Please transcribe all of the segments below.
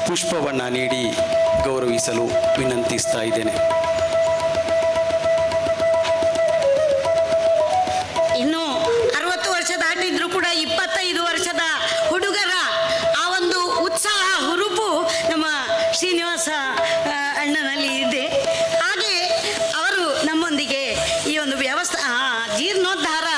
ಪುಷ್ಪವನ್ನು ನೀಡಿ ಗೌರವಿಸಲು ವಿನಂತಿಸ್ತಾ ಇದ್ದೇನೆ. ಇನ್ನು 60 ವರ್ಷ ದಾಟಿದ್ರು ಕೂಡ 25 ವರ್ಷದ ಹುಡುಗರ ಆ ಒಂದು ಉತ್ಸಾಹ ಹುರುಪು ನಮ್ಮ ಶ್ರೀನಿವಾಸ ಅಣ್ಣನಲ್ಲಿ ಇದೆ. ಹಾಗೆ ಅವರು ನಮ್ಮೊಂದಿಗೆ ಈ ಒಂದು ಜೀರ್ಣೋದ್ಧಾರ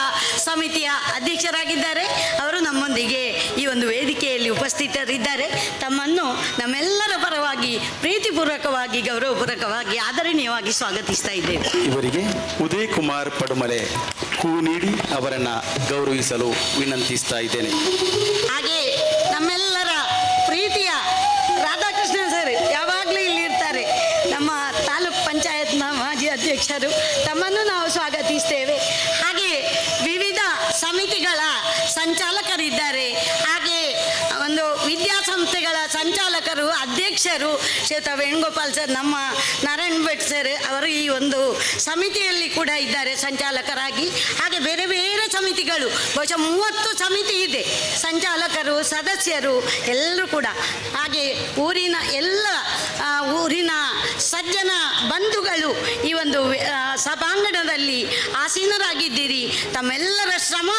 ಸಮಿತಿಯ ಅಧ್ಯಕ್ಷರಾಗಿದ್ದಾರೆ. ಅವರು ನಮ್ಮೊಂದಿಗೆ ಈ ಒಂದು ವೇದಿಕೆಯಲ್ಲಿ ಉಪಸ್ಥಿತರಿದ್ದಾರೆ. ತಮ್ಮನ್ನು ನಮ್ಮೆಲ್ಲರ ಪರವಾಗಿ ಪ್ರೀತಿಪೂರ್ವಕವಾಗಿ ಗೌರವಪೂರ್ವಕವಾಗಿ ಆದರಣೀಯವಾಗಿ ಸ್ವಾಗತಿಸ್ತಾ ಇದ್ದೇವೆ. ಇವರಿಗೆ ಉದಯ್ ಕುಮಾರ್ ಪಡುಮಲೆ ಹೂ ನೀಡಿ ಅವರನ್ನು ಗೌರವಿಸಲು ವಿನಂತಿಸ್ತಾ ಇದ್ದೇನೆ. ಹಾಗೆ ನಮ್ಮೆಲ್ಲರ ಪ್ರೀತಿಯ ರಾಧಾಕೃಷ್ಣ ಸರ್ ಯಾವಾಗಲೂ ಇಲ್ಲಿರ್ತಾರೆ. ನಮ್ಮ ತಾಲೂಕ್ ಪಂಚಾಯತ್ನ ಮಾಜಿ ಅಧ್ಯಕ್ಷರು, ತಮ್ಮನ್ನು ನಾವು ಸ್ವಾಗತಿಸ್ತೇವೆ. ಹಾಗೆ ವಿವಿಧ ಸಮಿತಿಗಳ ಸಂಚಾಲಕರಿದ್ದಾರೆ. ಹಾಗೆ ಒಂದು ವಿದ್ಯಾಸಂಸ್ಥೆಗಳ ಸಂಚಾಲಕರು, ಅಧ್ಯಕ್ಷರು ಶ್ವೇತಾ ವೇಣುಗೋಪಾಲ್ ಸರ್, ನಮ್ಮ ನಾರಾಯಣ್ ಭಟ್ ಸರ್ ಅವರು ಈ ಒಂದು ಸಮಿತಿಯಲ್ಲಿ ಕೂಡ ಇದ್ದಾರೆ ಸಂಚಾಲಕರಾಗಿ. ಹಾಗೆ ಬೇರೆ ಬೇರೆ ಸಮಿತಿಗಳು, ಬಹುಶಃ 30 ಸಮಿತಿ ಇದೆ, ಸಂಚಾಲಕರು, ಸದಸ್ಯರು ಎಲ್ಲರೂ ಕೂಡ. ಹಾಗೆ ಊರಿನ ಊರಿನ ಸಜ್ಜನ ಬಂಧುಗಳು ಈ ಒಂದು ಸಭಾಂಗಣದಲ್ಲಿ ಆಸೀನರಾಗಿದ್ದೀರಿ. ತಮ್ಮೆಲ್ಲರ ಶ್ರಮ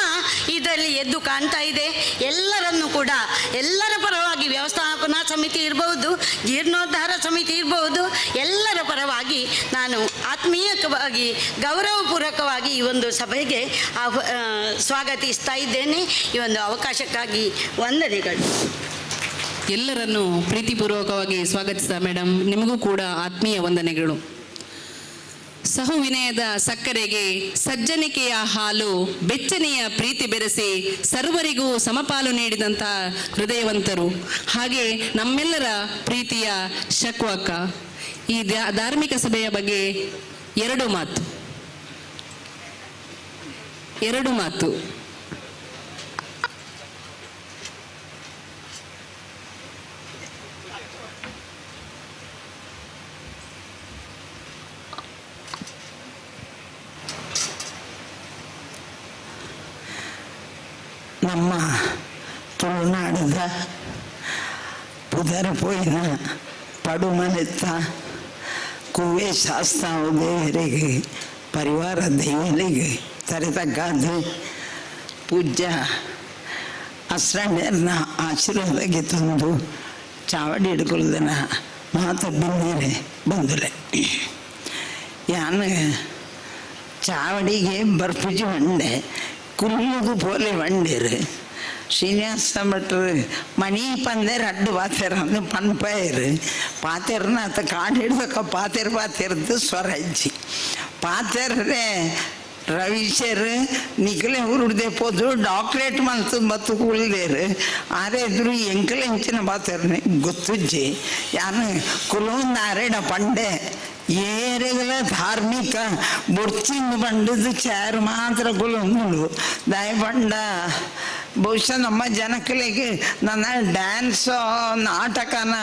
ಇದರಲ್ಲಿ ಎದ್ದು ಕಾಣ್ತಾ ಇದೆ. ಎಲ್ಲರನ್ನು ಕೂಡ ಎಲ್ಲರ ಪರವಾಗಿ ವ್ಯವಸ್ಥಾಪನಾ ಸಮಿತಿ ಇರಬಹುದು, ಜೀರ್ಣೋದ್ಧಾರ ಸಮಿತಿ ಇರಬಹುದು, ಎಲ್ಲರ ಪರವಾಗಿ ನಾನು ಆತ್ಮೀಯವಾಗಿ ಗೌರವಪೂರ್ವಕವಾಗಿ ಈ ಒಂದು ಸಭೆಗೆ ಸ್ವಾಗತಿಸ್ತಾ ಇದ್ದೇನೆ. ಈ ಒಂದು ಅವಕಾಶಕ್ಕಾಗಿ ವಂದನೆಗಳು. ಎಲ್ಲರನ್ನು ಪ್ರೀತಿಪೂರ್ವಕವಾಗಿ ಸ್ವಾಗತಿಸಿದ ಮೇಡಮ್, ನಿಮಗೂ ಕೂಡ ಆತ್ಮೀಯ ವಂದನೆಗಳು. ಸಹುವಿನಯದ ಸಕ್ಕರೆಗೆ ಸಜ್ಜನಿಕೆಯ ಹಾಲು, ಬೆಚ್ಚನೆಯ ಪ್ರೀತಿ ಬೆರೆಸಿ ಸರ್ವರಿಗೂ ಸಮಪಾಲು ನೀಡಿದಂಥ ಹೃದಯವಂತರು, ಹಾಗೆ ನಮ್ಮೆಲ್ಲರ ಪ್ರೀತಿಯ ಶಕ್ವಕ್ಕ. ಈ ಧಾರ್ಮಿಕ ಸಭೆಯ ಬಗ್ಗೆ ಎರಡು ಮಾತು. ನಮ್ಮ ತುಳುನಾಡದ ಪುದರಪೋಯಿನ ಪಡುಮಲೆತ್ತ ಕುವೆ ಶಾಸ್ತ್ರ ದೇವರಿಗೆ ಪರಿವಾರ ದೈವಲಿಗೆ ತರೆತಕ್ಕಾದ ಪೂಜ್ಯ ಅಸ್ರಾಣ್ಯರನ್ನ ಆಶೀರ್ವಾದಕ್ಕೆ ತಂದು ಚಾವಡಿ ಹಿಡ್ಕೊಳ್ಳೋದನ್ನ ಮಾತಾಡಿದ್ದೇನೆ ಬಂದುಲೆ. ಯಾನು ಚಾವಡಿಗೆ ಬರ್ಪುಜಿ ಬಂಡೆ ಕುಲ್ಲುಗು ಪೋಲೆ ಬಂಡೇರು ಶ್ರೀನಿವಾಸ ಭಟ್ರು ಮಣಿ ಪಂದೇರು ಅಡ್ಡು ಪಾತೆರನ್ನು ಪನ್ಪಾಯರು ಪಾತೆರನ್ನ ಅತ್ತ ಕಾಡು ಹಿಡ್ದಕ್ಕ ಪಾತೆರದ್ದು ಸ್ವರ ಹಚ್ಚಿ ಪಾತೆರೇ ರವೀಶರು ನಿಖಲೆ ಹುರುಡ್ದೆ ಪೋದು ಡಾಕ್ಟ್ರೇಟ್ ಮತ್ತು ಉಳ್ದೇರು ಆರೆ ಎದುರು ಎಂಕಲೆ ಹೆಂಚಿನ ಪಾತೆರನೆ ಗೊತ್ತುಜ್ಜಿ ಯಾನು ಕುಲೊಂದು ಆರೇಡ ಪಂಡೆ ಏರೆಗಳ ಧಾರ್ಮಿಕ ಬೊರ್ಚಿಂದು ಬಂಡದು ಚಾರು ಮಾತ್ರ ಕುಲೊಂದು ದಯಪಂಡ ಬಹುಶಃ ನಮ್ಮ ಜನಕಲಿಗೆ ನನ್ನ ಡ್ಯಾನ್ಸು ನಾಟಕನ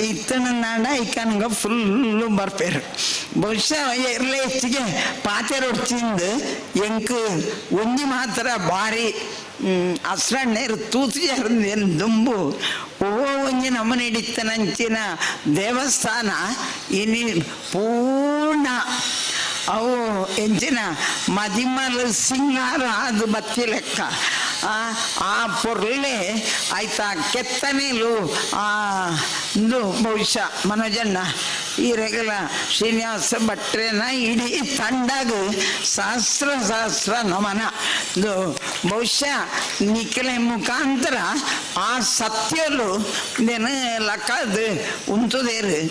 ಇತ್ತನ ನಾಡ ಈಕನ್ಗ ಫುಲ್ಲು ಬರ್ಪೇರು. ಬಹುಶಃ ಎರಲೇ ಹೆಚ್ಚಿಗೆ ಪಾತೆರ ಹೊಡ್ಚಿಂದು ಎಂಕ್ ಒಂಜಿ ಮಾತ್ರ ಭಾರಿ ಅಸ್ರಣ್ಣೇರು ತೂತು ಜರ್ದೇನು ದುಂಬು ಒಂಜಿ ನಮ್ಮನೆ ಹಿಡಿತನಂಚಿನ ದೇವಸ್ಥಾನ ಇನಿ ಪೂರ್ಣ ಅವು ಎಂಚಿನ ಮದಿಮಲ್ ಸಿಂಗಾರ ಅದು ಬತ್ತಿ ಲೆಕ್ಕ ಆ ಪೊರ್ಲೆ ಆಯ್ತಾ ಕೆತ್ತನೇಲು ಇದು ಬಹುಶಃ ಮನೋಜಣ್ಣ ಈ ರೆಗಲ ಶ್ರೀನಿವಾಸ ಭಟ್ರೇನ ಇಡೀ ತಂಡಾಗ ಸಹಸ್ರ ನಮನ. ಇದು ಬಹುಶಃ ನಿಖಲೆ ಮುಖಾಂತರ ಆ ಸತ್ಯಲು ಇದೇನು ಲಕ್ಕದು ಉಂತುದೇರು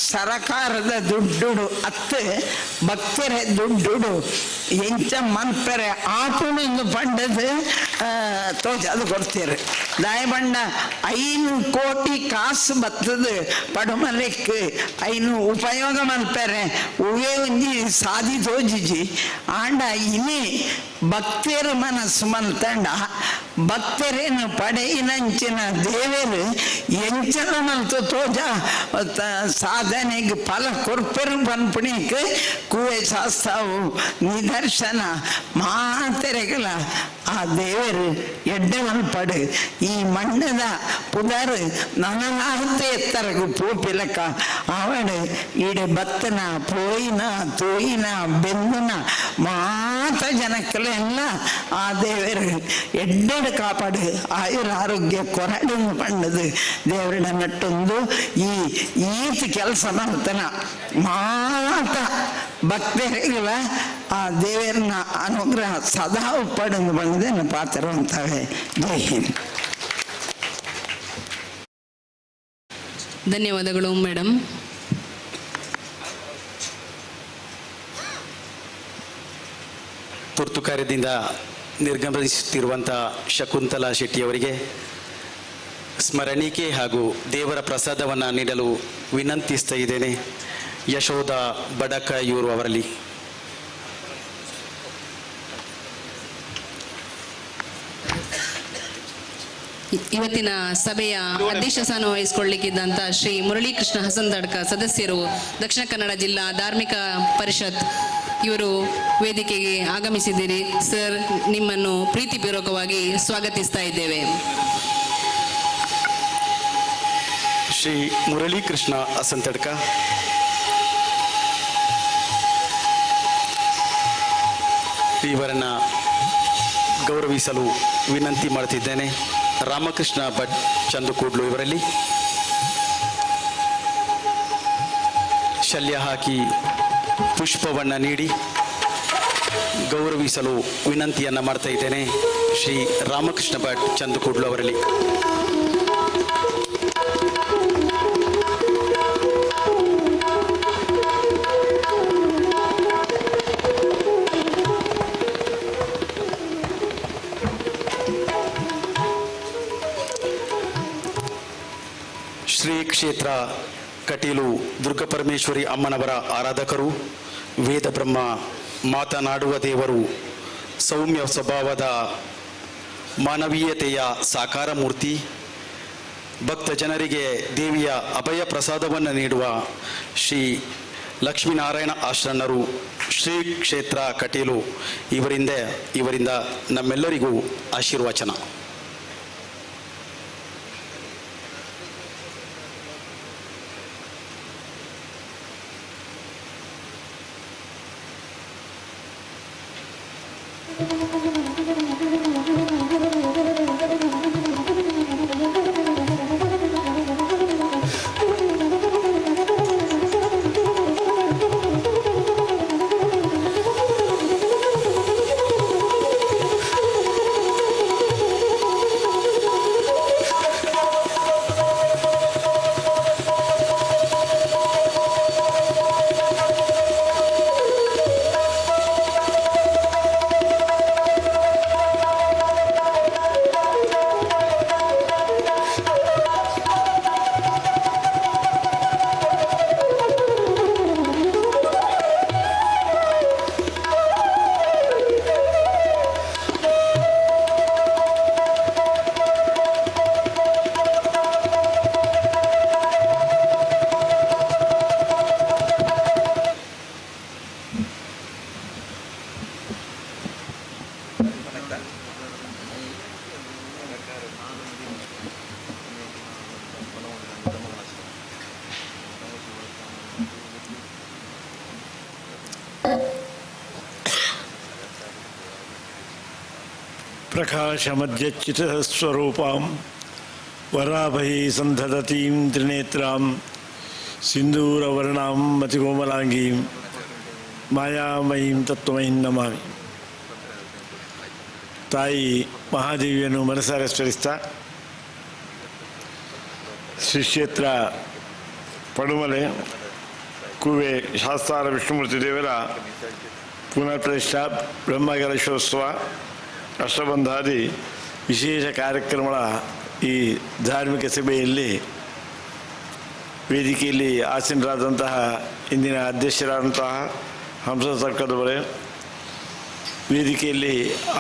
ಸರಕಾರದ ದುಡ್ಡು ಅತ್ತು ಭಕ್ತರೇ ದುಡ್ಡು ಎಂಚ ಮನ್ಪರೆ ಆಪುಣೊಂದು ಪಂಡದು ತೋಜದು ಕೊಡ್ತೀರಿ. ದಾಯಬಂಡ 5 ಕೋಟಿ ಕಾಸು ಬತ್ತದು ಪಡುಮಲೆಕ್ಕೆ 5 ಉಪಯೋಗ ಮಲ್ಪರೆ ಉವೇ ಒಂಜಿ ಸಾದಿ ತೋಜಿಜಿ ಆಂಡ ಇನಿ ಭಕ್ತರು ಮನಸ್ಸು ಮಲ್ತಂಡ ಭಕ್ತರೇನು ಪಡೆಯಿನಂಚಿನ ದೇವರು ಇಂಚನಲ್ತು ತೋಜ ಸಾಧನೆಗೆ ಫಲ ಕೊರ್ಪೆರು ಪನ್ಪುಣಿಗೆ ಕೂವೆ ಶಾಸ್ತ್ರವು ನಿದರ್ಶನ ಮಾತೆರೆಗಳ ಆ ದೇವರು ಎಡ್ಡೆ ಮಲ್ಪಡು ಈ ಮಣ್ಣದ ಪುದರ್ ನನಗಾಗುತ್ತೆ ಎತ್ತರಗು ಪೋಪಿಲಕ ಅವಳು ಈಡೆ ಬತ್ತನ ಪೋಯಿನ ತೋಯಿನ ಬೆಂದನ ಮಾತ ಜನಕ್ಕೆಲ್ಲ ಆ ದೇವರು ಎಡ್ಡೆಡು ಕಾಪಾಡು ಆಯುರ ಆರೋಗ್ಯ ಕೊರಡು ಪಣ್ಣದು ದೇವರಿನ ನಟ್ಟೊಂದು ಈತ ಕೆಲಸ ಮಾಡ್ತಾನ ಮಾತ ಭಕ್ತರಿಗಳ ಆ ದೇವರನ್ನ ಅನುಗ್ರಹ ಸದಾ ಉಪ್ಪಡನ್ನು ಬಂದನ್ನು ಪಾತ್ರವಂತವೆ. ಜೈ ಹಿಂದ್. ಧನ್ಯವಾದಗಳು ಮೇಡಮ್. ತುರ್ತು ಕಾರ್ಯದಿಂದ ನಿರ್ಗಮಿಸುತ್ತಿರುವಂಥ ಶಕುಂತಲಾ ಶೆಟ್ಟಿಯವರಿಗೆ ಸ್ಮರಣಿಕೆ ಹಾಗೂ ದೇವರ ಪ್ರಸಾದವನ್ನು ನೀಡಲು ವಿನಂತಿಸ್ತಾ ಇದ್ದೇನೆ. ಯಶೋಧ ಬಡಕಾಯೂರು ಅವರಲ್ಲಿ. ಇವತ್ತಿನ ಸಭೆಯ ಅಧ್ಯಕ್ಷ ಸ್ಥಾನ ವಹಿಸಿಕೊಳ್ಳಲಿಕ್ಕಿದ್ದಂಥ ಶ್ರೀ ಮುರಳೀಕೃಷ್ಣ ಹಸನ್ದಡ್ಕ ಸದಸ್ಯರು, ದಕ್ಷಿಣ ಕನ್ನಡ ಜಿಲ್ಲಾ ಧಾರ್ಮಿಕ ಪರಿಷತ್, ಇವರು ವೇದಿಕೆಗೆ ಆಗಮಿಸಿದ್ದೀರಿ. ಸರ್, ನಿಮ್ಮನ್ನು ಪ್ರೀತಿಪೂರ್ವಕವಾಗಿ ಸ್ವಾಗತಿಸ್ತಾ ಇದ್ದೇವೆ. ಶ್ರೀ ಮುರಳೀಕೃಷ್ಣ ಹಸನ್ದಡ್ಕ ಇವರನ್ನು ಗೌರವಿಸಲು ವಿನಂತಿ ಮಾಡುತ್ತಿದ್ದೇನೆ. ರಾಮಕೃಷ್ಣ ಭಟ್ ಚಂದುಕೂಡ್ಲು ಇವರಲ್ಲಿ ಶಲ್ಯ ಹಾಕಿ ಪುಷ್ಪವನ್ನು ನೀಡಿ ಗೌರವಿಸಲು ವಿನಂತಿಯನ್ನು ಮಾಡ್ತಾ ಇದ್ದೇನೆ. ಶ್ರೀ ರಾಮಕೃಷ್ಣ ಭಟ್ ಚಂದುಕೂಡ್ಲು ಅವರಲ್ಲಿ. ಶ್ರೀ ಕ್ಷೇತ್ರ ಕಟೀಲು ದುರ್ಗಪರಮೇಶ್ವರಿ ಅಮ್ಮನವರ ಆರಾಧಕರು, ವೇದ ಬ್ರಹ್ಮ, ಮಾತನಾಡುವ ದೇವರು, ಸೌಮ್ಯ ಸ್ವಭಾವದ ಮಾನವೀಯತೆಯ ಸಾಕಾರ ಮೂರ್ತಿ, ಭಕ್ತ ಜನರಿಗೆ ದೇವಿಯ ಅಭಯ ಪ್ರಸಾದವನ್ನು ನೀಡುವ ಶ್ರೀ ಲಕ್ಷ್ಮೀನಾರಾಯಣ ಆಶ್ರಮರು, ಶ್ರೀ ಕ್ಷೇತ್ರ ಕಟೀಲು ಇವರಿಂದ ನಮ್ಮೆಲ್ಲರಿಗೂ ಆಶೀರ್ವಚನ. ಪ್ರಕಾಶಮಧ್ಯಚ್ಯುತಸ್ವರೂಪಾಂ ವರಾಭೈ ಸಂಧದತೀಂ ತ್ರಿನೇತ್ರಾಂ ಸಿಂಧೂರವರ್ಣಾಂ ಮತಿಕೋಮಲಾಂಗೀಂ ಮಾಯಾಮಯೀಂ ತತ್ವಮಯೀಂ ನಮಾಮಿ. ತಾಯಿ ಮಹಾದೇವಿಯನ್ನು ಮನಸಾರೆ ಸ್ಮರಿಸ್ತಾ ಶ್ರೀ ಕ್ಷೇತ್ರ ಪಡುಮಲೆ ಕೂವೆ ಶಾಸ್ತಾರ ವಿಷ್ಣುಮೂರ್ತಿ ದೇವರ ಪುನರ್ ಪ್ರತಿಷ್ಠಾ ಬ್ರಹ್ಮಕಲಶೋತ್ಸವ ಅಷ್ಟಬಂಧಾದಿ ವಿಶೇಷ ಕಾರ್ಯಕ್ರಮಗಳ ಈ ಧಾರ್ಮಿಕ ಸಭೆಯಲ್ಲಿ ವೇದಿಕೆಯಲ್ಲಿ ಆಸೀನರಾದಂತಹ ಇಂದಿನ ಅಧ್ಯಕ್ಷರಾದಂತಹ ಹಂಸ ಸರ್ಕದವರೇ, ವೇದಿಕೆಯಲ್ಲಿ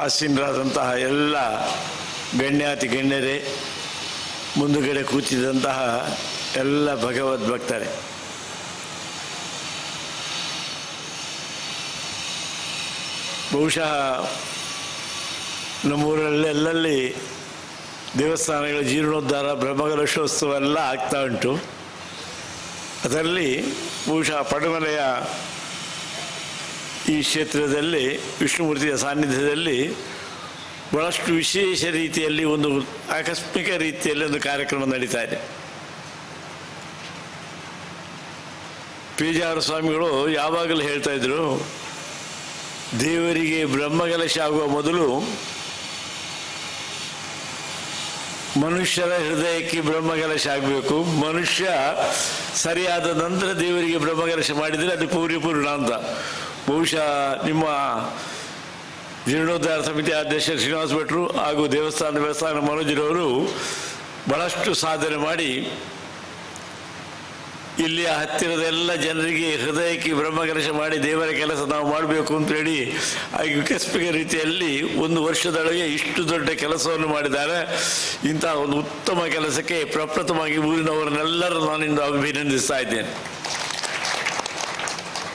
ಆಸೀನರಾದಂತಹ ಎಲ್ಲ ಗಣ್ಯಾತಿ ಗಣ್ಯರೇ, ಮುಂದುಗಡೆ ಕೂತಿದ್ದಂತಹ ಎಲ್ಲ ಭಗವದ್ ಭಕ್ತರೇ, ಬಹುಶಃ ನಮ್ಮೂರಲ್ಲಿ ಎಲ್ಲಲ್ಲಿ ದೇವಸ್ಥಾನಗಳ ಜೀರ್ಣೋದ್ಧಾರ, ಬ್ರಹ್ಮಕಲಶೋತ್ಸವ ಎಲ್ಲ ಆಗ್ತಾ ಉಂಟು. ಅದರಲ್ಲಿ ಬಹುಶಃ ಪಡುಮಲೆಯ ಈ ಕ್ಷೇತ್ರದಲ್ಲಿ ವಿಷ್ಣುಮೂರ್ತಿಯ ಸಾನ್ನಿಧ್ಯದಲ್ಲಿ ಬಹಳಷ್ಟು ವಿಶೇಷ ರೀತಿಯಲ್ಲಿ ಒಂದು ಆಕಸ್ಮಿಕ ರೀತಿಯಲ್ಲಿ ಒಂದು ಕಾರ್ಯಕ್ರಮ ನಡೀತಾ ಇದೆ. ಪೇಜಾವರ ಸ್ವಾಮಿಗಳು ಯಾವಾಗಲೂ ಹೇಳ್ತಾ ಇದ್ರು, ದೇವರಿಗೆ ಬ್ರಹ್ಮಕಲಶ ಆಗುವ ಮೊದಲು ಮನುಷ್ಯರ ಹೃದಯಕ್ಕೆ ಬ್ರಹ್ಮಕಲಶ ಆಗಬೇಕು, ಮನುಷ್ಯ ಸರಿಯಾದ ನಂತರ ದೇವರಿಗೆ ಬ್ರಹ್ಮಕಲಶ ಮಾಡಿದರೆ ಅದು ಪರಿಪೂರ್ಣ ಅಂತ. ಬಹುಶಃ ನಿಮ್ಮ ಜೀರ್ಣೋದ್ಧಾರ ಸಮಿತಿ ಅಧ್ಯಕ್ಷ ಶ್ರೀನಿವಾಸ ಭಟ್ರು ಹಾಗೂ ದೇವಸ್ಥಾನ ಮನೋಜರವರು ಬಹಳಷ್ಟು ಸಾಧನೆ ಮಾಡಿ ಇಲ್ಲಿಯ ಹತ್ತಿರದ ಎಲ್ಲ ಜನರಿಗೆ ಹೃದಯಕ್ಕೆ ಬ್ರಹ್ಮಕಲಶ ಮಾಡಿ ದೇವರ ಕೆಲಸ ನಾವು ಮಾಡಬೇಕು ಅಂತೇಳಿ ಆಕಸ್ಮಿಕ ರೀತಿಯಲ್ಲಿ ಒಂದು ವರ್ಷದೊಳಗೆ ಇಷ್ಟು ದೊಡ್ಡ ಕೆಲಸವನ್ನು ಮಾಡಿದ್ದಾರೆ. ಇಂತಹ ಒಂದು ಉತ್ತಮ ಕೆಲಸಕ್ಕೆ ಪ್ರಪ್ರಥಮವಾಗಿ ಊರಿನವರನ್ನೆಲ್ಲರೂ ನಾನಿಂದು ಅಭಿನಂದಿಸ್ತಾ ಇದ್ದೇನೆ.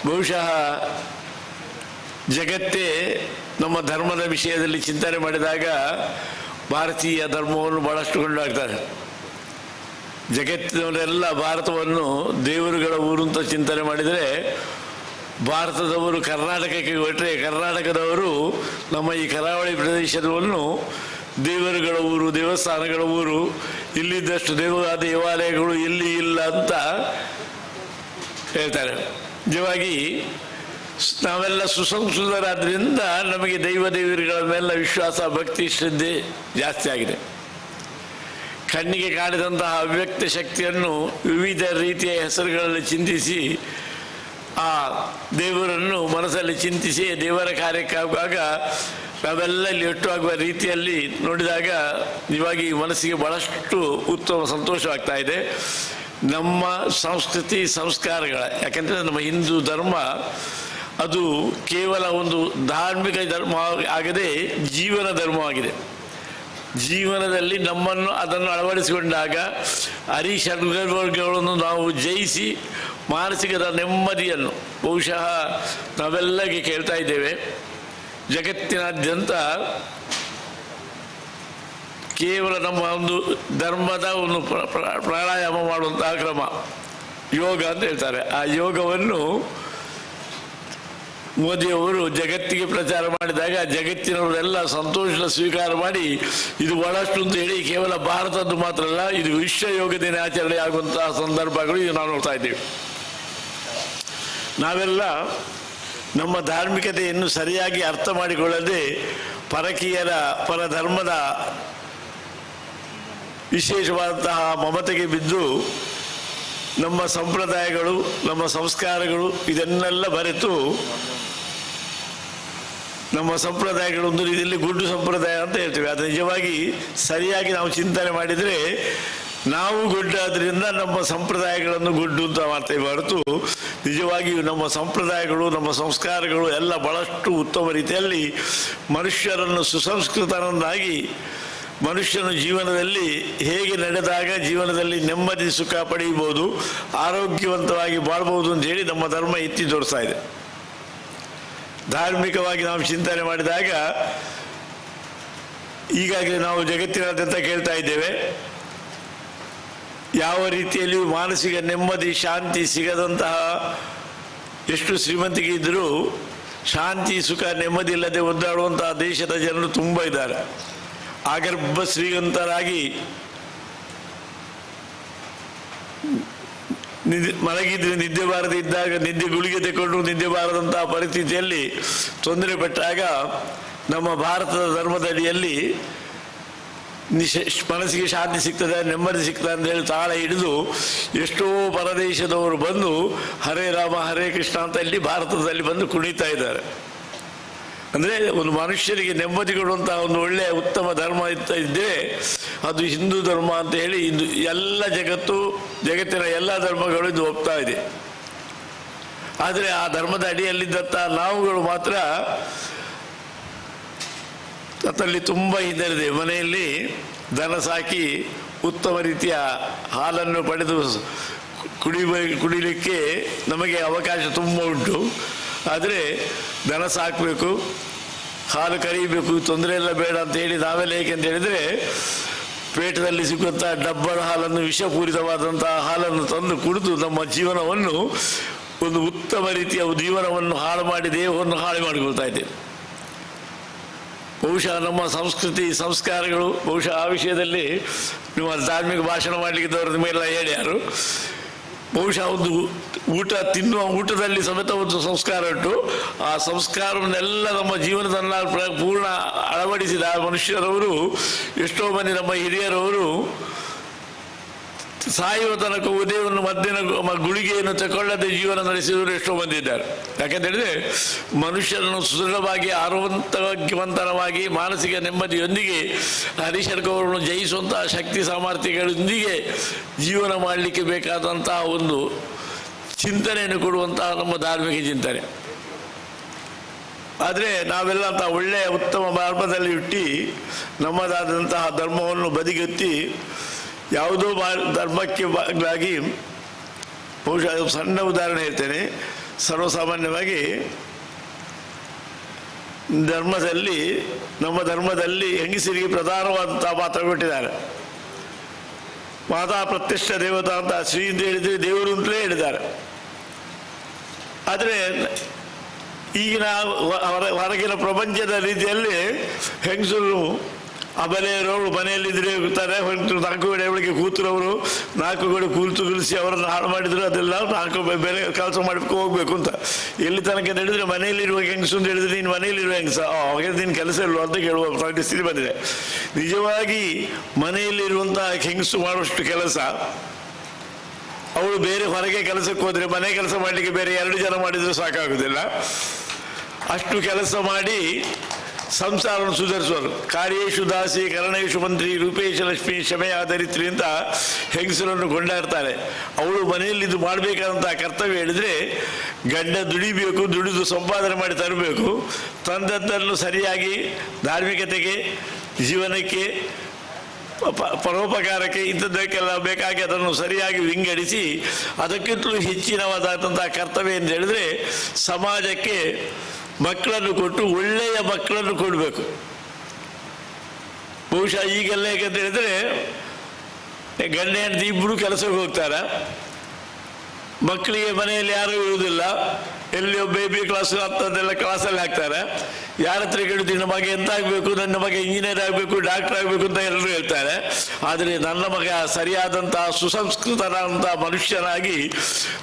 ಬಹುಶಃ ಜಗತ್ತೇ ನಮ್ಮ ಧರ್ಮದ ವಿಷಯದಲ್ಲಿ ಚಿಂತನೆ ಮಾಡಿದಾಗ ಭಾರತೀಯ ಧರ್ಮವನ್ನು ಬಹಳಷ್ಟು ಕೊಂಡಾಗ್ತಾರೆ. ಜಗತ್ತಿನವರೆಲ್ಲ ಭಾರತವನ್ನು ದೇವರುಗಳ ಊರು ಅಂತ ಚಿಂತನೆ ಮಾಡಿದರೆ, ಭಾರತದವರು ಕರ್ನಾಟಕಕ್ಕೆ ಹೊರಟ್ರೆ ಕರ್ನಾಟಕದವರು ನಮ್ಮ ಈ ಕರಾವಳಿ ಪ್ರದೇಶವನ್ನು ದೇವರುಗಳ ಊರು, ದೇವಸ್ಥಾನಗಳ ಊರು, ಇಲ್ಲಿದ್ದಷ್ಟು ದೇವಾಲಯಗಳು ಇಲ್ಲಿ ಇಲ್ಲ ಅಂತ ಹೇಳ್ತಾರೆ. ನಿಜವಾಗಿ ನಾವೆಲ್ಲ ಸುಸಂಸ್ಕೃತರಾದ್ರಿಂದ ನಮಗೆ ದೇವರುಗಳ ಮೇಲೆ ವಿಶ್ವಾಸ, ಭಕ್ತಿ, ಶ್ರದ್ಧೆ ಜಾಸ್ತಿ ಆಗಿದೆ. ಕಣ್ಣಿಗೆ ಕಾಣಿದಂತಹ ಅವ್ಯಕ್ತ ಶಕ್ತಿಯನ್ನು ವಿವಿಧ ರೀತಿಯ ಹೆಸರುಗಳಲ್ಲಿ ಚಿಂತಿಸಿ ಆ ದೇವರನ್ನು ಮನಸ್ಸಲ್ಲಿ ಚಿಂತಿಸಿ ದೇವರ ಕಾರ್ಯಕ್ಕಾಗುವಾಗ ನಾವೆಲ್ಲ ಇಲ್ಲಿ ಒಟ್ಟುವಾಗುವ ರೀತಿಯಲ್ಲಿ ನೋಡಿದಾಗ ನಿಜವಾಗಿ ಮನಸ್ಸಿಗೆ ಬಹಳಷ್ಟು ಉತ್ತಮ ಸಂತೋಷವಾಗ್ತಾ ಇದೆ. ನಮ್ಮ ಸಂಸ್ಕೃತಿ ಸಂಸ್ಕಾರಗಳ, ಯಾಕೆಂದರೆ ನಮ್ಮ ಹಿಂದೂ ಧರ್ಮ ಅದು ಕೇವಲ ಒಂದು ಧಾರ್ಮಿಕ ಧರ್ಮ ಆಗದೆ ಜೀವನ ಧರ್ಮವಾಗಿದೆ. ಜೀವನದಲ್ಲಿ ನಮ್ಮನ್ನು ಅದನ್ನು ಅಳವಡಿಸಿಕೊಂಡಾಗ ಹರಿಷಡ್ವರ್ಗಗಳನ್ನು ನಾವು ಜಯಿಸಿ ಮಾನಸಿಕದ ನೆಮ್ಮದಿಯನ್ನು ಬಹುಶಃ ನಾವೆಲ್ಲಗೆ ಕೇಳ್ತಾ ಇದ್ದೇವೆ. ಜಗತ್ತಿನಾದ್ಯಂತ ಕೇವಲ ನಮ್ಮ ಒಂದು ಧರ್ಮದ ಒಂದು ಪ್ರಾಣಾಯಾಮ ಮಾಡುವಂತಹ ಕ್ರಮ ಯೋಗ ಅಂತ ಹೇಳ್ತಾರೆ. ಆ ಯೋಗವನ್ನು ಮೋದಿಯವರು ಜಗತ್ತಿಗೆ ಪ್ರಚಾರ ಮಾಡಿದಾಗ ಜಗತ್ತಿನವರೆಲ್ಲ ಸಂತೋಷ ಸ್ವೀಕಾರ ಮಾಡಿ ಇದು ಬಹಳಷ್ಟು ಅಂತ ಹೇಳಿ ಕೇವಲ ಭಾರತದ್ದು ಮಾತ್ರ ಅಲ್ಲ, ಇದು ವಿಶ್ವ ಯೋಗ ದಿನಾಚರಣೆ ಆಗುವಂತಹ ಸಂದರ್ಭಗಳು ಇದು ನಾವು ನೋಡ್ತಾ ಇದ್ದೇವೆ. ನಾವೆಲ್ಲ ನಮ್ಮ ಧಾರ್ಮಿಕತೆಯನ್ನು ಸರಿಯಾಗಿ ಅರ್ಥ ಮಾಡಿಕೊಳ್ಳದೆ ಪರಕೀಯರ ಪರಧರ್ಮದ ವಿಶೇಷವಾದಂತಹ ಮಮತೆಗೆ ಬಿದ್ದು ನಮ್ಮ ಸಂಪ್ರದಾಯಗಳು, ನಮ್ಮ ಸಂಸ್ಕಾರಗಳು ಇದನ್ನೆಲ್ಲ ಬರೆತು ನಮ್ಮ ಸಂಪ್ರದಾಯಗಳು ಒಂದು ರೀತಿಯಲ್ಲಿ ಗುಡ್ಡು ಸಂಪ್ರದಾಯ ಅಂತ ಹೇಳ್ತೀವಿ. ಅದು ನಿಜವಾಗಿ ಸರಿಯಾಗಿ ನಾವು ಚಿಂತನೆ ಮಾಡಿದರೆ ನಾವು ಗುಡ್ಡಾದ್ರಿಂದ ನಮ್ಮ ಸಂಪ್ರದಾಯಗಳನ್ನು ಗುಡ್ಡು ಅಂತ ಮಾಡ್ತೇವೆ ಹೊರತು ನಿಜವಾಗಿಯೂ ನಮ್ಮ ಸಂಪ್ರದಾಯಗಳು, ನಮ್ಮ ಸಂಸ್ಕಾರಗಳು ಎಲ್ಲ ಬಹಳಷ್ಟು ಉತ್ತಮ ರೀತಿಯಲ್ಲಿ ಮನುಷ್ಯರನ್ನು ಸುಸಂಸ್ಕೃತರನ್ನಾಗಿ ಮನುಷ್ಯನ ಜೀವನದಲ್ಲಿ ಹೇಗೆ ನಡೆದಾಗ ಜೀವನದಲ್ಲಿ ನೆಮ್ಮದಿ ಸುಖ ಪಡೆಯಬಹುದು, ಆರೋಗ್ಯವಂತವಾಗಿ ಬಾಳ್ಬೋದು ಅಂತ ಹೇಳಿ ನಮ್ಮ ಧರ್ಮ ಎತ್ತಿ ತೋರಿಸ್ತಾ ಇದೆ. ಧಾರ್ಮಿಕವಾಗಿ ನಾವು ಚಿಂತನೆ ಮಾಡಿದಾಗ ಈಗಾಗಲೇ ನಾವು ಜಗತ್ತಿನಾದ್ಯಂತ ಕೇಳ್ತಾ ಇದ್ದೇವೆ, ಯಾವ ರೀತಿಯಲ್ಲಿಯೂ ಮಾನಸಿಕ ನೆಮ್ಮದಿ ಶಾಂತಿ ಸಿಗದಂತಹ ಎಷ್ಟು ಶ್ರೀಮಂತಿಕೆ ಇದ್ದರೂ ಶಾಂತಿ ಸುಖ ನೆಮ್ಮದಿ ಇಲ್ಲದೆ ಒದ್ದಾಡುವಂತಹ ದೇಶದ ಜನರು ತುಂಬ ಇದ್ದಾರೆ. ಆಗರ್ಭ ಶ್ರೀಮಂತರಾಗಿ ಮಲಗಿದ್ರೆ ನಿದ್ದೆ ಬಾರದೆ ಇದ್ದಾಗ ನಿದ್ದೆ ಗುಳಿಗೆ ತೆಕೊಂಡು ನಿದ್ದೆ ಬಾರದಂತಹ ಪರಿಸ್ಥಿತಿಯಲ್ಲಿ ತೊಂದರೆ ಪಟ್ಟಾಗ ನಮ್ಮ ಭಾರತದ ಧರ್ಮದಡಿಯಲ್ಲಿ ಮನಸ್ಸಿಗೆ ಶಾಂತಿ ಸಿಗ್ತದೆ, ನೆಮ್ಮದಿ ಸಿಗ್ತದೆ ಅಂತ ಹೇಳಿ ತಾಳ ಹಿಡಿದು ಎಷ್ಟೋ ಪರದೇಶದವರು ಬಂದು ಹರೇ ರಾಮ ಹರೇ ಕೃಷ್ಣ ಅಂತ ಇಲ್ಲಿ ಭಾರತದಲ್ಲಿ ಬಂದು ಕುಣಿತಾ ಇದ್ದಾರೆ. ಅಂದರೆ ಒಂದು ಮನುಷ್ಯರಿಗೆ ನೆಮ್ಮದಿ ಕೊಡುವಂತಹ ಒಂದು ಒಳ್ಳೆಯ ಉತ್ತಮ ಧರ್ಮ ಇದ್ದರೆ ಅದು ಹಿಂದೂ ಧರ್ಮ ಅಂತ ಹೇಳಿ ಇದು ಎಲ್ಲ ಜಗತ್ತಿನ ಎಲ್ಲ ಧರ್ಮಗಳು ಇದು ಒಪ್ತಾ ಇದೆ. ಆದರೆ ಆ ಧರ್ಮದ ಅಡಿಯಲ್ಲಿದ್ದಂಥ ನಾವುಗಳು ಮಾತ್ರ ಅದರಲ್ಲಿ ತುಂಬ ಹಿನ್ನಡೆದಿದೆ. ಮನೆಯಲ್ಲಿ ದನ ಸಾಕಿ ಉತ್ತಮ ರೀತಿಯ ಹಾಲನ್ನು ಪಡೆದು ಕುಡಿಲಿಕ್ಕೆ ನಮಗೆ ಅವಕಾಶ ತುಂಬ ಉಂಟು. ಆದರೆ ದನ ಸಾಕಬೇಕು, ಹಾಲು ಕರೀಬೇಕು, ತೊಂದರೆ ಎಲ್ಲ ಬೇಡ ಅಂತ ಹೇಳಿ ನಾವೆಲ್ಲ ಏಕೆಂತ ಹೇಳಿದರೆ ಪೇಟದಲ್ಲಿ ಸಿಗುವಂಥ ಡಬ್ಬದ ಹಾಲನ್ನು ವಿಷಪೂರಿತವಾದಂತಹ ಹಾಲನ್ನು ತಂದು ಕುಡಿದು ನಮ್ಮ ಜೀವನವನ್ನು ಒಂದು ಉತ್ತಮ ರೀತಿಯ ಜೀವನವನ್ನು ಹಾಳು ಮಾಡಿ ದೇಹವನ್ನು ಹಾಳು ಮಾಡಿಕೊಳ್ತಾ ಇದ್ದೇವೆ. ಬಹುಶಃ ನಮ್ಮ ಸಂಸ್ಕೃತಿ ಸಂಸ್ಕಾರಗಳು ಬಹುಶಃ ಆ ವಿಷಯದಲ್ಲಿ ನೀವು ಧಾರ್ಮಿಕ ಭಾಷಣ ಮಾಡಲಿಕ್ಕಿದ್ದವರು ನಿಮಗೆಲ್ಲ ಹೇಳ್ಯಾರು. ಬಹುಶಃ ಒಂದು ತಿನ್ನುವ ಊಟದಲ್ಲಿ ಸಮೇತ ಒಂದು ಸಂಸ್ಕಾರ ಉಂಟು. ಆ ಸಂಸ್ಕಾರವನ್ನೆಲ್ಲ ನಮ್ಮ ಜೀವನದನ್ನ ಪೂರ್ಣ ಅಳವಡಿಸಿದ ಮನುಷ್ಯರವರು ಎಷ್ಟೋ ಮಂದಿ ನಮ್ಮ ಹಿರಿಯರವರು ಸಾಯುವ ತನಕ ಉದಯವನ್ನು ಮಧ್ಯಾಹ್ನ ಗುಳಿಗೆಯನ್ನು ತಗೊಳ್ಳದೆ ಜೀವನ ನಡೆಸಿದವರು ಎಷ್ಟೋ ಮಂದಿ ಇದ್ದಾರೆ. ಯಾಕೆಂತೇಳಿದ್ರೆ ಮನುಷ್ಯರನ್ನು ಸುದೃಢವಾಗಿ ಆರೋಗ್ಯವಂತರವಾಗಿ ಮಾನಸಿಕ ನೆಮ್ಮದಿಯೊಂದಿಗೆ ಹರಿಶರ್ಕವನ್ನು ಜಯಿಸುವಂತಹ ಶಕ್ತಿ ಸಾಮರ್ಥ್ಯಗಳೊಂದಿಗೆ ಜೀವನ ಮಾಡಲಿಕ್ಕೆ ಬೇಕಾದಂತಹ ಒಂದು ಚಿಂತನೆಯನ್ನು ಕೊಡುವಂತಹ ನಮ್ಮ ಧಾರ್ಮಿಕ ಚಿಂತನೆ. ಆದರೆ ನಾವೆಲ್ಲ ಅಂತ ಒಳ್ಳೆಯ ಉತ್ತಮ ಮಾರ್ಗದಲ್ಲಿ ಹುಟ್ಟಿ ನಮ್ಮದಾದಂತಹ ಧರ್ಮವನ್ನು ಬದಿಗೆತ್ತಿ ಯಾವುದೋ ಧರ್ಮಕ್ಕೆ ಗಾಗಿ ಬಹುಶಃ ಸಣ್ಣ ಉದಾಹರಣೆ ಹೇಳ್ತೇನೆ. ಸರ್ವಸಾಮಾನ್ಯವಾಗಿ ನಮ್ಮ ಧರ್ಮದಲ್ಲಿ ಹೆಂಗಸರಿಗೆ ಪ್ರಧಾನವಾದಂತಹ ಪಾತ್ರ ಕೊಟ್ಟಿದ್ದಾರೆ. ಮಾತಾ ಪ್ರತ್ಯಕ್ಷ ದೇವತಾ ಅಂತ ಶ್ರೀ ಅಂತ ಹೇಳಿದರೆ ದೇವರು ಅಂತಲೇ ಹೇಳಿದ್ದಾರೆ. ಆದರೆ ಈಗಿನ ಹೊರಗಿನ ಪ್ರಪಂಚದ ರೀತಿಯಲ್ಲಿ ಹೆಂಗಸರು ಅಬಲೆಯರವರು ಮನೆಯಲ್ಲಿದ್ದರೆ ಇರ್ತಾರೆ. 4 ಗಂಟೆ ಒಳಗೆ ಕೂತರವರು 4 ಗಂಟೆ ಕೂಲಿಸಿ ಅವರನ್ನು ಹಾಳು ಮಾಡಿದ್ರು. ಅದೆಲ್ಲ 4 ಬೇರೆ ಕೆಲಸ ಮಾಡಬೇಕು ಹೋಗ್ಬೇಕು ಅಂತ ಎಲ್ಲಿ ತನಕ ಹೇಳಿದ್ರೆ ಮನೆಯಲ್ಲಿರುವ ಹೆಂಗಸು ಅಂತ ಹೇಳಿದ್ರೆ ನೀನು ಮನೆಯಲ್ಲಿರುವ ಹೆಂಗಸ ಹಾಗೆ ನೀನು ಕೆಲಸ ಇಲ್ವ ಅಂತ ಕೇಳುವ ಪರಿಸ್ಥಿತಿ ಬಂದಿದೆ. ನಿಜವಾಗಿ ಮನೆಯಲ್ಲಿರುವಂತಹ ಹೆಂಗಸು ಮಾಡುವಷ್ಟು ಕೆಲಸ ಅವಳು ಬೇರೆ ಹೊರಗೆ ಕೆಲಸಕ್ಕೆ ಹೋದರೆ ಮನೆ ಕೆಲಸ ಮಾಡಲಿಕ್ಕೆ ಬೇರೆ 2 ಜನ ಮಾಡಿದರೂ ಸಾಕಾಗುವುದಿಲ್ಲ. ಅಷ್ಟು ಕೆಲಸ ಮಾಡಿ ಸಂಸಾರವನ್ನು ಸುಧಾರಿಸುವರು. ಕಾರ್ಯೇಶು ದಾಸಿ ಕರಣೇಶು ಮಂತ್ರಿ ರೂಪೇಶ ಲಕ್ಷ್ಮಿ ಶಮೆಯ ಧರಿತ್ರಿ ಅಂತ ಹೆಂಗಸರನ್ನು ಕೊಂಡಾಡ್ತಾರೆ. ಅವಳು ಮನೆಯಲ್ಲಿ ಇದು ಮಾಡಬೇಕಾದಂತಹ ಕರ್ತವ್ಯ ಹೇಳಿದರೆ ಗಂಡ ದುಡಿಬೇಕು, ದುಡಿದು ಸಂಪಾದನೆ ಮಾಡಿ ತರಬೇಕು, ತಂದದ್ದನ್ನು ಸರಿಯಾಗಿ ಧಾರ್ಮಿಕತೆಗೆ ಜೀವನಕ್ಕೆ ಪರೋಪಕಾರಕ್ಕೆ ಇಂಥದ್ದಕ್ಕೆಲ್ಲ ಬೇಕಾಗಿ ಅದನ್ನು ಸರಿಯಾಗಿ ವಿಂಗಡಿಸಿ ಅದಕ್ಕಿಂತಲೂ ಹೆಚ್ಚಿನವಾದಂತಹ ಕರ್ತವ್ಯ ಅಂತ ಹೇಳಿದ್ರೆ ಸಮಾಜಕ್ಕೆ ಮಕ್ಕಳನ್ನು ಕೊಟ್ಟು ಒಳ್ಳೆಯ ಮಕ್ಕಳನ್ನು ಕೊಡಬೇಕು. ಬಹುಶಃ ಈಗೆಲ್ಲ ಹೇಗಂತ ಹೇಳಿದ್ರೆ ಗಂಡ ಹೆಂಡತಿ ಇಬ್ಬರು ಕೆಲಸಕ್ಕೆ ಹೋಗ್ತಾರೆ, ಮಕ್ಕಳಿಗೆ ಮನೆಯಲ್ಲಿ ಯಾರೂ ಇರುವುದಿಲ್ಲ, ಎಲ್ಲಿಯೋ ಬೇಬಿ ಕ್ಲಾಸ್ ಅಂಥದ್ದೆಲ್ಲ ಕ್ಲಾಸಲ್ಲಿ ಹಾಕ್ತಾರೆ. ಯಾರ ಹತ್ರ ಕೇಳ್ತೀನಿ ನನ್ನ ಮಗ ಎಂತ ಆಗಬೇಕು, ನನ್ನ ಮಗ ಇಂಜಿನಿಯರ್ ಆಗಬೇಕು, ಡಾಕ್ಟರ್ ಆಗಬೇಕು ಅಂತ ಎಲ್ಲರೂ ಹೇಳ್ತಾರೆ. ಆದರೆ ನನ್ನ ಮಗ ಸರಿಯಾದಂತಹ ಸುಸಂಸ್ಕೃತನಾದಂತಹ ಮನುಷ್ಯನಾಗಿ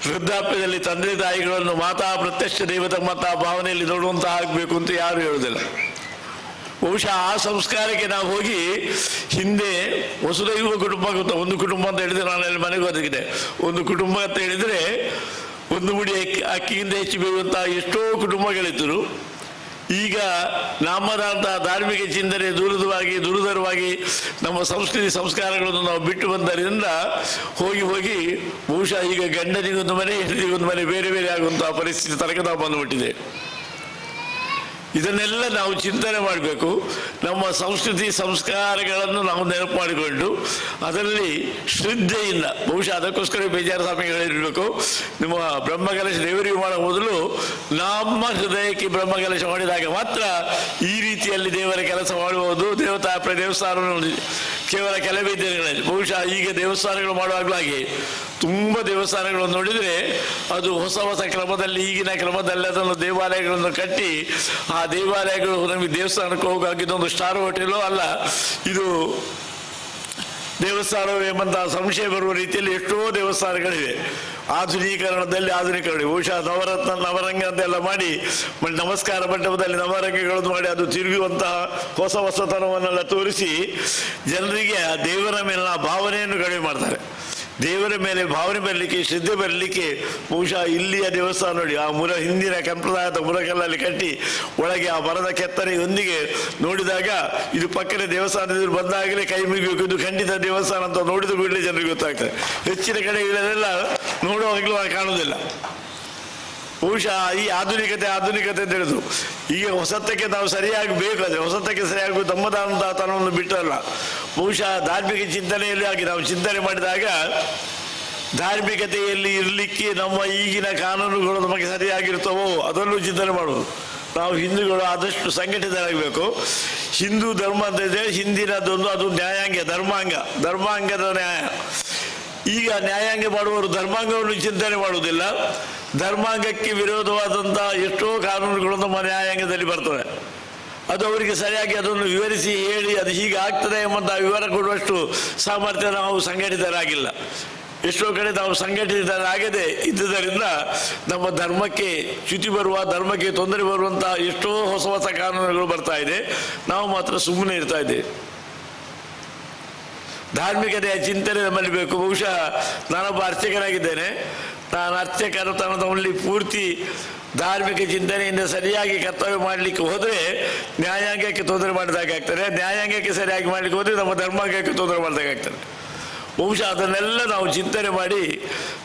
ವೃದ್ಧಾಪ್ಯದಲ್ಲಿ ತಂದೆ ತಾಯಿಗಳನ್ನು ಮಾತಾ ಪ್ರತ್ಯಕ್ಷ ದೇವತಾ ಮಾತಾ ಭಾವನೆಯಲ್ಲಿ ನೋಡುವಂತಹ ಆಗಬೇಕು ಅಂತ ಯಾರು ಹೇಳುವುದಿಲ್ಲ. ಬಹುಶಃ ಆ ಸಂಸ್ಕಾರಕ್ಕೆ ನಾವು ಹೋಗಿ ಹಿಂದೆ ವಸುದೈವ ಕುಟುಂಬ ಗೊತ್ತಾ, ಒಂದು ಕುಟುಂಬ ಅಂತ ಹೇಳಿದ್ರೆ ನಾನು ಅಲ್ಲಿ ಮನೆಗೆ ಹೋಗಿದೆ. ಒಂದು ಕುಟುಂಬ ಅಂತ ಹೇಳಿದರೆ 1 ಮುಡಿ ಅಕ್ಕಿಯಿಂದ ಹೆಚ್ಚು ಬೇಯುವಂತಹ ಎಷ್ಟೋ ಕುಟುಂಬಗಳಿದ್ದರು. ಈಗ ನಮ್ಮದಂತಹ ಧಾರ್ಮಿಕ ಚಿಂತನೆ ದುರುದರವಾಗಿ ನಮ್ಮ ಸಂಸ್ಕೃತಿ ಸಂಸ್ಕಾರಗಳನ್ನು ನಾವು ಬಿಟ್ಟು ಬಂದರಿಂದ ಹೋಗಿ ಬಹುಶಃ ಈಗ ಗಂಡನಿಗೊಂದು ಮನೆ ಹೆಂಡತಿಗೊಂದು ಮನೆ ಬೇರೆ ಬೇರೆ ಆಗುವಂತಹ ಪರಿಸ್ಥಿತಿ ತನಕ ನಾವು ಬಂದುಬಿಟ್ಟಿದೆ. ಇದನ್ನೆಲ್ಲ ನಾವು ಚಿಂತನೆ ಮಾಡಬೇಕು. ನಮ್ಮ ಸಂಸ್ಕೃತಿ ಸಂಸ್ಕಾರಗಳನ್ನು ನಾವು ನೆನಪು ಮಾಡಿಕೊಂಡು ಅದರಲ್ಲಿ ಶ್ರದ್ಧೆಯಿಂದ ಬಹುಶಃ ಅದಕ್ಕೋಸ್ಕರ ಬೇಜಾರು ಸ್ವಾಮಿಗಳಿರಬೇಕು. ನಿಮ್ಮ ಬ್ರಹ್ಮಕಲಶ ದೇವರಿಗೆ ಮಾಡೋ ಮೊದಲು ನಮ್ಮ ಹೃದಯಕ್ಕೆ ಬ್ರಹ್ಮಕಲಶ ಮಾಡಿದಾಗ ಮಾತ್ರ ಈ ರೀತಿಯಲ್ಲಿ ದೇವರ ಕೆಲಸ ಮಾಡಬಹುದು. ದೇವಸ್ಥಾನವನ್ನು ಕೇವಲ ಕೆಲವೇ ದಿನಗಳಲ್ಲಿ ಬಹುಶಃ ಈಗ ದೇವಸ್ಥಾನಗಳು ಮಾಡುವಾಗಲೂ ಹಾಗೆ ತುಂಬ ದೇವಸ್ಥಾನಗಳನ್ನು ನೋಡಿದರೆ ಅದು ಹೊಸ ಕ್ರಮದಲ್ಲಿ ಈಗಿನ ಕ್ರಮದಲ್ಲಿ ಅದನ್ನು ದೇವಾಲಯಗಳನ್ನು ಕಟ್ಟಿ ಆ ದೇವಾಲಯಗಳು ನಮಗೆ ದೇವಸ್ಥಾನಕ್ಕೆ ಹೋಗಾಗಿದ್ದೊಂದು ಸ್ಟಾರ್ ಹೋಟೆಲು ಅಲ್ಲ, ಇದು ದೇವಸ್ಥಾನವೇ ಎಂಬಂತಹ ಸಂಶಯ ಬರುವ ರೀತಿಯಲ್ಲಿ ಎಷ್ಟೋ ದೇವಸ್ಥಾನಗಳಿವೆ. ಆಧುನೀಕರಣದಲ್ಲಿ ಆಧುನೀಕರಣ ಬಹುಶಃ ನವರಂಗ ಅಂತೆಲ್ಲ ಮಾಡಿ ನಮಸ್ಕಾರ ಮಂಟಪದಲ್ಲಿ ನವರಂಗಗಳನ್ನು ಮಾಡಿ ಅದು ತಿರುಗುವಂತಹ ಹೊಸತನವನ್ನೆಲ್ಲ ತೋರಿಸಿ ಜನರಿಗೆ ಆ ದೇವರ ಮೇಲಿನ ಭಾವನೆಯನ್ನು ಕಡಿಮೆ ಮಾಡ್ತಾರೆ. ದೇವರ ಮೇಲೆ ಭಾವನೆ ಬರಲಿಕ್ಕೆ ಶ್ರದ್ಧೆ ಬರಲಿಕ್ಕೆ ಬಹುಶಃ ಇಲ್ಲಿಯ ದೇವಸ್ಥಾನ ನೋಡಿ, ಆ ಹಿಂದಿನ ಸಂಪ್ರದಾಯದ ಮುರಕಲ್ಲಲ್ಲಿ ಕಟ್ಟಿ ಒಳಗೆ ಆ ಮರದ ಕೆತ್ತನೆಯೊಂದಿಗೆ ನೋಡಿದಾಗ ಇದು ಪಕ್ಕದ ದೇವಸ್ಥಾನದಲ್ಲಿ ಬಂದಾಗಲೇ ಕೈ ಮುಗಿಬೇಕು, ಇದು ಖಂಡಿತ ದೇವಸ್ಥಾನ ಅಂತ ನೋಡಿದ ಕೂಡಲೇ ಜನರಿಗೆ ಗೊತ್ತಾಗ್ತದೆ. ಹೆಚ್ಚಿನ ಕಡೆಗಳೆಲ್ಲ ನೋಡುವಾಗಲೂ ಕಾಣುವುದಿಲ್ಲ. ಬಹುಶಃ ಈ ಆಧುನಿಕತೆ ಅಂತ ಹೇಳಿದ್ರು. ಈಗ ಹೊಸತಕ್ಕೆ ನಾವು ಸರಿಯಾಗಿ ಬೇಕಾದ್ರೆ ಹೊಸತಕ್ಕೆ ಸರಿಯಾಗಿ ತಮ್ಮದಾದಂತಹ ತನವನ್ನು ಬಿಟ್ಟಲ್ಲ. ಬಹುಶಃ ಧಾರ್ಮಿಕ ಚಿಂತನೆಯಲ್ಲಿ ಆಗಿ ನಾವು ಚಿಂತನೆ ಮಾಡಿದಾಗ ಧಾರ್ಮಿಕತೆಯಲ್ಲಿ ಇರಲಿಕ್ಕೆ ನಮ್ಮ ಈಗಿನ ಕಾನೂನುಗಳು ನಮಗೆ ಸರಿಯಾಗಿರ್ತವೋ ಅದನ್ನು ಚಿಂತನೆ ಮಾಡುವುದು. ನಾವು ಹಿಂದೂಗಳು ಆದಷ್ಟು ಸಂಘಟಿತರಾಗಬೇಕು. ಹಿಂದೂ ಧರ್ಮ ಅಂತಂದರೆ ಹಿಂದಿನದೊಂದು ಅದು ನ್ಯಾಯಾಂಗ, ಧರ್ಮಾಂಗದ ನ್ಯಾಯ. ಈಗ ನ್ಯಾಯಾಂಗ ಮಾಡುವವರು ಧರ್ಮಾಂಗವನ್ನು ಚಿಂತನೆ ಮಾಡುವುದಿಲ್ಲ. ಧರ್ಮಾಂಗಕ್ಕೆ ವಿರೋಧವಾದಂಥ ಎಷ್ಟೋ ಕಾನೂನುಗಳು ನಮ್ಮ ನ್ಯಾಯಾಂಗದಲ್ಲಿ ಬರ್ತವೆ. ಅದು ಅವರಿಗೆ ಸರಿಯಾಗಿ ಅದನ್ನು ವಿವರಿಸಿ ಹೇಳಿ ಅದು ಹೀಗೆ ಆಗ್ತದೆ ಎಂಬಂಥ ವಿವರ ಕೊಡುವಷ್ಟು ಸಾಮರ್ಥ್ಯ ನಾವು ಸಂಘಟಿತರಾಗಿಲ್ಲ. ಎಷ್ಟೋ ಕಡೆ ನಾವು ಸಂಘಟಿತರಾಗದೆ ಇದ್ದುದರಿಂದ ನಮ್ಮ ಧರ್ಮಕ್ಕೆ ಚ್ಯುತಿ ಬರುವ, ಧರ್ಮಕ್ಕೆ ತೊಂದರೆ ಬರುವಂಥ ಎಷ್ಟೋ ಹೊಸ ಹೊಸ ಕಾನೂನುಗಳು ಬರ್ತಾ ಇದೆ. ನಾವು ಮಾತ್ರ ಸುಮ್ಮನೆ ಇರ್ತಾ ಇದ್ದೇವೆ. ಧಾರ್ಮಿಕತೆಯ ಚಿಂತನೆ ನಮ್ಮಲ್ಲಿ ಬೇಕು. ಬಹುಶಃ ನಾನೊಬ್ಬ ಅರ್ಚಕನಾಗಿದ್ದೇನೆ. ನಾನು ಅರ್ಚಕತನದಲ್ಲಿ ಪೂರ್ತಿ ಧಾರ್ಮಿಕ ಚಿಂತನೆಯಿಂದ ಸರಿಯಾಗಿ ಕರ್ತವ್ಯ ಮಾಡಲಿಕ್ಕೆ ಹೋದರೆ ನ್ಯಾಯಾಂಗಕ್ಕೆ ತೊಂದರೆ ಮಾಡಿದಾಗ್ತದೆ. ನ್ಯಾಯಾಂಗಕ್ಕೆ ಸರಿಯಾಗಿ ಮಾಡಲಿಕ್ಕೆ ಹೋದರೆ ನಮ್ಮ ಧರ್ಮಾಂಗಕ್ಕೆ ತೊಂದರೆ ಮಾಡಿದಾಗ್ತದೆ. ಬಹುಶಃ ಅದನ್ನೆಲ್ಲ ನಾವು ಚಿಂತನೆ ಮಾಡಿ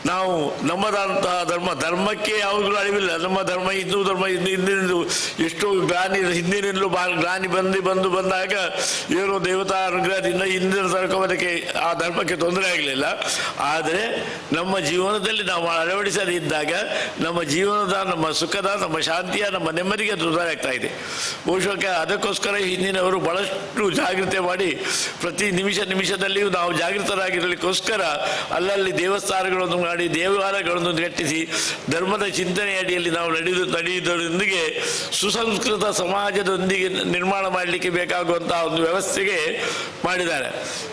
ನಾವು ನಮ್ಮದಾದಂತಹ ಧರ್ಮಕ್ಕೆ ಯಾವುದೂ ಅಳಿವಿಲ್ಲ. ನಮ್ಮ ಧರ್ಮ ಹಿಂದೂ ಧರ್ಮ ಹಿಂದಿನಿಂದ ಎಷ್ಟೋ ಹಿಂದಿನಿಂದಲೂ ಗ್ಲಾನಿ ಬಂದಾಗ ಏನೋ ದೇವತಾ ಅನುಗ್ರಹದಿಂದ ಹಿಂದಿನ ತನಕವರೆಗೆ ಆ ಧರ್ಮಕ್ಕೆ ತೊಂದರೆ ಆಗಲಿಲ್ಲ. ಆದರೆ ನಮ್ಮ ಜೀವನದಲ್ಲಿ ನಾವು ಅಳವಡಿಸದಿದ್ದಾಗ ನಮ್ಮ ಜೀವನದ, ನಮ್ಮ ಸುಖದ, ನಮ್ಮ ಶಾಂತಿಯ, ನಮ್ಮ ನೆಮ್ಮದಿಗೆ ತೊಂದರೆ ಆಗ್ತಾ ಇದೆ. ಬಹುಶಃ ಅದಕ್ಕೋಸ್ಕರ ಹಿಂದಿನವರು ಬಹಳಷ್ಟು ಜಾಗೃತಿ ಮಾಡಿ ಪ್ರತಿ ನಿಮಿಷದಲ್ಲಿಯೂ ನಾವು ಜಾಗೃತರಾಗಿರಲಿಕ್ಕೋಸ್ಕರ ಅಲ್ಲಲ್ಲಿ ದೇವಸ್ಥಾನಗಳನ್ನು ಮಾಡಿ, ದೇವಾಲಯಗಳನ್ನು ಕಟ್ಟಿಸಿ ಧರ್ಮದ ಚಿಂತನೆಯ ಅಡಿಯಲ್ಲಿ ನಾವು ನಡೆಯುವುದರೊಂದಿಗೆ ಸುಸಂಸ್ಕೃತ ಸಮಾಜದೊಂದಿಗೆ ನಿರ್ಮಾಣ ಮಾಡಲಿಕ್ಕೆ ಬೇಕಾಗುವಂತಹ ಒಂದು ವ್ಯವಸ್ಥೆಗೆ ಮಾಡಿದ್ದಾರೆ.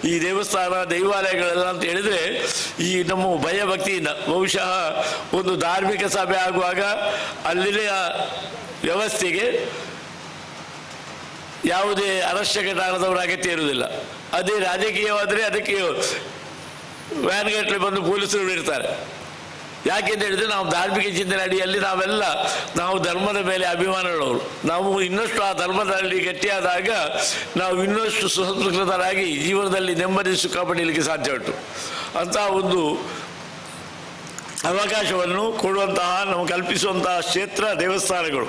ಈ ದೇವಸ್ಥಾನ, ದೇವಾಲಯಗಳೆಲ್ಲ ಅಂತ ಹೇಳಿದರೆ ಈ ನಮ್ಮ ಭಯಭಕ್ತಿಯಿಂದ ಬಹುಶಃ ಒಂದು ಧಾರ್ಮಿಕ ಸಭೆ ಆಗುವಾಗ ಅಲ್ಲಿನ ವ್ಯವಸ್ಥೆಗೆ ಯಾವುದೇ ಅವಶ್ಯಕ ಕಾರಣದವರ ಅಗತ್ಯ ಇರುವುದಿಲ್ಲ. ಅದೇ ರಾಜಕೀಯವಾದರೆ ಅದಕ್ಕೆ ವ್ಯಾನ್ಗಟ್ಟಲೆ ಬಂದು ಪೊಲೀಸರು ಇರ್ತಾರೆ. ಯಾಕೆಂತ ಹೇಳಿದರೆ ನಾವು ಧಾರ್ಮಿಕ ಚಿಂತನೆ ಅಡಿಯಲ್ಲಿ ನಾವು ಧರ್ಮದ ಮೇಲೆ ಅಭಿಮಾನಗಳವರು. ನಾವು ಇನ್ನಷ್ಟು ಆ ಧರ್ಮದಲ್ಲಿ ಗಟ್ಟಿಯಾದಾಗ ನಾವು ಇನ್ನಷ್ಟು ಸುಸಂಸ್ಕೃತರಾಗಿ ಜೀವನದಲ್ಲಿ ನೆಮ್ಮದಿ ಸುಖ ಪಡೀಲಿಕ್ಕೆ ಸಾಧ್ಯ ಉಂಟು. ಅಂತಹ ಒಂದು ಅವಕಾಶವನ್ನು ಕೊಡುವಂತಹ, ನಾವು ಕಲ್ಪಿಸುವಂತಹ ಕ್ಷೇತ್ರ ದೇವಸ್ಥಾನಗಳು.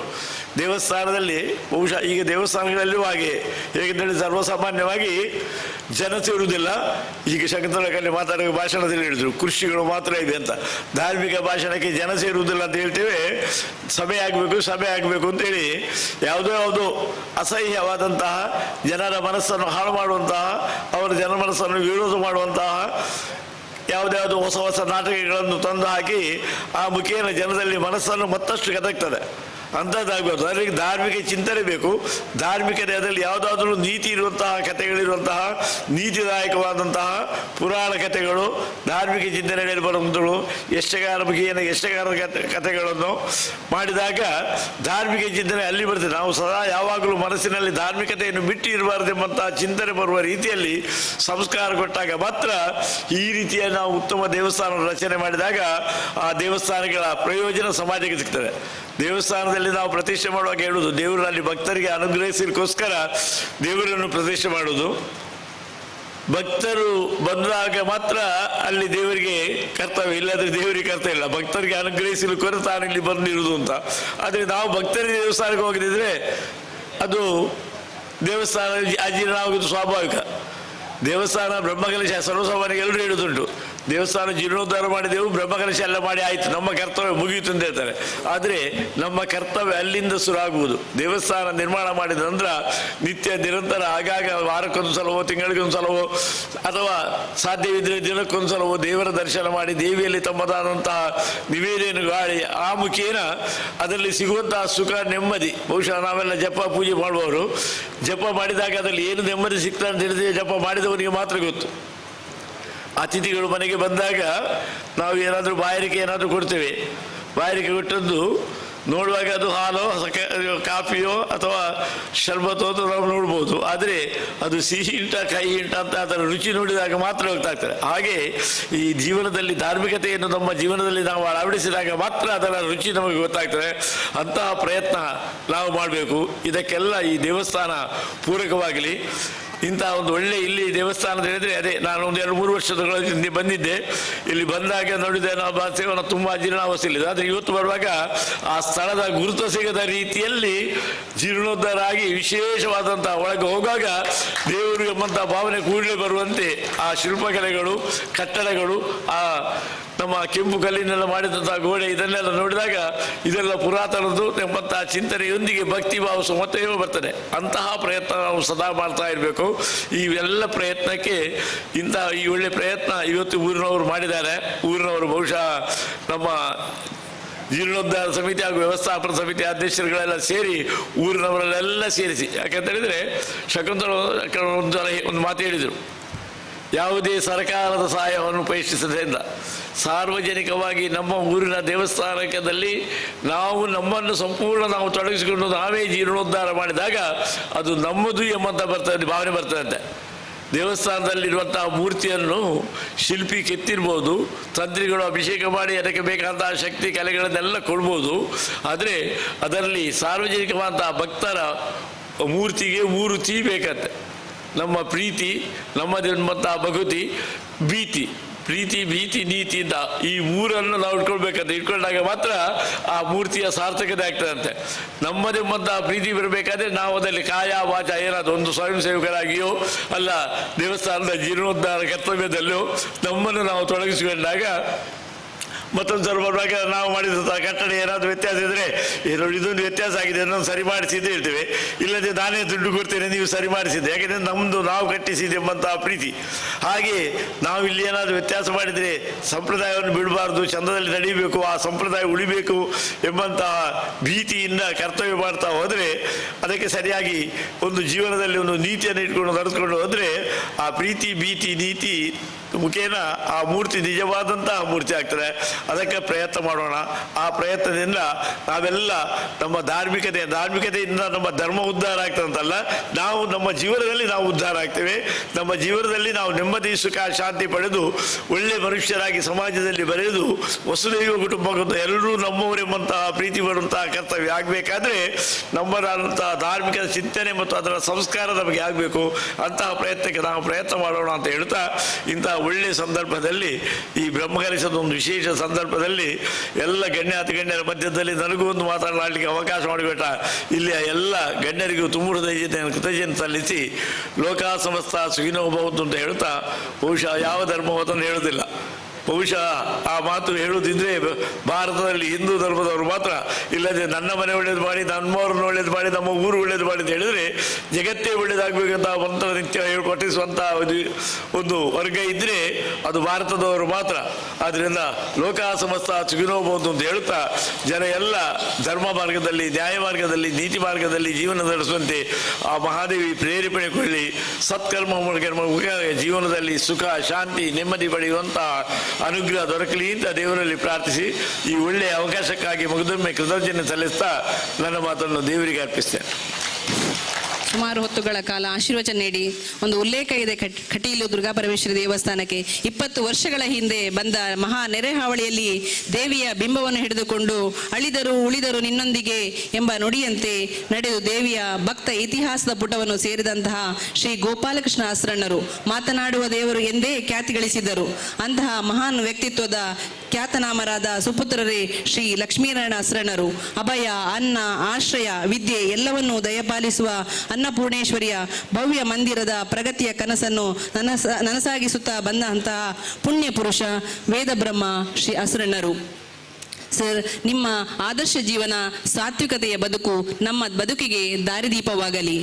ದೇವಸ್ಥಾನದಲ್ಲಿ ಬಹುಶಃ ಈಗ ದೇವಸ್ಥಾನಗಳಲ್ಲೂ ಹಾಗೆ ಹೇಗೆಂದರೆ ಸರ್ವಸಾಮಾನ್ಯವಾಗಿ ಜನ ಸೇರುವುದಿಲ್ಲ. ಈಗ ಶಂಕರಕಲ್ಲಿ ಮಾತಾಡುವ ಭಾಷಣದಲ್ಲಿ ಹೇಳಿದರು ಕೃಷಿಗಳು ಮಾತ್ರ ಇದೆ ಅಂತ. ಧಾರ್ಮಿಕ ಭಾಷಣಕ್ಕೆ ಜನ ಸೇರುವುದಿಲ್ಲ ಅಂತ ಹೇಳ್ತೇವೆ. ಸಭೆ ಆಗಬೇಕು ಅಂತೇಳಿ ಯಾವುದೋ ಅಸಹ್ಯವಾದಂತಹ, ಜನರ ಮನಸ್ಸನ್ನು ಹಾಳು ಮಾಡುವಂತಹ, ಅವರ ಜನರ ಮನಸ್ಸನ್ನು ವಿರೋಧ ಮಾಡುವಂತಹ ಯಾವುದ್ಯಾವುದು ಹೊಸ ನಾಟಕಗಳನ್ನು ತಂದು ಹಾಕಿ ಆ ಮುಖೇನ ಜನರಲ್ಲಿ ಮನಸ್ಸನ್ನು ಮತ್ತಷ್ಟು ಕದಕ್ತದೆ. ಅಂಥದ್ದಾಗಬೇಕು. ಅದಕ್ಕೆ ಧಾರ್ಮಿಕ ಚಿಂತನೆ ಬೇಕು. ಧಾರ್ಮಿಕತೆಯಲ್ಲಿ ಯಾವುದಾದ್ರೂ ನೀತಿ ಇರುವಂತಹ ಕಥೆಗಳಿರುವಂತಹ, ನೀತಿದಾಯಕವಾದಂತಹ ಪುರಾಣ ಕಥೆಗಳು, ಧಾರ್ಮಿಕ ಚಿಂತನೆಯಲ್ಲಿ ಬರುವಂಥಗಳು, ಯಕ್ಷಗಾನ ಕಥೆಗಳನ್ನು ಮಾಡಿದಾಗ ಧಾರ್ಮಿಕ ಚಿಂತನೆ ಅಲ್ಲಿ ಬರ್ತದೆ. ನಾವು ಸದಾ ಯಾವಾಗಲೂ ಮನಸ್ಸಿನಲ್ಲಿ ಧಾರ್ಮಿಕತೆಯನ್ನು ಬಿಟ್ಟು ಇರಬಾರ್ದೆಂಬಂತಹ ಚಿಂತನೆ ಬರುವ ರೀತಿಯಲ್ಲಿ ಸಂಸ್ಕಾರ ಕೊಟ್ಟಾಗ ಮಾತ್ರ ಈ ರೀತಿಯ ನಾವು ಉತ್ತಮ ದೇವಸ್ಥಾನ ರಚನೆ ಮಾಡಿದಾಗ ಆ ದೇವಸ್ಥಾನಗಳ ಪ್ರಯೋಜನ ಸಮಾಜಕ್ಕೆ ಸಿಗ್ತದೆ. ದೇವಸ್ಥಾನದಲ್ಲಿ ನಾವು ಪ್ರತಿಷ್ಠೆ ಮಾಡುವಾಗ ಹೇಳುವುದು, ದೇವರಲ್ಲಿ ಭಕ್ತರಿಗೆ ಅನುಗ್ರಹಿಸಲಿಕ್ಕೋಸ್ಕರ ದೇವರನ್ನು ಪ್ರತಿಷ್ಠೆ ಮಾಡುವುದು. ಭಕ್ತರು ಬಂದಾಗ ಮಾತ್ರ ಅಲ್ಲಿ ದೇವರಿಗೆ ಕರ್ತವ್ಯ, ಇಲ್ಲದ್ರೆ ದೇವರಿಗೆ ಕರ್ತವ್ಯ ಇಲ್ಲ. ಭಕ್ತರಿಗೆ ಅನುಗ್ರಹಿಸಲಿಕ್ಕೋಸ್ಕರ ತಾನು ಇಲ್ಲಿ ಬಂದಿರುವುದು ಅಂತ. ಆದರೆ ನಾವು ಭಕ್ತರಿಗೆ ದೇವಸ್ಥಾನಕ್ಕೆ ಹೋಗದಿದ್ರೆ ಅದು ದೇವಸ್ಥಾನ ಅಜೀರ್ಣ ಆಗುವುದು ಸ್ವಾಭಾವಿಕ. ದೇವಸ್ಥಾನ ಬ್ರಹ್ಮಕಲಶ ಸರ್ವಸಾಮಾನ್ಯ ಎಲ್ಲರೂ ಹೇಳುವುದುಂಟು, ದೇವಸ್ಥಾನ ಜೀರ್ಣೋದ್ಧಾರ ಮಾಡಿದೆವು, ಬ್ರಹ್ಮಕಲಶ ಎಲ್ಲ ಮಾಡಿ ಆಯಿತು, ನಮ್ಮ ಕರ್ತವ್ಯ ಮುಗಿಯಿತು ಅಂತ ಹೇಳ್ತಾರೆ. ಆದರೆ ನಮ್ಮ ಕರ್ತವ್ಯ ಅಲ್ಲಿಂದ ಶುರುವಾಗುವುದು. ದೇವಸ್ಥಾನ ನಿರ್ಮಾಣ ಮಾಡಿದ ನಂತರ ನಿತ್ಯ ನಿರಂತರ ಆಗಾಗ ವಾರಕ್ಕೊಂದು ಸಲವೋ, ತಿಂಗಳಿಗೊಂದು ಸಲವೋ, ಅಥವಾ ಸಾಧ್ಯವಿದ್ದರೆ ದಿನಕ್ಕೊಂದು ಸಲವೋ ದೇವರ ದರ್ಶನ ಮಾಡಿ ದೇವಿಯಲ್ಲಿ ತಮ್ಮದಾದಂತಹ ನಿವೇದನೆಯನ್ನು ಗಾಳಿ ಆ ಮುಖೇನ ಅದರಲ್ಲಿ ಸಿಗುವಂತಹ ಸುಖ, ನೆಮ್ಮದಿ. ಬಹುಶಃ ನಾವೆಲ್ಲ ಜಪ ಪೂಜೆ ಮಾಡುವವರು, ಜಪ ಮಾಡಿದಾಗ ಅದರಲ್ಲಿ ಏನು ನೆಮ್ಮದಿ ಸಿಗ್ತದೆ ಅಂತ ಹೇಳಿದ್ರೆ ಜಪ ಮಾಡಿದವನಿಗೆ ಮಾತ್ರ ಗೊತ್ತು. ಅತಿಥಿಗಳು ಮನೆಗೆ ಬಂದಾಗ ನಾವು ಏನಾದರೂ ಬಾಯಾರಿಕೆ ಏನಾದರೂ ಕೊಡ್ತೇವೆ. ಬಾಯಾರಿಕೆ ಕೊಟ್ಟದ್ದು ನೋಡುವಾಗ ಅದು ಹಾಲೋ, ಕಾಫಿಯೋ ಅಥವಾ ಶರ್ಬತ್ತೋ ಅಂತ ನಾವು ನೋಡ್ಬೋದು. ಆದರೆ ಅದು ಸಿಹಿ ಇಂಟ, ಕಹಿ ಇಂಟ ಅಂತ ಅದರ ರುಚಿ ನೋಡಿದಾಗ ಮಾತ್ರ ಗೊತ್ತಾಗ್ತದೆ. ಹಾಗೆ ಈ ಜೀವನದಲ್ಲಿ ಧಾರ್ಮಿಕತೆಯನ್ನು ನಮ್ಮ ಜೀವನದಲ್ಲಿ ನಾವು ಅಳವಡಿಸಿದಾಗ ಮಾತ್ರ ಅದರ ರುಚಿ ನಮಗೆ ಗೊತ್ತಾಗ್ತದೆ. ಅಂತಹ ಪ್ರಯತ್ನ ನಾವು ಮಾಡಬೇಕು. ಇದಕ್ಕೆಲ್ಲ ಈ ದೇವಸ್ಥಾನ ಪೂರಕವಾಗಲಿ. ಇಂಥ ಒಂದು ಒಳ್ಳೆ ಇಲ್ಲಿ ದೇವಸ್ಥಾನದ ಹೇಳಿದ್ರೆ ಅದೇ ನಾನು ಒಂದು 2-3 ವರ್ಷಗಳ ಹಿಂದೆ ಬಂದಿದ್ದೆ. ಇಲ್ಲಿ ಬಂದಾಗ ನೋಡಿದೆ ನಾವು ಸೇವನ ತುಂಬ ಜೀರ್ಣಾವಸ್ಥೆ ಇಲ್ಲಿದೆ. ಆದರೆ ಇವತ್ತು ಬರುವಾಗ ಆ ಸ್ಥಳದ ಗುರುತು ಸಿಗದ ರೀತಿಯಲ್ಲಿ ಜೀರ್ಣೋದ್ಧಾರ ಆಗಿ ವಿಶೇಷವಾದಂಥ ಒಳಗೆ ಹೋಗುವಾಗ ದೇವರು ಎಂಬಂಥ ಭಾವನೆ ಕೂಡಲೇ ಬರುವಂತೆ ಆ ಶಿಲ್ಪಕಲೆಗಳು, ಕಟ್ಟಡಗಳು, ಆ ನಮ್ಮ ಕೆಂಪು ಕಲ್ಲಿನೆಲ್ಲ ಮಾಡಿದಂಥ ಗೋಡೆ ಇದನ್ನೆಲ್ಲ ನೋಡಿದಾಗ ಇದೆಲ್ಲ ಪುರಾತನದ್ದು ಎಂಬಂತಹ ಚಿಂತನೆಯೊಂದಿಗೆ ಭಕ್ತಿ ಭಾವ ಸುಮತೇವ ಬರ್ತದೆ. ಅಂತಹ ಪ್ರಯತ್ನ ನಾವು ಸದಾ ಮಾಡ್ತಾ ಇರಬೇಕು. ಇವೆಲ್ಲ ಪ್ರಯತ್ನಕ್ಕೆ ಇಂಥ ಈ ಒಳ್ಳೆ ಪ್ರಯತ್ನ ಇವತ್ತು ಊರಿನವರು ಮಾಡಿದ್ದಾರೆ. ಊರಿನವರು ಬಹುಶಃ ನಮ್ಮ ಜೀರ್ಣೋದ್ಧಾರ ಸಮಿತಿ ಹಾಗೂ ವ್ಯವಸ್ಥಾಪನಾ ಸಮಿತಿ ಅಧ್ಯಕ್ಷರುಗಳೆಲ್ಲ ಸೇರಿ ಊರಿನವರೆಲ್ಲ ಸೇರಿಸಿ, ಯಾಕಂತ ಹೇಳಿದರೆ ಶಕುಂತಲ ಒಂದು ಮಾತು ಹೇಳಿದರು, ಯಾವುದೇ ಸರ್ಕಾರದ ಸಹಾಯವನ್ನು ಬಯಸಿಸದಿಂದ ಸಾರ್ವಜನಿಕವಾಗಿ ನಮ್ಮ ಊರಿನ ದೇವಸ್ಥಾನದಲ್ಲಿ ನಾವು ನಮ್ಮನ್ನು ಸಂಪೂರ್ಣ ನಾವು ತೊಡಗಿಸಿಕೊಂಡು ನಾವೇ ಜೀರ್ಣೋದ್ಧಾರ ಮಾಡಿದಾಗ ಅದು ನಮ್ಮದು ಎಂಬಂತ ಬರ್ತದೆ, ಭಾವನೆ ಬರ್ತದಂತೆ. ದೇವಸ್ಥಾನದಲ್ಲಿರುವಂತಹ ಮೂರ್ತಿಯನ್ನು ಶಿಲ್ಪಿ ಕೆತ್ತಿರ್ಬೋದು, ತಂತ್ರಿಗಳು ಅಭಿಷೇಕ ಮಾಡಿ ಅದಕ್ಕೆ ಬೇಕಾದಂತಹ ಶಕ್ತಿ ಕಲೆಗಳನ್ನೆಲ್ಲ ಕೊಡ್ಬೋದು. ಆದರೆ ಅದರಲ್ಲಿ ಸಾರ್ವಜನಿಕವಾದಂತಹ ಭಕ್ತರ ಮೂರ್ತಿಗೆ 3 ತೀ ಬೇಕಂತೆ. ನಮ್ಮ ಪ್ರೀತಿ, ನಮ್ಮದೆಂಬಂತಹ ಭಗವತಿ, ಪ್ರೀತಿ ಭೀತಿ ನೀತಿ ಅಂತ ಈ 3 ನಾವು ಇಟ್ಕೊಳ್ಬೇಕಂತ. ಇಟ್ಕೊಂಡಾಗ ಮಾತ್ರ ಆ ಮೂರ್ತಿಯ ಸಾರ್ಥಕತೆ ಆಗ್ತದಂತೆ. ನಮ್ಮದೆಂಬಂತಹ ಪ್ರೀತಿ ಬರಬೇಕಾದ್ರೆ ನಾವು ಅದರಲ್ಲಿ ಕಾಯ ವಾಚ ಏನಾದರೂ ಒಂದು ಸ್ವಯಂ ಸೇವಕರಾಗಿಯೋ ಅಲ್ಲ ದೇವಸ್ಥಾನದ ಜೀರ್ಣೋದ್ಧಾರ ಕರ್ತವ್ಯದಲ್ಲೋ ನಮ್ಮನ್ನು ನಾವು ತೊಡಗಿಸಿಕೊಂಡಾಗ ಮತ್ತೊಂದು ಸಲ ಬರುವಾಗ ನಾವು ಮಾಡಿದಂಥ ಕಟ್ಟಡ ಏನಾದರೂ ವ್ಯತ್ಯಾಸ ಇದ್ದರೆ ಇದೊಂದು ವ್ಯತ್ಯಾಸ ಆಗಿದೆ ಅನ್ನೋದು ಸರಿ ಮಾಡಿಸಿದ್ದೇ ಇರ್ತೇವೆ. ಇಲ್ಲದೆ ನಾನೇ ದುಡ್ಡು ಕೊಡ್ತೇನೆ ನೀವು ಸರಿ ಮಾಡಿಸಿದ್ದೆ, ಯಾಕೆಂದರೆ ನಮ್ಮದು ನಾವು ಕಟ್ಟಿಸಿದೆ ಎಂಬಂತಹ ಪ್ರೀತಿ. ಹಾಗೆ ನಾವು ಇಲ್ಲಿ ಏನಾದರೂ ವ್ಯತ್ಯಾಸ ಮಾಡಿದರೆ ಸಂಪ್ರದಾಯವನ್ನು ಬಿಡಬಾರ್ದು, ಚಂದದಲ್ಲಿ ನಡೀಬೇಕು, ಆ ಸಂಪ್ರದಾಯ ಉಳಿಬೇಕು ಎಂಬಂತಹ ಭೀತಿಯಿಂದ ಕರ್ತವ್ಯ ಮಾಡ್ತಾ ಹೋದರೆ ಅದಕ್ಕೆ ಸರಿಯಾಗಿ ಒಂದು ಜೀವನದಲ್ಲಿ ಒಂದು ನೀತಿಯನ್ನು ಇಟ್ಕೊಂಡು ನಡೆದುಕೊಂಡು ಹೋದರೆ ಆ ಪ್ರೀತಿ ಭೀತಿ ನೀತಿ ಮುಖೇನ ಆ ಮೂರ್ತಿ ನಿಜವಾದಂತಹ ಮೂರ್ತಿ ಆಗ್ತದೆ. ಅದಕ್ಕೆ ಪ್ರಯತ್ನ ಮಾಡೋಣ. ಆ ಪ್ರಯತ್ನದಿಂದ ನಾವೆಲ್ಲ ನಮ್ಮ ಧಾರ್ಮಿಕತೆಯಿಂದ ನಮ್ಮ ಧರ್ಮ ಉದ್ಧಾರ ಆಗ್ತದಂತಲ್ಲ, ನಾವು ನಮ್ಮ ಜೀವನದಲ್ಲಿ ನಾವು ಉದ್ಧಾರ ಆಗ್ತೇವೆ. ನಮ್ಮ ಜೀವನದಲ್ಲಿ ನಾವು ನೆಮ್ಮದಿ ಸುಖ ಶಾಂತಿ ಪಡೆದು ಒಳ್ಳೆ ಮನುಷ್ಯರಾಗಿ ಸಮಾಜದಲ್ಲಿ ಬರೆದು ವಸುದೈವ ಕುಟುಂಬಕ್ಕಂತ ಎಲ್ಲರೂ ನಮ್ಮವರೆಂಬಂತಹ ಪ್ರೀತಿ ಬರುವಂತಹ ಕರ್ತವ್ಯ ಆಗಬೇಕಾದ್ರೆ ನಮ್ಮದಾದಂತಹ ಧಾರ್ಮಿಕ ಚಿಂತನೆ ಮತ್ತು ಅದರ ಸಂಸ್ಕಾರ ನಮಗೆ ಆಗಬೇಕು. ಅಂತಹ ಪ್ರಯತ್ನಕ್ಕೆ ನಾವು ಪ್ರಯತ್ನ ಮಾಡೋಣ ಅಂತ ಹೇಳ್ತಾ, ಇಂತಹ ಒಳ್ಳೆಯ ಸಂದರ್ಭದಲ್ಲಿ ಈ ಬ್ರಹ್ಮಕಲಶದ ಒಂದು ವಿಶೇಷ ಸಂದರ್ಭದಲ್ಲಿ ಎಲ್ಲ ಗಣ್ಯಾತಿ ಗಣ್ಯರ ಮಧ್ಯದಲ್ಲಿ ನನಗೂ ಒಂದು ಮಾತನಾಡಲಿಕ್ಕೆ ಅವಕಾಶ ಮಾಡಿಕೊಟ್ಟ ಇಲ್ಲಿಯ ಎಲ್ಲ ಗಣ್ಯರಿಗೂ ತುಂಬ ಕೃತಜ್ಞತೆ ಸಲ್ಲಿಸಿ ಲೋಕ ಸಮಸ್ತ ಸುಖಿನೋ ಭವಂತು ಅಂತ ಹೇಳ್ತಾ, ಬಹುಶಃ ಯಾವ ಧರ್ಮವನ್ನು ಹೇಳುವುದಿಲ್ಲ, ಬಹುಶಃ ಆ ಮಾತು ಹೇಳುವುದಿದ್ರೆ ಭಾರತದಲ್ಲಿ ಹಿಂದೂ ಧರ್ಮದವರು ಮಾತ್ರ. ಇಲ್ಲದೆ ನನ್ನ ಮನೆ ಒಳ್ಳೇದು ಮಾಡಿ, ನಮ್ಮವ್ರನ್ನ ಒಳ್ಳೇದು ಮಾಡಿ, ನಮ್ಮ ಊರು ಒಳ್ಳೇದು ಮಾಡಿ ಅಂತ ಹೇಳಿದರೆ ಜಗತ್ತೇ ಒಳ್ಳೇದಾಗಬೇಕಂತ ಮಂತ್ರ ನಿತ್ಯ ಹೇಳ್ಕೊಟ್ಟಿಸುವಂಥ ಒಂದು ವರ್ಗ ಇದ್ದರೆ ಅದು ಭಾರತದವರು ಮಾತ್ರ. ಆದ್ದರಿಂದ ಲೋಕ ಸಮಸ್ತ ಸುಖಿನೋಬಹುದು ಅಂತ ಹೇಳ್ತಾ ಜನ ಎಲ್ಲ ಧರ್ಮ ಮಾರ್ಗದಲ್ಲಿ, ನ್ಯಾಯ ಮಾರ್ಗದಲ್ಲಿ, ನೀತಿ ಮಾರ್ಗದಲ್ಲಿ ಜೀವನ ನಡೆಸುವಂತೆ ಆ ಮಹಾದೇವಿ ಪ್ರೇರೇಪಣೆ ಕೊಳ್ಳಿ. ಸತ್ಕರ್ಮ ಜೀವನದಲ್ಲಿ ಸುಖ ಶಾಂತಿ ನೆಮ್ಮದಿ ಪಡೆಯುವಂಥ ಅನುಗ್ರಹ ದೊರಕಲಿ ಅಂತ ದೇವರಲ್ಲಿ ಪ್ರಾರ್ಥಿಸಿ ಈ ಒಳ್ಳೆಯ ಅವಕಾಶಕ್ಕಾಗಿ ಮಗದೊಮ್ಮೆ ಕೃತಜ್ಞತೆ ಸಲ್ಲಿಸ್ತಾ ನನ್ನ ಮಾತನ್ನು ದೇವರಿಗೆ ಅರ್ಪಿಸ್ತೇನೆ. ಸುಮಾರು ಹೊತ್ತುಗಳ ಕಾಲ ಆಶೀರ್ವಚನ ನೀಡಿ ಒಂದು ಉಲ್ಲೇಖ ಇದೆ ಕಟೀಲು ದುರ್ಗಾಪರಮೇಶ್ವರಿ ದೇವಸ್ಥಾನಕ್ಕೆ 20 ವರ್ಷಗಳ ಹಿಂದೆ ಬಂದ ಮಹಾ ನೆರೆಹಾವಳಿಯಲ್ಲಿ ದೇವಿಯ ಬಿಂಬವನ್ನು ಹಿಡಿದುಕೊಂಡು ಅಳಿದರು ಉಳಿದರು ನಿನ್ನೊಂದಿಗೆ ಎಂಬ ನುಡಿಯಂತೆ ನಡೆದು ದೇವಿಯ ಭಕ್ತ ಇತಿಹಾಸದ ಪುಟವನ್ನು ಸೇರಿದಂತಹ ಶ್ರೀ ಗೋಪಾಲಕೃಷ್ಣ ಅಸ್ರಣ್ಣರು ಮಾತನಾಡುವ ದೇವರು ಎಂದೇ ಖ್ಯಾತಿ ಗಳಿಸಿದ್ದರು. ಅಂತಹ ಮಹಾನ್ ವ್ಯಕ್ತಿತ್ವದ ಖ್ಯಾತನಾಮರಾದ ಸುಪುತ್ರರೇ ಶ್ರೀ ಲಕ್ಷ್ಮೀನಾರಾಯಣ ಅಸ್ರಣ್ಣರು ಅಭಯ, ಅನ್ನ, ಆಶ್ರಯ, ವಿದ್ಯೆ ಎಲ್ಲವನ್ನೂ ದಯಪಾಲಿಸುವ ಅನ್ನಪೂರ್ಣೇಶ್ವರಿಯ ಭವ್ಯ ಮಂದಿರದ ಪ್ರಗತಿಯ ಕನಸನ್ನು ನನಸಾಗಿಸುತ್ತಾ ಬಂದಂತಹ ಪುಣ್ಯ ಪುರುಷ ವೇದ ಬ್ರಹ್ಮ ಶ್ರೀ ಅಸ್ರಣ್ಣರು. ಸರ್, ನಿಮ್ಮ ಆದರ್ಶ ಜೀವನ, ಸಾತ್ವಿಕತೆಯ ಬದುಕು ನಮ್ಮ ಬದುಕಿಗೆ ದಾರಿದೀಪವಾಗಲಿ.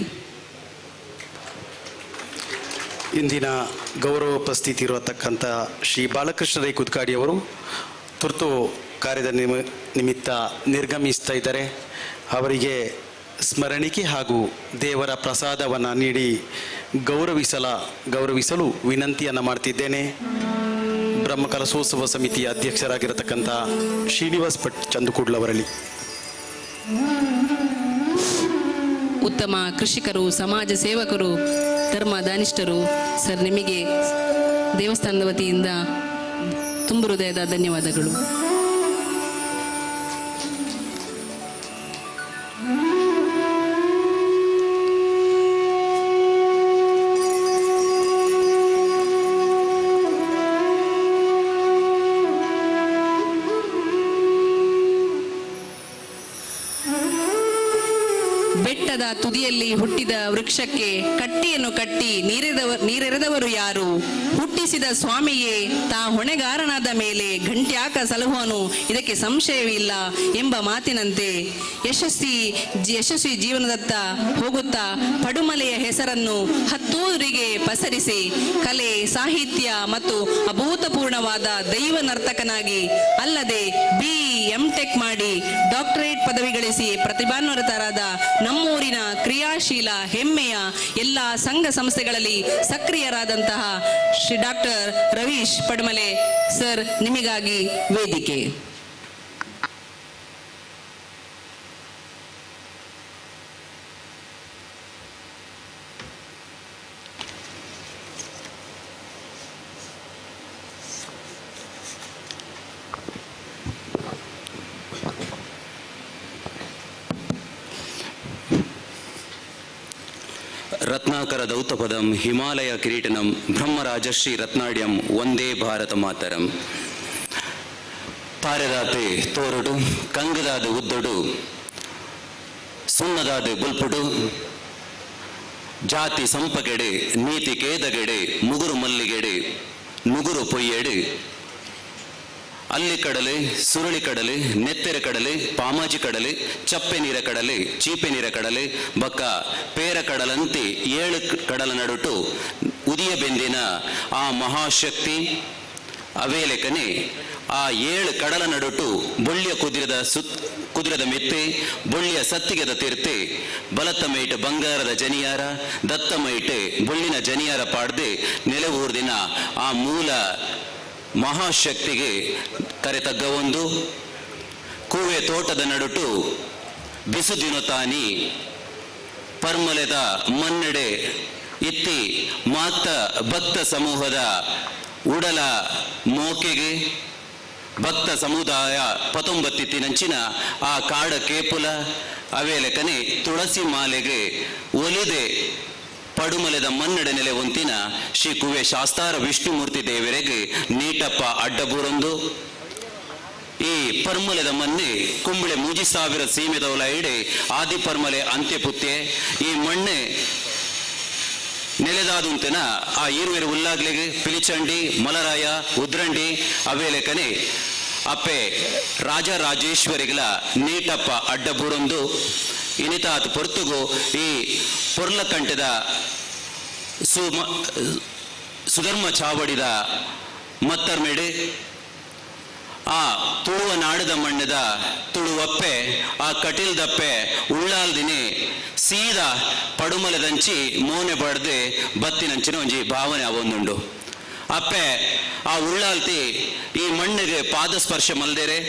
ಇಂದಿನ ಗೌರವ ಉಪಸ್ಥಿತಿ ಇರತಕ್ಕಂಥ ಶ್ರೀ ಬಾಲಕೃಷ್ಣ ರೈ ಕುದ್ಕಾಡಿಯವರು ತುರ್ತು ಕಾರ್ಯದ ನಿಮಿತ್ತ ನಿರ್ಗಮಿಸ್ತಾ ಇದ್ದಾರೆ. ಅವರಿಗೆ ಸ್ಮರಣಿಕೆ ಹಾಗೂ ದೇವರ ಪ್ರಸಾದವನ್ನು ನೀಡಿ ಗೌರವಿಸಲು ವಿನಂತಿಯನ್ನು ಮಾಡ್ತಿದ್ದೇನೆ. ಬ್ರಹ್ಮಕಲಶೋತ್ಸವ ಸಮಿತಿಯ ಅಧ್ಯಕ್ಷರಾಗಿರತಕ್ಕಂಥ ಶ್ರೀನಿವಾಸ್ ಭಟ್ ಚಂದುಕೂಡ್ಲವರಲ್ಲಿ. ಉತ್ತಮ ಕೃಷಿಕರು, ಸಮಾಜ ಸೇವಕರು, ಧರ್ಮ ದಾನಿಷ್ಠರು, ಸರ್ ನಿಮಗೆ ದೇವಸ್ಥಾನದ ವತಿಯಿಂದ ತುಂಬ ಹೃದಯದ ಧನ್ಯವಾದಗಳು. ಬೆಟ್ಟದ ತುದಿಯಲ್ಲಿ ಹುಟ್ಟಿದ ವೃಕ್ಷಕ್ಕೆ ಕಟ್ಟಿಯನ್ನು ಕಟ್ಟಿ ನೀರೆರೆದವರು ಯಾರು? ಹುಟ್ಟಿಸಿದ ಸ್ವಾಮಿಯೇ ತಾ ಹೊಣೆಗಾರನಾದ ಮೇಲೆ ಗಂಟ್ಯಾಕ ಸಲಹುವನು, ಇದಕ್ಕೆ ಸಂಶಯವಿಲ್ಲ ಎಂಬ ಮಾತಿನಂತೆ ಯಶಸ್ವಿ ಜೀವನದತ್ತ ಹೋಗುತ್ತಾ ಪಡುಮಲೆಯ ಹೆಸರನ್ನು ಹತ್ತೂರಿಗೆ ಪಸರಿಸಿ ಕಲೆ, ಸಾಹಿತ್ಯ ಮತ್ತು ಅಭೂತಪೂರ್ಣವಾದ ದೈವ ನರ್ತಕನಾಗಿ ಅಲ್ಲದೆ BA.M.Tech ಮಾಡಿ ಡಾಕ್ಟರೇಟ್ ಪದವಿ ಗಳಿಸಿ ಪ್ರತಿಭಾನ್ವಿತರಾದ ನಮ್ಮೂರಿನ ಕ್ರಿಯಾಶೀಲ ಹೆಮ್ಮೆಯ ಎಲ್ಲ ಸಂಘ ಸಂಸ್ಥೆಗಳಲ್ಲಿ ಸಕ್ರಿಯರಾದಂತಹ ಶ್ರೀ ಡಾಕ್ಟರ್ ರವೀಶ್ ಪಡುಮಲೆ ಸರ್, ನಿಮಗಾಗಿ ವೇದಿಕೆ. ರತ್ನಾಕರ ದೌತಪದಂ ಹಿಮಾಲಯ ಕಿರೀಟನಂ ಬ್ರಹ್ಮರಾಜಶ್ರೀ ರತ್ನಾಡ್ಯಂ ವಂದೇ ಭಾರತ ಮಾತರಂ. ಪಾರೆದಾತೆ ತೋರುಡು ಕಂಗದಾದ ಉದ್ದಡು ಸುಣ್ಣದಾದ ಗುಲ್ಪುಡು ಜಾತಿ ಸಂಪಗೆಡೆ ನೀತಿ ಕೇದಗೆಡೆ ಮುಗುರು ಮಲ್ಲಿಗೆಡೆ ನುಗುರು ಪೊಯ್ಯೆಡೆ ಅಲ್ಲಿ ಕಡಲೆ ಸುರುಳಿ ಕಡಲೆ ನೆತ್ತೆರೆ ಕಡಲೆ ಪಾಮಾಜಿ ಕಡಲೆ ಚಪ್ಪೆ ನೀರ ಕಡಲೆ ಚೀಪೆ ನೀರ ಕಡಲೆ ಬಕ್ಕ ಪೇರ ಕಡಲಂತೆ 7 ಕಡಲ ನಡುಟು ಉದಿಯ ಬೆಂದಿನ ಆ ಮಹಾಶಕ್ತಿ ಅವೇಲೆಕನೆ ಆ 7 ಕಡಲ ನಡುಟು ಬೊಳ್ಳಿಯ ಕುದುರದ ಮೆತ್ತೆ ಬೊಳ್ಳಿಯ ಸತ್ತಿಗೆದ ತೀರ್ತೆ ಬಲತ್ತ ಮೈಟ್ ಬಂಗಾರದ ಜನಿಯಾರ ದತ್ತ ಮೈಟ್ ಬೊಳ್ಳಿನ ಜನಿಯಾರ ಪಾಡ್ದೆ ನೆಲೆವೂರ್ದಿನ ಆ ಮೂಲ ಮಹಾಶಕ್ತಿಗೆ ಕರೆತಗ್ಗವೊಂದು ಕೂವೆ ತೋಟದ ನಡುಟು ಬಿಸುದಿನ ತಾನಿ ಪರ್ಮಲೆದ ಮನ್ನಡೆ ಇತ್ತಿ ಮಾತ ಭಕ್ತ ಸಮೂಹದ ಉಡಲ ಮೋಕೆಗೆ ಭಕ್ತ ಸಮುದಾಯ ಪತೊಂಬತ್ತಿತ್ತಿನಂಚಿನ ಆ ಕಾಡ ಕೇಪುಲ ಅವೇಲೆಕನೆ ತುಳಸಿ ಮಾಲೆಗೆ ಒಲಿದೆ ಪಡುಮಲೆದ ಮನ್ನಡೆ ನೆಲೆ ಒಂತಿನ ಶ್ರೀ ಕುವೆ ಶಾಸ್ತಾರ ವಿಷ್ಣುಮೂರ್ತಿ ದೇವರಿಗೆ ನೀಟಪ್ಪ ಅಡ್ಡಬೂರೊಂದು ಈ ಪರ್ಮಲೆದ ಮನ್ನೆ ಕುಂಬಳೆ 3000 ಸೀಮೆದವಲ ಇಡೆ ಆದಿ ಪರ್ಮಲೆ ಅಂತ್ಯಪುತ್ಯೆ ಈ ಮಣ್ಣೆ ನೆಲೆದಾದುಂತೆನ ಆ ಈರುವೆರು ಉಲ್ಲಾಗ್ಲೆಗೆ ಪಿಲಿಚಂಡಿ ಮಲರಾಯ ಉದ್ರಂಡಿ ಅವೇಲೆಕನೆ ಅಪ್ಪೆ ರಾಜರಾಜೇಶ್ವರಿಗಳ ನೀಟಪ್ಪ ಅಡ್ಡಬೂರೊಂದು ಇನಿತಾತ್ ಪೊರ್ತುಗು ಈ ಪೊರ್ಲಕಂಟದ ಸುಧರ್ಮ ಚಾವಡಿದ ಮತ್ತರ್ಮೆಡೆ ಆ ತುಳುವ ನಾಡದ ಮಣ್ಣದ ತುಳುವಪ್ಪೆ ಆ ಕಟೀಲ್ದಪ್ಪೆ ಉಳ್ಳಾಲ್ದಿನಿ ಸೀದಾ ಪಡುಮಲೆದಂಚಿ ಮೋನೆ ಬಡ್ದೆ ಬತ್ತಿನಂಚಿನ ಒಂಜಿ ಭಾವನೆ ಅವೊಂದುಂಡು ಅಪ್ಪೆ ಆ ಉಳ್ಳಾಲ್ತಿ ಈ ಮಣ್ಣಿಗೆ ಪಾದಸ್ಪರ್ಶ ಮಲ್ದೇರೆ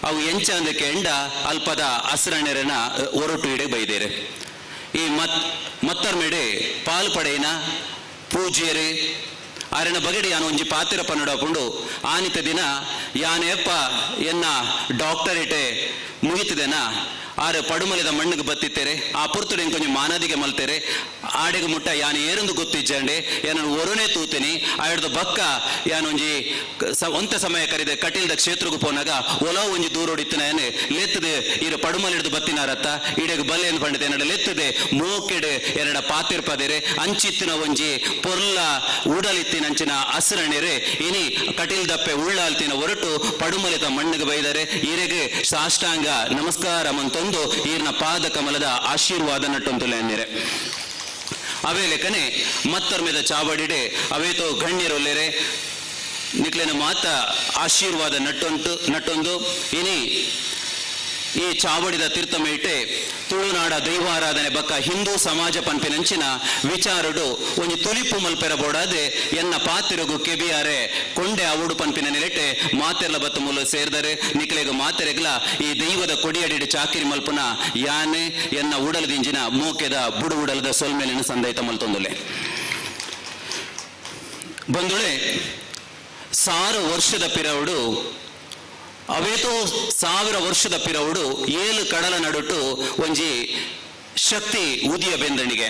ಅವು ಎಂಚಂದಕ್ಕೆ ಎಂಡ ಅಲ್ಪದ ಹಸ್ರಣೆರನ ಒರಟು ಇಡೆ ಬೈದೇರೆ ಈ ಮತ್ತರ್ಮೆಡೆ ಪಾಲ್ಪಡೆಯಿನ ಪೂಜ್ಯರೆ ಅರಣ ಬಗೆಡಿ ಯಾನು ಒಂಜಿ ಪಾತಿರ ಪನ್ನಡಾಪುಂಡು ಆನಿತ ದಿನ ಯಾನೆಪ್ಪ ಎನ್ನ ಡಾಕ್ಟರೇಟೆ ಮುಗಿತಿದೆನಾ ಆರೆ ಪಡುಮಲೆದ ಮಣ್ಣಿಗೆ ಬತ್ತಿತ್ತೇರೆ ಆ ಪುರ್ತುಡೆ ಕೊಂಚ ಮಾನದಿಗೆ ಮಲ್ತೇರೆ ಆಡೆಗೆ ಮುಟ್ಟ ಯಾನು ಏರೊಂದು ಗೊತ್ತಿಜ್ಜಂಡೆ ಯಾನು ಒರನೇ ತೂತೇನಿ ಆಯ್ದು ಬಕ್ಕ ಯಾನೊಂಜಿ ಒಂತ ಸಮಯ ಕರಿದೆ ಕಟೀಲ್ದ ಕ್ಷೇತ್ರಗೂ ಪೋನಾಗ ಒಲ ಒಂಜಿ ದೂರ ಹೊಡಿತಿನ ಏನೆ ಲೆತ್ತದೆ ಇರು ಪಡುಮಲೆಡ್ದು ಬತ್ತಿನಾರತ್ತ ಇಡೆಗೆ ಬಲ್ಲೆ ಏನು ಪಂಡಿದೆ ಎನ್ನಡ ಲೆತ್ತದೆ ಮೂಕೆಡೆ ಎರಡ ಪಾತಿರ್ಪದೇರೆ ಅಂಚಿತ್ತಿನ ಒಂಜಿ ಪೊರ್ಲ ಉಡಲಿತ್ತಿನಂಚಿನ ಹಸಿರಣೆರೆ ಇನಿ ಕಟೀಲ್ದಪ್ಪೆ ಉಳ್ಳಾಲ್ತಿನ ಹೊರಟು ಪಡುಮಲೆದ ಮಣ್ಣಿಗೆ ಬೈದರೆ ಈರೆಗೆ ಸಾಷ್ಟಾಂಗ ನಮಸ್ಕಾರ ಮಂತೊಂದು ಈರ್ನ ಪಾದ ಕಮಲದ ಆಶೀರ್ವಾದ ನಟ್ಟೊಂತುಲೆನ್ನೆರೆ ಅವೇ ಲೆಕ್ಕನೆ ಮತ್ತರ್ಮೆದ ಚಾವಡಿಡೆ ಅವೇತೋ ಗಣ್ಯರೊಲ್ಲೆರೆ ನಿಕ್ಲೆನ ಮಾತ ಆಶೀರ್ವಾದ ನಟ್ಟೊಂದು ಇನಿ ಈ ಚಾವಡಿದ ತೀರ್ಥಮೇಟೆ ತುಳುನಾಡ ದೈವಾರಾಧನೆ ಬಕ್ಕ ಹಿಂದೂ ಸಮಾಜ ಪಂಪಿನಂಚಿನ ವಿಚಾರಡು ಒಂಜಿ ತುಲಿಪು ಮಲ್ಪೆರ ಬೋಡಾದೆ ಎನ್ನ ಪಾತಿರಗು ಕೆಬಿಯಾರೆ ಕೊಂಡೆ ಅವಡು ಪಂಪಿನ ನೆಲೆಟೆ ಮಾತೆರ್ಲ ಬತ್ತ ಮೂಲ ಸೇರ್ದರೆ ನಿಕ್ಲೆಗ ಮಾತೆರೆಗ್ಲ ಈ ದೈವದ ಕೊಡಿಯಡಿಡಿ ಚಾಕಿರಿ ಮಲ್ಪುನ ಯಾನೆ ಎನ್ನ ಉಡಲದಿಂಜಿನ ಮೂಕೆದ ಬುಡು ಉಡಲದ ಸೊಲ್ಮೇಲಿನ ಸಂದೈತ ಮಲ್ತೊಂದುಲೆ ಬಂದುಳೆ 1000 ವರ್ಷದ ಪಿರವುಡು ಅವೇತೋ 1000 ವರ್ಷದ ಪಿರವುಡು 7 ಕಡಲ ನಡುಟು ಒಂಜಿ ಶಕ್ತಿ ಉದಿಯ ಬೆಂದಣಿಗೆ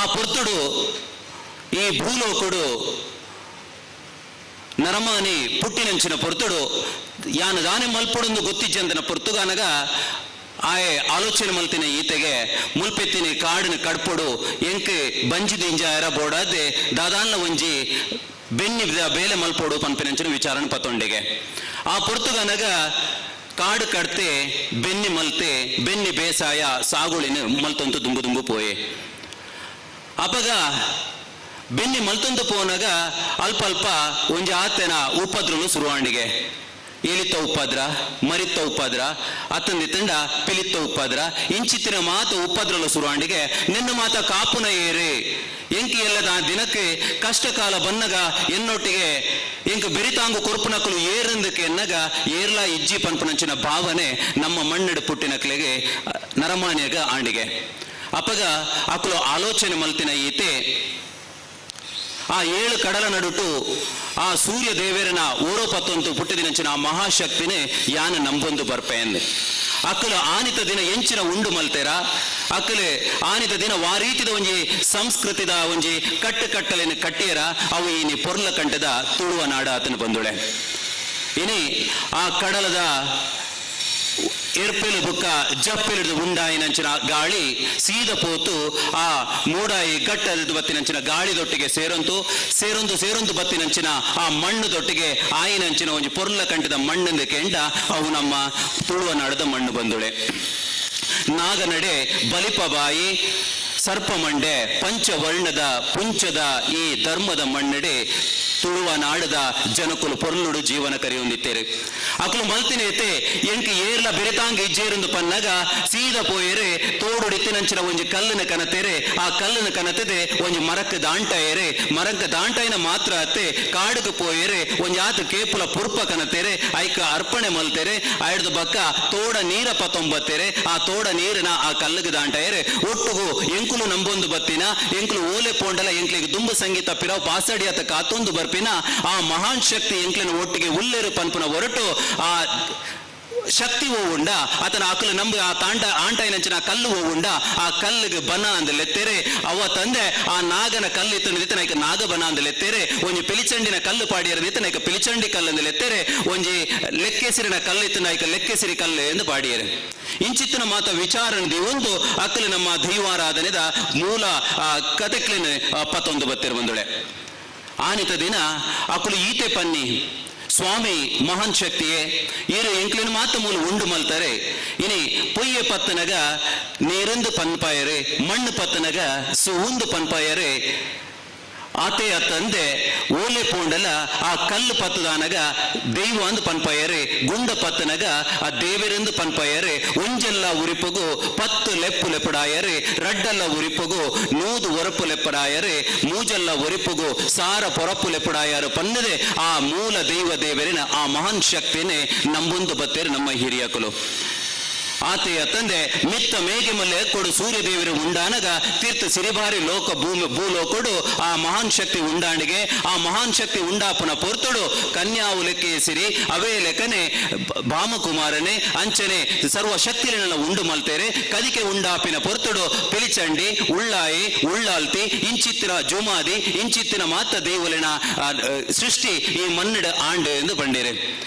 ಆ ಪುರ್ತುಡು ಈ ಭೂಲೋಕುಡು ನರಮಾನಿ ಪುಟ್ಟಿನಂಚಿನ ಪೊರ್ತುಡು ಯಾನು ದಾನೆ ಮಲ್ಪೊಡೊಂದು ಗೊತ್ತಿಜ್ಜಂತನ ಪೊರ್ತುಗಾನಗ ಆಯೆ ಆಲೋಚನೆ ಮಲ್ತಿನ ಈತೆಗೆ ಮುಲ್ಪೆತ್ತಿನ ಕಾಡಿನ ಕಡ್ಪೊಡು ಎಂಕ್ ಬಂಜಿದ ಇಂಜಾಯರ ಬೋಡಾದೆ ದಾದಾನ್ಲ ಒಂಜಿ ಬೆನ್ನಿ ಬೇಲೆ ಮಲ್ಪೊಡು ಪನ್ಪಿನಂಚಿನ ವಿಚಾರಣ ಪತ್ತೊಂಡೆಗೆ ಆ ಪೊರ್ತುಗನಗ ಕಾಡು ಕಡ್ತೆ ಬೆನ್ನಿ ಮಲ್ತೆ ಬೆನ್ನಿ ಬೇಸಾಯ ಸಾಗುಳಿನ ಮಲ್ತೊಂದು ದುಂಬು ದುಂಬು ಪೋಯೆ ಅಪಗ ಬೆನ್ನಿ ಮಲ್ತೊಂದು ಪೋನಾಗ ಅಲ್ಪ ಅಲ್ಪ ಒಂಜಿ ಆತೆನ ಉಪದ್ರನು ಶುರುವಾಂಡಿಗೆ ಏಲಿತ್ತ ಉಪ್ಪಾದ್ರ ಮರಿತ್ತ ಉಪ್ಪಾದ್ರ ಅತ್ತಂದಿತ್ತಂಡ ಪಿಲಿತ್ತ ಉಪ್ಪಾದ್ರ ಇಂಚಿತ್ತಿನ ಮಾತು ಉಪ್ಪದ್ರಲು ಶುರುವಾಂಡಿಗೆ ನಿನ್ನ ಮಾತ ಕಾಪುನ ಏರಿ ಎಂಕಿ ಎಲ್ಲದ ದಿನಕ್ಕೆ ಕಷ್ಟ ಕಾಲ ಬನ್ನಗ ಎನ್ನೊಟ್ಟಿಗೆ ಎಂಕ ಬೆರಿತಾಂಗು ಕೊರ್ಪುನಕಲು ಏರಂದಕ್ಕೆ ಎನ್ನಗ ಏರ್ಲ ಇಜ್ಜಿ ಪನ್ಪುನಂಚಿನ ಭಾವನೆ ನಮ್ಮ ಮಣ್ಣೆಡು ಪುಟ್ಟಿನಕ್ಲೆಗೆ ನರಮಾನ್ಯಗ ಆಂಡಿಗೆ ಅಪ್ಪಗ ಅಕಲು ಆಲೋಚನೆ ಮಲ್ತಿನ ಈತೆ ಆ 7 ಕಡಲ ನಡುಟು ಆ ಸೂರ್ಯ ದೇವೇರನ ಓರೋ ಪತ್ತೊಂದು ಪುಟ್ಟಿದಿನಂಚಿನ ಆ ಮಹಾಶಕ್ತಿನೇ ಯಾನ ನಂಬೊಂದು ಬರ್ಪೆಯಂದೆ ಅಕ್ಕಲು ಆನಿತ ದಿನ ಎಂಚಿನ ಉಂಡು ಮಲ್ತೇರ ಅಕ್ಕಲೆ ಆನಿತ ದಿನ ವಾರೀತಿದ ಒಂಜಿ ಸಂಸ್ಕೃತಿದ ಒಂಜಿ ಕಟ್ಟಲಿನ ಕಟ್ಟಿಯರ ಅವು ಇನಿ ಪೊರ್ಲ ಕಂಟದ ತುಳುವ ನಾಡ ಆತನ ಬಂದುಳೆ ಇನಿ ಆ ಕಡಲದ ಎರ್ಪೆಲು ಬುಕ್ಕ ಜಪ್ಪೆಲಿದು ಉಂಡಾಯಿನಂಚಿನ ಗಾಳಿ ಸೀದ ಪೋತು ಆ ಮೂಡಾಯಿ ಗಟ್ಟದ ಬತ್ತಿನಂಚಿನ ಗಾಳಿದೊಟ್ಟಿಗೆ ಸೇರೊಂದು ಬತ್ತಿನಂಚಿನ ಆ ಮಣ್ಣುದೊಟ್ಟಿಗೆ ಆಯಿನಂಚಿನ ಒಂಜಿ ಪೊರ್ಲ ಕಂಟಿದ ಮಣ್ಣಿಂದ ಕೆಂಡ ಅವು ನಮ್ಮ ತುಳುವ ನಾಡದ ಮಣ್ಣು ಬಂದುಳೆ ನಾಗನಡೆ ಬಲಿಪಬಾಯಿ ಸರ್ಪಮಂಡೆ ಪಂಚವರ್ಣದ ಪುಂಚದ ಈ ಧರ್ಮದ ಮಣ್ಣೆಡೆ ತುಳುವ ನಾಡದ ಜನಕುಲು ಪೊರ್ಲುಡು ಜೀವನ ಕರೆಯೊಂದಿತ್ತೇರೆ ಅಕಲು ಮಲ್ತಿನೇತೆ ಎಂಕ್ ಏರ್ಲ ಬೆರೆತಾಂಗ ಇಜ್ಜೇರುಂದು ಪನ್ನಗ ಸೀದ ಪೋಯರೆ ತೋಡುಡಿತ್ತಿನಂಚಿನ ಒಂಜಿ ಕಲ್ಲಿನ ಕನತೆರೆ ಆ ಕಲ್ಲಿನ ಕನತೆದೆ ಒಂಜಿ ಮರಕ್ಕ ದಾಂಟಯರೆ ಮರಕ್ಕ ದಾಂಟೈನ ಮಾತ್ರ ಅತ್ತೆ ಕಾಡುಗ ಪೋಯರೆ ಒಂಜಿ ಆತ ಕೇಪುಲ ಪುರ್ಪ ಕನತೆರೆ ಐಕ ಅರ್ಪಣೆ ಮಲ್ತೆರೆ ಆಯ್ದು ಬಕ್ಕ ತೋಡ ನೀರ ಪತ್ತೊಂಬತ್ತೆರೆ ಆ ತೋಡ ನೀರಿನ ಆ ಕಲ್ಲಿಗೆ ದಾಂಟಯರೆ ಒಟ್ಟುಗು ಎಂಕುಲು ನಂಬೊಂದು ಬತ್ತಿನ ಎಂಕುಲು ಓಲೆ ಪೋಂಡಲ ಎಂಕ್ಲಿಗೆ ದುಂಬು ಸಂಗೀತ ಪಿರಾವ್ ಪಾಸಡಿ ಅತ್ತ ಕಾತೊಂದು ಬರ್ಪಿನ ಆ ಮಹಾನ್ ಶಕ್ತಿ ಎಂಕ್ಲಿನ ಒಟ್ಟಿಗೆ ಉಲ್ಲೇರು ಪನ್ಪುನ ಹೊರಟು ಆ ಶಕ್ತಿ ಹೋಗುಂಡ ಆತನ ಅಕಲು ನಂಬ ಆ ಆಂಟಾಯಿನಂಚಿನ ಕಲ್ಲು ಹೋಗುಂಡ ಆ ಕಲ್ಲಿಗೆ ಬನ ಅಂದಲೆತ್ತೇರೆ ಅವ ತಂದೆ ಆ ನಾಗನ ಕಲ್ಲು ಇತ್ತು ನಿತನೈಕ ನಾಗಬನ ಅಂದಲೆತ್ತೇರೆ ಒಂಜಿ ಪಿಲಿಚಂಡಿನ ಕಲ್ಲು ಪಾಡಿಯರ ನಿತನೈಕ ಪಿಲಿಚಂಡಿ ಕಲ್ಲು ಅಂದಲೆತ್ತೇರೆ ಒಂಜಿ ಲೆಕ್ಕೆಸಿರಿನ ಕಲ್ಲು ಇತ್ತು ನಾಯ್ಕ ಲೆಕ್ಕೆಸಿರಿ ಕಲ್ಲು ಎಂದು ಪಾಡಿಯರೆ ಇಂಚಿತ್ತಿನ ಮಾತ ವಿಚಾರಣೆ ಒಂದು ಅಕ್ಕಲು ನಮ್ಮ ದೈವಾರಾಧನೆದ ಮೂಲ ಕತೆಕ್ಲಿನ ಪತ್ತೊಂದು ಬತ್ತಿರ ಬಂದುಳೆ ಆನಿತ ದಿನ ಅಕ್ಕಲು ಈತೆ ಪನ್ನಿ ಸ್ವಾಮಿ ಮಹಾನ್ ಶಕ್ತಿಯೇ ಈರು ಎಂಕ್ಲಿನ ಮಾತ ಮೂಲ ಉಂಡು ಮಲ್ತಾರೆ ಇನಿ ಪೊಯ್ಯೆ ಪತ್ತನಗ ನೀರಂದು ಪನ್ಪಾಯರೆ ಮಣ್ಣು ಪತ್ತನಗ ಸುಂದು ಪನ್ಪಾಯರೆ ಆತೆ ತಂದೆ ಓಲೆ ಪೋಂಡಲ ಆ ಕಲ್ಲು ಪತ್ತದಾನಗ ದೈವ ಅಂದು ಪನ್ಪಾಯರೆ ಗುಂಡ ಪತ್ತನಗ ಆ ದೇವರೆಂದು ಪನ್ಪಾಯರೆ ಒಂಜೆಲ್ಲ ಉರಿಪುಗು 10 ಲೆಪ್ಪು ಲೆಪ್ಪಡಾಯರೆ ರಡ್ಡಲ್ಲ ಉರಿಪುಗು ನೂದು ಒರಪು ಲೆಪ್ಪಡಾಯರೆ ಮೂಜಲ್ಲ ಒರಿಪುಗು ಸಾರ ಪೊರಪು ಲೆಪ್ಪಡಾಯರು ಪನ್ನದೆ ಆ ಮೂಲ ದೈವ ದೇವರಿನ ಆ ಮಹಾನ್ ಶಕ್ತಿನೇ ನಂಬೊಂದು ಬತ್ತೇರು ನಮ್ಮ ಹಿರಿಯಕಲು ಆತೆಯ ತಂದೆ ಮಿತ್ತ ಮೇಗೆ ಮಲ್ಲೆ ಕೊಡು ಸೂರ್ಯ ದೇವರು ಉಂಡಾನಗ ತೀರ್ಥ ಸಿರಿಬಾರಿ ಲೋಕ ಭೂಲೋಕೊಡು ಆ ಮಹಾನ್ ಶಕ್ತಿ ಉಂಡಾಣಿಗೆ ಆ ಮಹಾನ್ ಶಕ್ತಿ ಉಂಡಾಪನ ಪೊರ್ತುಡು ಕನ್ಯಾವು ಲೆಕ್ಕೆ ಸಿರಿ ಅವೇ ಲೆಕ್ಕನೆ ಭಾಮಕುಮಾರನೆ ಅಂಚನೆ ಸರ್ವ ಶಕ್ತಿಗಳನ್ನ ಉಂಡು ಮಲ್ತೇರೆ ಕದಿಕೆ ಉಂಡಾಪಿನ ಪೊರ್ತುಡು ಪಿಲಿಚಂಡಿ ಉಳ್ಳಾಯಿ ಉಳ್ಳಾಲ್ತಿ ಇಂಚಿತ್ತಿನ ಜುಮಾದಿ ಇಂಚಿತ್ತಿನ ಮಾತ ದೇವಲಿನ ಸೃಷ್ಟಿ ಈ ಮನ್ನಡ ಆಂಡ್ ಎಂದು ಬಂಡೇರೆ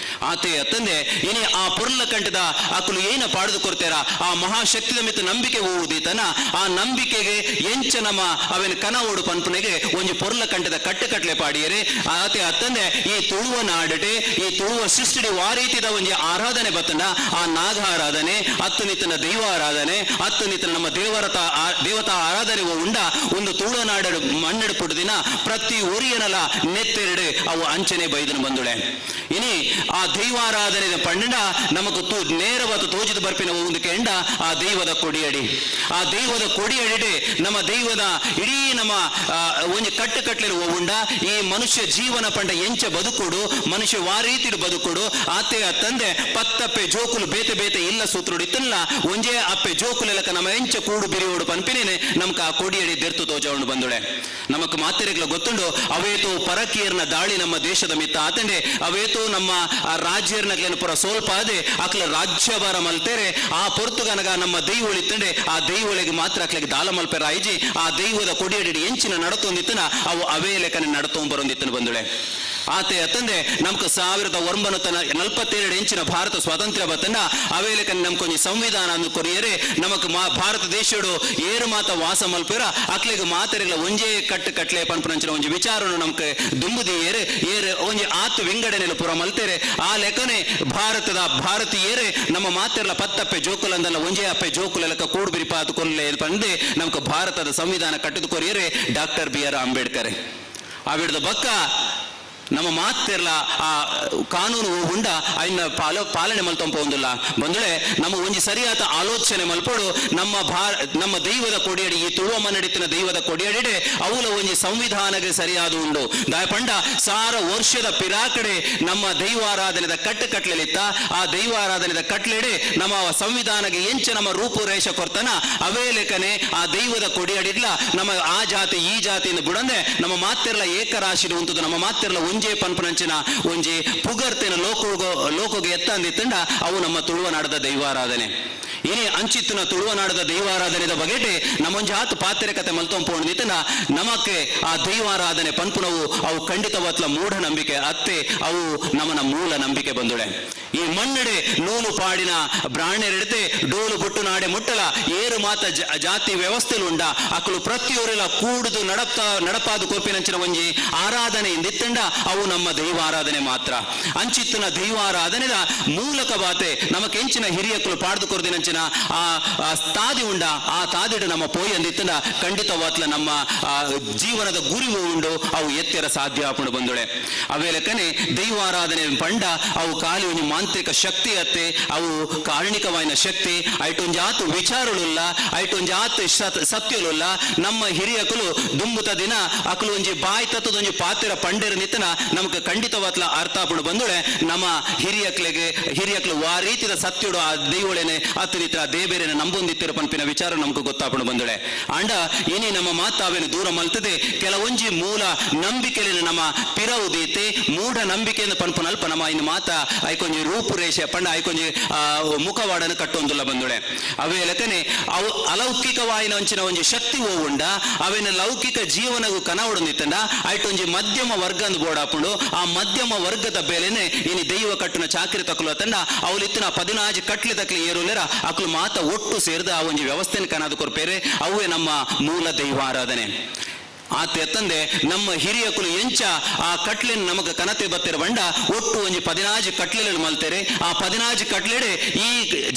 ಆತೆಯ ತಂದೆ ಇನಿ ಆ ಪುರ್ಲ ಕಂಠದ ಅಕಲು ಏನ ಪಾಡ್ದು ಕೊಡ್ತಾರ ಆ ಮಹಾಶಕ್ತಿದ ಮಿತ್ತ ನಂಬಿಕೆ ಹೋಗುದಿತನ ಆ ನಂಬಿಕೆಗೆ ಎಂಚ ನಮ್ಮ ಅವನ ಕನ ಓಡು ಪನ್ಪನೆಗೆ ಒಂಜಿ ಪೊರ್ಲ ಕಂಠದ ಕಟ್ಟೆ ಪಾಡಿಯರೆ ಆತೆ ಅತ್ತಂದೆ ಈ ತುಳುವ ನಾಡಡೆ ಈ ತುಳುವ ಸೃಷ್ಟಿ ವಾರೀತಿದ ಒಂಜಿ ಆರಾಧನೆ ಬತ್ತನ ಆ ನಾಗ ಆರಾಧನೆ ಅತ್ತು ನಿತ್ತನ ದೈವ ಆರಾಧನೆ ಅತ್ತು ನಿತ್ತನ ನಮ್ಮ ದೇವತಾ ಆರಾಧನೆ ಉಂಡ ಒಂದು ತುಳುವ ನಾಡು ಮಣ್ಣೆಡು ಪುಟ್ಟದಿನ ಪ್ರತಿ ಒರಿಯನಲ ನೆತ್ತೆರಡು ಅವು ಅಂಚನೆ ಬೈದನು ಬಂದುಳೆ ಇನಿ ಆ ದೈವಾರಾಧನೆ ಪಂಡ ನಮకు ನೇರವಾದ ತೋಜಿದ ಬರ್ಪಿನ ಒಂದು ಕೆಂಡ ಆ ದೈವದ ಕೊಡಿಯಡಿ ಆ ದೈವದ ಕೊಡಿಯಡಿ ನಮ್ಮ ದೈವದ ಇಡೀ ನಮ್ಮ ಒಂದು ಕಟ್ಟಲೆ ಹೋಗುಂಡ ಈ ಮನುಷ್ಯ ಜೀವನ ಪಂಡ ಎಂಚ ಬದುಕುಡು ಮನುಷ್ಯ ವಾರೀತಿಡು ಬದುಕುಡು ಆತೆ ತಂದೆ ಪತ್ತಪ್ಪೆ ಜೋಕುಲು ಬೇತೆ ಇಲ್ಲ ಸೂತ್ರುಡಿತ್ತಲ್ಲ ಒಂಜೇ ಅಪ್ಪೆ ಜೋಕುಲೆಲಕ ನಮ್ಮ ಎಂಚ ಕೂಡು ಬಿರಿಯೋಡು ಪನ್ಪಿನೇನೆ ನಮಕ ಆ ಕೊಡಿಯಡಿ ದೆರ್ತು ತೋಜಕೊಂಡು ಬಂದುಳೆ ನಮಕ್ ಮಾತೆರೆಗ್ಲ ಗೊತ್ತುಂಡು ಅವೇತು ಪರಕೀಯರ್ನ ದಾಳಿ ನಮ್ಮ ದೇಶದ ಮಿತ್ತ ಆತಂಡೆ ಅವೇತು ನಮ್ಮ ರಾಜ್ಯರ್ನಗ್ಲೇನು ಪುರ ಸೋಲ್ಪ ಅದೇ ಅಕ್ಲ ರಾಜ್ಯಭಾರ ಮಲ್ತೇರೆ ಆ ಪೊರ್ತುಗನಗ ನಮ್ಮ ದೈವಳಿತ್ತಂಡೆ ಆ ದೈವಳಿಗೆ ಮಾತ್ರ ಅಕ್ಲಿಗೆ ದಾಲ ಮಲ್ಪೆ ರಾಯ್ಜಿ ಆ ದೈವದ ಕೊಡಿಯಡಿ ಎಂಚಿನ ನಡತೊಂದಿತ್ತನ ಅವು ಅವೇ ಲೆಕ್ಕನೆ ನಡತೊಂಬರೊಂದಿತ್ತನ ಬಂದುಳೆ ಆತೆ ಅತ್ತಂದೆ ನಮ್ಗೆ 1947 ಇಂಚಿನ ಭಾರತ ಸ್ವಾತಂತ್ರ್ಯ ಬತ್ತಂಡ ಅವೇಲೆಕ ನಮ್ಕೊಂಜಿ ಸಂವಿಧಾನ ಕೊರಿಯರೆ ನಮಕ್ ಭಾರತ ದೇಶಡು ಏರು ಮಾತ ವಾಸ ಮಲ್ಪೇರ ಅಕ್ಲೆಗ್ ಮಾತರೆಗಳ ಒಂಜೇ ಕಟ್ಲೆ ಪನ್ಪನಂಚಿನ ಒಂಜಿ ವಿಚಾರನು ನಮ್ಗೆ ದುಂಬುದಿ ಏರು ಒಂಜಿ ಆತು ವಿಂಗಡನೆಲು ಪುರ ಮಲ್ತೇರೆ ಆ ಲೆಕ್ಕನೆ ಭಾರತೀಯರೇ ನಮ್ಮ ಮಾತೆರ್ಲ ಪತ್ತಪ್ಪೆ ಜೋಕುಲಂದಲ್ಲ ಒಂಜೇ ಅಪ್ಪೆ ಜೋಕುಲೆಲಕ ಕೂಡುಬಿರಿ ಪಾತು ಕೊಲ್ಲೆ ಪಂದೆ ನಮ್ಗೆ ಭಾರತದ ಸಂವಿಧಾನ ಕಟ್ಟಿದು ಕೊರಿಯರೆ ಡಾಕ್ಟರ್ BR ಅಂಬೇಡ್ಕರ್ ಆವಿಡ್ದ ಬಕ್ಕ ನಮ್ಮ ಮಾತೆರ್ಲ ಆ ಕಾನೂನು ಉಂಡ ಅಯ್ನ ಪಾಲನೆ ಮಲ್ತಂಪ ಒಂದಿಲ್ಲ ಬಂದುಳೆ ನಮ್ಮ ಒಂಜಿ ಸರಿಯಾದ ಆಲೋಚನೆ ಮಲ್ಪಡು ನಮ್ಮ ದೈವದ ಕೊಡಿಯಡಿ ಈ ತುಳುವ ಮನ್ನಡಿತಿನ ದೈವದ ಕೊಡಿಯಡಿಡೆ ಅವಲ ಒಂಜಿ ಸಂವಿಧಾನಗೆ ಸರಿಯಾದ ಉಂಡು ದಾಯಪಂಡ ಸಾರ ವರ್ಷದ ಪಿರಾಕಡೆ ನಮ್ಮ ದೈವಾರಾಧನೆದ ಕಟ್ಟಲೆಲಿತ್ತ ಆ ದೈವಾರಾಧನೆದ ಕಟ್ಲೆಡೆ ನಮ್ಮ ಸಂವಿಧಾನಗೆ ಎಂಚ ನಮ್ಮ ರೂಪುರೇಷ ಕೊರ್ತನ ಅವೇ ಲೆಕ್ಕನೆ ಆ ದೈವದ ಕೊಡಿಯಡಿಡ್ಲ ನಮ್ಮ ಆ ಜಾತಿ ಈ ಜಾತಿಯಿಂದ ಬಿಡಂದೆ ನಮ್ಮ ಮಾತೆರ್ಲ ಏಕರಾಶಿ ಉಂಟು ನಮ್ಮ ಮಾತೆರ್ಲ ಒಂಜೇ ಪನ್ಪನಂಚಿನ ಒಂಜಿ ಪುಗರ್ತಿನ ಲೋಕೋಗೆ ಎತ್ತಂದಿತ್ತಂಡ ಅವು ನಮ್ಮ ತುಳುವನಾಡದ ದೈವಾರಾಧನೆ ಇನಿ ಅಂಚಿತ್ತಿನ ತುಳುವನಾಡದ ದೈವಾರಾಧನೆದ ಬಗೆಟೆ ನಮ್ಮೊಂಜಿ ಹಾತು ಪಾತ್ರೆ ಕತೆ ಮಲ್ತೊಂಪೋಣಿತನ ನಮಕ್ಕೆ ಆ ದೈವಾರಾಧನೆ ಪನ್ಪುನವು ಅವು ಖಂಡಿತವತ್ಲ ಮೂಢನಂಬಿಕೆ ಅತ್ತೆ ಅವು ನಮ್ಮನ ಮೂಲ ನಂಬಿಕೆ ಬಂದುಳೆ ಈ ಮಣ್ಣೆಡೆ ನೂಲು ಪಾಡಿನ ಬ್ರಾಹ್ಮಣರೆಡತೆ ಡೋಲು ಬುಟ್ಟು ನಾಡೆ ಮುಟ್ಟಲ ಏರು ಮಾತ ಜಾತಿ ವ್ಯವಸ್ಥೆಲುಂಡ ಅಕ್ಕಳು ಪ್ರತಿಯೊರೆಲ್ಲ ಕೂಡುದು ನಡಪಾದು ಕೊರ್ಪಿನಂಚಿನ ಒಂಜಿ ಆರಾಧನೆ ಇಂದಿತ್ತಂಡ ಅವು ನಮ್ಮ ದೈವಾರಾಧನೆ ಮಾತ್ರ ಅಂಚಿತ್ತಿನ ದೈವಾರಾಧನೆದ ಮೂಲಕ ಬಾತೆ ನಮಕೆಂಚಿನ ಹಿರಿಯಕ್ಕಳು ಪಾಡ್ದು ಕೊರ್ದಿನಂಚಿನ ಆ ತಾದಿ ಉಂಡ ಆ ತಾದಿಡು ನಮ್ಮ ಪೋಯಿ ಅಂದಿತ್ತಂಡ ಖಂಡಿತವಾತ್ಲ ನಮ್ಮ ಜೀವನದ ಗುರಿವು ಉಂಡು ಅವು ಎತ್ತರ ಸಾಧ್ಯ ಆಪುಂಡು ಬಂದುಳೆ ಅವೇ ಲೆಕ್ಕನೆ ದೈವಾರಾಧನೆ ಪಂಡ ಅವು ಖಾಲಿ ಒಂಜಿ ಮಾಂತ್ರಿಕ ಶಕ್ತಿ ಅತ್ತೆ ಅವು ಕಾರಣಿಕವಾಯಿನ ಶಕ್ತಿ ಐಟೊಂಜಾತು ವಿಚಾರಳುಲ್ಲ ಐಟೊಂಜಾತು ಸತ್ಯಲುಲ್ಲ ನಮ್ಮ ಹಿರಿಯಕಲು ದುಂಬುತ ದಿನ ಅಕಲು ಒಂಜಿ ಬಾಯಿ ತತ್ತದೊಂಜಿ ಪಾತ್ರ ಪಂಡೆರ ನಿತ್ತನ ನಮ್ಗೆ ಖಂಡಿತವಾತ್ಲ ಅರ್ಥ ಆಪುಂಡು ಬಂದುಳೆ ನಮ್ಮ ಹಿರಿಯಕ್ಲು ಆ ರೀತಿಯ ಸತ್ಯುಡು ಆ ದೈವಳೇನೆ ಅತ್ತರಿತ್ರ ದೇಬೇರೆನ ನಂಬೊಂದಿತ್ತಿರ ಪನ್ಪಿನ ವಿಚಾರ ನಮ್ಗೆ ಗೊತ್ತಾಪುಂಡು ಬಂದುಳೆ ಅಂಡ ಇನಿ ನಮ್ಮ ಮಾತಾವೇನು ದೂರ ಮಲ್ತದೆ ಕೆಲವೊಂಜಿ ಮೂಲ ನಂಬಿಕೆಲಿನ ನಮ್ಮ ಪಿರವುದೀತೆ ಮೂಢ ನಂಬಿಕೆಯಿಂದ ಪನ್ಪನಲ್ಪ ನಮ್ಮ ಇನ್ನು ಮಾತ ಐಕೊಂಜಿ ರೂಪುರೇಷೆ ಪಂಡ ಐಕೊಂಜಿ ಮುಖವಾಡನ್ನು ಕಟ್ಟೊಂದುಲ್ಲ ಬಂದುಳೆ ಅವೇ ಲೆಕ್ಕನೆ ಅವು ಅಲೌಕಿಕವಾಯಿನ ಒಂಚಿನ ಒಂಜಿ ಶಕ್ತಿ ಉಂಡ ಅವೇನ ಲೌಕಿಕ ಜೀವನಗೂ ಕನವಡೊಂದಿತ್ತಂಡ ಐಟೊಂಜಿ ಮಧ್ಯಮ ವರ್ಗ ಅಂದ್ ಬೋಡಾಪುಂಡು ಆ ಮಧ್ಯಮ ವರ್ಗದ ಬೇಲೆನೆ ಇನಿ ದೈವ ಕಟ್ಟುನ ಚಾಕರಿ ತಕಲು ತಂಡ ಅವಲಿತ್ತಿನ 16 ಕಟ್ಲೆ ತಕ್ಲಿ ಏರುಲೆರ ಅಕ್ಲು ಮಾತ ಒಟ್ಟು ಸೇರಿದ ಆ ಒಂಜಿ ವ್ಯವಸ್ಥೆನ ಕನಾದು ಕೊರ್ಪೇರೆ ಅವೇ ನಮ್ಮ ಮೂಲ ದೈವಾರಾಧನೆ ಆತ ಎತ್ತಂದೆ ನಮ್ಮ ಹಿರಿಯಕುಲು ಎಂಚ ಆ ಕಟ್ಲೆನ್ ನಮಗ ಕನತೆ ಬತ್ತಿರ ಬಂಡ ಒಟ್ಟು ಒಂಜಿ 16 ಕಟ್ಲೆಗಳು ಮಲ್ತೇರೆ ಆ 16 ಕಟ್ಲೆಡೆ ಈ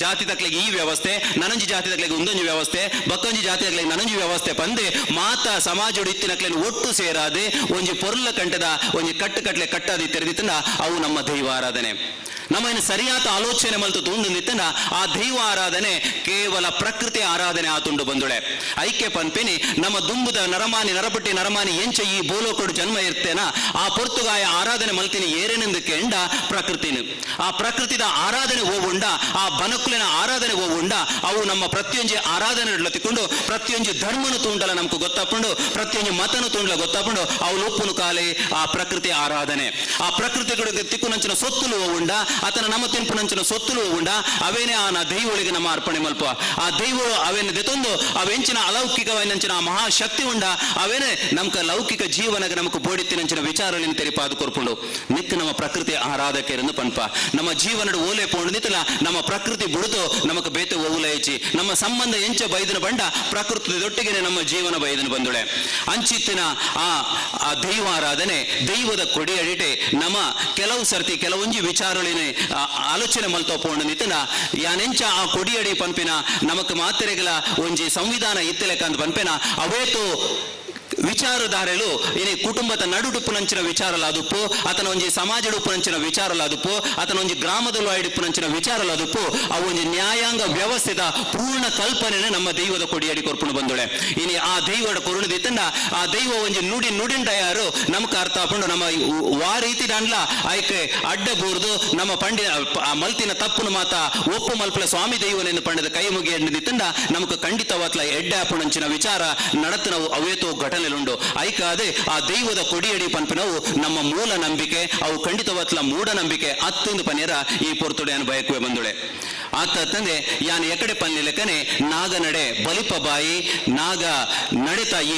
ಜಾತಿ ತಕ್ಲೆಗೆ ಈ ವ್ಯವಸ್ಥೆ ನನಂಜಿ ಜಾತಿ ತಕ್ಲೆಗೆ ಒಂದೊಂಜಿ ವ್ಯವಸ್ಥೆ ಬಕ್ಕೊಂಜಿ ಜಾತಿ ತಕ್ಲೆಗೆ ನನಂಜಿ ವ್ಯವಸ್ಥೆ ಪಂದೆ ಮಾತ ಸಮಾಜಡು ಇತ್ತಿನಕ್ಲೆನ್ ಒಟ್ಟು ಸೇರಾದೆ ಒಂಜಿ ಪೊರ್ಲ ಕಂಟದ ಒಂಜಿ ಕಟ್ಲೆ ಕಟ್ಟಾದಿ ತೆರೆದಿತ್ತಂಡ ಅವು ನಮ್ಮ ದೈವಾರಾಧನೆ ನಮ್ಮ ಇನ್ನು ಸರಿಯಾದ ಆಲೋಚನೆ ಮಲ್ತು ತುಂಡು ನಿತ್ತನ ಆ ದೈವ ಆರಾಧನೆ ಕೇವಲ ಪ್ರಕೃತಿ ಆರಾಧನೆ ಆತುಂಡು ಬಂದುಳೆ ಐಕ್ಯ ಪನ್ಪೆನಿ ನಮ್ಮ ದುಂಬುದ ನರಮಾನಿ ಎಂಚ ಈ ಬೋಲೋಕೊಡು ಜನ್ಮ ಇರ್ತೇನ ಆ ಪೊರ್ತುಗಾಯ ಆರಾಧನೆ ಮಲ್ತಿನಿ ಏರೇನೆಂದಕ್ಕೆ ಎಂಡ ಪ್ರಕೃತಿನು ಆ ಪ್ರಕೃತಿದ ಆರಾಧನೆ ಹೋಗುಂಡ ಆ ಬನಕುಲಿನ ಆರಾಧನೆ ಹೋಗುಂಡ ಅವು ನಮ್ಮ ಪ್ರತಿಯೊಂಜಿ ಆರಾಧನೆ ತಿಕ್ಕೊಂಡು ಪ್ರತಿಯೊಂಜಿ ಧರ್ಮನು ತುಂಡಲ ನಮ್ಗೆ ಗೊತ್ತಾಪುಂಡು ಪ್ರತಿಯೊಂಜಿ ಮತನು ತುಂಡಲ ಗೊತ್ತಾಪುಂಡು ಅವು ಲೋಪುನು ಕಾಲೆ ಆ ಪ್ರಕೃತಿ ಆರಾಧನೆ ಆ ಪ್ರಕೃತಿ ತಿಕ್ಕುನಂಚಿನ ಸೊತ್ತುಲು ಹೋಗುಂಡ ಆತನ ನಮ್ಮ ತಿನ್ಪುನಂಚಿನ ಸೊತ್ತುಲು ಉಂಡ ಅವೇನೇ ಆ ದೈವಳಿಗೆ ನಮ್ಮ ಅರ್ಪಣೆ ಮಲ್ಪ ಆ ದೈವಳು ಅವೇನೆ ದೆತೊಂದು ಅವೆಂಚಿನ ಅಲೌಕಿಕವೈನಂಚಿನ ಆ ಮಹಾಶಕ್ತಿ ಉಂಡ ಅವೇನೆ ನಮ್ಕ ಲೌಕಿಕ ಜೀವನಗೆ ನಮಕ್ ಬೋಡಿತ್ತಿನಂಚಿನ ವಿಚಾರಲಿನ ತೆರಿಪಾದು ಕೊರ್ಪುಂಡು ನಿತ್ಯ ನಮ್ಮ ಪ್ರಕೃತಿ ಆರಾಧಕರಿಂದ ಪನ್ಪ ನಮ್ಮ ಜೀವನಡು ಓಲೆ ಪೋಂಡು ನಿತ್ತಲ ನಮ್ಮ ಪ್ರಕೃತಿ ಬುಡುದು ನಮಕ್ ಬೇತೆ ಓಲೈಚಿ ನಮ್ಮ ಸಂಬಂಧ ಎಂಚ ಬೈದನ ಬಂಡ ಪ್ರಕೃತಿ ದೊಟ್ಟಿಗೆನೆ ನಮ್ಮ ಜೀವನ ಬೈದನ ಬಂದುಳೆ ಅಂಚಿತ್ತಿನ ಆ ದೈವಾರಾಧನೆ ದೈವದ ಕೊಡಿಯಡಿಟೆ ನಮ್ಮ ಕೆಲವು ಸರ್ತಿ ಕೆಲವೊಂಜಿ ವಿಚಾರಳಿನ ಆಲೋಚನೆ ಮಲ್ತೋ ಪೋಂಡು ನಿತ್ತನ ಯಾನೆಂಚ ಆ ಕೊಡಿಯಡಿ ಪನ್ಪಿನ ನಮಕ್ ಮಾತೆರೆಗಳ ಒಂಜಿ ಸಂವಿಧಾನ ಇತ್ತಲೆಕಂತ ಪನ್ಪೆನ ಅವೇತು ವಿಚಾರಧಾರೆಲು ಇನಿ ಕುಟುಂಬದ ನಡುಡುಪ್ಪುನಂಚಿನ ವಿಚಾರಲ ಅದುಪ್ಪು ಆತನ ಒಂಜಿ ಸಮಾಜಡುಪ್ಪುನಂಚಿನ ವಿಚಾರಲ ಅದುಪ್ಪು ಆತನ ಒಂಜಿ ಗ್ರಾಮದಲ್ಲೂ ಆಯ್ಡುಪ್ಪುನಂಚಿನ ವಿಚಾರಲ ಅದುಪ್ಪು ಅವು ಒಂಜಿ ನ್ಯಾಯಾಂಗ ವ್ಯವಸ್ಥೆದ ಪೂರ್ಣ ಕಲ್ಪನೆನೆ ನಮ್ಮ ದೈವದ ಕೊಡಿಯಡಿ ಕೊರ್ಪುಣು ಬಂದುಳೆ ಇನಿ ಆ ದೈವದ ಕೊರುಣದಿತ್ತಂಡ ಆ ದೈವ ಒಂಜಿ ನುಡಿಂಡ ಯಾರು ನಮ್ಗೆ ಅರ್ಥ ಆಪುಂಡು ನಮ್ಮ ವಾ ರೀತಿ ದಾಂಡ್ಲ ಆಯ್ಕೆ ಅಡ್ಡ ಬೋರ್ದು ನಮ್ಮ ಮಲ್ತಿನ ತಪ್ಪುನು ಮಾತ ಒಪ್ಪು ಮಲ್ಪಲ ಸ್ವಾಮಿ ದೈವನೆಂದು ಪಂಡದ ಕೈ ಮುಗಿ ಎಣ್ಣದಿತ್ತಂಡ ನಮ್ಗೆ ಖಂಡಿತವಾತ್ಲ ಎಡ್ಡೆ ಆಪುಣಂಚಿನ ವಿಚಾರ ನಡತನ ಅವೇತೋ ಘಟನೆ ಉಂಡು ಐಕಾದೆ ಆ ದೈವದ ಕೊಡಿಯಡಿ ಪನ್ಪಿನವು ನಮ್ಮ ಮೂಲ ನಂಬಿಕೆ ಅವು ಖಂಡಿತವತ್ಲ ಮೂಢನಂಬಿಕೆ ಅತ್ತೊಂದು ಪನೇರ ಈ ಪೊರ್ತುಡೆ ಬಯಕುವೆ ಬಂದುಳೆ ಆತ ತಂದೆ ಯಾನ್ ಎಕಡೆ ಪಲ್ಲೆ ಲೆಕ್ಕನೆ ನಾಗ ನಡೆ ಬಲಿಪ ಬಾಯಿ ನಾಗ ನಡೆತ ಈ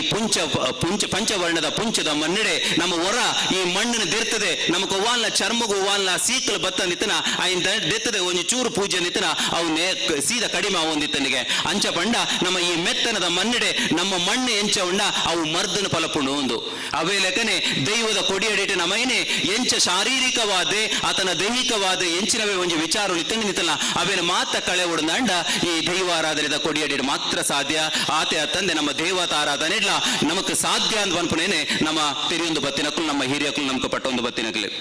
ಪಂಚವರ್ಣದ ಪುಂಚದ ಮಣ್ಣೆಡೆ ನಮ್ಮ ಹೊರ ಈ ಮಣ್ಣಿನ ದಿರ್ತದೆ ನಮಕ್ ಒವ್ವಾಲ್ನ ಚರ್ಮಗು ಒವ್ವಾಲ್ನ ಸೀಕಲ್ ಬತ್ತ ನಿತ್ತನ ಐನ್ ದೆತ್ತದೆ ಒಂಜಿ ಚೂರು ಪೂಜೆ ನಿತ್ತನ ಅವನೇ ಸೀದ ಕಡಿಮೆ ಆವೊಂದಿತ್ತನಿಗೆ ಅಂಚ ಪಂಡ ನಮ್ಮ ಈ ಮೆತ್ತನದ ಮಣ್ಣೆಡೆ ನಮ್ಮ ಮಣ್ಣು ಎಂಚ ಉಂಡ ಅವು ಮರ್ದನ ಫಲಪುಂಡು ಒಂದು ಅವೇ ಲೆಕ್ಕನೆ ದೈವದ ಕೊಡಿಯಡಿಟೆ ನಮೈನೆ ಎಂಚ ಶಾರೀರಿಕವಾದೆ ಆತನ ದೈಹಿಕವಾದ ಎಂಚಿನವೇ ಒಂಜಿ ವಿಚಾರ ಇತ್ತಂಡು ನಿತ್ತಲ್ಲ ಅವೇನ ಮಾತ ಕಳೆ ಉಡ್ದಂಡ ಈ ದೈವಾರಾಧನೆದ ಕೊಡಿಯಡಿಟ್ ಮಾತ್ರ ಸಾಧ್ಯ ಆತೆ ತಂದೆ ನಮ್ಮ ದೇವತ ಆರಾಧನೆ ಇಲ್ಲ ನಮಕ್ ಸಾಧ್ಯ ಅಂತ ಅನ್ಪನೇನೆ ನಮ್ಮ ತೆರಿಯೊಂದು ಬತ್ತಿನಕ್ಕೂ ನಮ್ಮ ಹಿರಿಯಕ್ಕೂ ನಮ್ಗೆ ಪಟ್ಟೊಂದು ಬತ್ತಿನಕ್ಲೆ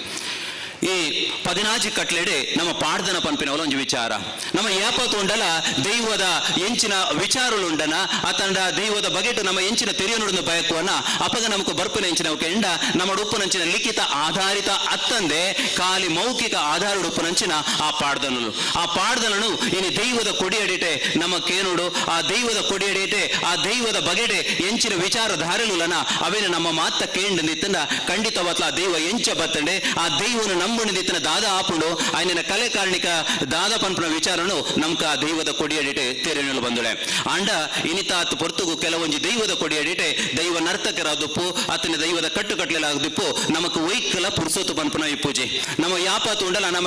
ಈ 14 ಕಟ್ಲೆಡೆ ನಮ್ಮ ಪಾಡ್ದನ ಪಂಪಿನವಲ ಒಂಜಿ ವಿಚಾರ ನಮ್ಮ ಯಾಪತ್ತುಂಡಲ ದೈವದ ಎಂಚಿನ ವಿಚಾರಳುಂಡನ ಅತಂಡ ದೈವದ ಬಗೆಟ್ ನಮ್ಮ ಎಂಚಿನ ತೆರಿಯನುಡಿನ ಬಯಕುವನ್ನ ಅಪಗ ನಮಕ್ ಬರ್ಪಿನ ಎಂಚಿನ ಕೆಂಡ ನಮ್ಮ ಉಪ್ಪನಂಚಿನ ಲಿಖಿತ ಆಧಾರಿತ ಅತ್ತಂದೆ ಖಾಲಿ ಮೌಖಿಕ ಆಧಾರ ಉಪ್ಪನಂಚಿನ ಆ ಪಾಡ್ದನನು ಇನ್ನು ದೈವದ ಕೊಡಿಯಡಿಟೆ ನಮ್ಮ ಕೇನುಡು ಆ ದೈವದ ಕೊಡಿಯಡಿಟೆ ಆ ದೈವದ ಬಗೆಡೆ ಎಂಚಿನ ವಿಚಾರ ಧಾರೆಲುಲನ ಅವೇನು ನಮ್ಮ ಮಾತ ಕೇಂಡ ನಿತ್ತನ ಖಂಡಿತವತ್ಲ ದೈವ ಎಂಚ ಬತ್ತಂಡೆ ಆ ದೈವನು ನಂಬುಣಿದಿತ್ತನ ದಾದ ಆಪುಂಡು ಆಯ್ನ ಕಲೆ ಕಾರಣಿಕ ದಾದ ಪಂಪನ ವಿಚಾರನು ನಮ್ಕ ದೈವದ ಕೊಡಿಯಡಿಟೆ ತೆರೆನಲು ಬಂದುಳೆ ಅಂಡ ಇನಿತಾತ್ ಪೊರ್ತುಗು ಕೆಲವೊಂಜಿ ದೈವದ ಕೊಡಿಯಡಿಟೆ ದೈವ ನರ್ತಕರಾದುಪ್ಪು ಅತನ ದೈವದ ಕಟ್ಟುಕಟ್ಲೆಲಾಗದಿಪ್ಪು ನಮಕ್ ವೈಕಲ ಪುರ್ಸೋತು ಪಂಪನ ಈ ಪೂಜೆ ನಮ್ಮ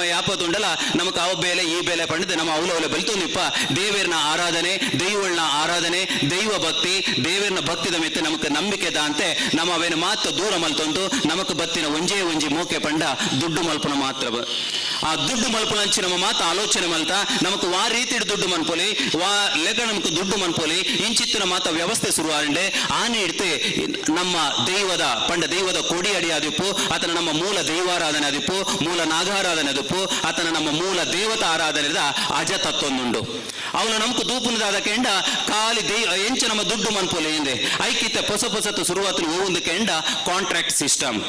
ಯಾಪತ್ತುಂಡಲ ನಮಕ್ ಅವ ಬೇಲೆ ಈ ಬೇಲೆ ಪಂಡಿದೆ ನಮ್ಮ ಅವಲವಲೆ ಬಲಿತೊಂದಿಪ್ಪ ದೇವೇರ್ನ ಆರಾಧನೆ ದೈವಳ್ನ ಆರಾಧನೆ ದೈವ ಭಕ್ತಿ ದೇವೇರ್ನ ಭಕ್ತಿದ ಮೆತ್ತೆ ನಮಕ್ ನಂಬಿಕೆ ದಾಂತೆ ನಮ್ಮ ಅವೇನು ಮಾತು ದೂರ ಮಲ್ತೊಂದು ನಮಕ್ ಬತ್ತಿನ ಒಂಜಿ ಮೋಕೆ ಪಂಡ ದುಡ್ಡು ಮಲ್ಪನ ಮಾತ್ರ ಆ ದುಡ್ಡು ಮಲ್ಪನಂಚಿ ನಮ್ಮ ಮಾತು ಆಲೋಚನೆ ಮಲ್ತ ನಮಕ್ ವಾ ರೀತಿ ದುಡ್ಡು ಮನ್ಪೊಲಿ ವಾ ಲೆಗ ನಮಕ್ ದುಡ್ಡು ಮನ್ಪೊಲಿ ಇಂಚಿತ್ತಿನ ಮಾತ ವ್ಯವಸ್ಥೆ ಶುರುವಾಂಡೆ ಆನೆ ಇಡ್ತೆ ನಮ್ಮ ದೈವದ ಕೊಡಿ ಅಡಿ ಆದಿಪ್ಪು ಆತನ ನಮ್ಮ ಮೂಲ ದೈವಾರಾಧನೆ ಆದಿಪ್ಪು ಮೂಲ ನಾಗಾರಾಧನೆ ಆದಿಪ್ಪು ಆತನ ನಮ್ಮ ಮೂಲ ದೇವತಾ ಆರಾಧನೆದ ಅಜ ತತ್ವೊಂದುಂಡು ಅವನು ನಮ್ಕು ದೂಪುನದಾದ ಕೆಂಡ ಖಾಲಿ ಎಂಚ ನಮ್ಮ ದುಡ್ಡು ಮನ್ಪೊಲಿ ಹಿಂದೆ ಐಕಿತ್ತ ಹೊಸತು ಶುರುವಾತು ಒಂದು ಕೆಂಡ ಕಾಂಟ್ರಾಕ್ಟ್ ಸಿಸ್ಟಮ್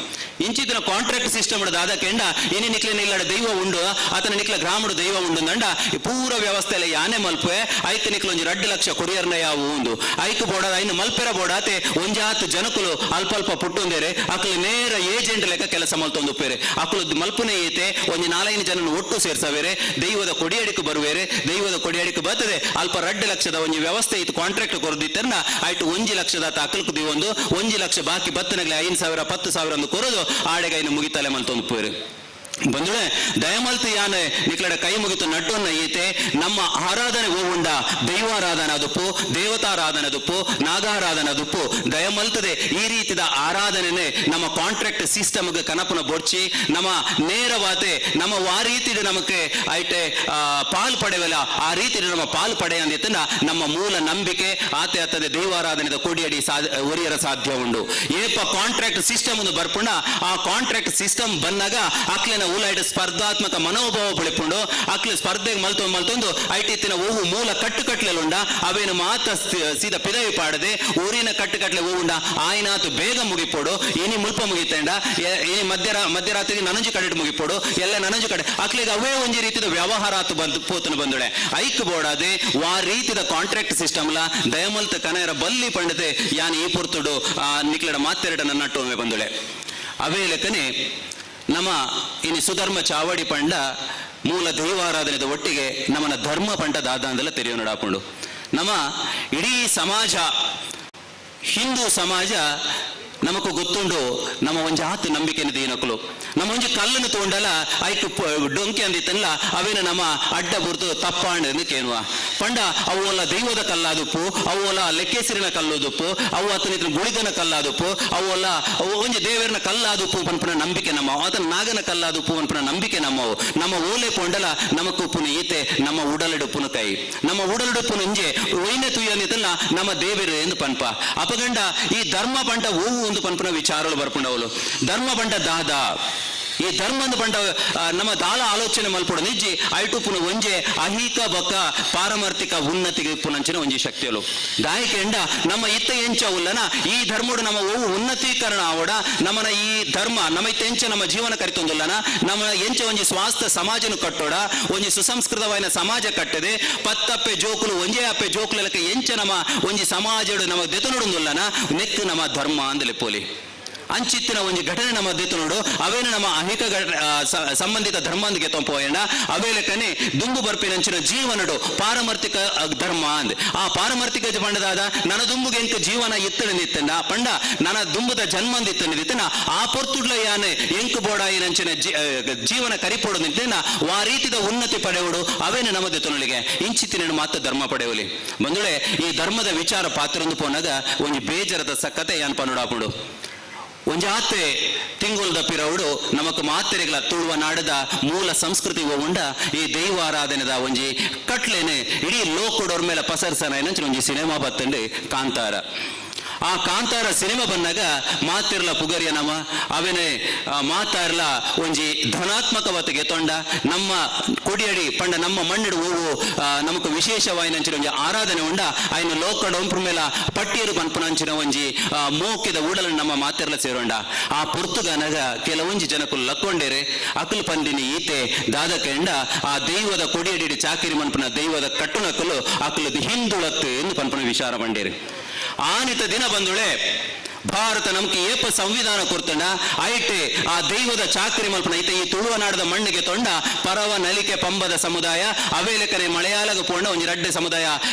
ಇಂಚಿತ್ತಿನ ಕಾಂಟ್ರಾಕ್ಟ್ ಸಿಸ್ಟಮ್ ದಾದ ಕೆಂಡ ಇನಿ ನಿಕ್ಲೆ ನಿಲ್ಲಡ ದೈವ ಉಂಡು ಆತನ ನಿಕ್ಲ ಗ್ರಾಮಡು ದೈವ ಉಂಡು ಅಂಡ ಪೂರ ವ್ಯವಸ್ಥೆಲೆ ಯಾನೆ ಮಲ್ಪೆ ಐಕ್ ನಿಕ್ಲ ಒಂಜಿ 2 ಲಕ್ಷ ಕೊಡಿಯರ್ನ ಯಾವ ಉಂದು ಐಕ್ ಬೋಡದ ಐನು ಮಲ್ಪೆರ ಬೋಡಾತೆ ಒಂಜಾತ್ ಜನಕುಲು ಅಲ್ಪ ಪುಟ್ಟುಂದೇರೆ ಅಕ್ಲು ನೇರ ಏಜೆಂಟ್ ಲೆಕ್ಕ ಕೆಲಸ ಮಲ್ತೊಂದುಪ್ಪೇರೆ ಅಕ್ಲು ಮಲ್ಪುನೆ ಈತೆ ಒಂಜಿ 4 ಜನನ ಒಟ್ಟು ಸೇರ್ಸವೇರೆ ದೈವದ ಕೊಡಿಯಡಿಕೆ ಬರುವೇರೆ ದೈವದ ಕೊಡಿಯಡಿಕೆ ಬರ್ತದೆ ಅಲ್ಪ 2 ಲಕ್ಷದ ಒಂಜಿ ವ್ಯವಸ್ಥೆ ಇತ್ತು ಕಾಂಟ್ರಾಕ್ಟ್ ಕೊರದಿತ್ತನ್ನ ಆಯ್ತು 1 ಲಕ್ಷದ ಅಕ್ಲಕ್ ದಿವೊಂದು 1 ಲಕ್ಷ ಬಾಕಿ ಬತ್ತನಗ್ಲೆ 5,000 10,000 ಅಂದು ಕೊರದು ಆಡೆಗೈನು ಮುಗಿತಲೆ ಮಲ್ತೊಂದುಪ್ಪೇರೆ ಬಂಧುಳೆ ದಯಮಲ್ತು ಯಾನೆ ನಿಕ್ಲಡ ಕೈ ಮುಗಿತು ನಟ್ಟೊನ್ನ ಈತೆ ನಮ್ಮ ಆರಾಧನೆ ಹೋಗುಂಡ ದೈವಾರಾಧನೆ ಅದುಪ್ಪು ದೇವತಾರಾಧನೆ ಅದುಪ್ಪು ನಾಗಾರಾಧನೆ ಅದುಪ್ಪು ದಯಮಲ್ತದೆ ಈ ರೀತಿದ ಆರಾಧನೆ ನಮ್ಮ ಕಾಂಟ್ರಾಕ್ಟ್ ಸಿಸ್ಟಮ್ಗೆ ಕನಪನ ಬೊಡ್ಚಿ ನಮ್ಮ ನೇರವಾತೆ ನಮ್ಮ ಆ ರೀತಿ ನಮಗೆ ಐಟೆ ಪಾಲು ಪಡೆವಲ್ಲ ಆ ರೀತಿ ನಮ್ಮ ಪಾಲು ಪಡೆ ಅಂದಿತ್ತನ ನಮ್ಮ ಮೂಲ ನಂಬಿಕೆ ಆತೆ ಆತದೆ ದೈವಾರಾಧನೆದ ಕೊಡಿಯಡಿ ಒರಿಯರ ಸಾಧ್ಯ ಉಂಡು ಏಪ ಕಾಂಟ್ರಾಕ್ಟ್ ಸಿಸ್ಟಮ್ ಒಂದು ಬರ್ಪುಂಡ ಆ ಕಾಂಟ್ರಾಕ್ಟ್ ಸಿಸ್ಟಮ್ ಬಂದಾಗ ಅಕ್ಲೆನ ಊಲೈಡ್ ಸ್ಪರ್ಧಾತ್ಮಕ ಮನೋಭಾವ ಬೆಳೆಪುಂಡು ಅಕ್ಲೆ ಸ್ಪರ್ಧೆಗೆ ಮಲ್ತೊಂದು ಐಟಿತ್ತಿನ ಹೂವು ಮೂಲ ಕಟ್ಟುಕಟ್ಲೆಲುಂಡ ಅವೇನು ಮಾತ ಸೀದಾ ಪಿದವಿ ಪಾಡದೆ ಊರಿನ ಕಟ್ಟುಕಟ್ಲೆ ಹೂವುಂಡ ಆಯ್ನಾತು ಬೇಗ ಮುಗಿಪೋಡು ಇನಿ ಮುಲ್ಪ ಮುಗಿತಂಡ ಇನಿ ಮಧ್ಯರಾತ್ರಿಗೆ ನನಂಜು ಕಡೆ ಮುಗಿಪೋಡು ಎಲ್ಲ ನನಂಜು ಕಡೆ ಅಕ್ಲಿಗೆ ಅವೇ ಒಂಜಿ ರೀತಿಯ ವ್ಯವಹಾರ ಆತು ಪೋತನ ಬಂದುಳೆ ಐಕ್ ಬೋಡಾದೆ ವಾ ರೀತಿದ ಕಾಂಟ್ರಾಕ್ಟ್ ಸಿಸ್ಟಮ್ಲ ದಯಮಲ್ತ ಕನಯರ ಬಲ್ಲಿ ಪಂಡತೆ ಯಾನ್ ಈ ಪುರ್ತುಡು ನಿಕ್ಲಡ ಮಾತೆರಡ ನನ್ನಟ್ಟು ಬಂದುಳೆ ಅವೇ ಲೆಕ್ಕನೆ ನಮ್ಮ ಇನ್ನು ಸುಧರ್ಮ ಚಾವಡಿ ಪಂಡ ಮೂಲ ದೈವಾರಾಧನೆದ ಒಟ್ಟಿಗೆ ನಮ್ಮನ ಧರ್ಮ ಪಂಡ ದಾದಂದೆಲ್ಲ ತೆರೆಯೋ ನಡಾಕೊಂಡು ನಮ್ಮ ಇಡೀ ಸಮಾಜ ಹಿಂದೂ ಸಮಾಜ ನಮಕು ಗೊತ್ತುಂಡು ನಮ್ಮ ಒಂಜಿ ಆತು ನಂಬಿಕೆನ ದೀನಕುಲು ನಮ್ಮ ಒಂಜಿ ಕಲ್ಲನ್ನು ತಗೊಂಡಲ್ಲ ಐಕ್ ಡೊಂಕಿ ಅಂದಿತ್ತಲ್ಲ ಅವೇನು ನಮ್ಮ ಅಡ್ಡ ಬುರ್ದು ತಪ್ಪಾಂಡ್ ಕೇನುವ ಪಂಡ ಅವು ಎಲ್ಲ ದೈವದ ಕಲ್ಲಾದುಪ್ಪು ಅವು ಎಲ್ಲ ಲೆಕ್ಕೇಸರಿನ ಕಲ್ಲುದುಪ್ಪು ಅವು ಆತನ ಗುಳಿಗನ ಕಲ್ಲಾದುಪ್ಪು ಅವು ಎಲ್ಲ ಒಂಜಿ ದೇವರನ ಕಲ್ಲಾದುಪ್ಪು ಪನ್ಪನ ನಂಬಿಕೆ ನಮ್ಮ ಆತನ ನಾಗನ ಕಲ್ಲಾದುಪ್ಪು ಪನ್ಪನ ನಂಬಿಕೆ ನಮ್ಮವು ನಮ್ಮ ಓಲೆ ಪೊಂಡಲ ನಮಕು ಪುನ ಈತೆ ನಮ್ಮ ಉಡಲಿಡುಪ್ಪುನ ಕೈ ನಮ್ಮ ಉಡಲಿಡುಪ್ಪುನ ಇಂಜೆ ಒಯ್ನೆ ತುಯ್ಯ ಅಂದಿತ್ತಲ್ಲ ನಮ್ಮ ದೇವರು ಎಂದು ಪನ್ಪ ಅಪಗಂಡ ಈ ಧರ್ಮ ಪಂಡ ಹೂವು ಒಂದು ಪನ್ಪನ ವಿಚಾರಗಳು ಬರ್ಪುಂಡವಲು ಧರ್ಮ ಪಂಡ ದಾದ ಈ ಧರ್ಮದ ಪಂಡ ನಮ್ಮ ದಾಲ ಆಲೋಚನೆ ಮಲ್ಪಡ ನಿಜ್ಜಿ ಐಟು ಪುನ ಒಂಜೆ ಅಹಿಕ ಬಕ ಪಾರಮಾರ್ಥಿಕ ಉನ್ನತಿಗೆ ಪುನಂಚಿನ ಒಂಜಿ ಶಕ್ತಿಯಲು ದಾಯಕೆಂಡ ನಮ್ಮ ಇತ್ತ ಎಂಚ ಉಲ್ಲನ ಈ ಧರ್ಮಡು ನಮ್ಮ ಓವು ಉನ್ನತೀಕರಣ ಆವಡ ನಮ್ಮನ ಈ ಧರ್ಮ ನಮ್ಮ ಇತ್ತ ಎಂಚ ನಮ್ಮ ಜೀವನ ಕರಿತೊಂದುಲ್ಲನ ನಮ್ಮ ಎಂಚ ಒಂಜಿ ಸ್ವಾಸ್ಥ್ಯ ಸಮಾಜನು ಕಟ್ಟೋಡ ಒಂಜಿ ಸುಸಂಸ್ಕೃತವಾದ ಸಮಾಜ ಕಟ್ಟದೆ ಪತ್ತಪ್ಪೆ ಜೋಕುಲು ಒಂಜೆ ಅಪ್ಪೆ ಜೋಕುಲಕ್ಕೆ ಎಂಚ ನಮ್ಮ ಒಂಜಿ ಸಮಾಜಡು ನಮ್ಮ ದೆತನುಡುಂದುಲ್ಲನ ನೆಕ್ ನಮ್ಮ ಧರ್ಮ ಅಂದಲೆ ಪೋಲಿ ಅಂಚಿತ್ತಿನ ಒಂಜಿ ಘಟನೆ ನಮ್ಮ ದಿತ್ತು ನೋಡು ಅವೇನು ನಮ್ಮ ಅಹಿಕ ಸಂಬಂಧಿತ ಧರ್ಮಾಂದಿಗೆ ತೊಂಪೋಯಣ್ಣ ಅವೇ ಲೆಕ್ಕನೆ ದುಂಬು ಬರ್ಪಿನಂಚಿನ ಜೀವನಡು ಪಾರಮಾರ್ಥಿಕ ಧರ್ಮ ಅಂದ್ ಆ ಪಾರಮಾರ್ಥಿಕ ಪಂಡದಾದ ನನ್ನ ದುಂಬುಗೆ ಎಂಕ ಜೀವನ ಇತ್ತನಿತ್ತಂಡ ಪಂಡ ನನ್ನ ದುಂಬುದ ಜನ್ಮಂದಿತ್ತನಿದಿತ್ತನ ಆ ಪೊರ್ತುಡ್ಲ ಯಾನೆ ಎಂಕು ಬೋಡಾಯಿನಂಚಿನ ಜೀವನ ಕರಿಪೋಡು ನಿಂತಿನ ಆ ರೀತಿದ ಉನ್ನತಿ ಪಡೆಯುವುದು ಅವೇನು ನಮ್ಮ ದಿತ್ತನೊಳಗೆ ಇಂಚಿತ್ತಿನ ಮಾತ್ರ ಧರ್ಮ ಪಡೆಯಲಿ ಬಂದುಳೆ ಈ ಧರ್ಮದ ವಿಚಾರ ಪಾತ್ರೊಂದು ಪೋನಾಗ ಒಂದು ಬೇಜಾರದ ಸಕ್ಕತೆ ಯಾನ್ ಪನ್ನೋಡಾಪುಡು ಒಂಜಾತೆ ತಿಂಗುಲ್ದ ಪಿರವುಡು ನಮಕ್ ಮಾತೆರೆಗಳ ತುಳುವ ನಾಡದ ಮೂಲ ಸಂಸ್ಕೃತಿ ಉಂಡ ಈ ದೈವಾರಾಧನೆದ ಒಂಜಿ ಕಟ್ಲೇನೆ ಇಡೀ ಲೋಕಡೋರ್ ಮೇಲೆ ಪಸರ್ಸನ ಒಂಜಿ ಸಿನಿಮಾ ಬತ್ತಂಡೆ ಕಾಂತಾರ ಆ ಕಾಂತಾರ ಸಿನಿಮಾ ಬಂದಾಗ ಮಾತಿರ್ಲ ಪುಗರಿಯ ನಮ ಅವೇನೆ ಮಾತಾರ್ಲ ಒಂಜಿ ಧನಾತ್ಮಕವತೆಗೆ ತೊಂಡ ನಮ್ಮ ಕೊಡಿಯಡಿ ಪಂಡ ನಮ್ಮ ಮಣ್ಣಿಡು ಹೂವು ನಮಕ್ ವಿಶೇಷವಾಯಿನಂಚಿನ ಒಂಜಿ ಆರಾಧನೆ ಉಂಡ ಆಯ್ನ ಲೋಕಡ ಒಂಪ್ರ ಮೇಲ ಪಟ್ಟಿಯರು ಪನ್ಪುನಂಚಿನ ಒಂಜಿ ಮೋಕಿದ ಊಡಲ ನಮ್ಮ ಮಾತಿರ್ಲ ಸೇರೋಂಡ ಆ ಪುರ್ತುಗನಗ ಕೆಲವೊಂಜಿ ಜನಕ್ಕೂ ಲಕ್ಕೊಂಡೇರೆ ಅಕಲ್ ಪಂದಿನಿ ಈತೆ ದಾದಕೆಂಡ ಆ ದೈವದ ಕೊಡಿಯಡಿ ಚಾಕಿರಿ ಮನ್ಪುನ ದೈವದ ಕಟ್ಟುನಕಲು ಅಕಲದು ಹಿಂದುಳತ್ತು ಎಂದು ಪನ್ಪುನ ವಿಚಾರ ಬಂಡೇರಿ ಆನಿತ ದಿನ ಬಂದುಳೆ ಭಾರತ ನಮ್ಗೆ ಏಪ ಸಂವಿಧಾನ ಕೊರ್ತಂಡ ಐಟೆ ಆ ದೈವದ ಚಾಕರಿ ಮಲ್ಪನ ಐತೆ ಈ ತುಳುವ ನಾಡದ ಮಣ್ಣಿಗೆ ತೊಂಡ ಪರವ ನಲಿಕೆ ಪಂಬದ ಸಮುದಾಯ ಅವೇ ಲೆಕ್ಕನೆ ಮಲಯಾಳಗ ಪೋಂಡ ಒಂಜಿ ರಡ್ಡೆ ಸಮುದಾಯ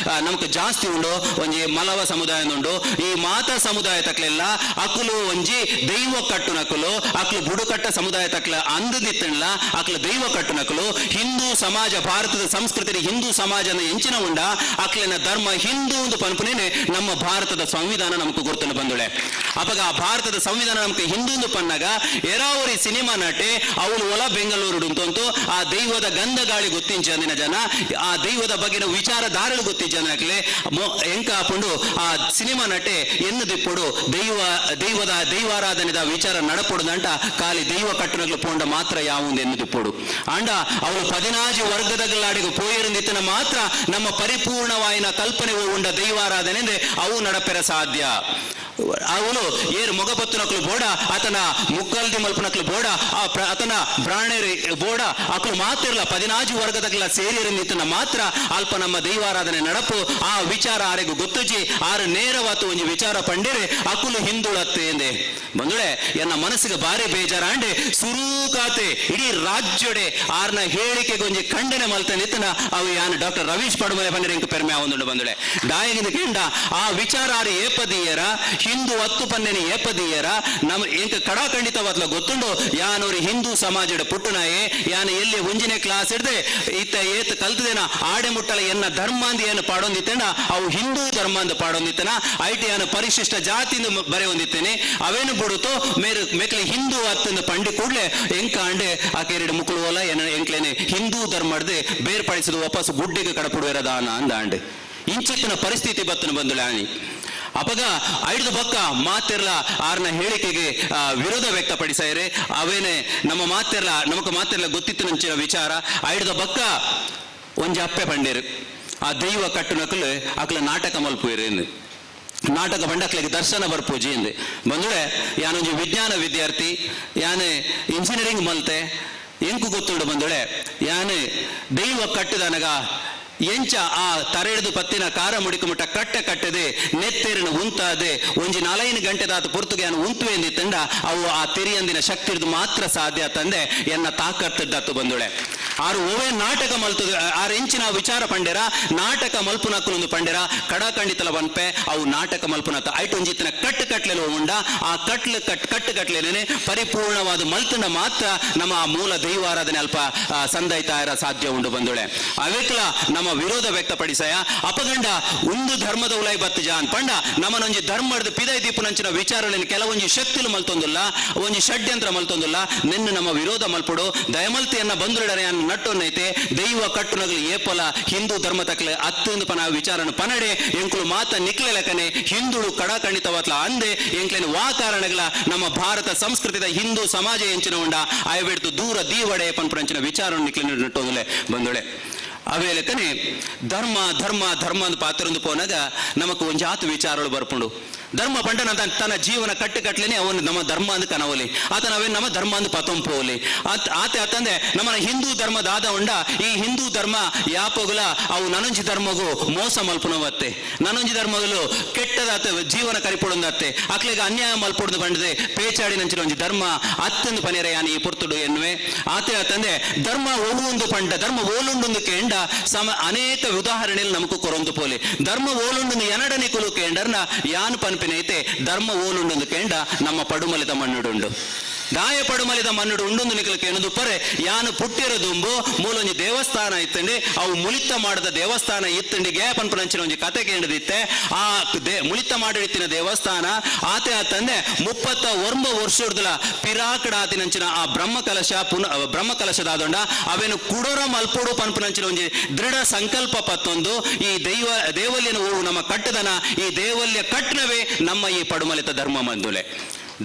ನಮ್ಗೆ ಜಾಸ್ತಿ ಉಂಡು ಒಂಜಿ ಮಲವ ಸಮುದಾಯ ಉಂಡು ಈ ಮಾತಾ ಸಮುದಾಯ ತಕ್ಲೆಲ್ಲ ಅಕಲು ಒಂಜಿ ದೈವ ಕಟ್ಟುನಕಲು ಅಕ್ಲು ಬುಡುಕಟ್ಟ ಸಮುದಾಯ ತಕ್ಲ ಅಂದಿತ್ತಲ್ಲ ಅಕ್ಲ ದೈವ ಕಟ್ಟುನಕಲು ಹಿಂದೂ ಸಮಾಜ ಭಾರತದ ಸಂಸ್ಕೃತಿ ಹಿಂದೂ ಸಮಾಜನ ಎಂಚಿನ ಉಂಡ ಅಕ್ಲಿನ ಧರ್ಮ ಹಿಂದೂ ಒಂದು ಪನ್ಪುನೇನೆ ನಮ್ಮ ಭಾರತದ ಸಂವಿಧಾನ ನಮ್ಗೆ ಗುರ್ತನ್ನು ಬಂದುಳೆ ಅಪಗ ಆ ಭಾರತದ ಸಂವಿಧಾನ ನಮ್ಗೆ ಹಿಂದೂ ಪನ್ನಾಗ ಎರಾವರಿ ಸಿನಿಮಾ ನಟೆ ಅವಳು ಒಲ ಬೆಂಗಳೂರು ಅಂತಂತು ಆ ದೈವದ ಗಂಧ ಗಾಳಿ ಗೊತ್ತಿಂಚ ಅಂದಿನ ಜನ ಆ ದೈವದ ಬಗೆನ ವಿಚಾರಧಾರಳು ಗೊತ್ತಿಂಚ ಅಂದಕ್ಲೆ ಎಂಕ ಹಾಕೊಂಡು ಆ ಸಿನಿಮಾ ನಟೆ ಎನ್ನು ದಿಪ್ಪುಡು ದೈವಾರಾಧನೆದ ವಿಚಾರ ನಡಪುಡುದಂಟ ಖಾಲಿ ದೈವ ಕಟ್ಟುನಗಳು ಪೋಂಡ ಮಾತ್ರ ಯಾವುದು ಎನ್ನು ದಿಪ್ಪುಡು ಅಂಡ ಅವಳು 16 ವರ್ಗದಗಳಾಡಿಗೂ ಪೋಯಿರುಂದಿತ್ತನ ಮಾತ್ರ ನಮ್ಮ ಪರಿಪೂರ್ಣವಾಯಿನ ಕಲ್ಪನೆ ಉಂಡ ದೈವಾರಾಧನೆ ಅಂದ್ರೆ ಅವು ನಡಪೆರ ಸಾಧ್ಯ ಅವನು ಏರು ಮೊಗಪತ್ತುನಕ್ಲು ಬೋಡ ಆತನ ಮುಕ್ಕಲ್ದಿ ಮಲ್ಪನಕ್ಲು ಬೋಡ ಆತನ ಬ್ರಾಣೇರಿ ಬೋಡ ಅಕ್ಲು ಮಾತಿರ್ಲ 16 ವರ್ಗದಕ್ಲ ಸೇರಿರನಿತನ ಮಾತ್ರ ಅಲ್ಪ ನಮ್ಮ ದೈವಾರಾಧನೆ ನಡಪು ಆ ವಿಚಾರ ಆರೆಗೂ ಗೊತ್ತುಜಿ ಆರು ನೇರವಾತು ಒಂಜಿ ವಿಚಾರ ಪಂಡಿರೆ ಅಕುಲು ಹಿಂದುಳತ್ತೆ ಎಂದೆ ಬಂದುಳೆ ಎನ್ನ ಮನಸ್ಸಿಗೆ ಬಾರಿ ಬೇಜಾರಾಂಡೆ ಸುರೂಕಾತೆ ಇಡೀ ರಾಜ್ಯಡೆ ಆರ್ನ ಹೇಳಿಕೆಗೆ ಒಂಜಿ ಖಂಡನೆ ಮಲ್ತ ನಿತ್ತನ ಅವು ಯಾನು ಡಾಕ್ಟರ್ ರವೀಶ್ ಪಡುಮಲೆ ಪಂಡಿರೆ ಇಂಕ ಪೆರ್ಮೆ ಆವೊಂದುಂಡು ಬಂದುಳೆ ದಾಯಗಿಂದ ಕೇಂಡ ಆ ವಿಚಾರ ಆರು ಏಪದೀಯರ ಹಿಂದೂ ಹತ್ತು ಪನ್ನೆನಿ ಏಪದೀಯರ ನಮ್ ಎಂಕ ಕಡಾಖಂಡಿತವಾದ್ಲ ಗೊತ್ತುಂಡು ಯಾನವ್ರಿ ಹಿಂದೂ ಸಮಾಜದ ಪುಟ್ಟನಾಯೆ ಯಾನ ಎಲ್ಲಿ ಒಂಜಿನೇ ಕ್ಲಾಸ್ ಹಿಡ್ದೆ ಇತ್ತ ಏತ್ ಕಲ್ತದೇನ ಆಡೆ ಮುಟ್ಟಲ ಎನ್ನ ಧರ್ಮಾಂದಿ ಏನು ಪಾಡೊಂದಿತ್ತೇನ ಅವು ಹಿಂದೂ ಧರ್ಮ ಅಂತ ಪಾಡೊಂದಿತ್ತನ ಐಟಿ ಯಾನು ಪರಿಶಿಷ್ಟ ಜಾತಿಯಿಂದ ಬರೆ ಹೊಂದಿತ್ತೇನೆ ಅವೇನು ಬಿಡುತ್ತೋ ಮೇಕ್ಲೆ ಹಿಂದೂ ಹತ್ತಂದು ಪಂಡಿ ಕೂಡ್ಲೆ ಎಂಕ ಅಂಡೆ ಆ ಕೆರೆಡು ಮುಕ್ಕಳು ಹೋಲ ಎಂಕ್ಲೇನೆ ಹಿಂದೂ ಧರ್ಮಡ್ದೆ ಬೇರ್ಪಡಿಸಿದ ವಾಪಸ್ ಗುಡ್ಡಿಗೆ ಕಡಪುಡುವೆರ ದಾನ ಅಂದ ಅಂಡೆ ಇಂಚಿತ್ತಿನ ಪರಿಸ್ಥಿತಿ ಬತ್ತನ ಬಂದುಳೆ ಆಣಿ ಅಪಗ ಐದು ಬಕ್ಕ ಮಾತೆರ್ಲ ಆರ್ನ ಹೇಳಿಕೆಗೆ ವಿರೋಧ ವ್ಯಕ್ತಪಡಿಸಾರೆ ಅವೇನೆ ನಮ್ಮ ಮಾತೆರ್ಲ ಗೊತ್ತಿತ್ತಿನ ವಿಚಾರ ಐದು ಬಕ್ಕ ಒಂಜಿ ಅಪ್ಪೆ ಪಂಡೇರು ಆ ದೈವ ಕಟ್ಟುನಕಲು ಅಕ್ಲ ನಾಟಕ ಮಲ್ಪುವೆರೇನು ನಾಟಕ ಬಂಡಕ್ಲಿಗೆ ದರ್ಶನ ಬರ್ಪೂಜಿ ಎಂದೆ ಬಂದುಳೆ ಯಾನೊಂಜಿ ವಿಜ್ಞಾನ ವಿದ್ಯಾರ್ಥಿ ಯಾನೆ ಇಂಜಿನಿಯರಿಂಗ್ ಮಲ್ತೆ ಎಂಕು ಗೊತ್ತುಂಡು ಬಂದುಳೆ ಯಾನೆ ದೈವ ಕಟ್ಟುದನಗ ಎಂಚ ಆ ತರೆಡ್ದು ಪತ್ತಿನ ಕಾರ ಮುಡಿಕುಮುಟ್ಟ ಕಟ್ಟದೆ ನೆತ್ತೆರಿನ ಉಂತಾದೆ ಒಂಜಿ 4 ಗಂಟೆ ದಾತ ಪುರ್ತುಗೆ ಉಂತು ಎಂದಿತ್ತಂಡ ಅವು ಆ ತೆರಿಯಂದಿನ ಶಕ್ತಿ ಹಿಡಿದು ಮಾತ್ರ ಸಾಧ್ಯ ತಂದೆ ಎನ್ನ ತಾಕತ್ತದ್ದು ಬಂದುಳೆ ಆರು ಓವೇ ನಾಟಕ ಮಲ್ತದ ಆರು ಎಂಚಿನ ವಿಚಾರ ಪಂಡೆರ ನಾಟಕ ಮಲ್ಪುನಕ್ಕಲೊಂದು ಪಂಡೆರ ಕಡಾಖಂಡಿತಲ ಬನ್ಪೆ ಅವು ನಾಟಕ ಮಲ್ಪುನತ್ತ ಐಟೊಂಜಿತ್ತಿನ ಕಟ್ಟುಕಟ್ಲೆ ಉಂಡ ಆ ಕಟ್ಟುಕಟ್ಲೆನೇ ಪರಿಪೂರ್ಣವಾದ ಮಲ್ತುಂಡ ಮಾತ್ರ ನಮ್ಮ ಆ ಮೂಲ ದೈವಾರಾಧನೆ ಅಲ್ಪ ಸಂದೈತಾಯರ ಸಾಧ್ಯ ಉಂಡು ಬಂದುಳೆ ಅವೇಕ್ಲ ನಮ್ಮ ವಿರೋಧ ವ್ಯಕ್ತಪಡಿಸಾಯ ಅಪಗಂಡ ಒಂದು ಧರ್ಮದ ಉಲೈ ಬತ್ತು ಜಾನ್ ಪಂಡ ನಮ್ಮನೊಂಜಿ ಧರ್ಮದ ಪಿದೈ ದೀಪುನಂಚಿನ ವಿಚಾರಗಳನ್ನು ಕೆಲವೊಂಜಿ ಶಕ್ತಿಲು ಮಲ್ತೊಂದುಲ್ಲ ಒಂಜಿ ಷಡ್ಯಂತ್ರ ಮಲ್ತೊಂದುಲ್ಲ ನಿನ್ನ ನಮ್ಮ ವಿರೋಧ ಮಲ್ಪಡು ದಯಮಲ್ತಿಯನ್ನ ಬಂದುಡನೆ ನಟ್ಟೊನ್ನೈತೆ ದೈವ ಕಟ್ಟುನಗಲು ಏಪಲ ಹಿಂದೂ ಧರ್ಮ ತಕ್ಲೆ ಅತ್ತೊಂದು ಪನ ವಿಚಾರನ ಪನಡೆ ಎಂಕುಲು ಮಾತ ನಿಕ್ಲೆ ಲೆಕ್ಕನೆ ಹಿಂದುಳು ಕಡಾಖಂಡಿತವತ್ಲ ಅಂದೆ ಎಂಕ್ಲೇನು ವಾ ಕಾರಣಗಳ ನಮ್ಮ ಭಾರತ ಸಂಸ್ಕೃತಿದ ಹಿಂದೂ ಸಮಾಜ ಎಂಚಿನ ಉಂಡ ಆಯ್ಬಿಡ್ತು ದೂರ ದೀವಡೆ ಪನ್ಪುರಂಚಿನ ವಿಚಾರ ನಿಕ್ಲೆ ನಟ್ಟೊಂದುಲೆ ಬಂದುಳೆ ಅವೇ ಲೆಕ್ಕನೆ ಧರ್ಮ ಅಂತ ಪಾತ್ರೊಂದು ಪೋನಾಗ ನಮಕ್ ಒಂಜಾತು ವಿಚಾರಗಳು ಬರ್ಪುಂಡು ಧರ್ಮ ಪಂಡನ ತನ್ನ ಜೀವನ ಕಟ್ಟುಕಟ್ಲೇನೆ ಅವನು ನಮ್ಮ ಧರ್ಮ ಅಂದ್ ಕನವಲಿ ಆತ ನಾವೇನು ನಮ್ಮ ಧರ್ಮ ಅಂದ್ ಪತಂಪೋಲಿ ಆತ ಆತಂದೆ ನಮ್ಮ ಹಿಂದೂ ಧರ್ಮದಾದ ಉಂಡ ಈ ಹಿಂದೂ ಧರ್ಮ ಯಾಪಗುಲ ಅವು ನನಂಜಿ ಧರ್ಮಗೂ ಮೋಸ ಮಲ್ಪುನವತ್ತೆ ನನಂಜಿ ಧರ್ಮಗಳು ಕೆಟ್ಟದಾತ ಜೀವನ ಕರಿಪೊಡಂದತ್ತೆ ಅಕ್ಲೆಗೆ ಅನ್ಯಾಯ ಮಲ್ಪೊಡ್ದು ಬಂಡದೆ ಪೇಚಾಡಿ ನಂಚಿನ ಒಂಜಿ ಧರ್ಮ ಅತ್ತೊಂದು ಪನೆರ ಯಾನಿ ಈ ಪುರ್ತುಡು ಎನ್ನುವೆ ಆತ ಆತಂದೆ ಧರ್ಮ ಒವ್ವೊಂದು ಪಂಡ ಧರ್ಮ ಓಲುಂಡು ಕೇಂಡ ಅನೇಕ ಉದಾಹರಣೆಗಳು ನಮಕು ಕೊರೊಂದು ಪೋಲಿ ಧರ್ಮ ಓಲುಂಡು ಎನಡನಿ ಕುಲು ಕೇಂಡರ್ನ ಯಾನು ಪನ್ಪಿನೈತೆ ಧರ್ಮ ಓಲುಂಡು ಕೇಂಡ ನಮ್ಮ ಪಡುಮಲಿದ ಮಣ್ಣುಡುಂಡು ದಾಯ ಪಡುಮಲಿದ ಮಣ್ಣುಡು ಉಂಡೊಂದು ನಿಖಲಕ್ಕೆ ಎನ್ನುದು ಪರೆ ಯಾನು ಪುಟ್ಟಿರದುಂಬು ಮೂಲೊಂಜಿ ದೇವಸ್ಥಾನ ಇತ್ತಂಡಿ ಅವು ಮುಳಿತ ಮಾಡದ ದೇವಸ್ಥಾನ ಇತ್ತಂಡಿ ಗ್ಯಾಪ್ ಅನ್ಪನಂಚಿನ ಒಂಜಿ ಕತೆ ಕೇಂದ್ರದಿತ್ತೆ ಆ ಮುಳಿತ ಮಾಡಿತ್ತಿನ ದೇವಸ್ಥಾನ ಆತೆ ಆತಂದೆ 31 ವರ್ಷದ ಪಿರಾಕಡಾತಿನಂಚಿನ ಆ ಬ್ರಹ್ಮಕಲಶದಾದೊಂಡ ಅವೇನು ಕುಡೋರ ಮಲ್ಪೋಡು ಪನ್ಪನಂಚಿನ ಒಂಜಿ ದೃಢ ಸಂಕಲ್ಪ ಪತ್ತೊಂದು ಈ ದೇವಲ್ಯನ ಓವು ನಮ್ಮ ಕಟ್ಟದನ ಈ ದೇವಲ್ಯ ಕಟ್ನವೇ ನಮ್ಮ ಈ ಪಡುಮಲಿತ ಧರ್ಮ ಮಂದುಲೆ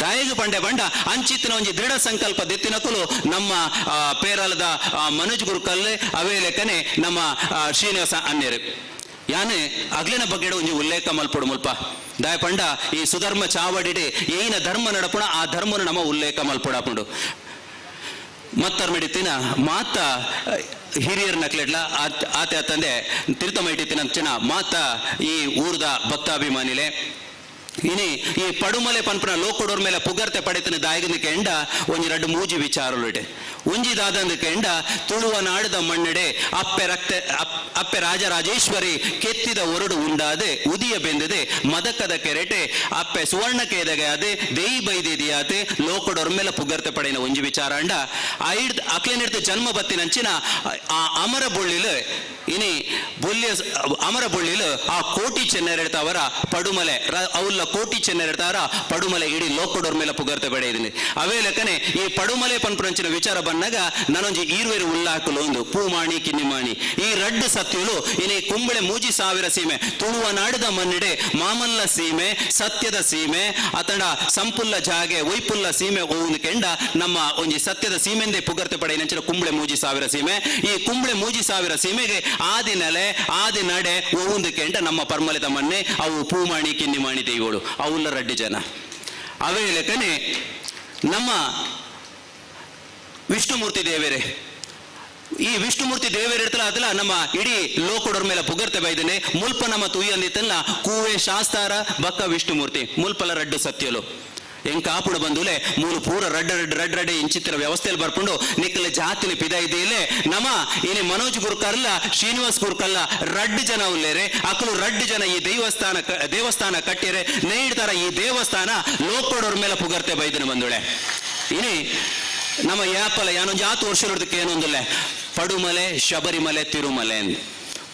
ದಾಯಗು ಪಂಡೆ ಬಂಡ ಅಂಚಿತ್ತಿನ ಒಂಜಿ ದೃಢ ಸಂಕಲ್ಪ ದೆತ್ತಿನಕುಲು ನಮ್ಮ ಪೇರಲದ ಮನೋಜ್ ಗುರುಕಲ್ಲೆ ಅವೇ ಲೆಕ್ಕನೆ ನಮ್ಮ ಶ್ರೀನಿವಾಸ ಅನ್ನೇರು ಯಾನೆ ಅಗ್ಲಿನ ಬಗ್ಗೆ ಒಂಜಿ ಉಲ್ಲೇಖ ಮಲ್ಪೊಡು ಮುಲ್ಪ ದಾಯ ಪಂಡ ಈ ಸುಧರ್ಮ ಚಾವಡಿಡೆ ಏನ ಧರ್ಮ ನಡಪುಣ ಆ ಧರ್ಮನು ನಮ್ಮ ಉಲ್ಲೇಖ ಮಲ್ಪೊಡಪುಂಡು ಮತ್ತರ್ ಮೆಡಿತಿನ ಮಾತ ಹಿರಿಯರ್ ನಕ್ಲೆಡ್ಲ ಆತೆ ಆತಂದೆ ತಿರುತಮೈಟಿತ್ತಿನ ಮಾತ ಈ ಊರ್ದ ಭಕ್ತಾಭಿಮಾನಿಲೆ ಇನಿ ಈ ಪಡುಮಲೆ ಪನ್ಪನ ಲೋಕಡೋರ್ ಮೇಲೆ ಪುಗರ್ತೆ ಪಡೆತನ ದಾಯಗನಿಕೆ ಎಂಡ ಒಂಜಿ ರಡ್ಡು ಮೂಜಿ ವಿಚಾರಲುಡೆ ಒಂಜಿದಾದಂದಕ್ಕೆ ಎಂಡ ತುಳುವ ನಾಡದ ಮಣ್ಣೆಡೆ ಅಪ್ಪೆ ರಾಜರಾಜೇಶ್ವರಿ ಕೆತ್ತಿದ ಒರಡು ಉಂಡಾದೆ ಉದಿಯ ಬೆಂದದೆ ಮದಕದ ಕೆರೆಟೆ ಅಪ್ಪೆ ಸುವರ್ಣ ಕೇದಗೆ ಅದೆ ದೇಯಿ ಬೈದಿದಿಯಾತೆ ಲೋಕಡೋರ್ ಮೇಲೆ ಪುಗರ್ತೆ ಪಡೆಯಿನ ಒಂಜಿ ವಿಚಾರ ಅಂಡ ಅಕ್ಲೇನಿಡ್ತ ಜನ್ಮ ಬತ್ತಿನಂಚಿನ ಆ ಅಮರ ಬೊಳ್ಳಿಲು ಇನಿ ಬೊಲ್ಯ ಅಮರ ಬೊಳ್ಳಿಲು ಆ ಕೋಟಿ ಚೆನ್ನೆರೆಡ್ತ ಅವರ ಪಡುಮಲೆ ಅವಲ್ಲ ಕೋಟಿ ಚೆನ್ನೆರೆಡ್ತಾರ ಪಡುಮಲೆ ಇಡೀ ಲೋಕಡೋರ್ ಮೇಲೆ ಪುಗರ್ತೆ ಪಡೆಯಿದ್ದೀನಿ ಅವೇ ಲೆಕ್ಕನೆ ಈ ಪಡುಮಲೆ ಪನ್ಪುರಂಚಿನ ವಿಚಾರ ಬಂದಾಗ ನಾನೊಂಜಿ ಈರ್ವೇರು ಉಲ್ಲಾಕಲು ಒಂದು ಪೂಮಾಣಿ ಕಿನ್ನಿಮಾಣಿ ಈ ರಡ್ಡು ಸತ್ಯುಲು ಇನಿ ಕುಂಬಳೆ ಮೂಜಿ ಸಾವಿರ ಸೀಮೆ ತುಳುವ ನಾಡದ ಮನ್ನಿಡೆ ಮಾಮಲ್ಲ ಸೀಮೆ ಸತ್ಯದ ಸೀಮೆ ಅತಂಡ ಸಂಪುಲ್ಲ ಜಾಗೆ ಒಯ್ಪುಲ್ಲ ಸೀಮೆ ಓವುಂದು ಕೆಂಡ ನಮ್ಮ ಒಂಜಿ ಸತ್ಯದ ಸೀಮೆಂದೆ ಪುಗರ್ತೆ ಪಡೆಯಿನಂಚಿನ ಕುಂಬಳೆ ಮೂಜಿ ಸಾವಿರ ಸೀಮೆ ಈ ಕುಂಬಳೆ ಮೂಜಿ ಸಾವಿರ ಸೀಮೆಗೆ ಆದಿ ನೆಲೆ ಆದಿ ನಡೆ ಓವುಂದು ಕೆಂಡ ನಮ್ಮ ಪರ್ಮಲಿದ ಮಣ್ಣೆ ಅವು ಪೂಮಾಣಿ ಕಿನ್ನಿಮಾಣಿ ದೇವಿಗಳು ಅವುಲ್ಲ ರಡ್ಡಿ ಜನ ಅವೇ ಲೆಕ್ಕನೆ ನಮ್ಮ ವಿಷ್ಣುಮೂರ್ತಿ ದೇವರೇ ಈ ವಿಷ್ಣುಮೂರ್ತಿ ದೇವೇರು ಇರ್ತಲ್ಲ ಅದಲ್ಲ ನಮ್ಮ ಇಡೀ ಲೋಕಡೋರ್ ಮೇಲೆ ಪುಗರ್ತೆ ಬೈದನೆ ಮುಲ್ಪ ನಮ್ಮ ತುಯ್ಯಂದಿತ್ತಲ್ಲ ಕೂವೆ ಶಾಸ್ತಾರ ಬಕ್ಕ ವಿಷ್ಣುಮೂರ್ತಿ ಮುಲ್ಪಲ ರಡ್ಡು ಸತ್ಯಲು ಎಂಕ ಆಪುಡ ಬಂದುಲೆ ಮೂಲು ಪೂರ ರಡ್ಡೆ ಇಂಚಿತ್ತಿನ ವ್ಯವಸ್ಥೆಯಲ್ಲಿ ಬರ್ಕೊಂಡು ನಿಕ್ಕಲ ಜಾತಿನ ಪಿದ ಇದೆಯಲ್ಲೇ ನಮ್ಮ ಇನಿ ಮನೋಜ್ ಗುರುಕರ್ಲ ಶ್ರೀನಿವಾಸ್ ಗುರುಕಲ್ಲ ರಡ್ಡು ಜನ ಉಲ್ಲೇರೆ ಅಕ್ಕಲು ರಡ್ಡು ಜನ ಈ ದೇವಸ್ಥಾನ ಕಟ್ಟಿರೆ ನೇಡ್ತಾರ ಈ ದೇವಸ್ಥಾನ ಲೋಕಡೋರ್ ಮೇಲೆ ಪುಗರ್ತೆ ಬೈದನೆ ಬಂದುಳೆ ಇನಿ ನಮ್ಮ ಯಾಪಲ ಯಾನೊಂದು 10 ವರ್ಷ ನೋಡೋದಕ್ಕೆ ಏನೊಂದಿಲ್ಲ ಪಡುಮಲೆ ಶಬರಿಮಲೆ ತಿರುಮಲೆ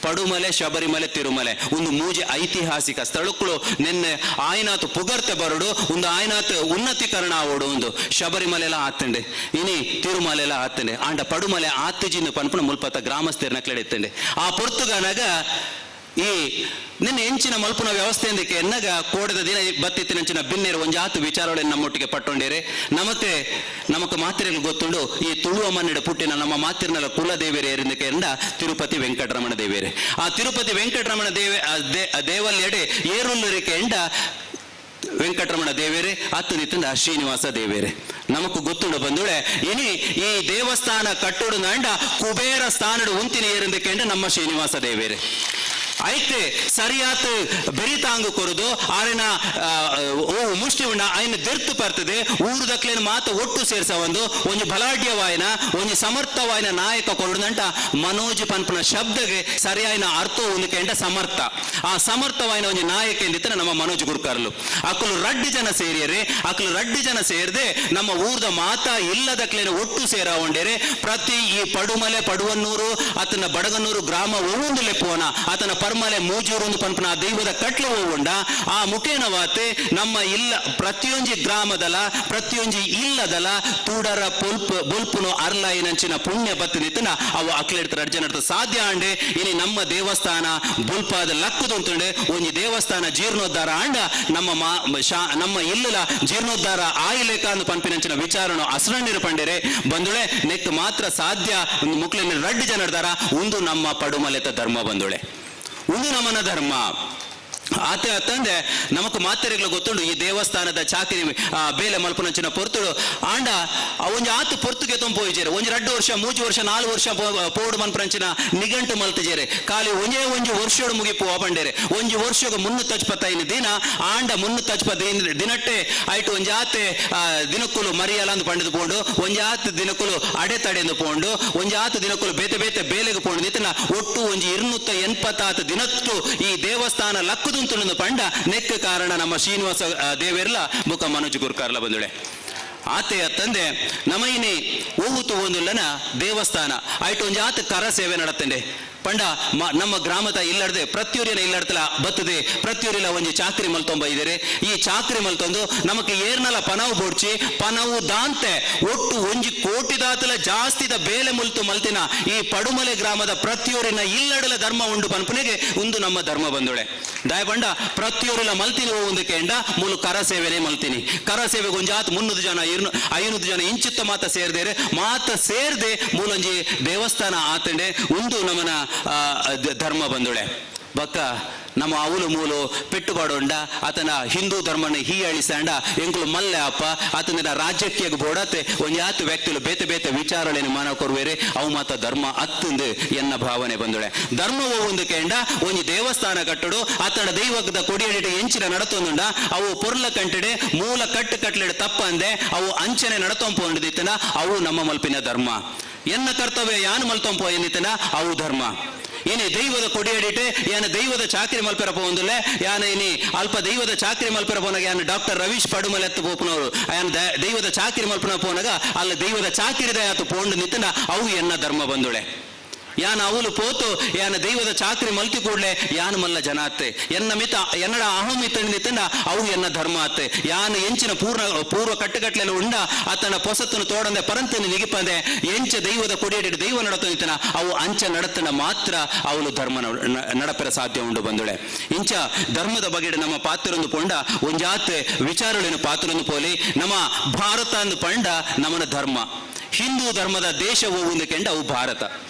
ಪಡುಮಲೆ ಶಬರಿಮಲೆ ತಿರುಮಲೆ ಒಂದು ಮೂಜಿ ಐತಿಹಾಸಿಕ ಸ್ಥಳಕ್ಕಳು ನಿನ್ನೆ ಆಯ್ನಾತ್ ಪುಗರ್ತೆ ಬರಡು ಒಂದು ಆಯ್ನಾತ್ ಉನ್ನತೀಕರಣ ಆವೋಡು ಒಂದು ಶಬರಿಮಲೆಲ್ಲ ಆತಂಡೆ ಇನಿ ತಿರುಮಲೆಲ್ಲ ಆತಂಡೆ ಆಂಡ ಪಡುಮಲೆ ಆತಜಿನ ಪನ್ಪುಣ ಮುಲ್ಪತ್ತ ಗ್ರಾಮಸ್ಥರನ್ನ ಕ್ಲೆಡೆತ್ತಂಡೆ ಆ ಪೊರ್ತುಗಾನಾಗ ಈ ನಿನ್ನ ಎಂಚಿನ ಮಲ್ಪುನ ವ್ಯವಸ್ಥೆ ಎಂದಕ್ಕೆ ಎನ್ನಗ ಕೋಡದ ದಿನ ಬತ್ತಿತ್ತಿನಂಚಿನ ಬಿನ್ನೇರು ಒಂಜಾತು ವಿಚಾರಗಳನ್ನು ನಮ್ಮೊಟ್ಟಿಗೆ ಪಟ್ಟೊಂಡೇರೆ ನಮಕ್ ಮಾತಿರಲು ಗೊತ್ತುಂಡು ಈ ತುಳುವ ಮನ್ನಿಡ ಪುಟ್ಟಿನ ನಮ್ಮ ಮಾತಿರ್ನಲ್ಲ ಕುಲದೇವೇರೆ ಏರಿಂದಕ್ಕೆ ಎಂದ ತಿರುಪತಿ ವೆಂಕಟರಮಣ ದೇವೇರೆ ಆ ತಿರುಪತಿ ವೆಂಕಟರಮಣ ದೇವಲ್ಯಡೆ ಏರುಲ್ಲರಿಕೆ ಎಂಡ ವೆಂಕಟರಮಣ ದೇವೇರೆ ಅತ್ತನಿತ್ತಂದ ಶ್ರೀನಿವಾಸ ದೇವೇರೆ ನಮಕು ಗೊತ್ತುಂಡು ಬಂದುಳೆ ಇನಿ ಈ ದೇವಸ್ಥಾನ ಕಟ್ಟೋಡು ನಂಡ ಕುಬೇರ ಸ್ಥಾನಡು ಉಂತಿನ ಏರಿಂದಕ್ಕೆ ಎಂಡ ನಮ್ಮ ಶ್ರೀನಿವಾಸ ದೇವೇರೆ ಐತೆ ಸರಿಯಾತ್ ಬೆರಿತಾಂಗು ಕೊರದು ಆರಿನ ಮುಷ್ಟಿ ಉಂಡ ಆಯ್ನ ದೆರ್ತು ಬರ್ತದೆ ಊರುದಕ್ಲೇನು ಮಾತು ಒಟ್ಟು ಸೇರ್ಸ ಒಂದು ಬಲಾಢ್ಯವಾಯಿನ ಒಂದು ಸಮರ್ಥವಾಯಿನ ನಾಯಕ ಕೊರಡುದಂಟ ಮನೋಜ್ ಪನ್ಪನ ಶಬ್ದಗೆ ಸರಿಯಾಯಿನ ಅರ್ಥ ಉಂದಕೆಂಡ ಸಮರ್ಥ ಆ ಸಮರ್ಥವಾಯಿನ ಒಂದು ನಾಯಕ ಎಂದಿತ್ತ ನಮ್ಮ ಮನೋಜ್ ಗುರುಕರ್ಲು ಅಕ್ಕಲು ರಡ್ಡು ಜನ ಸೇರಿಯರೆ ಅಕ್ಕಲು ರಡ್ಡು ಜನ ಸೇರಿದೆ ನಮ್ಮ ಊರ್ದ ಮಾತಾ ಇಲ್ಲದಕ್ಲೇನು ಒಟ್ಟು ಸೇರ ಉಂಡೇರೆ ಪ್ರತಿ ಈ ಪಡುಮಲೆ ಪಡುವನ್ನೂರು ಆತನ ಬಡಗನ್ನೂರು ಗ್ರಾಮ ಒವ್ವೊಂದು ಲೆಪ್ಪುವನ ಆತನ ಪರ್ಮಲೆ ಮೂಜೂರು ಪನ್ಪನ ದೈವದ ಕಟ್ಲೆ ಹೋಗುಂಡ ಆ ಮುಖೇನವಾತೆ ನಮ್ಮ ಇಲ್ಲ ಪ್ರತಿಯೊಂಜಿ ಗ್ರಾಮದಲ ಪ್ರತಿಯೊಂಜಿ ಇಲ್ಲದಲ ತೂಡರ ಬೊಲ್ಪುನು ಅರ್ಲಾಯಿನಂಚಿನ ಪುಣ್ಯ ಬತ್ತಿನಿತ್ತನ ಅವು ಅಕ್ಲೆಡ್ತ ರಡ್ಜನಡ್ತ ಸಾಧ್ಯ ಅಂಡೆ ಇನಿ ನಮ್ಮ ದೇವಸ್ಥಾನ ಬುಲ್ಪಾದ ಲಕ್ಕುದುಂತುಂಡೆ ಒಂಜಿ ದೇವಸ್ಥಾನ ಜೀರ್ಣೋದ್ಧಾರ ಅಂಡ ನಮ್ಮ ಇಲ್ಲಲ ಜೀರ್ಣೋದ್ಧಾರ ಆಯಿಲೇಕ ಅಂದು ಪನ್ಪಿನಂಚಿನ ವಿಚಾರನು ಅಸರಣ್ಯರು ಪಂಡೆರೆ ಬಂದುಳೆ ನೆಕ್ ಮಾತ್ರ ಸಾಧ್ಯ ಮುಕ್ಲಿನ ರಡ್ಡು ಜನರ್ದಾರ ಒಂದು ನಮ್ಮ ಪಡುಮಲೆತ ಧರ್ಮ ಬಂದುಳೆ ಒಂದು ನಮನ ಧರ್ಮ ಆತ ತಂದೆ ನಮಕ್ ಮಾತೆರೆಗ್ಲ ಗೊತ್ತುಂಡು ಈ ದೇವಸ್ಥಾನದ ಚಾಕರಿ ಬೇಲೆ ಮಲ್ಪನಂಚಿನ ಪೊರ್ತುಡು ಆಂಡ ಒಂಜಿ ಆತು ಪೊರ್ತುಗೆ ತೊಂಪೋಯಿಜೇರೆ ಒಂಜಿ 2 ವರ್ಷ 3 ವರ್ಷ 4 ವರ್ಷ ಪೋಡು ಮನ್ಪನಂಚಿನ ನಿಘಂಟು ಮಲ್ತಿಜೇರೆ ಖಾಲಿ ಒಂಜಿ ವರ್ಷೋಡು ಮುಗಿಪು ಅಪಂಡೇರೆ ಒಂಜಿ ವರ್ಷಗ 375 ದಿನ ಆಂಡ 375 ದಿನಟ್ಟೆ ಐಟು ಒಂಜಿ ಆತೆ ದಿನಕ್ಕುಲು ಮರಿಯಲಂದು ಪಂಡಿದು ಪೋಂಡು ಒಂಜಿ ಆತು ದಿನಕ್ಕುಲು ಅಡೆತಡೆಂದು ಪೋಂಡು ಒಂಜಿ ಆತು ದಿನಕ್ಕುಲು ಬೇತೆ ಬೇತೆ ಬೇಲೆಗೆ ಪೋಂಡು ನಿತಿನ ಒಟ್ಟು ಒಂಜಿ 286 ದಿನತ್ತು ಈ ದೇವಸ್ಥಾನ ಲಕ್ಕುದು ಪಂಡ ನೆಕ್ ಕಾರಣ ನಮ್ಮ ಶ್ರೀನಿವಾಸ ದೇವೆರ್ಲ ಬುಕ್ಕ ಮನೋಜ್ ಗುರ್ಕಾರ್ಲ ಬಂದುಳೆ ಆತೆಯ ತಂದೆ ನಮೈನಿ ಓವುತು ಒಂದುಲ್ಲನ ದೇವಸ್ಥಾನ ಐಟು ಒಂಜಿ ಆತ ಕರ ಸೇವೆ ನಡತ್ತಂಡೆ ಪಂಡ ನಮ್ಮ ಗ್ರಾಮದ ಇಲ್ಲಡ್ದೆ ಪ್ರತಿಯೊರಿನ ಇಲ್ಲಡ್ತಲ ಬತ್ತದೆ ಪ್ರತಿಯೊರಿಲ ಒಂಜಿ ಚಾಕ್ರಿ ಮಲ್ತೊಂಬ ಇದ್ದಾರೆ ಈ ಚಾಕ್ರಿ ಮಲ್ತೊಂದು ನಮಕ್ ಏರ್ನಲ ಪನವು ಬೋಡ್ಚಿ ಪನವು ದಾಂತೆ ಒಟ್ಟು 1 ಕೋಟಿ ದಾತಲ ಜಾಸ್ತಿದ ಬೇಲೆ ಮುಲ್ತು ಮಲ್ತಿನ ಈ ಪಡುಮಲೆ ಗ್ರಾಮದ ಪ್ರತಿಯೊರಿನ ಇಲ್ಲಡಲ ಧರ್ಮ ಉಂಡು ಪನ್ಪನೆಗೆ ಒಂದು ನಮ್ಮ ಧರ್ಮ ಬಂದುಳೆ ದಾಯ ಪಂಡ ಪ್ರತಿಯೊರಿಲ ಮಲ್ತಿನಿ ಹೋಗುಂದಕ್ಕೆ ಎಂಡ ಮೂಲು ಕರ ಸೇವೆನೆ ಮಲ್ತೀನಿ ಕರ ಸೇವೆಗೆ ಒಂಜಾತ್ 300 ಜನ 500 ಜನ ಇಂಚಿತ್ತ ಮಾತ ಸೇರ್ದೇರೆ ಮಾತ ಸೇರ್ದೆ ಮೂಲೊಂಜಿ ದೇವಸ್ಥಾನ ಆತಂಡೆ ಒಂದು ನಮನ ಧರ್ಮ ಬಂದುಳೆ ಬಕ್ಕ ನಮ್ಮ ಅವಲು ಮೂಲು ಪೆಟ್ಟುಪಾಡೋಂಡ ಆತನ ಹಿಂದೂ ಧರ್ಮನ ಹೀಯಾಳಿಸಂಡ ಎಂಕುಲು ಮಲ್ಲೆ ಅಪ್ಪ ಆತನ ರಾಜ್ಯಕ್ಕೆ ಬೋಡತ್ತೆ ಒಂಜಾತು ವ್ಯಕ್ತಿಗಳು ಬೇತೆ ಬೇತೆ ವಿಚಾರಣೆಯನ್ನು ಮಾನ ಕೊರುವೇರೆ ಅವು ಮಾತ ಧರ್ಮ ಅತ್ತಂದು ಎನ್ನ ಭಾವನೆ ಬಂದುಳೆ ಧರ್ಮ ಹೋಗುಂದಕ್ಕೆ ಎಂಡ ಒಂಜಿ ದೇವಸ್ಥಾನ ಕಟ್ಟಡು ಆತನ ದೈವದ ಕೊಡಿಯಡಿಟ ಎಂಚಿನ ನಡತೊಂದುಂಡ ಅವು ಪೊರ್ಲ ಕಂಟೆಡೆ ಮೂಲ ಕಟ್ಟಲೆಡೆ ತಪ್ಪಂದೆ ಅವು ಅಂಚನೆ ನಡತೊಂಪೊಂಡಿತನ ಅವು ನಮ್ಮ ಮಲ್ಪಿನ ಧರ್ಮ ಎನ್ನ ಕರ್ತವ್ಯ ಯಾನು ಮಲ್ತೊಂಪೋ ಎನ್ನಿತನ ಅವು ಧರ್ಮ ಏನೇ ದೈವದ ಕೊಡಿಯಡಿಟೆ ಯಾನ ದೈವದ ಚಾಕರಿ ಮಲ್ಪೆರಪ ಒಂದುಲೆ ಯಾನ ಇನಿ ಅಲ್ಪ ದೈವದ ಚಾಕರಿ ಮಲ್ಪೆರಪೋನಾಗ ಯಾನ ಡಾಕ್ಟರ್ ರವೀಶ್ ಪಡುಮಲೆ ಎತ್ತು ಪೋಪನವರು ಯಾನ ದೈವದ ಚಾಕರಿ ಮಲ್ಪನ ಪೋನಾಗ ಅಲ್ಲ ದೈವದ ಚಾಕಿರಿದ ಆತು ಪೋಂಡು ನಿತ್ತನ ಅವು ಎನ್ನ ಧರ್ಮ ಬಂದುಳೆ ಯಾನ ಅವಲು ಪೋತು ಯಾನ ದೈವದ ಚಾಕರಿ ಮಲ್ತಿ ಕೂಡ್ಲೆ ಯಾನ ಮಲ್ಲ ಜನ ಅತ್ತೆ ಎನ್ನ ಮಿತ ಎನ್ನಡ ಅಹಂ ಇತ್ತಂಡ ಅವು ಎನ್ನ ಧರ್ಮ ಅತ್ತೆ ಯಾನ ಎಂಚಿನ ಪೂರ್ವ ಕಟ್ಟುಗಟ್ಲೆಲ್ಲ ಉಂಡ ಆತನ ಪೊಸತ್ತನ್ನು ತೋಡಂದೆ ಪರಂತನ ನಿಗಿಪಂದೆ ಎಂಚ ದೈವದ ಕೊಡಿಯಡಿ ದೈವ ನಡತನಿತನ ಅವು ಅಂಚ ನಡತನ ಮಾತ್ರ ಅವಳು ಧರ್ಮ ನಡಪೆರ ಸಾಧ್ಯ ಉಂಡು ಬಂದುಳೆ ಇಂಚ ಧರ್ಮದ ಬಗೆಡೆ ನಮ್ಮ ಪಾತ್ರೊಂದು ಪೊಂಡ ಒಂಜಾತೆ ವಿಚಾರಗಳನ್ನು ಪಾತ್ರೊಂದು ಪೋಲಿ ನಮ್ಮ ಭಾರತ ಅಂದು ಪಂಡ ನಮ್ಮನ ಧರ್ಮ ಹಿಂದೂ ಧರ್ಮದ ದೇಶ ಹೋಗುವುದಕ್ಕೆಂಡ ಅವು ಭಾರತ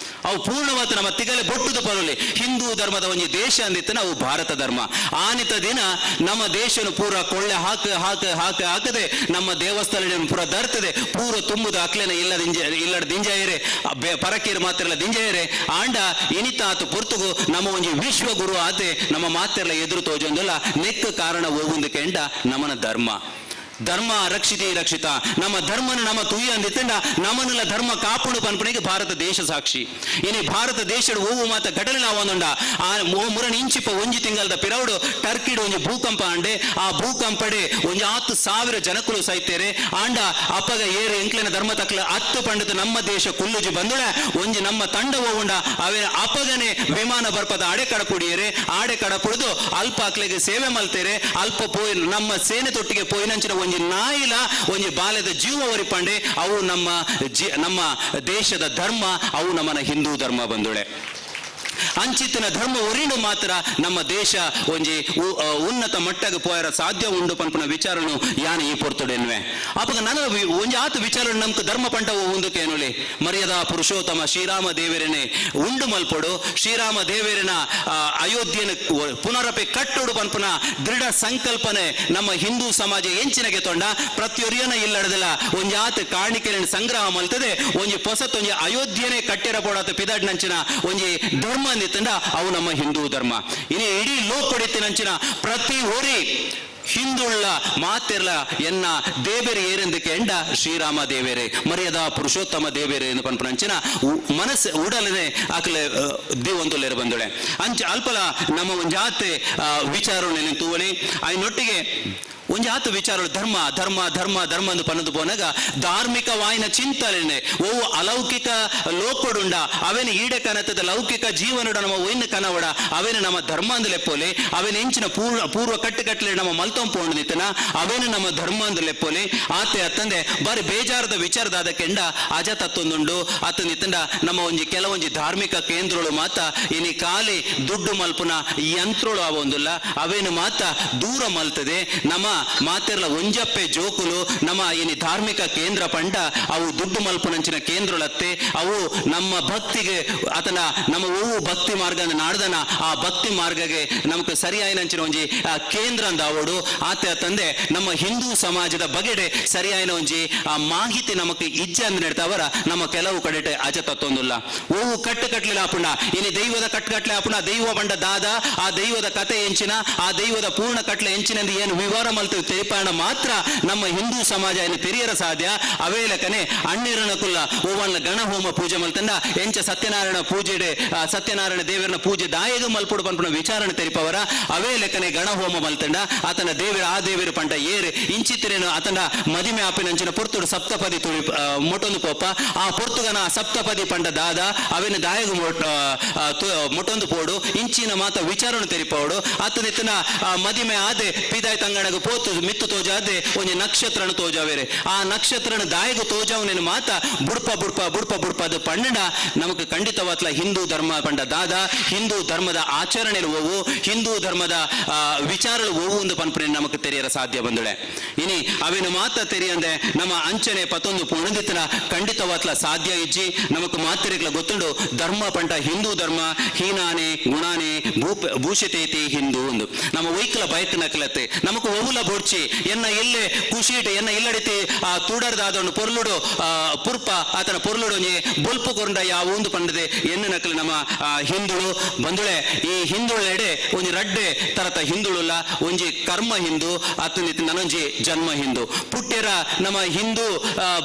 ಅವು ಪೂರ್ಣವಾದ ನಮ್ಮ ತಿಗಲೆ ಬೊಟ್ಟುದ ಪರಲಿ ಹಿಂದೂ ಧರ್ಮದ ಒಂಜಿ ದೇಶ ಅಂದಿತ್ತನ ಅವು ಭಾರತ ಧರ್ಮ ಆನಿತ ದಿನ ನಮ್ಮ ದೇಶನು ಪೂರ ಕೊಳ್ಳೆ ಹಾಕದೆ ನಮ್ಮ ದೇವಸ್ಥಾನ ಪೂರ ಧರ್ತದೆ ಪೂರ ತುಂಬುದ ಅಕ್ಲೆನ ಇಲ್ಲದ ದಿಂಜಾಯರೆ ಪರಕೀರು ಮಾತ್ರ ದಿಂಜಾಯರೆ ಆಂಡ ಇನಿತಾತು ಪುರ್ತುಗು ನಮ್ಮ ಒಂಜಿ ವಿಶ್ವ ಗುರು ಆತೆ ನಮ್ಮ ಮಾತೆಲ್ಲ ಎದುರು ತೋಜೊಂದಲ್ಲ ನೆಕ್ ಕಾರಣ ಹೋಗುವುದಕ್ಕೆ ಎಂಡ ನಮ್ಮನ ಧರ್ಮ ರಕ್ಷಿತ ನಮ್ಮ ಧರ್ಮನ ನಮ್ಮ ತುಯ್ಯ ಅಂದಿತ್ತಂಡ ನಮ್ಮನೆಲ್ಲ ಧರ್ಮ ಕಾಪುಡು ಪನ್ಪಣಿಗೆ ಭಾರತ ದೇಶ ಸಾಕ್ಷಿ ಇನಿ ಭಾರತ ದೇಶದ ಹೂವು ಮಾತ ಘಟನೆ ಒಂದುಂಡ ಆ ಮುರಣ ಇಂಚಿಪ ಒಂಜಿ ತಿಂಗಳದ ಪಿರವಡು ಟರ್ಕಿಡ್ ಒಂಜಿ ಭೂಕಂಪ ಅಂಡೆ ಆ ಭೂಕಂಪಡೆ ಒಂಜಿ 10,000 ಜನಕುಲು ಸೈತೇರೆ ಆಂಡ ಅಪ್ಪಗ ಏರು ಎಂಕ್ಲೆನ ಧರ್ಮ ತಕ್ಲ 10 ಪಂಡದ ನಮ್ಮ ದೇಶ ಕುಲ್ಲುಜಿ ಬಂದುಳೆ ಒಂಜಿ ನಮ್ಮ ತಂಡ ಹೋಗುಂಡ ಅವೇ ಅಪ್ಪಗನೆ ವಿಮಾನ ಬರ್ಪದ ಆಡೆ ಕಡಪುಡಿಯರೆ ಆಡೆ ಕಡಪುಡಿದು ಅಲ್ಪ ಅಕ್ಲೆಗೆ ಸೇವೆ ಮಲ್ತೇರೆ ಅಲ್ಪ ಪೋಯ್ ನಮ್ಮ ಸೇನೆ ತೊಟ್ಟಿಗೆ ಪೋಯಿನಂಚಿನ ಒಂಜಿ ನಾಯಿಲ ಒಂಜಿ ಬಾಲ್ಯದ ಜೀವ ಒರಿಪಂಡೆ ಅವು ನಮ್ಮ ದೇಶದ ಧರ್ಮ ಅವು ನಮ್ಮನ ಹಿಂದೂ ಧರ್ಮ ಬಂದುಳೆ ಅಂಚಿತ್ತಿನ ಧರ್ಮ ಒರಿಡು ಮಾತ್ರ ನಮ್ಮ ದೇಶ ಒಂಜಿ ಉನ್ನತ ಮಟ್ಟಗೆ ಪೋಯರ ಸಾಧ್ಯ ಉಂಡು ಪನ್ಪುನ ವಿಚಾರನು ಯಾನ ಈ ಪೊರ್ತುಡೆನ್ವೆ ಅಪಗ ನನ್ನ ಒಂಜಿ ಆತು ವಿಚಾರ ನಮ್ಗೆ ಧರ್ಮ ಪಂಟ ಒಂದಕ್ಕೆ ಏನುಲಿ ಮರ್ಯಾದಾ ಪುರುಷೋತ್ತಮ ಶ್ರೀರಾಮ ದೇವರನೆ ಉಂಡು ಮಲ್ಪಡು ಶ್ರೀರಾಮ ದೇವರಿನ ಅಯೋಧ್ಯೆನ ಪುನರಪಿ ಕಟ್ಟುಡು ಪನ್ಪುನ ದೃಢ ಸಂಕಲ್ಪನೆ ನಮ್ಮ ಹಿಂದೂ ಸಮಾಜ ಎಂಚಿನಗೆ ತೊಂಡ ಪ್ರತಿಯೊರಿಯನ ಇಲ್ಲಡದಲ್ಲ ಒಂಜಿ ಆತು ಕಾಣಿಕೆನ ಸಂಗ್ರಹ ಮಲ್ತದೆ ಒಂಜಿ ಪೊಸತ್ ಒಂಜಿ ಅಯೋಧ್ಯೆನೆ ಕಟ್ಟಿರ ಪೋಡಾತ ಪಿದಾಡ್ ನಂಚಿನ ಒಂಜಿ ಧರ್ಮ ಅಂದಿತ್ತಂಡ ಅವು ನಮ್ಮ ಹಿಂದೂ ಧರ್ಮ ಇನಿ ಇಡೀ ಲೋಕಡಿತ್ತಿನಂಚಿನ ಪ್ರತಿ ಹೊರಿ ಹಿಂದುಳ್ಳ ಮಾತೆರ್ಲ ಎನ್ನ ದೇವೇರಿ ಏರೆಂದಕ್ಕೆ ಎಂಡ ಶ್ರೀರಾಮ ದೇವೇರೆ ಮರ್ಯಾದಾ ಪುರುಷೋತ್ತಮ ದೇವೇರೆ ಎಂದು ಪನ್ಪನಂಚಿನ ಮನಸ್ಸು ಉಡಲನೆ ಆಕಲೆ ದೇವಂತುಲೇರು ಬಂದಳೆ ಅಂಚ ಅಲ್ಪಲ ನಮ್ಮ ಒಂಜಾತೆ ವಿಚಾರನೆ ತೂವಲಿ ಆಯ್ನೊಟ್ಟಿಗೆ ಒಂಜಿ ಆತು ವಿಚಾರಗಳು ಧರ್ಮ ಎಂದು ಪನ್ನದು ಪೋನಾಗ ಧಾರ್ಮಿಕ ವಾಯಿನ ಚಿಂತನೆ ಓವು ಅಲೌಕಿಕ ಲೋಕಡುಂಡ ಅವೇನು ಈಡೆ ಕನತದ ಲೌಕಿಕ ಜೀವನಡ ನಮ್ಮ ಒಯ್ನ ಕನವಡ ಅವೇನು ನಮ್ಮ ಧರ್ಮ ಅಂದು ಲೆಪ್ಪೋಲೆ ಅವೇನು ಎಂಚಿನ ಪೂರ್ವ ಕಟ್ಟುಕಟ್ಟಲೆ ನಮ್ಮ ಮಲ್ತೊಂಪೋಂಡು ನಿತ್ತನ ಅವೇನು ನಮ್ಮ ಧರ್ಮ ಅಂದು ಲೆಪ್ಪೋಲೆ ಆತೆ ಅತ್ತಂದೆ ಬಾರಿ ಬೇಜಾರದ ವಿಚಾರದ ಕೆಂಡ ಅಜ ತತ್ತೊಂದುಂಡು ಅತ್ತ ನಿತ್ತಂಡ ನಮ್ಮ ಒಂಜಿ ಕೆಲವೊಂಜಿ ಧಾರ್ಮಿಕ ಕೇಂದ್ರಗಳು ಮಾತ ಇನಿ ಖಾಲಿ ದುಡ್ಡು ಮಲ್ಪುನ ಯಂತ್ರೋಳು ಅವೊಂದುಲ್ಲ ಅವೇನು ಮಾತ ದೂರ ಮಲ್ತದೆ ನಮ್ಮ ಮಾತೆರ್ಲ ಒಂಜಪ್ಪೆ ಜೋಕುಲು ನಮ್ಮ ಇನಿ ಧಾರ್ಮಿಕ ಕೇಂದ್ರ ಪಂಡ ಅವು ದುಡ್ಡು ಮಲ್ಪುನಂಚಿನ ಕೇಂದ್ರಲತ್ತೆ ಅವು ನಮ್ಮ ಭಕ್ತಿಗೆ ಆತನ ನಮ್ಮ ಓವು ಭಕ್ತಿ ಮಾರ್ಗ ನಾಡ್ದನ ಆ ಭಕ್ತಿ ಮಾರ್ಗಗೆ ನಮಗೆ ಸರಿಯಾಯಿನಂಚಿನ ಒಂಜಿ ಕೇಂದ್ರ ಅಂದ ಅವಡು ಆತ ತಂದೆ ನಮ್ಮ ಹಿಂದೂ ಸಮಾಜದ ಬಗೆಡೆ ಸರಿಯಾಯಿನ ಒಂಜಿ ಆ ಮಾಹಿತಿ ನಮಗೆ ಇಜ್ಜೆ ಅಂದ್ ನೆಡ್ತಾವರ ನಮ್ಮ ಕೆಲವು ಕಡೆ ಅಜ ತತ್ತೊಂದುಲ್ಲ ಓವು ಕಟ್ಟುಕಟ್ಲೆ ಆಪುಂಡ ಇನಿ ದೈವದ ಕಟ್ಟುಕಟ್ಲೆ ಆಪುಂಡ ದೈವ ಬಂಡ ದಾದ ಆ ದೈವದ ಕತೆ ಎಂಚಿನ ಆ ದೈವದ ಪೂರ್ಣ ಕಟ್ಲೆ ಎಂಚಿನಂದು ಏನು ವಿವರ ಮಲ್ತು ತೆರಿಪಾಣ ಮಾತ್ರ ನಮ್ಮ ಹಿಂದೂ ಸಮಾಜ ಏನು ತೆರಿಯರ ಸಾಧ್ಯ ಅವೇ ಲೆಕ್ಕನೆ ಅಣ್ಣಿರನ ಕುಲ್ಲ ಓವನ್ನ ಗಣ ಹೋಮ ಪೂಜೆ ಮಲ್ತಂಡ ಎಂಚ ಸತ್ಯನಾರಾಯಣ ಪೂಜೆಡೆ ಸತ್ಯನಾರಾಯಣ ದೇವರನ ಪೂಜೆ ದಾಯಗ ಮಲ್ಪುಡು ಪನ್ಪುನ ವಿಚಾರಣೆ ತೆರಿಪವರ ಅವೇ ಲೆಕ್ಕನೆ ಗಣ ಹೋಮ ಮಲ್ತಂಡ ಆತನ ದೇವರ ಆ ದೇವರ ಪಂಡ ಏರೆ ಇಂಚಿತ್ತಿರೇನು ಆತನ ಮದಿಮೆ ಆಪಿನಂಚಿನ ಪೊರ್ತುಡು ಸಪ್ತಪದಿ ತುಳಿ ಮೊಟ್ಟೊಂದು ಪೋಪ ಆ ಪೊರ್ತುಗನ ಸಪ್ತಪದಿ ಪಂಡ ದಾದ ಅವೇನು ದಾಯಗ ಮೊಟ್ಟೊಂದು ಪೋಡು ಇಂಚಿನ ಮಾತ ವಿಚಾರಣೆ ತೆರಿಪವಡು ಆತನಿತ್ತನ ಮದಿಮೆ ಆದೆ ಪಿದಾಯ್ ತಂಗಣಗ ಪೋತು ಮಿತ್ತು ತೋಜ ಆದೆ ಒಂಜಿ ನಕ್ಷತ್ರನ ತೋಜಾವೇರೆ ಆ ನಕ್ಷತ್ರನ ದಾಯಗ ತೋಜಾವನೇನು ಮಾತ ಬುಡ್ಪ ಬುಡ್ಪ ಬುಡ್ಪ ಬುಡ್ಪ ಅದು ಪಂಡ ನಮಗೆ ಖಂಡಿತವಾತ್ಲ ಹಿಂದೂ ಧರ್ಮ ಪಂಡ ದಾದ ಹಿಂದೂ ಧರ್ಮದ ಆಚರಣೆಲು ಹೋವು ಹಿಂದೂ ಧರ್ಮದ ವಿಚಾರಗಳು ಹೋವು ಒಂದು ಪನ್ಪನೆ ನಮಗೆ ತೆರೆಯರ ಸಾಧ್ಯ ಬಂದುಳೆ ಇನಿ ಅವೇನು ಮಾತ ತೆರೆಯಂದೆ ನಮ್ಮ ಅಂಚನೆ ಪತ್ತೊಂದು ಪುಣದಿತ್ತನ ಖಂಡಿತವಾತ್ಲ ಸಾಧ್ಯ ಇಜ್ಜಿ ನಮಕ್ ಮಾತೆರೆಗ್ಲ ಗೊತ್ತುಂಡು ಧರ್ಮ ಪಂಡ ಹಿಂದೂ ಧರ್ಮ ಹೀನಾನೆ ಗುಣಾನೆ ಭೂಷಿತೇತಿ ಹಿಂದೂ ಒಂದು ನಮ್ಮ ವೈಕಲ ಬೈಕ್ ನಕಲತ್ತೆ ನಮಕ್ ಒವುಲ ಬೊಡ್ಚಿ ಎನ್ನ ಎಲ್ಲೆ ಖುಷಿಟ್ ಎನ್ನ ಇಲ್ಲಡಿತಿ ಆ ತೂಡರ್ದಾದೊಂದು ಪೊರ್ಲುಡು ಪುರ್ಪ ಆತನ ಪೊರ್ಲುಡು ಬೊಲ್ಪು ಕೊಂಡ ಯಾವ ಒಂದು ಪಂಡದೆ ಎನ್ನು ನಕಲು ನಮ್ಮ ಹಿಂದುಳು ಬಂದುಳೆ ಈ ಹಿಂದುಳೆಡೆ ಒಂಜಿ ರಡ್ಡೆ ತರತ ಹಿಂದುಳುಲ್ಲ ಒಂಜಿ ಕರ್ಮ ಹಿಂದೂ ಅತ್ತ ನನೊಂಜಿ ಜನ್ಮ ಹಿಂದೂ ಪುಟ್ಟೆರ ನಮ್ಮ ಹಿಂದೂ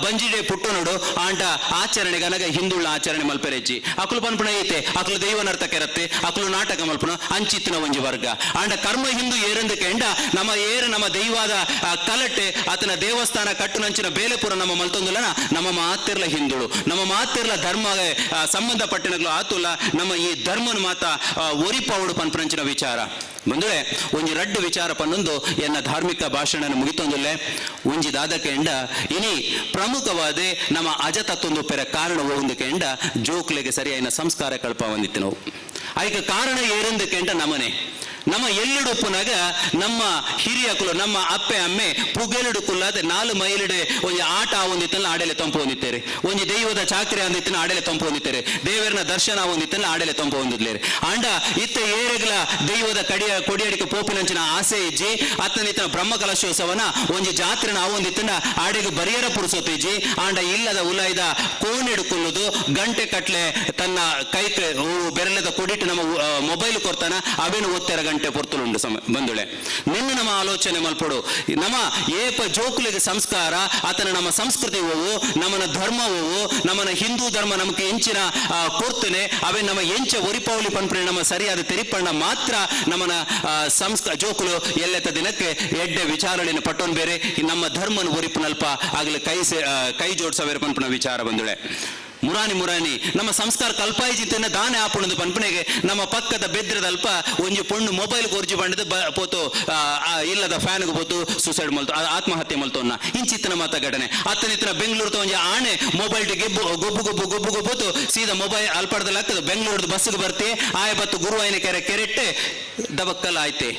ಬಂಜಿಡೆ ಪುಟ್ಟನೋಡು ಆಂಟ ಆಚರಣೆಗೆ ಅನಗ ಹಿಂದುಳ ಆಚರಣೆ ಮಲ್ಪೆರೆಜ್ಜಿ ಅಕ್ಲು ಪನ್ಪುಣ ಐತೆ ಅಕ್ಲು ದೈವನರ್ಥ ಕೆರತ್ತೆ ಅಕ್ಲು ನಾಟಕ ಮಲ್ಪುಣ ಅಂಚಿತ್ತಿನ ಒಂಜಿ ವರ್ಗ ಆಂಡ ಕರ್ಮ ಹಿಂದೂ ಏರೆಂದಕ್ಕೆ ಎಂಡ ನಮ್ಮ ಏರು ನಮ್ಮ ದೈವಾದ ಕಲಟೆ ಆತನ ದೇವಸ್ಥಾನ ಕಟ್ಟುನಂಚಿನ ಬೇಲೆಪುರ ನಮ್ಮ ಮಲ್ತೊಂದುಲನ ನಮ್ಮ ಮಾತೆರ್ಲ ಹಿಂದುಳು ನಮ್ಮ ಮಾತೆರ್ಲ ಧರ್ಮ ಸಂಬಂಧಪಟ್ಟಿನಗಳು ಆತುಲ್ಲ ನಮ್ಮ ಈ ಧರ್ಮನ ಮಾತ ಒರಿಪವಡು ಪನ್ಪುನಂಚಿನ ವಿಚಾರ ಬಂದುಳೆ ಒಂಜಿ ರಡ್ಡು ವಿಚಾರ ಪನ್ನೊಂದು ಎನ್ನ ಧಾರ್ಮಿಕ ಭಾಷಣ ಮುಗಿತೊಂದುಲ್ಲೆ ಒಂಜಿ ದಾದಕ್ಕೆ ಎಂಡ ಇನಿ ಪ್ರಮುಖವಾದ ನಮ್ಮ ಅಜತತ್ತೊಂದು ಪೆರ ಕಾರಣ ಒಂದಕ್ಕೆ ಎಂಡ ಜೋಕ್ಲೆಗೆ ಸರಿಯಾದ ಸಂಸ್ಕಾರ ಕಲ್ಪ ಬಂದಿತ್ತು ನಾವು ಅದಕ್ಕೆ ಕಾರಣ ಏರೆಂದಕ್ಕೆ ಎಂಡ ನಮನೆ ನಮ್ಮ ಎಲ್ಲಿಡುಪ್ಪುನಾಗ ನಮ್ಮ ಹಿರಿಯಕುಲು ನಮ್ಮ ಅಪ್ಪೆ ಅಮ್ಮೆ ಪುಗೆಲಿಡು ಕುಲ್ಲಾದ 4 ಮೈಲಿಡೆ ಒಂಜಿ ಆಟ ಒಂದಿತ್ತಲ್ಲ ಆಡೆಲೆ ತಂಪು ಹೊಂದಿತ್ತೇರೆ ಒಂಜಿ ದೈವದ ಚಾಕ್ರಿ ಅಂದಿತ್ತನ ಆಡೆಲೆ ತಂಪು ಹೊಂದಿತ್ತೇರೆ ದೇವರನ ದರ್ಶನ ಒಂದಿತ್ತಲ್ಲ ಆಡೆಲೆ ತಂಪು ಹೊಂದಿದ್ಲೇರೆ ಆಂಡ ಇತ್ತ ಏರೆಗ್ಲ ದೈವದ ಕೊಡಿಯಡಿಕೆ ಪೋಪಿನಂಚಿನ ಆಸೆ ಇಜ್ಜಿ ಅತ್ತನಿತ್ತನ ಬ್ರಹ್ಮ ಕಲಶೋತ್ಸವನ ಒಂಜಿ ಜಾತ್ರೆನ ಆವೊಂದಿತ್ತಂಡ ಆಡೆಗೆ ಬರಿಯರ ಪುರುಸೊತ್ತಿಜ್ಜಿ ಆಂಡ ಇಲ್ಲದ ಉಲಾಯ್ದ ಕೋಣಿಡು ಕುಲ್ಲುದು ಗಂಟೆ ಕಟ್ಲೆ ತನ್ನ ಕೈ ಬೆರಳದ ಕೊಡಿಟ್ಟು ನಮ್ಮ ಮೊಬೈಲ್ ಕೊಡ್ತಾನ ಅವೇನು ಓದ್ತಾರ ಗಂಟೆ ಪೊರ್ತುಲುಂಡು ಬಂದುಳೆ ನಿನ್ನ ನಮ್ಮ ಆಲೋಚನೆ ಮಲ್ಪಡು ನಮ್ಮ ಏಪ ಜೋಕುಲಿಗೆ ಸಂಸ್ಕಾರ ಆತನ ನಮ್ಮ ಸಂಸ್ಕೃತಿ ಹೋವು ನಮ್ಮನ ಧರ್ಮ ಹೋವು ನಮ್ಮನ ಹಿಂದೂ ಧರ್ಮ ನಮಗೆ ಎಂಚಿನ ಕೊಡ್ತೇನೆ ಅವೇ ನಮ್ಮ ಎಂಚ ಒರಿಪೌಲಿ ಪನ್ಪನೆ ನಮ್ಮ ಸರಿಯಾದ ತೆರಿಪಣ್ಣ ಮಾತ್ರ ನಮ್ಮನ ಜೋಕುಲು ಎಲ್ಲೆತ್ತ ದಿನಕ್ಕೆ ಎಡ್ಡೆ ವಿಚಾರಳಿನ ಪಟ್ಟೊನ್ ಬೇರೆ ನಮ್ಮ ಧರ್ಮನ ಒರಿಪುನಲ್ಪ ಆಗಲಿ ಕೈ ಜೋಡ್ಸವೇರೆ ಪನ್ಪನ ವಿಚಾರ ಬಂದುಳೆ ಮುರಾನಿ ನಮ್ಮ ಸಂಸ್ಕಾರ ಕಲ್ಪಾಯಿಜಿತ್ತನ್ನ ದಾನೆ ಆಪುಣದ ಪನ್ಪನೆಗೆ ನಮ್ಮ ಪಕ್ಕದ ಬೆದ್ರದಲ್ಪ ಒಂಜಿ ಪೊಣ್ಣು ಮೊಬೈಲ್ ಗೊರ್ಜಿ ಬಂಡದ ಪೋತು ಇಲ್ಲದ ಫ್ಯಾನ್ಗೆ ಪೋತು ಸೂಸೈಡ್ ಮಲ್ತು ಆತ್ಮಹತ್ಯೆ ಮಲ್ತೋನ್ನ ಇಂಚಿತ್ತನ ಮಾತ ಘಟನೆ ಅತ್ತನಿತ್ತನ ಬೆಂಗಳೂರು ಒಂಜಿ ಆಣೆ ಮೊಬೈಲ್ ಗೊಬ್ಬು ಪೋತು ಸೀದಾ ಮೊಬೈಲ್ ಅಲ್ಪಡದಲ್ಲಿ ಆಗ್ತದೆ ಬೆಂಗಳೂರು ಬಸ್ಗೆ ಬರ್ತಿ ಆಯ ಬತ್ತು ಗುರುವಾಯಿನ ಕೆರೆಟ್ಟೆ ದಬಕ್ಕಲ್ಲ ಆಯ್ತೆ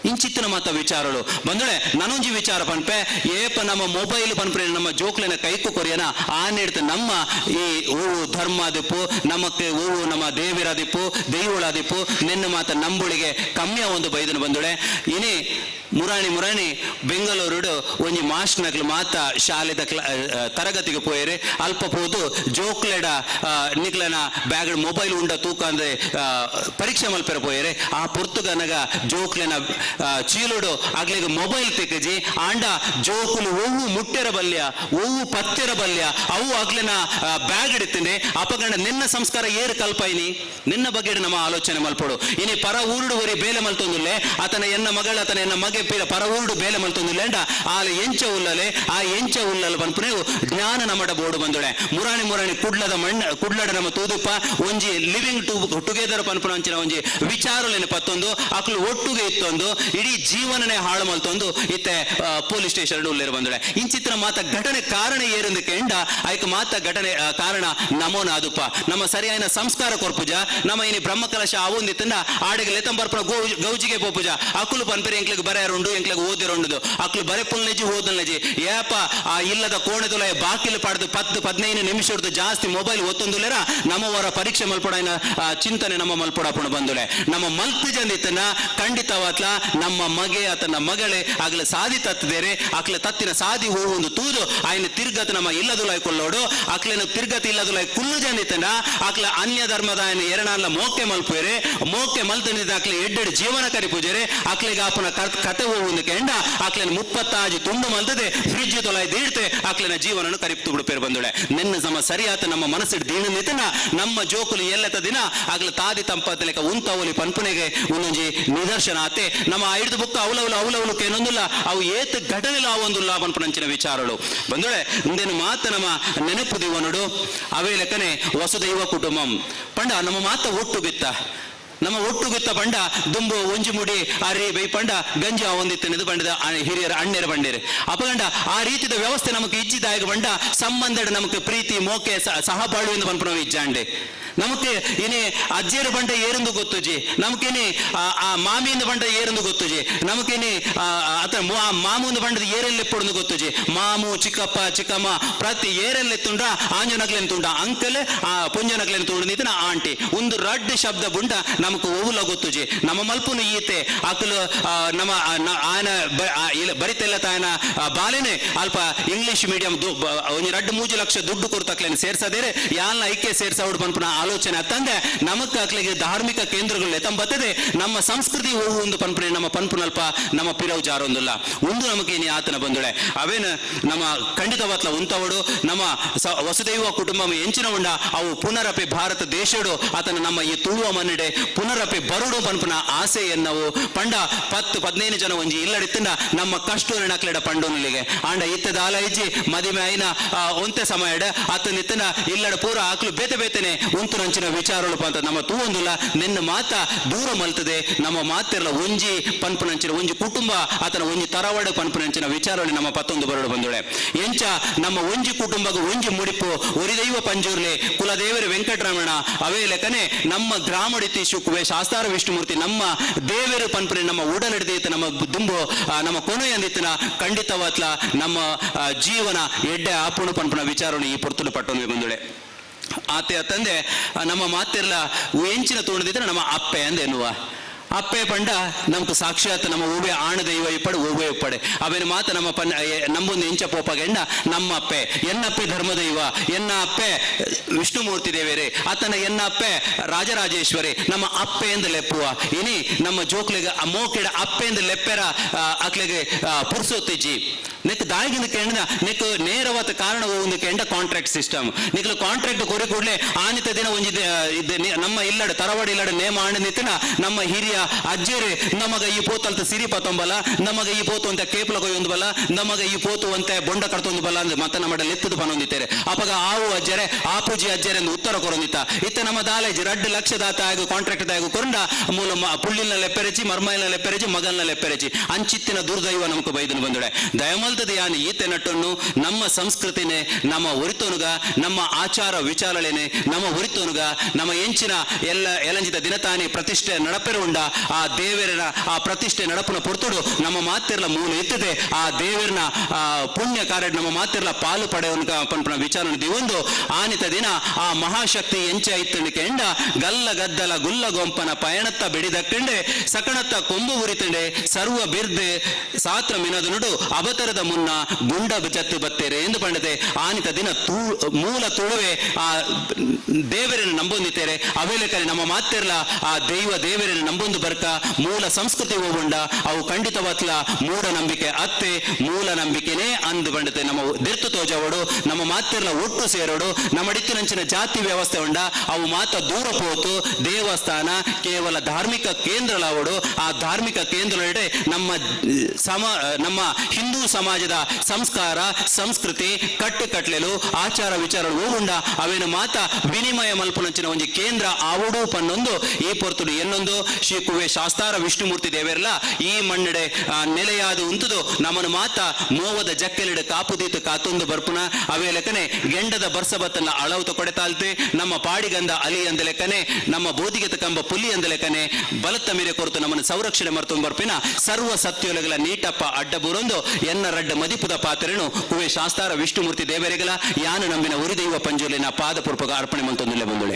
ಇಂಚಿತ್ತಿನ ಮಾತ ವಿಚಾರಗಳು ಬಂದಳೆ ನನೊಂಜಿ ವಿಚಾರ ಪನ್ಪೆ ಏಪ ನಮ್ಮ ಮೊಬೈಲ್ ಪನ್ಪೆ ನಮ್ಮ ಜೋಕ್ಲಿನ ಕೈಕು ಕೊರಿಯನ ಆನೆಡ್ತ ನಮ್ಮ ಈ ಹೂವು ಧರ್ಮ ದಿಪ್ಪು ನಮಕ್ಕೆ ಹೂವು ನಮ್ಮ ದೇವಿರ ದಿಪ್ಪು ದೈವಳ ದಿಪ್ಪು ನಿನ್ನ ಮಾತ ನಂಬುಳಿಗೆ ಕಮ್ಮಿಯ ಒಂದು ಬೈದನು ಬಂದಳೆ ಇನಿ ಮುರಾಣಿ ಬೆಂಗಳೂರು ಒಂಜಿ ಮಾಸ್ಟರ್ನಕ್ಲು ಮಾತ ಶಾಲೆದ ತರಗತಿಗೆ ಪೋಯರೆ ಅಲ್ಪ ಪೋದು ಜೋಕ್ಲೆಡ ನಿಕ್ಲನ ಬ್ಯಾಗ್ ಮೊಬೈಲ್ ಉಂಡ ತೂಕ ಅಂದ್ರೆ ಪರೀಕ್ಷೆ ಮಲ್ಪೆರ ಪೋಯರೆ ಆ ಪುರ್ತುಗನಗ ಜೋಕ್ಲೆನ ಚೀಲುಡು ಆಗ್ಲಿಗೆ ಮೊಬೈಲ್ ತೆಗೆಜಿ ಆಂಡ ಜೋಕುಲು ಹೂವು ಮುಟ್ಟೆರ ಬಲ್ಯ ಹೂವು ಪತ್ತೆರ ಬಲ್ಯ ಅವು ಆಗ್ಲಿನ ಬ್ಯಾಗ್ ಇಡ್ತೀನಿ ಅಪಗಂಡ ನಿನ್ನ ಸಂಸ್ಕಾರ ಏರು ಕಲ್ಪೈನಿ ನಿನ್ನ ಬಗ್ಗೆ ನಮ್ಮ ಆಲೋಚನೆ ಮಲ್ಪಡು ಇನಿ ಪರ ಊರುಡು ಹೊರಿ ಬೇಲೆ ಮಲ್ತೊಂದುಲ್ಲೆ ಆತನ ಎನ್ನ ಮಗಳ ಆತನ ಎನ್ನ ಮಗೆ ಪರ ಊರುಡು ಬೇಲೆ ಮಲ್ತೊಂದುಲ್ಲೆ ಅಂಡ ಆಲ ಎಂಚ ಉಲ್ಲಲೆ ಆ ಎಂಚ ಉಲ್ಲಲ ಪನ್ಪುನೆವು ಜ್ಞಾನ ನಮ್ಮಡ ಬೋರ್ಡು ಬಂದುಳೆ ಮುರಾಣಿ ಕುಡ್ಲಡ ನಮ್ಮ ತೂದುಪ್ಪ ಒಂಜಿ ಲಿವಿಂಗ್ ಟುಗೆದರ್ ಪನ್ಪುನ ಅಂಚಿನ ಒಂಜಿ ವಿಚಾರಲೇನು ಪತ್ತೊಂದು ಅಕ್ಲು ಒಟ್ಟುಗೆ ಇತ್ತೊಂದು ಇಡೀ ಜೀವನನೇ ಹಾಳು ಮಲ್ತೊಂದು ಇತ್ತೆ ಪೊಲೀಸ್ ಸ್ಟೇಷನ್ ಉಳ್ಳೇರು ಬಂದಳೆ ಇಂಚಿತ್ತಿನ ಮಾತ ಘಟನೆ ಕಾರಣ ಏರಿಂದಕ್ಕೆ ಎಂಡ ಆಯ್ಕ ಮಾತ ಘಟನೆ ಕಾರಣ ನಮೋನ ಅದುಪ್ಪ ನಮ್ಮ ಸರಿಯಾದ ಸಂಸ್ಕಾರ ಕೊರ್ಪುಜ ನಮ್ಮ ಇನಿ ಬ್ರಹ್ಮಕಲಶ ಅವೊಂದಿತ್ತಂಡ ಆಡೆಗೆ ಲೆತಂಬರ್ಪನ ಗೌಜಿಗೆ ಪೋಪುಜ ಅಕ್ಕಲು ಪನ್ಪೆರೆ ಎಂಕ್ಲಿಗೆ ಬರೆಯರುಂಡು ಎಂಕ್ಲಿಗೆ ಓದಿರುಂಡು ಅಕ್ಕಲು ಬರೆ ಪುಲ್ನೆಜಿ ಓದಲ್ನೆಜಿ ಏಪ ಆ ಇಲ್ಲದ ಕೋಣೆದುಲ ಬಾಕಿಲು ಪಡೆದು 10-15 ನಿಮಿಷ ಜಾಸ್ತಿ ಮೊಬೈಲ್ ಒತ್ತೊಂದುಲೆರ ನಮ್ಮವರ ಪರೀಕ್ಷೆ ಮಲ್ಪೊಡನ ಚಿಂತನೆ ನಮ್ಮ ಮಲ್ಪೊಡಪುಣ ಬಂದುಲೆ ನಮ್ಮ ಮಲ್ಪು ಜಂದಿತ್ತನ ಖಂಡಿತವಾತ್ಲ ನಮ್ಮ ಮಗೆ ಆತನ ಮಗಳೇ ಆಗ್ಲ ಸಾದಿ ತತ್ತಿದೇರೆ ಅಕ್ಲೆ ತತ್ತಿನ ಸಾದಿ ಹೋಗುವುದು ತೂದು ಆಯ್ನ ತಿರ್ಗತ್ ನಮ್ಮ ಇಲ್ಲದುಲಾಯ್ ಕೊಳ್ಳೋಡು ಅಕ್ಲೆನ ತಿರ್ಗತ್ ಇಲ್ಲದುಲಾಯ್ ಕುಲ್ಲು ಜಂದಿತ್ತನ ಅಕ್ಲ ಅನ್ಯ ಧರ್ಮದ ಎರಡಲ್ಲ ಮೋಕೆ ಮಲ್ಪೇರೆ ಮೋಕೆ ಮಲ್ತನಿದ ಅಕ್ಲೆ ಎಡ್ಡೆಡ್ ಜೀವನ ಕರಿ ಪೂಜೆರೆ ಅಕ್ಲೆಗೆ ಆಪನ ಕತೆ ಹೋಗುವುದಕ್ಕೆ ಎಂಡ ಅಕ್ಲೆನ 30 ತುಂಡು ಮಲ್ತದೆ ಫ್ರಿಡ್ಜ್ ತೊಲಾಯ್ ದೀಡ್ತೆ ಅಕ್ಲೆನ ಜೀವನನು ಕರಿಪ್ತು ಬಿಡುಪೇರು ಬಂದುಳೆ ನಿನ್ನ ಸಮ ಸರಿಯಾತ ನಮ್ಮ ಮನಸ್ಸಿಡ್ ದೀಣ ನಿತನ ನಮ್ಮ ಜೋಕುಲು ಎಲ್ಲತ ದಿನ ಆಗ್ಲ ತಾದಿ ತಂಪತ್ತಲೆಕ ಉಂತವಲಿ ಪನ್ಪುನೆಗೆ ಒಂದೊಂಜಿ ನಿದರ್ಶನ ಆತೆ ನಮ್ಮ ಐದು ಬುಕ್ಕ ಅವಲವಲು ಏನೊಂದಿಲ್ಲ ಅವು ಏತ್ ಘಟನೆಲ ಒಂದುಲ್ಲ ಪನ್ಪುನಂಚಿನ ವಿಚಾರಗಳು ಬಂದುಳೆ ಇಂದೇನು ಮಾತ ನಮ್ಮ ನೆನಪು ದಿವನುಡು ಅವೇ ಲೆಕ್ಕನೆ ವಸುದೈವ ಕುಟುಂಬಂ ಪಂಡ ನಮ್ಮ ಮಾತ ಒಟ್ಟು ಬಿತ್ತ ನಮ್ಮ ಒಟ್ಟು ಗುತ್ತ ಬಂಡ ದುಂಬು ಒಂಜಿ ಮುಡಿ ಅರಿ ಬೈ ಪಂಡ ಗಂಜಿ ಒಂದಿತ್ತು ಬಂಡದ ಹಿರಿಯರ ಅಣ್ಣೆರ ಬಂಡೇರು ಅಪಗಂಡ ಆ ರೀತಿಯ ವ್ಯವಸ್ಥೆ ನಮಗೆ ಇಜ್ಜಿದಾಯ ಬಂಡ ಸಂಬಂಧ ನಮಗೆ ಪ್ರೀತಿ ಮೋಕೆ ಸಹಬಾಳು ಎಂದು ಪನ್ಪುನ ಇಜ್ಜಾಂಡೆ ನಮಗೆ ಇನಿ ಅಜ್ಜಿಯರ ಬಂಡ ಏರೆಂದು ಗೊತ್ತುಜಿ ನಮಗೇನೆ ಆ ಮಾಮಿಯಿಂದ ಬಂಡ ಏರೆಂದು ಗೊತ್ತುಜಿ ನಮಗೇನೆ ಆತ ಮಾಮೂಂದು ಬಂಡದ ಏರೆಲ್ಲೆಪ್ಪೊಂದು ಗೊತ್ತುಜಿ ಮಾಮು ಚಿಕ್ಕಪ್ಪ ಚಿಕ್ಕಮ್ಮ ಪ್ರತಿ ಏರೆಲ್ಲೆತ್ತುಂಡ ಆಂಜನಗ್ಲೆಂತುಂಡ ಅಂಕಲ್ ಆ ಪುಂಜನಗ್ಲೆಂತುಂಡ ನಿತಿನ ಆಂಟಿ ಒಂದು ರಡ್ಡ್ ಶಬ್ದ ಬುಂಡ ನಮకు ಓವುಲ ಗೊತ್ತುಜಿ ನಮ್ಮ ಮಲ್ಪುನು ಈತೆ ಅಕಲು ನಮ್ಮ ಆಯನ ಬರಿತೆಲ್ಲ ತಾಯನ ಬಾಲೆನೆ ಅಲ್ಪ ಇಂಗ್ಲಿಷ್ ಮೀಡಿಯಂ ಒಂದು 2-3 ಲಕ್ಷ ದುಡ್ಡು ಕೊಡ್ತಕ್ಲೇನು ಸೇರ್ಸದೇರೆ ಯಾಲ್ನ ಐಕ್ಯ ಸೇರ್ಸೌಡು ಪನ್ಪುನ ಆಲೋಚನೆ ಅತ್ತಂದೆ ನಮಕ್ ಅಕ್ಲಿಗೆ ಧಾರ್ಮಿಕ ಕೇಂದ್ರಗಳು ಎತ್ತಂಬತ್ತದೆ ನಮ್ಮ ಸಂಸ್ಕೃತಿ ಹೋಗು ಒಂದು ಪನ್ಪುನೆ ನಮ್ಮ ಪನ್ಪುನಲ್ಪ ನಮ್ಮ ಪಿರವು ಜಾರೊಂದಿಲ್ಲ ಒಂದು ನಮಗೆ ಇನಿ ಆತನ ಬಂದುಳೆ ಅವೇನು ನಮ್ಮ ಖಂಡಿತವಾತ್ಲ ಉಂತವಡು ನಮ್ಮ ವಸುದೈವ ಕುಟುಂಬ ಎಂಚಿನ ಉಂಡ ಅವು ಪುನರಪಿ ಭಾರತ ದೇಶಡು ಆತನ ನಮ್ಮ ಈ ತುಳುವ ಮನ್ನಡೆ ಪುನರಪಿ ಬರುಡು ಪನ್ಪುನ ಆಸೆ ಎನ್ನವು ಪಂಡ 10-15 ಜನ ಒಂಜಿ ಇಲ್ಲಡಿತ್ತಿಂದ ನಮ್ಮ ಕಷ್ಟ ನಕ್ಲೆಡ ಪಂಡೋನಿಗೆ ಆಂಡ ಇತ್ತದ ಆಲ ಇಜ್ಜಿ ಮದಿಮೆ ಐನ ಒಂತೆ ಸಮಯಡ ಅತ್ತ ನಿತ್ತನ ಇಲ್ಲಡ ಪೂರ ಆಕ್ಲು ಬೇತೆನೆ ಉಂತು ನಂಚಿನ ವಿಚಾರಗಳು ಅಂತ ನಮ್ಮ ತೂವೊಂದುಲ್ಲ ನಿನ್ನ ಮಾತ ದೂರ ಮಲ್ತದೆ ನಮ್ಮ ಮಾತೆಲ್ಲ ಒಂಜಿ ಪನ್ಪುನಂಚಿನ ಒಂಜಿ ಕುಟುಂಬ ಆತನ ಒಂಜಿ ತರವಾಡ ಪನ್ಪುನಂಚಿನ ವಿಚಾರಗಳು ನಮ್ಮ 11 ಬರಡು ಬಂದುಳೆ ಎಂಚ ನಮ್ಮ ಒಂಜಿ ಕುಟುಂಬಗ ಒಂಜಿ ಮುಡಿಪು ಒರಿದೈವ ಪಂಜೂರ್ಲೆ ಕುಲದೇವರ ವೆಂಕಟರಮಣ ಅವೇ ಲೆಕ್ಕನೆ ನಮ್ಮ ಗ್ರಾಮಡಿತಿ ಶುಕುವೆ ಶಾಸ್ತಾರ ವಿಷ್ಣುಮೂರ್ತಿ ನಮ್ಮ ದೇವರು ಪನ್ಪುನೆ ನಮ್ಮ ಉಡಲಡಿದೈತೆ ನಮ್ಮ ದುಂಬು ನಮ್ಮ ಕೊನೆ ಅಂದಿತ್ತಿನ ಖಂಡಿತವಾತ್ಲ ನಮ್ಮ ಜೀವನ ಎಡ್ಡೆ ಆಪುಣು ಪನ್ಪುನ ವಿಚಾರಗಳು ಈ ಪೊರ್ತುಲು ಪಟ್ಟೊಂದು ಬಂದುಳೆ ಆತೆ ತಂದೆ ನಮ್ಮ ಮಾತೆಲ್ಲ ಎಂಚಿನ ತೋಣದಿದ್ರೆ ನಮ್ಮ ಅಪ್ಪೆ ಅಂದೇನುವ ಅಪ್ಪೆ ಪಂಡ ನಮ್ಗೆ ಸಾಕ್ಷಾತ್ ನಮ್ಮ ಹೂವೆ ಆಣ ದೈವ ಇಪ್ಪಡೆ ಹೂವೆ ಇಪ್ಪಡೆ ಅವೇನು ಮಾತ ನಮ್ಮ ನಮ್ಮೊಂದು ಎಂಚ ಪೋಪಗೆಂಡ ನಮ್ಮ ಅಪ್ಪೆ ಎನ್ನಪ್ಪೆ ಧರ್ಮದೈವ ಎನ್ನ ಅಪ್ಪೆ ವಿಷ್ಣುಮೂರ್ತಿ ದೇವೇರೆ ಆತನ ಎನ್ನ ಅಪ್ಪೆ ರಾಜರಾಜೇಶ್ವರಿ ನಮ್ಮ ಅಪ್ಪೆ ಎಂದು ಲೆಪ್ಪುವ ಇನಿ ನಮ್ಮ ಜೋಕ್ಲಿಗೆ ಮೋಕೆಡ ಅಪ್ಪೆ ಎಂದು ಲೆಪ್ಪೆರ ಅಕ್ಲೆಗೆ ಪುರ್ಸೊತ್ತಿಜ್ಜಿ ನೆಕ್ ದಾಯಿಗಿನ ಕೇಂದ್ರ ನೆಕ್ ನೇರವಾದ ಕಾರಣ ಒಂದು ಕೆಂಡ ಕಾಂಟ್ರಾಕ್ಟ್ ಸಿಸ್ಟಮ್ ನಿಕ್ಲು ಕಾಂಟ್ರಾಕ್ಟ್ ಕೊರೆ ಕೂಡಲೇ ಆನಿತ ದಿನ ಒಂಜಿದೆ ನಮ್ಮ ಇಲ್ಲಡ ತರವಾಡ ಇಲ್ಲಡ ನೇಮ ಆಂಡ ನಿತ್ತಿನ ನಮ್ಮ ಹಿರಿಯ ಅಜ್ಜೇರೆ ನಮಗ ಈ ಪೋತಲ್ತ ಸಿರಿ ಪತ್ತೊಂಬಲ ನಮಗ ಈ ಪೋತು ಅಂತ ಕೇಪಲ ಕೊಯ್ಯೊಂದು ಬಲ ನಮಗ ಈ ಪೋತು ಅಂತ ಬೊಂಡ ಕರ್ತೊಂದು ಬಲ ಅಂದ್ರೆ ಮತ್ತೆ ನಮ್ಮ ಲೆತ್ತದ ಪನೊಂದಿತ್ತೇರೆ ಅಪಗ ಆವು ಅಜ್ಜರೆ ಆಪುಜಿ ಅಜ್ಜರೆ ಎಂದು ಉತ್ತರ ಕೊರೊಂದಿತ್ತ ಇತ್ತ ನಮ್ಮ ದಾಲೇಜ್ 2 ಲಕ್ಷ ದಾತ ಆಗ ಕಾಂಟ್ರಾಕ್ಟ್ ದಾಗ ಕೊರಂಡ ಮೂಲ ಪುಳ್ಳಿನ ಲೆಪ್ಪೆರೆಚಿ ಮರ್ಮೈನ ಲೆಪ್ಪೆರೆಚಿ ಮಗಲ್ನ ಲೆಪ್ಪೆರೆಚಿ ಅಂಚಿತ್ತಿನ ದುರ್ದೈವ ನಮకు ಬೈದನು ಬಂದಳೆ ದಯಮಲ್ತದ ಯಾನಿ ಈತೆ ನಟ್ಟನ್ನು ನಮ್ಮ ಸಂಸ್ಕೃತಿನೇ ನಮ್ಮ ಒರಿತೋನುಗ ನಮ್ಮ ಆಚಾರ ವಿಚಾರಳೇನೆ ನಮ್ಮ ಒರಿತೋನುಗ ನಮ್ಮ ಎಂಚಿನ ಎಲ್ಲ ಎಲಂಜಿತ ದಿನತಾನಿ ಪ್ರತಿಷ್ಠೆ ನಡಪೆರು ಉಂಡ ಆ ದೇವರನ ಆ ಪ್ರತಿಷ್ಠೆ ನಡಪನ ಪೊರ್ತುಡು ನಮ್ಮ ಮಾತೆರ್ಲ ಮೂಲ ಎತ್ತದೆ ಆ ದೇವರನ ಪುಣ್ಯ ಕಾರ್ಯ ನಮ್ಮ ಮಾತೆರ್ಲ ಪಾಲು ಪಡೆಯುವ ಪನ್ಪನ ವಿಚಾರ ದಿವೊಂದು ಆನಿತ ದಿನ ಆ ಮಹಾಶಕ್ತಿ ಎಂಚ ಇತ್ತಣಿಕೆ ಎಂಡ ಗಲ್ಲ ಗದ್ದಲ ಗುಲ್ಲ ಗೊಂಪನ ಪಯಣತ್ತ ಬೆಡಿದಕ್ಕಂಡೆ ಸಕಣತ್ತ ಕೊಂಬು ಉರಿತಂಡೆ ಸರ್ವ ಬಿರ್ದೆ ಸಾತ್ರ ಮಿನದು ನುಡು ಅವತರದ ಮುನ್ನ ಗುಂಡ ಜತ್ತು ಬತ್ತೇರೆ ಎಂದು ಪಂಡತೆ ಆನಿತ ದಿನ ಮೂಲ ತುಳುವೆ ಆ ದೇವರನ್ನು ನಂಬೊಂದಿತ್ತೇರೆ ಅವೇಲೆಕರೆ ನಮ್ಮ ಮಾತೆರ್ಲ ಆ ದೇವರನ್ನು ನಂಬೊಂದು ಬರ್ಕ ಮೂಲ ಸಂಸ್ಕೃತಿ ಹೋಗುಂಡ ಅವು ಖಂಡಿತವತ್ಲ ಮೂಢನಂಬಿಕೆ ಅತ್ತೆ ಮೂಲ ನಂಬಿಕೆನೇ ಅಂದು ಬಂಡತೆ ನಮ್ಮ ದಿರ್ತು ತೋಜವಡು ನಮ್ಮ ಮಾತೆರ್ಲ ಒಟ್ಟು ಸೇರೋಡು ನಮ್ಮ ಡಿತ್ತಿನಂಚಿನ ಜಾತಿ ವ್ಯವಸ್ಥೆ ಉಂಡ ಅವು ಮಾತ ದೂರ ಹೋತು ದೇವಸ್ಥಾನ ಕೇವಲ ಧಾರ್ಮಿಕ ಕೇಂದ್ರಗಳವಡು ಆ ಧಾರ್ಮಿಕ ಕೇಂದ್ರ ನಮ್ಮ ಹಿಂದೂ ಸಮಾಜ ಸಮಾಜದ ಸಂಸ್ಕಾರ ಸಂಸ್ಕೃತಿ ಕಟ್ಟುಕಟ್ಲೆಲು ಆಚಾರ ವಿಚಾರಗಳು ಉಂಡ ಅವೇನು ಮಾತ ವಿನಿಮಯ ಮಲ್ಪುನಂಚಿನ ಒಂಜಿ ಕೇಂದ್ರ ಆವುಡು ಪನ್ನೊಂದು ಈ ಪೊರ್ತುಡು ಎನ್ನೊಂದು ಶ್ರೀ ಕುವೆ ಶಾಸ್ತಾರ ವಿಷ್ಣುಮೂರ್ತಿ ದೇವೆರ್ಲ ಈ ಮಣ್ಣೆಡೆ ನೆಲೆಯಾದು ಉಂತುದು ನಮ್ಮನು ಮಾತ ಮೋವದ ಜಕ್ಕೆಲೆಡೆ ಕಾಪುದೀತು ಕಾತೊಂದು ಬರ್ಪುನ ಅವೇ ಲೆಕ್ಕನೆ ಗೆಂಡದ ಬರ್ಸಬತ್ತನ್ನ ಅಳವುತ ಕೊಡೆತಾಲ್ತೆ ನಮ್ಮ ಪಾಡಿಗಂದ ಅಲಿ ಅಂದ ಲೆಕ್ಕನೆ ನಮ್ಮ ಬೋಧಿಗೆತ ಕಂಬ ಪುಲಿ ಅಂದ ಲೆಕ್ಕನೆ ಬಲತ್ತ ಮೀರೆ ಕೊರತು ನಮ್ಮನ್ನು ಸಂರಕ್ಷಣೆ ಮರ್ತೊಂದು ಬರ್ಪಿನ ಸರ್ವ ಸತ್ಯೋಲಗಳ ನೀಟಪ್ಪ ಅಡ್ಡ ಬುರೊಂದು ಎನ್ನ ರಡ್ಡ ಮದಿಪುದ ಪಾತ್ರೆನು ಕುವೆ ಶಾಸ್ತಾರ ವಿಷ್ಣುಮೂರ್ತಿ ದೇವರಿಗಲ ಯಾನು ನಂಬಿನ ಉರಿದೈವ ಪಂಜುಲಿನ ಪಾದ ಪೂರ್ಪಕ ಅರ್ಪಣೆ ಮಂತೊಂದುಲ್ಲೆ ಬಂದುಳೆ.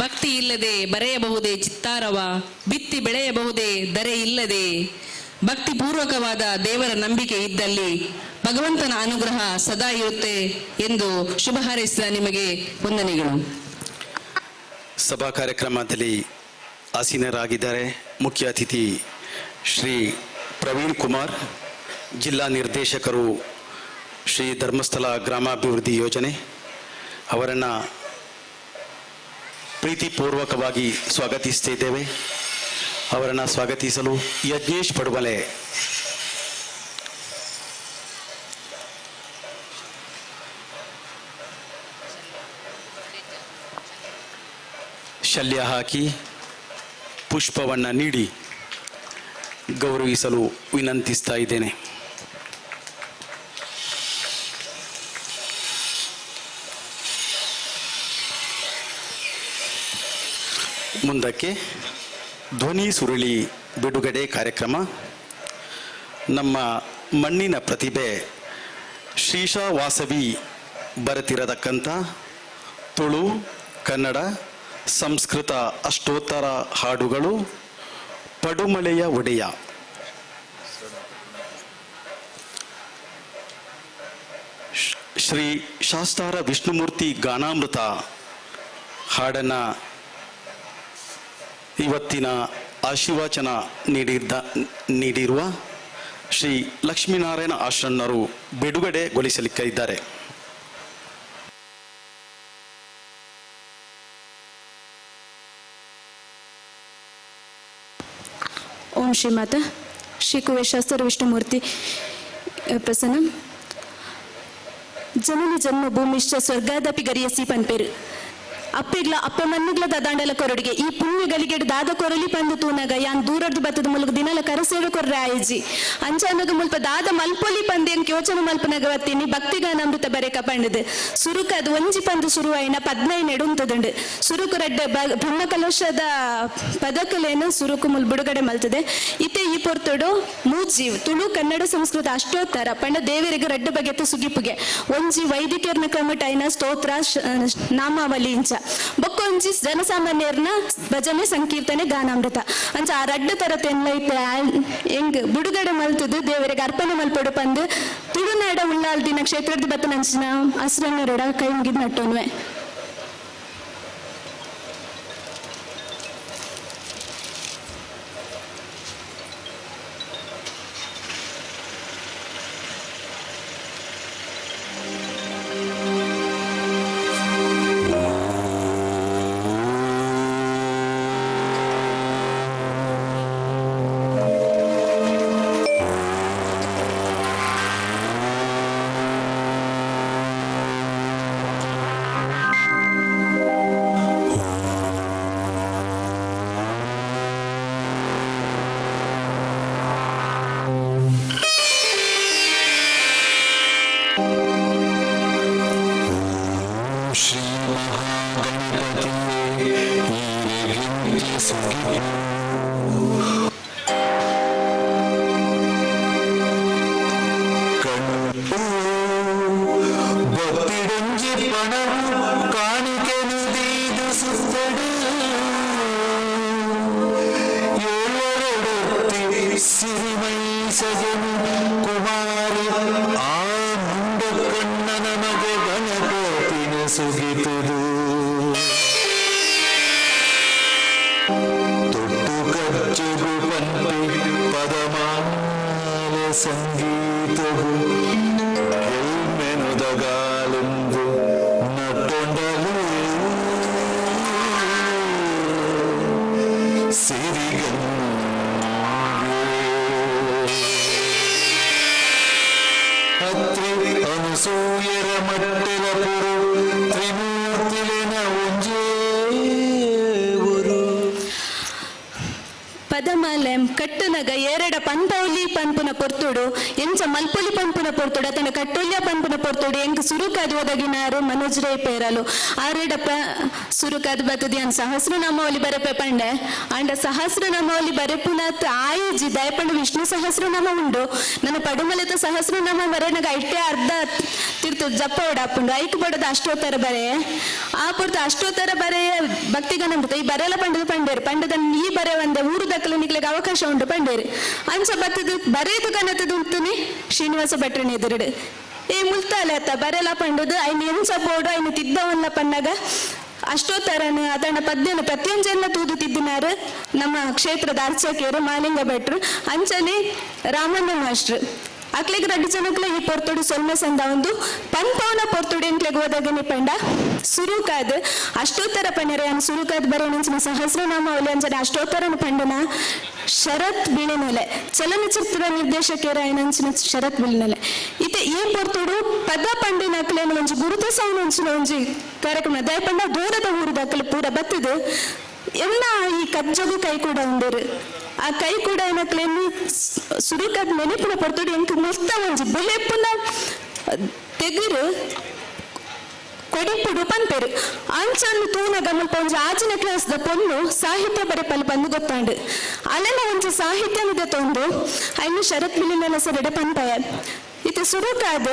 ಭಕ್ತಿ ಇಲ್ಲದೆ ಬರೆಯಬಹುದೇ ಚಿತ್ತಾರವ, ಬಿತ್ತಿ ಬೆಳೆಯಬಹುದೇ ದರೆ ಇಲ್ಲದೆ. ಭಕ್ತಿ ಪೂರ್ವಕವಾದ ದೇವರ ನಂಬಿಕೆ ಇದ್ದಲ್ಲಿ ಭಗವಂತನ ಅನುಗ್ರಹ ಸದಾ ಇರುತ್ತೆ ಎಂದು ಶುಭ ಹಾರೈಸಿದ ನಿಮಗೆ ವಂದನೆಗಳು. ಸಭಾ ಕಾರ್ಯಕ್ರಮದಲ್ಲಿ ಆಸೀನರಾಗಿದ್ದಾರೆ ಮುಖ್ಯ ಅತಿಥಿ ಶ್ರೀ ಪ್ರವೀಣ್ ಕುಮಾರ್, ಜಿಲ್ಲಾ ನಿರ್ದೇಶಕರು ಶ್ರೀ ಧರ್ಮಸ್ಥಳ ಗ್ರಾಮಾಭಿವೃದ್ಧಿ ಯೋಜನೆ. ಅವರನ್ನು ಪ್ರೀತಿಪೂರ್ವಕವಾಗಿ ಸ್ವಾಗತಿಸ್ತಿದ್ದೇವೆ. ಅವರನ್ನು ಸ್ವಾಗತಿಸಲು ಯಜ್ಞೇಶ್ ಪಡುಮಲೆ ಶಲ್ಯ ಹಾಕಿ ಪುಷ್ಪವನ್ನು ನೀಡಿ ಗೌರವಿಸಲು ವಿನಂತಿಸ್ತಾ ಇದ್ದೇನೆ. ಮುಂದಕ್ಕೆ ಧ್ವನಿ ಸುರುಳಿ ಬಿಡುಗಡೆ ಕಾರ್ಯಕ್ರಮ. ನಮ್ಮ ಮಣ್ಣಿನ ಪ್ರತಿಭೆ ಶ್ರೀಶಾ ವಾಸವಿ ಬರೆತಿರತಕ್ಕಂಥ ತುಳು, ಕನ್ನಡ, ಸಂಸ್ಕೃತ ಅಷ್ಟೋತ್ತರ ಹಾಡುಗಳು ಪಡುಮಲೆಯ ಒಡೆಯ ಶ್ರೀ ಶಾಸ್ತಾರ ವಿಷ್ಣುಮೂರ್ತಿ ಗಾನಾಮೃತ ಹಾಡನ್ನು ಇವತ್ತಿನ ಆಶೀರ್ವಚನ ನೀಡಿರುವ ಶ್ರೀ ಲಕ್ಷ್ಮೀನಾರಾಯಣ ಆಶ್ರನ್ನರು ಬಿಡುಗಡೆಗೊಳಿಸಲಿಕ್ಕಿದ್ದಾರೆ. ಓಂ ಶ್ರೀಮಾತ ಶ್ರೀ ಕುವೆ ಶಾಸ್ತಾರ ವಿಷ್ಣುಮೂರ್ತಿ ಪ್ರಸನ್ನ. ಜನನಿ ಜನ್ಮ ಭೂಮಿಶ್ಚ ಸ್ವರ್ಗಾದಪಿ ಗರಿಯಸಿ ಪನ್ಪೇರು ಅಪ್ಪಿಗ್ಲ ಅಪ್ಪ ಮನ್ನುಗ್ಲ ದಾಂಡಲ ಕೊರಡಿಗೆ ಈ ಪುಣ್ಯಗಳಿಗೆ ದಾದ ಕೊರಲಿ ಪಂದು ತೂನಗ ಯಾನ್ ದೂರದ್ದು ಬತ್ತದ ಮೂಲಕ ದಿನಲ ಕರಸೇಡ ಕೊರ್ರೆ ಆಯ್ಜಿ ಅಂಚಾನಗ ಮುಲ್ಪ ದಾದ ಮಲ್ಪೊಲಿ ಪಂದೇನ್ ಯೋಚನೆ ಮಲ್ಪನಗ ಬತ್ತೀನಿ ಭಕ್ತಿಗಾನಾಮೃತ ಬರೆಕ ಪಂಡದು ಸುರುಕ ಅದು ಒಂಜಿ ಪಂದು ಶುರುವಾಯಿನ 15 ನೆಡುಂತದುಂಡು ಸುರುಕು ರಡ್ಡ ಬ್ರಹ್ಮಕಲಶದ ಪದಕಲೇನು ಸುರುಕು ಮುಲ್ ಬಿಡುಗಡೆ ಮಲ್ತದೆ. ಇತ್ತೆ ಈ ಪೊರ್ತುಡು ಮೂಜಿ ತುಳು ಕನ್ನಡ ಸಂಸ್ಕೃತ ಅಷ್ಟೋತ್ತರ ಪಂಡ ದೇವರಿಗೆ ರಡ್ಡ ಬಗೆತ ಸುಗಿಪುಗೆ ಒಂಜಿ ವೈದಿಕರ್ನ ಕಮಟೈನ ಸ್ತೋತ್ರ ನಾಮಾವಲಿ ಇಂಚ ಬೊಕ್ಕೊಂಜಿ ಜನಸಾಮಾನ್ಯರ್ನ ಭಜನೆ ಸಂಕೀರ್ತನೆ ಗಾನಾಮೃತ ಅಂಚ ಆ ರಡ್ಡ ತರತೆನ್ಲೈತೆ ಹೆಂಗ್ ಬಿಡುಗಡೆ ಮಲ್ತದು ದೇವರಿಗೆ ಅರ್ಪಣೆ ಮಲ್ಪಡು ಪಂದು ತುಳುನಾಡ ಉಳ್ಳಾಲ್ ದಿನ ಕ್ಷೇತ್ರದ ಬತ್ತನಂಚಿನ ಹಸ್ರನ್ನರಡ ಕೈ ಮುಗಿದ್ ನಟ್ಟೋನ್ವೆ. ತೊಟ್ಟು ಕಚ್ಚು ಪದಮಾಲೆ ಕಟ್ಟನಗ ಏರಡ ಪಂಪೌಲಿ ಪಂಪುನ ಪೊರ್ತುಡು ಎಂಚ ಮಲ್ಪೊಲಿ ಪಂಪುನ ಪೊರ್ತುಡು ಅತನ ಕಟ್ಟೊಲ್ಯ ಪಂಪುನ ಪೊರ್ತುಡು ಎಂಕ್ ಸುರುಕಾದು ಒದಗಿನಾರು ಮನೋಜ್ ರೈ ಪೇರಲು ಆರೆಡ ಸುರುಕಾದು ಬತ್ತದಿ ಅನ್ ಸಹಸ್ರನಾಮಾವಳಿ ಬರಪೆ ಪಂಡೆ ಅಂಡ ಸಹಸ್ರನಾಮಾವಳಿ ಬರೆಪುನತ್ ಆಯುಜಿ ದಯಪಂಡು ವಿಷ್ಣು ಸಹಸ್ರನಾಮ ಉಂಡು ನನ್ನ ಪಡುಮಲೆತ ಸಹಸ್ರನಾಮ ಬರೆನಗ ಐಟೆ ಅರ್ಧ ತಿರ್ತು ಜಪ್ಪ ಓಡಾಪುಂಡು ಐಕ್ ಬಡದ ಅಷ್ಟೋತ್ತರ ಬರೆ ಆ ಪುರ್ತ ಅಷ್ಟೋತ್ತರ ಬರೆ ಭಕ್ತಿಗನಂತ ಈ ಬರೆಲ್ಲ ಪಂಡದು ಪಂಡೇರು ಪಂಡದ ಈ ಬರೆ ಒಂದ ಊರು ದಕ್ಕಲು ನಿಕ್ಲಿಗೆ ಅವಕಾಶ ಉಂಟು ಪಂಡೇರು ಅಂಚ ಬತ್ತದು ಬರೆದು ಕನತದು ಉಂಟುನಿ ಶ್ರೀನಿವಾಸ ಭಟ್ರನಿ ಎದುರುಡು ಈ ಮುಲ್ತಾಲೆ ಅತ್ತ ಬರೆಲ್ಲ ಪಂಡದು ಐನು ಎಂಚ ಬೋಡು ಐನು ತಿದ್ದವನ್ನ ಪನ್ನಗ ಅಷ್ಟೋತ್ತರನು ಅದನ್ನ ಪದ್ಯನ ಪ್ರತ್ಯಂಜನ ತೂದು ತಿದ್ದಿನಾರು ನಮ್ಮ ಕ್ಷೇತ್ರದ ಅರ್ಚಕಿಯರು ಮಾಲಿಂಗ ಭಟ್ರು ಅಂಚನೆ ರಾಮಣ್ಣ ಮಾಸ್ಟ್ರು ಅಕ್ಲೆಗ್ ರಡ್ಡು ಜನಕ್ಲ ಈ ಪೊರ್ತುಡು ಸೊಲ್ಮೆ ಸಂದ ಒಂದು ಪಂಪವನ ಪೊರ್ತುಡು ಎಂಕ್ಲೆಗ್ ಹೋದಾಗನೆ ಪಂಡ ಸುರುಕಾದ್ ಅಷ್ಟೋತ್ತರ ಪಂಡರೆ ಅನ್ ಸುರುಕಾದ್ ಬರೋ ನಂಚಿನ ಸಹಸ್ರನಾಮಾವಳಿ ಅಂಜನೆ ಅಷ್ಟೋತ್ತರನ ಪಂಡನ ಶರತ್ ಬಿಳಿನೆಲೆ ಚಲನಚಿತ್ರ ನಿರ್ದೇಶಕಿಯರ ನಂಚಿನ ಶರತ್ ಬಿಳಿನೆಲೆ ಇತ್ತೆ ಈ ಪೊರ್ತುಡು ಪದ ಪಂಡಿನ ಅಕ್ಲೇನು ಒಂಜಿ ಗುರುತು ಸೌಂಡ್ ಒಂಚಿನ ಒಂಜಿ ಕಾರ್ಯಕ್ರಮ ದಯಪಂಡ ದೂರದ ಊರದ ಅಕ್ಲೆ ಪೂರ ಬತ್ತದು ಎಲ್ಲ ಈ ಕಜ್ಜಗು ಕೈ ಕೂಡ ಉಂಡರು ಆ ಕೈ ಕೂಡ ಏನಕ್ಲೇನು ಸುರುಕಾದ್ ನೆನಪಿನ ಪೊರ್ತುಡು ಎಂಕ್ ಮೊತ್ತ ಒಂಜಿ ಬೆಲೆಪುನ ತೆಗಿರು ಕೊಡಿಪುಡು ಪಂಪೆರು ಅಂಚನ್ನು ತೂನಗ ಮುಲ್ಪ ಒಂಜಿ ಆಜಿನ ಕ್ಲಾಸ್ದ ಪೊನ್ನು ಸಾಹಿತ್ಯ ಬರೆಪಲ್ಲಿ ಬಂದು ಗೊತ್ತಾಂಡು ಅಲ್ಲೆಲ್ಲ ಒಂಜಿ ಸಾಹಿತ್ಯನಿದೆ ತೊಂದು ಐನು ಶರತ್ ಬಿಲಿನೆಲ ಸೆರೆಡೆ ಪಂಪಯ ಇತ್ತೆ ಸುರುಕಾದ್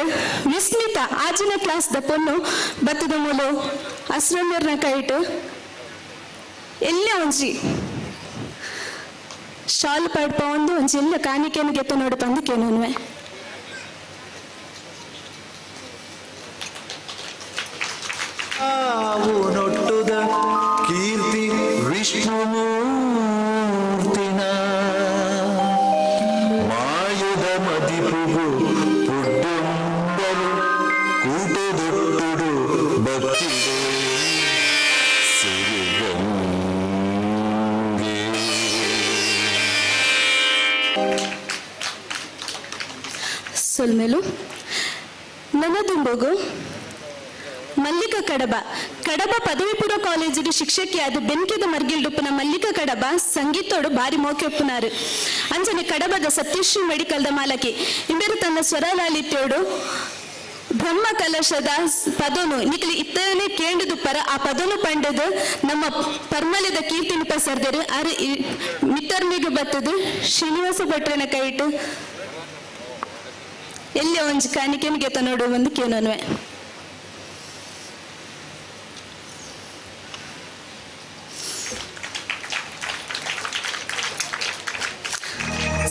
ವಿಸ್ಮಿತ ಆಜಿನ ಕ್ಲಾಸ್ದ ಪೊನ್ನು ಬತ್ತದ ಮೂಲು ಅಸ್ರಮ್ಯರ್ನ ಕೈಟು ಎಲ್ಲ ಒಂಜಿ ಶಾಲ್ ಪಡ್ಪ ಒಂದು ಒಂಜಿ ಎಲ್ಲ ಕಾಣಿಕೆಯನ್ನು ಗೆತ್ತು ನೋಡಿ ಬಂದು ಕೇನುವೆ ನೊಟ್ಟುದ ಕೀರ್ತಿ ವಿಷ್ಣುಮೂರ್ತಿನ ಮಾಯುದ ಮದಿಪುಗು ಪುಡ್ಡುಂಡಲು ಕೂಟದೊಟ್ಟುಡು ಭಕ್ತಿಗೆ ಸೊಲ್ಮೆಲು ನನ್ನದುಂಬಗು ಮಲ್ಲಿಕ ಕಡಬ ಪದವಿ ಪೂರ್ವ ಕಾಲೇಜಿಗೆ ಶಿಕ್ಷಕಿಯಾದ ಬೆನ್ಕಿದ ಮರ್ಗಿಲ್ಡುಪ್ಪನ ಮಲ್ಲಿಕ ಕಡಬ ಸಂಗೀತೋಡು ಬಾರಿ ಮೋಕೆಪ್ಪುನಾರು ಅಂಜನೆ ಕಡಬದ ಸತ್ಯಶ್ರೀ ಮೆಡಿಕಲ್ದ ಮಾಲಕಿ ಇಂಬೆರು ತನ್ನ ಸ್ವರಲಾಲಿತ್ಯೋಡು ಬ್ರಹ್ಮ ಕಲಶದ ಪದನು ನಿಕ್ಲಿ ಇತ್ತನೇ ಕೇಂದ್ರದು ಪರ ಆ ಪದನು ಪಂಡದು ನಮ್ಮ ಪರ್ಮಲದ ಕೀರ್ತಿ ನಿಪ ಸರ್ದರು ಅರೆ ಮಿತ್ತರ್ನಿಗೆ ಬತ್ತದು ಶ್ರೀನಿವಾಸ ಭಟ್ರನ ಕೈಟು ಎಲ್ಲಿ ಒಂಜಿ ಕಾಣಿಕೆನ ಗೆತ ನೋಡು ಒಂದು ಕೇನೋನ್ವೆ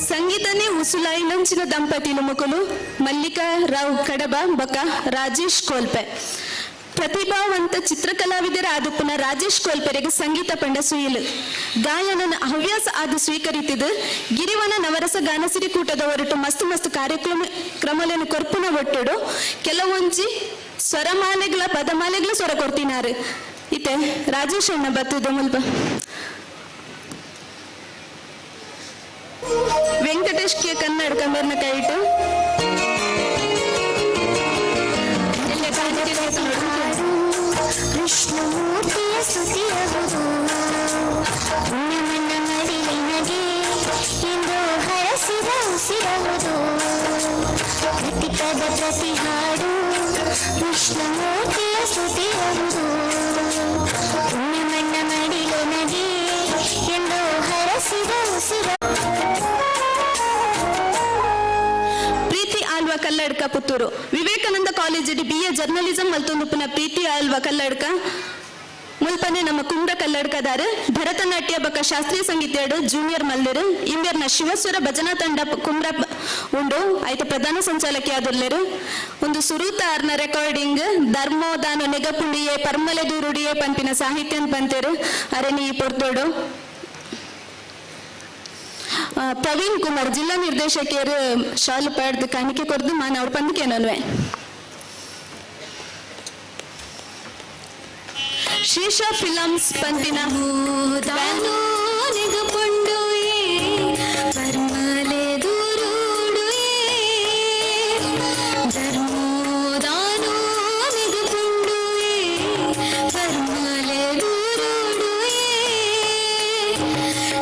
ಸಂಗೀತನೇ ಉಸುಲಾಯಿ ನಂಚಿನ ದಂಪತಿಲು ಮಕ್ಕಳು ಮಲ್ಲಿಕಾ ರಾವ್ ಕಡಬ ಬಕ ರಾಜೇಶ್ ಕೋಲ್ಪೆ ಪ್ರತಿಭಾವಂತ ಚಿತ್ರಕಲಾವಿದರ ಆದುಪ್ಪನ ರಾಜೇಶ್ ಕೋಲ್ಪೆರೆಗೆ ಸಂಗೀತ ಪಂಡ ಸುಯಿಲು ಗಾಯನನ ಹವ್ಯಾಸ ಆದು ಸ್ವೀಕರಿತಿದ್ದು ಗಿರಿವನ ನವರಸ ಗಾನಸಿರಿ ಕೂಟದ ಹೊರಟು ಮಸ್ತ್ ಕ್ರಮಗಳನ್ನು ಕೊರ್ಪುನ ಒಟ್ಟುಡು ಕೆಲವೊಂಜಿ ಸ್ವರಮಾಲೆಗಳ ಪದಮಾಲೆಗಳು ಸ್ವರ ಕೊಡ್ತಿನಾರು ಇತ್ತೆ ರಾಜೇಶ್ ಅಣ್ಣ ಬತ್ತದ ಮುಲ್ಪ ವೆಂಕಟೇಶ್ ಕೆ ಕನ್ನಡ ಕಮರ್ನ ಕೈಟು ವಿಷ್ಣುಮೂರ್ತಿಯ ಸ್ತುತಿಯಬಹುದು ಪುಣ್ಯಮನ್ನ ಮಡಿಲಿನಗೆ ಎಂದು ಹರಸಿದ ಉಸಿರಬಹುದು ಪ್ರತಿಪದ ಪ್ರತಿ ಹಾಡು ವಿಷ್ಣುಮೂರ್ತಿಯ ಸ್ತುತಿಯಬಹುದು ಪುಣ್ಯಮನ್ನ ಮಡಿಲಿನಗೆ ಎಂದು ಹರಸಿದ ಉಸಿರ Kalladka Puttur Vivekananda college BA journalism ಮಲ್ತೊಂದುಪುನ ಪ್ರೀತಿ ಆಲ್ವ ಕಲ್ಲಡ್ಕ ಮುಲ್ಪನೆ ನಮ್ಮ ಕುಂಬ್ರ ಕಲ್ಲಡ್ಕದಾರ ಭರತನಾಟ್ಯ ಬಕ ಶಾಸ್ತ್ರೀಯ ಸಂಗೀತ ಜೂನಿಯರ್ ಮಲ್ಲಿರು ಇಂಬೇರ್ನ ಶಿವಸ್ವರ ಭಜನಾ ತಂಡ ಕುಂಬ್ರ ಉಂಡು ಆಯ್ತು ಪ್ರಧಾನ ಸಂಚಾಲಕಿ ಆದರ್ಲೇರು ಒಂದು ಸುರೂತಾರ್ನ ರೆಕಾರ್ಡಿಂಗ್ ಧರ್ಮೋದಾನ ನೆಗಪುಂಡಿಯೇ ಪರ್ಮಲೆ ದೂರುಡಿಯೇ ಪಂಪಿನ ಸಾಹಿತ್ಯ ಪಂತೇರು ಅರೆನಿ ಪೊರ್ತೋಡು ಪ್ರವೀಣ್ ಕುಮಾರ್ ಜಿಲ್ಲಾ ನಿರ್ದೇಶಕಿಯರು ಶಾಲು ಪಡೆದು ಕಾಣಿಕೆ ಕೊಡ್ದು ಮಾನ ಅವ್ರ ಪಂದಕೇನೋನ್ವೆ ಶೀಶಾ ಫಿಲಮ್ಸ್ ಪಂಪಿನ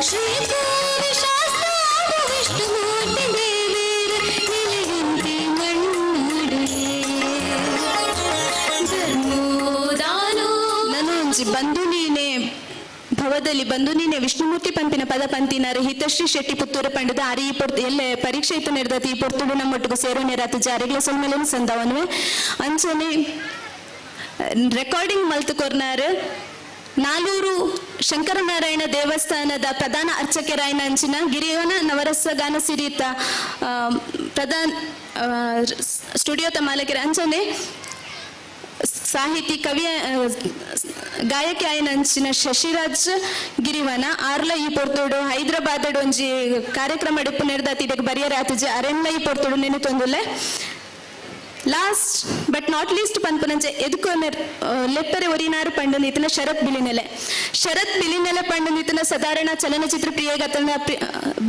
ಶ್ರೀ ಒಂಜಿ ಬಂದು ನೀನೆ ಭವದಲ್ಲಿ ಬಂದು ನೀನೆ ವಿಷ್ಣುಮೂರ್ತಿ ಪಂಪಿನ ಪದ ಪಂತಿನಾರು ಹಿತಶ್ರೀ ಶೆಟ್ಟಿ ಪುತ್ತೂರು ಪಂಡದ ಆರಿ ಈ ಪೊರ್ತು ಎಲ್ಲ ಪರೀಕ್ಷೆ ಇತ್ತು ನಿರ್ದತಿ ಈ ಪೊರ್ತುಡು ನಮ್ಮೊಟ್ಟಿಗೆ ಸೇರೋನೆ ರಾತು ಜಾರಿಗಳ ಸೊಲ್ಮೇಲೆ ಸಂದವನ್ವೆ ಅಂಚನೆ ರೆಕಾರ್ಡಿಂಗ್ ಮಲ್ತು ಕೊರ್ನಾರು ನಾಲೂರು ಶಂಕರನಾರಾಯಣ ದೇವಸ್ಥಾನದ ಪ್ರಧಾನ ಅರ್ಚಕರಾಯನ ಅಂಚಿನ ಗಿರಿಯವನ ನವರಸ ಗಾನ ಸಿರಿತ ಪ್ರಧಾನ ಸ್ಟುಡಿಯೋದ ಮಾಲಕರ ಅಂಚನೆ ಸಾಹಿತಿ ಕವಿಯ ಗಾಯಕಿ ಆಯ್ನ ಅಂಚಿನ ಶಶಿರಾಜ್ ಗಿರಿವನ ಆರ್ಲ ಈ ಪೊರ್ತೋಡು ಹೈದರಾಬಾದ್ ಒಂಜಿ ಕಾರ್ಯಕ್ರಮ ಡಿಪ್ಪು ನಿರ್ದಾತಿ ಇದಕ್ಕೆ ಬರಿಯರ ಆತುಜಿ ಅರೆನ್ಲ ಈ ಪೊರ್ತೋಡು ನೆನೆ ತೊಂದುಲೆ ಲಾಸ್ಟ್ ಬಟ್ ನಾಟ್ ಲೀಸ್ಟ್ ಪನ್ಪುನಂಚೆ ಎದುಕೋ ಲೆಪ್ಪರೆ ಒರಿನಾರು ಪಂಡನಿತನ ಶರತ್ ಬಿಲಿನೆಲೆ ಪಂಡನಿತನ ಸಾಧಾರಣ ಚಲನಚಿತ್ರ ಪ್ರಿಯಗತನ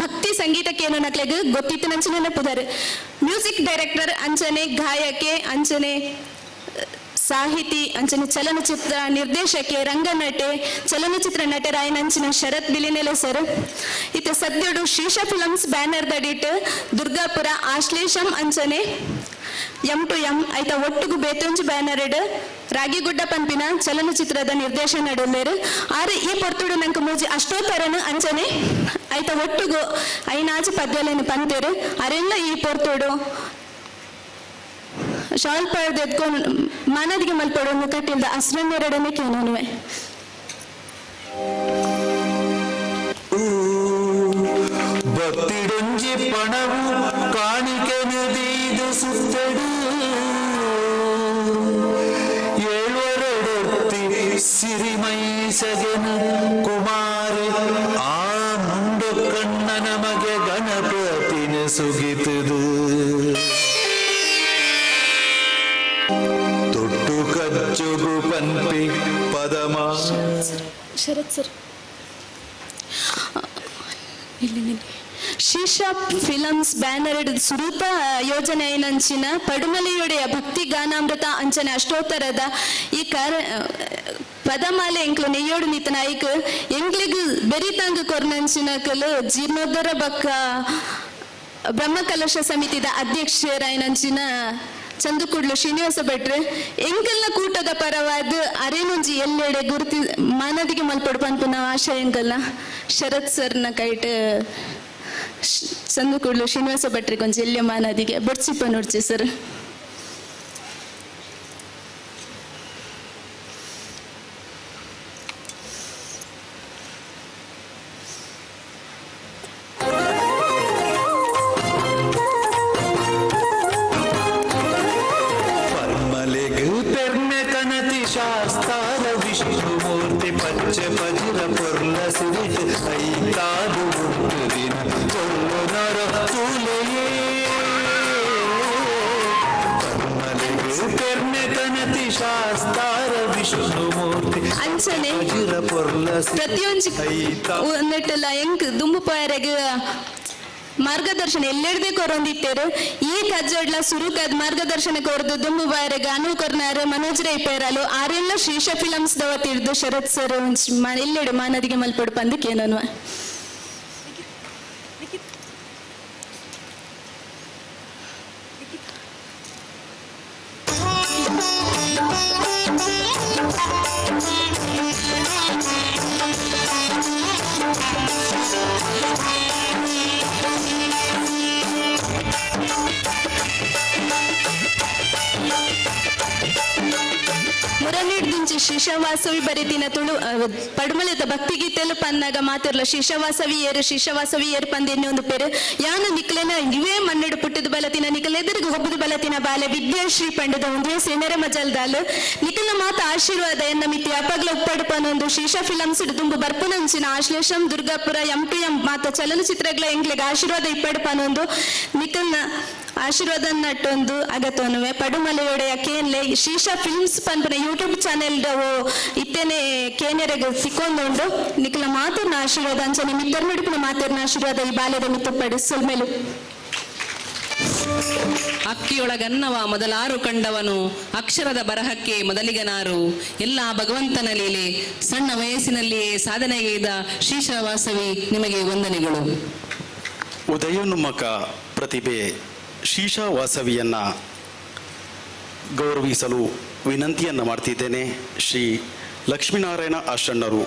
ಭಕ್ತಿ ಸಂಗೀತಕ್ಕೇನು ನಕ್ಲೆಗ್ ಗೊತ್ತಿತ್ತನಂಚನೆ ನೆನಪುದಾರೆ ಮ್ಯೂಸಿಕ್ ಡೈರೆಕ್ಟರ್ ಅಂಚನೆ ಗಾಯಕೆ ಅಂಚನೆ ಸಾಹಿತಿ ಅಂಚನೆ ಚಲನಚಿತ್ರ ನಿರ್ದೇಶಕೆ ರಂಗನಟೆ ಚಲನಚಿತ್ರ ನಟರಾಯನಂಚಿನ ಶರತ್ ಬಿಲಿನೆಲೆ ಸರ್ ಇತ್ತೆ ಸದ್ಯಡು ಶ್ರೀಶ ಫಿಲಮ್ಸ್ ಬ್ಯಾನರ್ ದಡಿಟ್ ದುರ್ಗಾಪುರ ಆಶ್ಲೇಷಂ ಅಂಚನೆ M2M ಐತ ಒಟ್ಟುಗು ಬೇತೊಂಜಿ ಬ್ಯಾನರ್ ಇಡ್ ರಾಗಿಗುಡ್ಡ ಪಂಪಿನ ಚಲನಚಿತ್ರದ ನಿರ್ದೇಶನ ನಡುಲೇರು ಆರೆ ಈ ಪೊರ್ತುಡು ನಂಗೆ ಮೂಜಿ ಅಷ್ಟೋತ್ತರನು ಅಂಚನೆ ಐತ ಒಟ್ಟುಗು ಐನಾಜಿ ಪದ್ಯಲೆನು ಪಂತೇರು ಅರೆಲ್ಲ ಈ ಪೊರ್ತುಡು ಶಾಲ್ ಪಡೆದು ಎತ್ಕೊಂಡು ಮನದಿಗೆ ಮಲ್ಪಡೋನು ಕಟ್ಟಿಲ್ದ ಅಸ್ರನ್ನೆರಡನೇ ಕೇನೋನುವೆ ಭಕ್ತಿಡೊಂಜಿ ಪಣವು ಕಾಣಿಕೆ ನದಿದು ಸುತ್ತಡು ಏಳುವರೆಡೊತ್ತಿ ಸಿರಿಮೈಸಗೆನ ಕುಮಾರಿ ಆ ಮುಂಡು ಕಣ್ಣ ನಮಗೆ ಗಣಪತಿನ ಸುಗಿತದು ತೊಟ್ಟು ಕಚ್ಚುಗು ಪಂಪಿ ಪದಮ ಶರತ್ ಸರ್ ಶೀಶಾ ಫಿಲಮ್ಸ್ ಬ್ಯಾನರ್ ಹಿಡಿದು ಸುರೂಪ ಯೋಜನೆ ಐನಂಚಿನ ಪಡುಮಲೆಯೊಡೆಯ ಭಕ್ತಿ ಗಾನಾಮೃತ ಅಂಚನೆ ಅಷ್ಟೋತ್ತರದ ಈ ಪದಮಾಲೆ ಎಂಕ್ಲು ನೆಯ್ಯೋಡು ನಿತನ ಐಕ್ ಎಂಗ್ಲಿಗ್ ಬೆರಿತಾಂಗ ಕೊರ್ನಂಚಿನಕಲು ಜೀರ್ಣೋದ್ಧರ ಬಕ್ಕ ಬ್ರಹ್ಮಕಲಶ ಸಮಿತಿದ ಅಧ್ಯಕ್ಷರಾಯನಂಚಿನ ಚಂದುಕುಡ್ಲು ಶ್ರೀನಿವಾಸ ಭಟ್ರು ಎಂಕಲ್ನ ಕೂಟದ ಪರವಾದ ಅರೇನೊಂಜಿ ಎಲ್ಲೆಡೆ ಗುರುತಿ ಮಾನದಿಗೆ ಮಲ್ಪಡು ಪಂಪು ನಾವು ಆಶಯ ಎಂಕಲ್ನ ಶರತ್ ಸರ್ನ ಕೈಟ್ ಚಂದುಕುಡ್ಲು ಶ್ರೀನಿವಾಸ ಭಟ್ರಿಗೆ ಒಂಜಿ ಎಲ್ಯ ಮಾನದಿಗೆ ಬಡ್ಸಿಪ್ಪ ನೋಡ್ಚಿ ಸರ್ ಶಾಸ್ತಾರ ವಿಷ್ಣುಮೂರ್ತಿ ಪಂಚ ಪಜಿರ ಪೊರ್ಲ ಸುರಿತ ಐತಾದು ಉಂಟು ದಿನ ಕೊಲ್ಲು ನರ ತೂಲೆಯೇ ಪರ್ಮಲೆಗೆ ಪೆರ್ನೆ ಕನತಿ ಶಾಸ್ತಾರ ವಿಷ್ಣುಮೂರ್ತಿ ಅಂಚನೆ ಪಜಿರ ಪೊರ್ಲ ಪ್ರತಿಯೊಂದು ಒಂದೆಟ್ಟಲ್ಲ ಎಂಕ್ ದುಂಬು ಪಾಯರೆಗೆ ಮಾರ್ಗದರ್ಶನ ಎಲ್ಲೆಡ್ದೆ ಕೊರೊಂದಿತ್ತೇರು ಈ ಕಜ್ಜಡ್ಲ ಸುರುಕದ್ ಮಾರ್ಗದರ್ಶನ ಕೊರದು ದುಂಬು ಬಾಯರೆಗೆ ಅನು ಕೊರ್ನಾರು ಮನೋಜ್ ರೈ ಪೇರಲು ಆರೆಲ್ಲ ಶ್ರೀಶ ಫಿಲಮ್ಸ್ ದವತ್ತಿರ್ದು ಶರತ್ ಸರ್ ಎಲ್ಲೆಡು ಮಾನದಿಗೆ ಮಲ್ಪಡು ಪಂದಕ್ಕೆ ಏನನ್ವ ಮುರಳಿಡ್ದಿಂಚಿ ಶಿಶವಾಸವಿ ಬರೆದಿನ ತುಳು ಪಡುಮಲೆದ ಭಕ್ತಿಗೀತೆಲು ಪನ್ನಾಗ ಮಾತಿರ್ಲ ಶಿಶವಾಸವಿಯರು ಪಂದೇನೆ ಒಂದು ಪೇರು ಯಾನು ನಿಕ್ಲೆನ ಇವೇ ಮಣ್ಣೆಡು ಪುಟ್ಟದ ಬಲತಿನ ನಿಕಲ್ ಎದುರಿಗೆ ಒಬ್ಬದು ಬಲತಿನ ಬಾಲೆ ವಿದ್ಯಾಶ್ರೀ ಪಂಡದ ಒಂದೇ ಸೆನೆರೆ ಮಜಲ್ದಾಲು ನಿಕಲ್ನ ಮಾತ ಆಶೀರ್ವಾದ ಎನ್ನ ಮಿತಿ ಅಪಗ್ಲ ಉಪ್ಪಡುಪನೊಂದು ಶೀಶಾ ಫಿಲಮ್ಸ್ ದುಂಬು ಬರ್ಪುನಂಚಿನ ಆಶ್ಲೇಷಂ ದುರ್ಗಾಪುರ M2M ಮಾತ ಚಲನಚಿತ್ರಗಳ ಎಂಗ್ಲೆಗೆ ಆಶೀರ್ವಾದ ಇಪ್ಪಡುಪನೊಂದು ನಿಕಲ್ನ ಆಶೀರ್ವಾದ ನಟ್ಟೊಂದು ಅಗತ್ವನುವೆ ಪಡುಮಲೆಯೊಡೆಯ ಕೇನ್ಲೆ ಶೀಶಾ ಫಿಲ್ಮ್ಸ್ ಪನ್ಪನ ಯೂಟ್ಯೂಬ್ ಚಾನೆಲ್ ಇತ್ತೇನೆ ಕೇನೆರೆಗೆ ಸಿಕ್ಕೊಂದುಂಡು ನಿಖಲ ಮಾತರ್ನ ಆಶೀರ್ವಾದ ಅಂಚನೆ ಮಿತ್ತರ್ ನಡುಪಿನ ಮಾತರ್ನ ಆಶೀರ್ವಾದ ಈ ಬಾಲ್ಯದ ಮಿತ್ತಪಡಿ ಸೊಲ್ಮೇಲು ಅಕ್ಕಿಯೊಳಗನ್ನವ ಮೊದಲಾರು ಕಂಡವನು ಅಕ್ಷರದ ಬರಹಕ್ಕೆ ಮೊದಲಿಗನಾರು ಎಲ್ಲ ಭಗವಂತನ ಲೀಲೆ ಸಣ್ಣ ವಯಸ್ಸಿನಲ್ಲಿಯೇ ಸಾಧನೆಗೈದ ಶೀಶವಾಸವಿ ನಿಮಗೆ ವಂದನೆಗಳು. ಉದಯೋನ್ಮುಖ ಪ್ರತಿಭೆ ಶೀಶಾ ವಾಸವಿಯನ್ನು ಗೌರವಿಸಲು ವಿನಂತಿಯನ್ನು ಮಾಡ್ತಿದ್ದೇನೆ. ಶ್ರೀ ಲಕ್ಷ್ಮೀನಾರಾಯಣ ಆಶಣ್ಣರು.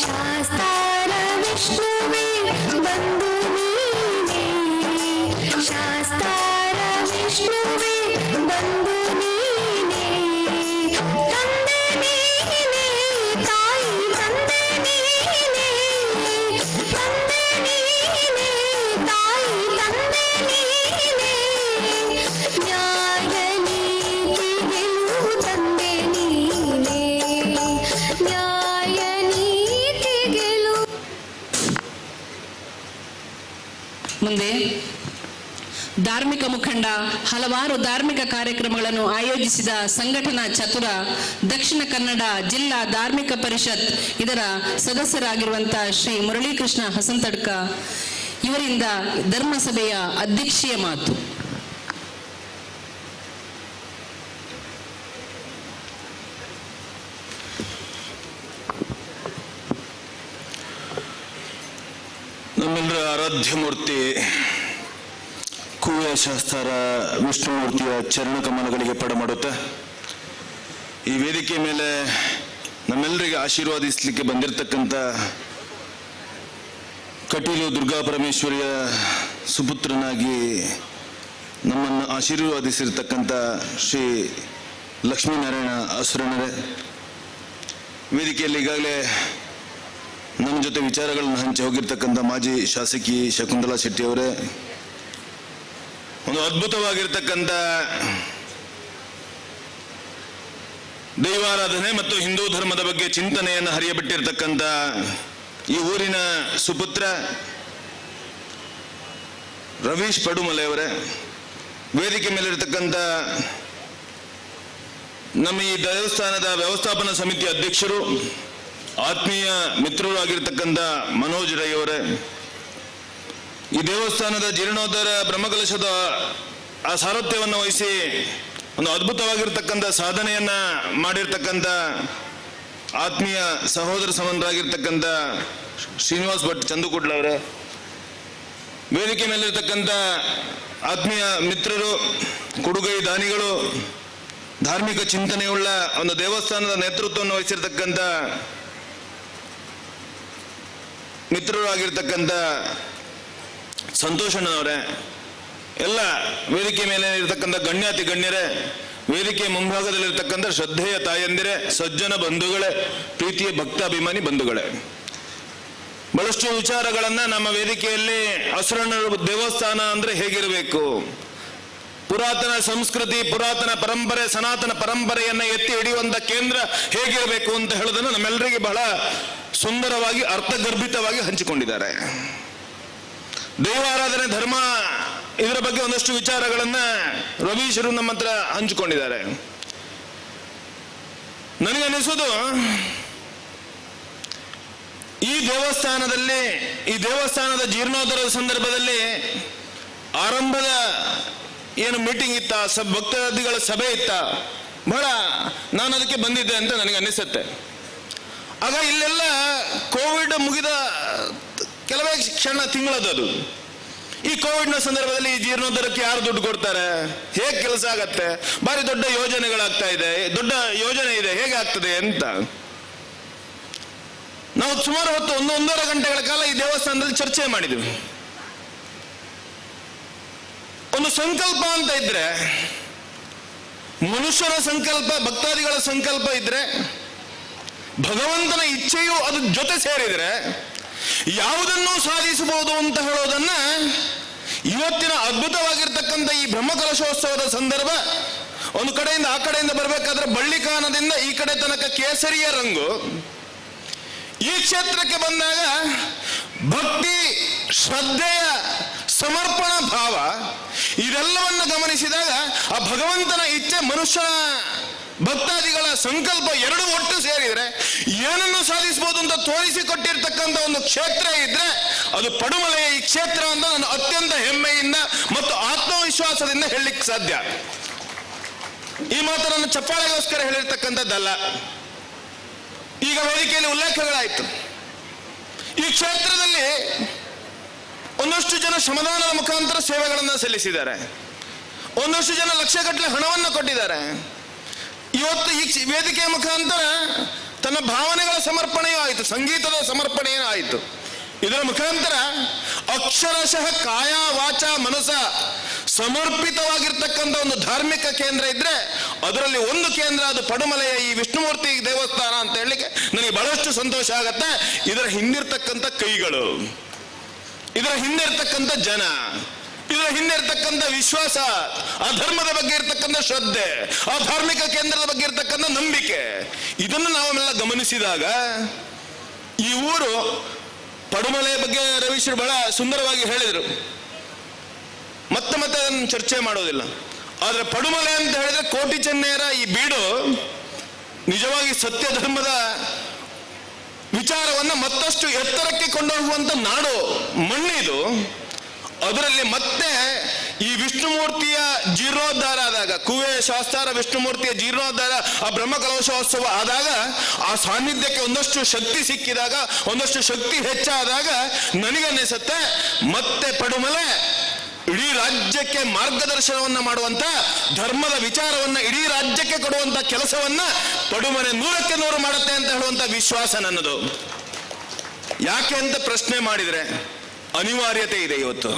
ಶಾಸ್ತಾರ ವಿಷ್ಣುವೇ ಬಂದು ನೀನೇ, ಶಾಸ್ತಾರ ವಿಷ್ಣುವೇ ಬಂದು ನೀನೇ, ತಂದೆ ನೀನೇ ತಾಯಿ ತಂದೆ ನೀನೇ, ತಂದೆ ನೀನೇ ತಾಯಿ ತಂದೆ ನೀನೇ, ನ್ಯಾಯ ನೀತಿಗೆಲ್ಲೂ ತಂದೆ ನೀನೇ, ನ್ಯಾಯ ನೀತಿಗೆಲ್ಲೂ. ಮುಂದೆ ಧಾರ್ಮಿಕ ಮುಖಂಡ, ಹಲವಾರು ಧಾರ್ಮಿಕ ಕಾರ್ಯಕ್ರಮಗಳನ್ನು ಆಯೋಜಿಸಿದ ಸಂಘಟನಾ ಚತುರ, ದಕ್ಷಿಣ ಕನ್ನಡ ಜಿಲ್ಲಾ ಧಾರ್ಮಿಕ ಪರಿಷತ್ ಇದರ ಸದಸ್ಯರಾಗಿರುವಂತಹ ಶ್ರೀ ಮುರಳೀಕೃಷ್ಣ ಹಸಂತಡ್ಕ ಇವರಿಂದ ಧರ್ಮಸಭೆಯ ಅಧ್ಯಕ್ಷೀಯ ಮಾತು. ನಮ್ಮೆಲ್ಲರ ಆರಾಧ್ಯ ಮೂರ್ತಿ ಕೂವೆ ಶಾಸ್ತಾರ ವಿಷ್ಣುಮೂರ್ತಿಯ ಚರಣ ಕಮಲಗಳಿಗೆ ಪಡಮಾಡುತ್ತಾ ಈ ವೇದಿಕೆ ಮೇಲೆ ನಮ್ಮೆಲ್ಲರಿಗೆ ಆಶೀರ್ವಾದಿಸಲಿಕ್ಕೆ ಬಂದಿರತಕ್ಕಂಥ ಕಟೀಲು ದುರ್ಗಾ ಪರಮೇಶ್ವರಿಯ ಸುಪುತ್ರನಾಗಿ ನಮ್ಮನ್ನು ಆಶೀರ್ವಾದಿಸಿರ್ತಕ್ಕಂಥ ಶ್ರೀ ಲಕ್ಷ್ಮೀನಾರಾಯಣ ಅಸುರನರೇ, ವೇದಿಕೆಯಲ್ಲಿ ಈಗಾಗಲೇ ನಮ್ಮ ಜೊತೆ ವಿಚಾರಗಳನ್ನು ಹಂಚಿ ಹೋಗಿರ್ತಕ್ಕಂಥ ಮಾಜಿ ಶಾಸಕಿ ಶಕುಂತಲಾ ಶೆಟ್ಟಿ ಅವರೇ, ಒಂದು ಅದ್ಭುತವಾಗಿರ್ತಕ್ಕಂಥ ದೈವಾರಾಧನೆ ಮತ್ತು ಹಿಂದೂ ಧರ್ಮದ ಬಗ್ಗೆ ಚಿಂತನೆಯನ್ನು ಹರಿಯಬಿಟ್ಟಿರ್ತಕ್ಕಂಥ ಈ ಊರಿನ ಸುಪುತ್ರ ರವೀಶ್ ಪಡುಮಲೆ ಅವರೇ, ವೇದಿಕೆ ಮೇಲಿರ್ತಕ್ಕಂಥ ನಮ್ಮ ಈ ದೇವಸ್ಥಾನದ ವ್ಯವಸ್ಥಾಪನಾ ಸಮಿತಿ ಅಧ್ಯಕ್ಷರು, ಆತ್ಮೀಯ ಮಿತ್ರರು ಆಗಿರ್ತಕ್ಕಂಥ ಮನೋಜ್ ರೈ ಅವರೇ, ಈ ದೇವಸ್ಥಾನದ ಜೀರ್ಣೋದ್ಧಾರ ಬ್ರಹ್ಮಕಲಶದ ಆ ಸಾರಥ್ಯವನ್ನು ವಹಿಸಿ ಒಂದು ಅದ್ಭುತವಾಗಿರ್ತಕ್ಕಂಥ ಸಾಧನೆಯನ್ನ ಮಾಡಿರ್ತಕ್ಕಂಥ ಆತ್ಮೀಯ ಸಹೋದರ ಸಮನರಾಗಿರ್ತಕ್ಕಂಥ ಶ್ರೀನಿವಾಸ್ ಭಟ್ ಚಂದುಕುಡ್ಲ ಅವರೇ, ವೇದಿಕೆ ಮೇಲಿರ್ತಕ್ಕಂಥ ಆತ್ಮೀಯ ಮಿತ್ರರು, ಕೊಡುಗೈ ದಾನಿಗಳು, ಧಾರ್ಮಿಕ ಚಿಂತನೆಯುಳ್ಳ ಒಂದು ದೇವಸ್ಥಾನದ ನೇತೃತ್ವವನ್ನು ವಹಿಸಿರ್ತಕ್ಕಂಥ ಮಿತ್ರರು ಆಗಿರ್ತಕ್ಕಂಥ ಸಂತೋಷಣ್ಣನವರೇ, ಎಲ್ಲ ವೇದಿಕೆ ಮೇಲೆ ಇರತಕ್ಕಂಥ ಗಣ್ಯಾತಿ ಗಣ್ಯರೇ, ವೇದಿಕೆ ಮುಂಭಾಗದಲ್ಲಿರ್ತಕ್ಕಂಥ ಶ್ರದ್ಧೆಯ ತಾಯಂದಿರೇ, ಸಜ್ಜನ ಬಂಧುಗಳೇ, ಪ್ರೀತಿಯ ಭಕ್ತಾಭಿಮಾನಿ ಬಂಧುಗಳೇ, ಬಹಳಷ್ಟು ವಿಚಾರಗಳನ್ನ ನಮ್ಮ ವೇದಿಕೆಯಲ್ಲಿ ಅಸುರಣ್ಣರ ದೇವಸ್ಥಾನ ಅಂದ್ರೆ ಹೇಗಿರಬೇಕು, ಪುರಾತನ ಸಂಸ್ಕೃತಿ, ಪುರಾತನ ಪರಂಪರೆ, ಸನಾತನ ಪರಂಪರೆಯನ್ನ ಎತ್ತಿ ಹಿಡಿಯುವಂತ ಕೇಂದ್ರ ಹೇಗಿರಬೇಕು ಅಂತ ಹೇಳೋದನ್ನು ನಮ್ಮೆಲ್ಲರಿಗೆ ಬಹಳ ಸುಂದರವಾಗಿ ಅರ್ಥಗರ್ಭಿತವಾಗಿ ಹಂಚಿಕೊಂಡಿದ್ದಾರೆ. ದೈವಾರಾಧನೆ ಧರ್ಮ ಇದರ ಬಗ್ಗೆ ಒಂದಷ್ಟು ವಿಚಾರಗಳನ್ನ ರವೀಶರು ನಮ್ಮ ಹತ್ರ ಹಂಚಿಕೊಂಡಿದ್ದಾರೆ. ನನಗನ್ನಿಸೋದು ಈ ದೇವಸ್ಥಾನದ ಜೀರ್ಣೋದ್ಧಾರದ ಸಂದರ್ಭದಲ್ಲಿ ಆರಂಭದ ಏನು ಮೀಟಿಂಗ್ ಇತ್ತ, ಭಕ್ತಾದಿಗಳ ಸಭೆ ಇತ್ತ, ಬಹಳ ನಾನು ಅದಕ್ಕೆ ಬಂದಿದ್ದೆ ಅಂತ ನನಗೆ ಅನ್ನಿಸುತ್ತೆ. ಆಗ ಇಲ್ಲೆಲ್ಲ ಕೋವಿಡ್ ಮುಗಿದ ಕೆಲವೇ ತಿಂಗಳದ್ದು. ಈ ಕೋವಿಡ್ನ ಸಂದರ್ಭದಲ್ಲಿ ಈ ಜೀರ್ಣೋದ್ಧಾರಕ್ಕೆ ಯಾರು ದುಡ್ಡು ಕೊಡ್ತಾರೆ, ಹೇಗೆ ಕೆಲಸ ಆಗತ್ತೆ, ಭಾರಿ ದೊಡ್ಡ ಯೋಜನೆಗಳಾಗ್ತಾ ಇದೆ, ದೊಡ್ಡ ಯೋಜನೆ ಇದೆ, ಹೇಗೆ ಆಗ್ತದೆ ಅಂತ ನಾವು ಸುಮಾರು ಹೊತ್ತು 1-1.5 ಗಂಟೆಗಳ ಕಾಲ ಈ ದೇವಸ್ಥಾನದಲ್ಲಿ ಚರ್ಚೆ ಮಾಡಿದ್ವಿ. ಒಂದು ಸಂಕಲ್ಪ ಅಂತ ಇದ್ರೆ, ಮನುಷ್ಯನ ಸಂಕಲ್ಪ, ಭಕ್ತಾದಿಗಳ ಸಂಕಲ್ಪ ಇದ್ರೆ, ಭಗವಂತನ ಇಚ್ಛೆಯು ಅದ್ರ ಜೊತೆ ಸೇರಿದ್ರೆ ಯಾವುದನ್ನು ಸಾಧಿಸಬಹುದು ಅಂತ ಹೇಳೋದನ್ನ ಇವತ್ತಿನ ಅದ್ಭುತವಾಗಿರ್ತಕ್ಕಂಥ ಈ ಬ್ರಹ್ಮಕಲಶೋತ್ಸವದ ಸಂದರ್ಭ, ಒಂದು ಕಡೆಯಿಂದ ಆ ಕಡೆಯಿಂದ ಬರಬೇಕಾದ್ರೆ ಬಳ್ಳಿಕಾನದಿಂದ ಈ ಕಡೆ ತನಕ ಕೇಸರಿಯ ರಂಗು, ಈ ಕ್ಷೇತ್ರಕ್ಕೆ ಬಂದಾಗ ಭಕ್ತಿ, ಶ್ರದ್ಧೆಯ ಸಮರ್ಪಣಾ ಭಾವ, ಇದೆಲ್ಲವನ್ನು ಗಮನಿಸಿದಾಗ ಆ ಭಗವಂತನ ಇಚ್ಛೆ, ಮನುಷ್ಯನ ಭಕ್ತಾದಿಗಳ ಸಂಕಲ್ಪ ಎರಡು ಒಟ್ಟು ಸೇರಿದ್ರೆ ಏನನ್ನು ಸಾಧಿಸಬಹುದು ಅಂತ ತೋರಿಸಿಕೊಟ್ಟಿರ್ತಕ್ಕಂಥ ಒಂದು ಕ್ಷೇತ್ರ ಇದ್ರೆ ಅದು ಪಡುಮಲೆಯ ಈ ಕ್ಷೇತ್ರ ಅಂತ ನಾನು ಅತ್ಯಂತ ಹೆಮ್ಮೆಯಿಂದ ಮತ್ತು ಆತ್ಮವಿಶ್ವಾಸದಿಂದ ಹೇಳಲಿಕ್ಕೆ ಸಾಧ್ಯ. ಈ ಮಾತನ್ನು ಚಪ್ಪಾಳೆಗೋಸ್ಕರ ಹೇಳಿರ್ತಕ್ಕಂಥದ್ದಲ್ಲ. ಈಗ ವೇದಿಕೆಯಲ್ಲಿ ಉಲ್ಲೇಖಗಳಾಯಿತು. ಈ ಕ್ಷೇತ್ರದಲ್ಲಿ ಒಂದಷ್ಟು ಜನ ಶ್ರಮದಾನದ ಮುಖಾಂತರ ಸೇವೆಗಳನ್ನು ಸಲ್ಲಿಸಿದ್ದಾರೆ, ಒಂದಷ್ಟು ಜನ ಲಕ್ಷಗಟ್ಟಲೆ ಹಣವನ್ನು ಕೊಟ್ಟಿದ್ದಾರೆ. ಇವತ್ತು ಈ ವೇದಿಕೆಯ ಮುಖಾಂತರ ತನ್ನ ಭಾವನೆಗಳ ಸಮರ್ಪಣೆಯೂ ಆಯಿತು, ಸಂಗೀತದ ಸಮರ್ಪಣೆಯೂ ಆಯಿತು. ಇದರ ಮುಖಾಂತರ ಅಕ್ಷರಶಃ ಕಾಯ ವಾಚ ಮನಸ ಸಮರ್ಪಿತವಾಗಿರ್ತಕ್ಕಂಥ ಒಂದು ಧಾರ್ಮಿಕ ಕೇಂದ್ರ ಇದ್ರೆ ಅದರಲ್ಲಿ ಒಂದು ಕೇಂದ್ರ ಅದು ಪಡುಮಲೆಯ ಈ ವಿಷ್ಣುಮೂರ್ತಿ ದೇವಸ್ಥಾನ ಅಂತ ಹೇಳಲಿಕ್ಕೆ ನನಗೆ ಬಹಳಷ್ಟು ಸಂತೋಷ ಆಗತ್ತೆ. ಇದರ ಹಿಂದಿರ್ತಕ್ಕಂಥ ಕೈಗಳು, ಇದರ ಹಿಂದೆ ಇರ್ತಕ್ಕಂಥ ಜನ, ಇದರ ಹಿಂದೆ ಇರ್ತಕ್ಕಂಥ ವಿಶ್ವಾಸ, ಆ ಧರ್ಮದ ಬಗ್ಗೆ ಇರ್ತಕ್ಕಂಥ ಶ್ರದ್ಧೆ, ಆ ಧಾರ್ಮಿಕ ಕೇಂದ್ರದ ಬಗ್ಗೆ ಇರ್ತಕ್ಕಂಥ ನಂಬಿಕೆ, ಇದನ್ನು ನಾವೆಲ್ಲ ಗಮನಿಸಿದಾಗ ಈ ಊರು ಪಡುಮಲೆಯ ಬಗ್ಗೆ ರವೀಶ್ರು ಬಹಳ ಸುಂದರವಾಗಿ ಹೇಳಿದರು. ಮತ್ತೆ ಅದನ್ನು ಚರ್ಚೆ ಮಾಡೋದಿಲ್ಲ. ಆದರೆ ಪಡುಮಲೆ ಅಂತ ಹೇಳಿದ್ರೆ ಕೋಟಿ ಚೆನ್ನೇರ ಈ ಬೀಡು ನಿಜವಾಗಿ ಸತ್ಯ ಧರ್ಮದ ವಿಚಾರವನ್ನ ಮತ್ತಷ್ಟು ಎತ್ತರಕ್ಕೆ ಕೊಂಡೊಯ್ಯುವಂತ ನಾಡು, ಮಣ್ಣಿದು. ಅದರಲ್ಲಿ ಮತ್ತೆ ಈ ವಿಷ್ಣುಮೂರ್ತಿಯ ಜೀರ್ಣೋದ್ಧಾರ ಆದಾಗ, ಕುವೆ ಶಾಸ್ತಾರ ವಿಷ್ಣುಮೂರ್ತಿಯ ಜೀರ್ಣೋದ್ಧಾರ, ಆ ಬ್ರಹ್ಮಕಲಶೋತ್ಸವ ಆದಾಗ, ಆ ಸಾನ್ನಿಧ್ಯಕ್ಕೆ ಒಂದಷ್ಟು ಶಕ್ತಿ ಸಿಕ್ಕಿದಾಗ, ಒಂದಷ್ಟು ಶಕ್ತಿ ಹೆಚ್ಚಾದಾಗ ನನಗನ್ನಿಸುತ್ತೆ ಮತ್ತೆ ಪಡುಮಲೆ ಇಡೀ ರಾಜ್ಯಕ್ಕೆ ಮಾರ್ಗದರ್ಶನವನ್ನ ಮಾಡುವಂತ, ಧರ್ಮದ ವಿಚಾರವನ್ನ ಇಡೀ ರಾಜ್ಯಕ್ಕೆ ಕೊಡುವಂತ ಕೆಲಸವನ್ನ ಪಡುಮಲೆ 100ಕ್ಕೆ 100 ಮಾಡುತ್ತೆ ಅಂತ ಹೇಳುವಂತ ವಿಶ್ವಾಸ ನನ್ನದು. ಯಾಕೆ ಅಂತ ಪ್ರಶ್ನೆ ಮಾಡಿದ್ರೆ ಅನಿವಾರ್ಯತೆ ಇದೆ. ಇವತ್ತು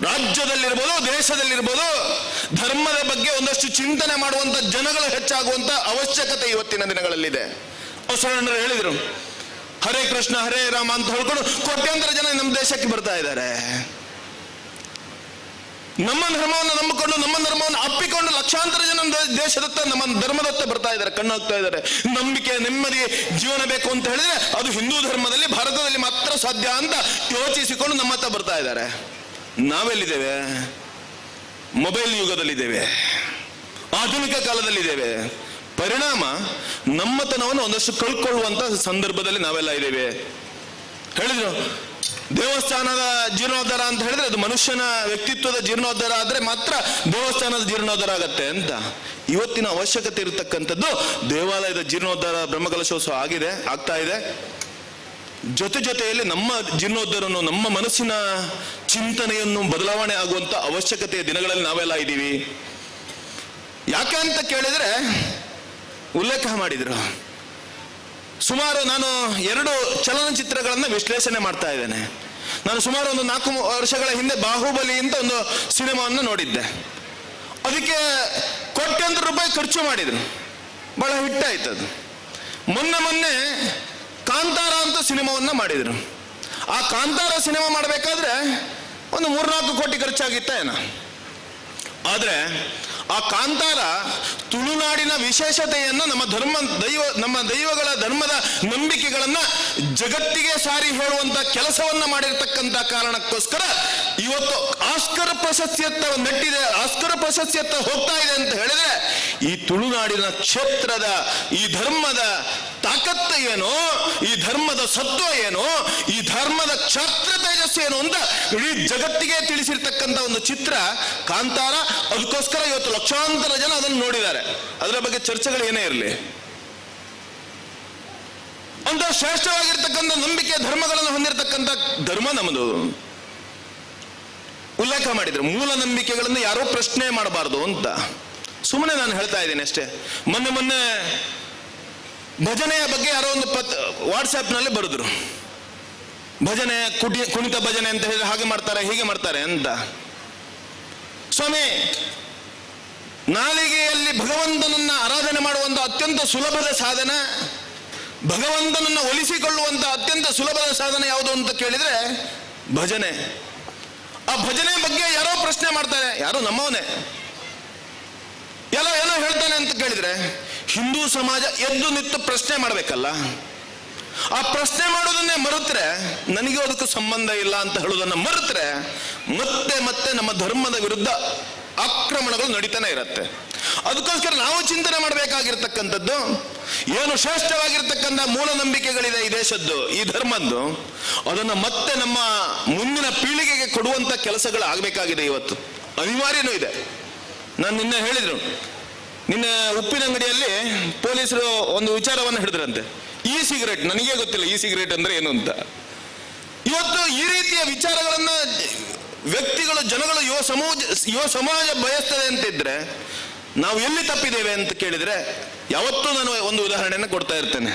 ರಾಜ್ಯದಲ್ಲಿರ್ಬೋದು, ದೇಶದಲ್ಲಿರ್ಬೋದು, ಧರ್ಮದ ಬಗ್ಗೆ ಒಂದಷ್ಟು ಚಿಂತನೆ ಮಾಡುವಂತ ಜನಗಳು ಹೆಚ್ಚಾಗುವಂತ ಅವಶ್ಯಕತೆ ಇವತ್ತಿನ ದಿನಗಳಲ್ಲಿದೆ. ಶರಣರು ಹೇಳಿದರು, ಹರೇ ಕೃಷ್ಣ ಹರೇ ರಾಮ ಅಂತ ಹೇಳ್ಕೊಂಡು ಕೋಟ್ಯಾಂತರ ಜನ ನಮ್ಮ ದೇಶಕ್ಕೆ ಬರ್ತಾ ಇದ್ದಾರೆ. ನಮ್ಮ ಧರ್ಮವನ್ನು ನಂಬಿಕೊಂಡು, ನಮ್ಮ ಧರ್ಮವನ್ನು ಅಪ್ಪಿಕೊಂಡು ಲಕ್ಷಾಂತರ ಜನ ದೇಶದತ್ತ, ನಮ್ಮ ಧರ್ಮದತ್ತ ಬರ್ತಾ ಇದ್ದಾರೆ, ಕಣ್ಣು ಹಾಕ್ತಾ ಇದ್ದಾರೆ. ನಂಬಿಕೆ, ನೆಮ್ಮದಿ ಜೀವನ ಬೇಕು ಅಂತ ಹೇಳಿದ್ರೆ ಅದು ಹಿಂದೂ ಧರ್ಮದಲ್ಲಿ, ಭಾರತದಲ್ಲಿ ಮಾತ್ರ ಸಾಧ್ಯ ಅಂತ ಯೋಚಿಸಿಕೊಂಡು ನಮ್ಮತ್ತ ಬರ್ತಾ ಇದ್ದಾರೆ. ನಾವೆಲ್ಲಿದ್ದೇವೆ? ಮೊಬೈಲ್ ಯುಗದಲ್ಲಿದ್ದೇವೆ, ಆಧುನಿಕ ಕಾಲದಲ್ಲಿದ್ದೇವೆ. ಪರಿಣಾಮ ನಮ್ಮತನವನ್ನು ಒಂದಷ್ಟು ಕಳ್ಕೊಳ್ಳುವಂತ ಸಂದರ್ಭದಲ್ಲಿ ನಾವೆಲ್ಲ ಇದ್ದೇವೆ. ಹೇಳಿದ್ರು ದೇವಸ್ಥಾನದ ಜೀರ್ಣೋದ್ಧಾರ ಅಂತ ಹೇಳಿದ್ರೆ ಅದು ಮನುಷ್ಯನ ವ್ಯಕ್ತಿತ್ವದ ಜೀರ್ಣೋದ್ಧಾರ ಆದ್ರೆ ಮಾತ್ರ ದೇವಸ್ಥಾನದ ಜೀರ್ಣೋದ್ಧಾರ ಆಗತ್ತೆ ಅಂತ. ಇವತ್ತಿನ ಅವಶ್ಯಕತೆ ಇರತಕ್ಕಂಥದ್ದು ದೇವಾಲಯದ ಜೀರ್ಣೋದ್ಧಾರ, ಬ್ರಹ್ಮಕಲಶೋತ್ಸವ ಆಗ್ತಾ ಇದೆ. ಜೊತೆಯಲ್ಲಿ ನಮ್ಮ ಜೀರ್ಣೋದ್ಧಾರವನ್ನು, ನಮ್ಮ ಮನಸ್ಸಿನ ಚಿಂತನೆಯನ್ನು ಬದಲಾವಣೆ ಆಗುವಂತ ಅವಶ್ಯಕತೆಯ ದಿನಗಳಲ್ಲಿ ನಾವೆಲ್ಲ ಇದ್ದೀವಿ. ಯಾಕೆ ಅಂತ ಕೇಳಿದ್ರೆ ಉಲ್ಲೇಖ ಮಾಡಿದ್ರು. ಸುಮಾರು ನಾನು 2 ಚಲನಚಿತ್ರಗಳನ್ನು ವಿಶ್ಲೇಷಣೆ ಮಾಡ್ತಾ ಇದ್ದೇನೆ. ನಾನು ಸುಮಾರು ಒಂದು 4 ವರ್ಷಗಳ ಹಿಂದೆ ಬಾಹುಬಲಿ ಅಂತ ಒಂದು ಸಿನಿಮಾವನ್ನು ನೋಡಿದ್ದೆ. ಅದಕ್ಕೆ ಕೋಟ್ಯಾಂತರ ರೂಪಾಯಿ ಖರ್ಚು ಮಾಡಿದ್ರು, ಬಹಳ ಹಿಟ್ ಆಯ್ತು ಅದು. ಮೊನ್ನೆ ಕಾಂತಾರ ಅಂತ ಸಿನಿಮಾವನ್ನ ಮಾಡಿದ್ರು. ಆ ಕಾಂತಾರ ಸಿನಿಮಾ ಮಾಡಬೇಕಾದ್ರೆ ಒಂದು 3-4 ಕೋಟಿ ಖರ್ಚಾಗಿತ್ತ ಏನೋ. ಆದ್ರೆ ಆ ಕಾಂತಾರ ತುಳುನಾಡಿನ ವಿಶೇಷತೆಯನ್ನ, ನಮ್ಮ ದೈವಗಳ ಧರ್ಮದ ನಂಬಿಕೆಗಳನ್ನ ಜಗತ್ತಿಗೆ ಸಾರಿ ಹೇಳುವಂತ ಕೆಲಸವನ್ನ ಮಾಡಿರ್ತಕ್ಕಂಥ ಕಾರಣಕ್ಕೋಸ್ಕರ ಇವತ್ತು ಆಸ್ಕರ್ ಪ್ರಶಸ್ತಿಯತ್ತ ನೆಟ್ಟಿದೆ, ಆಸ್ಕರ್ ಪ್ರಶಸ್ತಿಯತ್ತ ಹೋಗ್ತಾ ಇದೆ ಅಂತ ಹೇಳಿದ್ರೆ ಈ ತುಳುನಾಡಿನ ಕ್ಷೇತ್ರದ, ಈ ಧರ್ಮದ ತಾಕತ್ತು ಏನು, ಈ ಧರ್ಮದ ಸತ್ವ ಏನು, ಈ ಧರ್ಮದ ಕ್ಷಾತ್ರ ತೇಜಸ್ಸು ಏನು ಅಂತ ಇಡೀ ಜಗತ್ತಿಗೆ ತಿಳಿಸಿರ್ತಕ್ಕಂಥ ಒಂದು ಚಿತ್ರ ಕಾಂತಾರ. ಅದಕ್ಕೋಸ್ಕರ ಇವತ್ತು ಲಕ್ಷಾಂತರ ಜನ ಅದನ್ನು ನೋಡಿದ್ದಾರೆ. ಅದರ ಬಗ್ಗೆ ಚರ್ಚೆಗಳು ಏನೇ ಇರಲಿ, ಅಂತ ಶ್ರೇಷ್ಠವಾಗಿರ್ತಕ್ಕಂಥ ನಂಬಿಕೆ, ಧರ್ಮಗಳನ್ನು ಹೊಂದಿರತಕ್ಕಂಥ ಧರ್ಮ ನಮ್ಮದು. ಉಲ್ಲೇಖ ಮಾಡಿದ್ರು, ಮೂಲ ನಂಬಿಕೆಗಳನ್ನು ಯಾರೋ ಪ್ರಶ್ನೆ ಮಾಡಬಾರ್ದು ಅಂತ. ಸುಮ್ಮನೆ ನಾನು ಹೇಳ್ತಾ ಇದ್ದೀನಿ ಅಷ್ಟೇ. ಮೊನ್ನೆ ಭಜನೆಯ ಬಗ್ಗೆ ಯಾರೋ ಒಂದು ವಾಟ್ಸ್ಆ್ಯಪ್ನಲ್ಲಿ ಬರೆದ್ರು, ಭಜನೆ ಕುಣಿತ ಭಜನೆ ಅಂತ ಹೇಳಿದ್ರೆ ಹಾಗೆ ಮಾಡ್ತಾರೆ ಹೀಗೆ ಮಾಡ್ತಾರೆ ಅಂತ. ಸ್ವಾಮಿ, ನಾಲಿಗೆಯಲ್ಲಿ ಭಗವಂತನನ್ನ ಆರಾಧನೆ ಮಾಡುವಂತ ಅತ್ಯಂತ ಸುಲಭದ ಸಾಧನ, ಭಗವಂತನನ್ನ ಒಲಿಸಿಕೊಳ್ಳುವಂತ ಅತ್ಯಂತ ಸುಲಭದ ಸಾಧನ ಯಾವುದು ಅಂತ ಕೇಳಿದ್ರೆ ಭಜನೆ. ಆ ಭಜನೆ ಬಗ್ಗೆ ಯಾರೋ ಪ್ರಶ್ನೆ ಮಾಡ್ತಾರೆ, ಯಾರೋ ನಮ್ಮವನೇ ಏನೋ ಹೇಳ್ತಾನೆ ಅಂತ ಕೇಳಿದ್ರೆ ಹಿಂದೂ ಸಮಾಜ ಎದ್ದು ನಿಂತು ಪ್ರಶ್ನೆ ಮಾಡ್ಬೇಕಲ್ಲ. ಆ ಪ್ರಶ್ನೆ ಮಾಡೋದನ್ನೇ ಮರೆತ್ರೆ, ನನಗೆ ಅದಕ್ಕೂ ಸಂಬಂಧ ಇಲ್ಲ ಅಂತ ಹೇಳೋದನ್ನ ಮರೆತ್ರೆ ಮತ್ತೆ ನಮ್ಮ ಧರ್ಮದ ವಿರುದ್ಧ ಆಕ್ರಮಣಗಳು ನಡೀತಾನೆ ಇರುತ್ತೆ. ಅದಕ್ಕೋಸ್ಕರ ನಾವು ಚಿಂತನೆ ಮಾಡಬೇಕಾಗಿರ್ತಕ್ಕಂಥದ್ದು ಏನು ಶ್ರೇಷ್ಠವಾಗಿರ್ತಕ್ಕಂಥ ಮೂಢನಂಬಿಕೆಗಳಿದೆ ಈ ದೇಶದ್ದು, ಈ ಧರ್ಮದ್ದು, ಅದನ್ನು ಮತ್ತೆ ನಮ್ಮ ಮುಂದಿನ ಪೀಳಿಗೆಗೆ ಕೊಡುವಂಥ ಕೆಲಸಗಳು ಆಗಬೇಕಾಗಿದೆ. ಇವತ್ತು ಅನಿವಾರ್ಯನೂ ಇದೆ. ನಾನು ನಿನ್ನೆ ಹೇಳಿದ್ರು, ನಿನ್ನೆ ಉಪ್ಪಿನ ಅಂಗಡಿಯಲ್ಲಿ ಪೊಲೀಸರು ಒಂದು ವಿಚಾರವನ್ನು ಹಿಡಿದ್ರಂತೆ, ಇ ಸಿಗರೇಟ್. ನನಗೇ ಗೊತ್ತಿಲ್ಲ ಇ ಸಿಗರೇಟ್ ಅಂದ್ರೆ ಏನು ಅಂತ. ಇವತ್ತು ಈ ರೀತಿಯ ವಿಚಾರಗಳನ್ನ ವ್ಯಕ್ತಿಗಳು, ಜನಗಳು, ಯುವ ಸಮಾಜ ಬಯಸ್ತದೆ ಅಂತಿದ್ರೆ ನಾವು ಎಲ್ಲಿ ತಪ್ಪಿದ್ದೇವೆ ಅಂತ ಕೇಳಿದ್ರೆ, ಯಾವತ್ತೂ ನಾನು ಒಂದು ಉದಾಹರಣೆಯನ್ನು ಕೊಡ್ತಾ ಇರ್ತೇನೆ.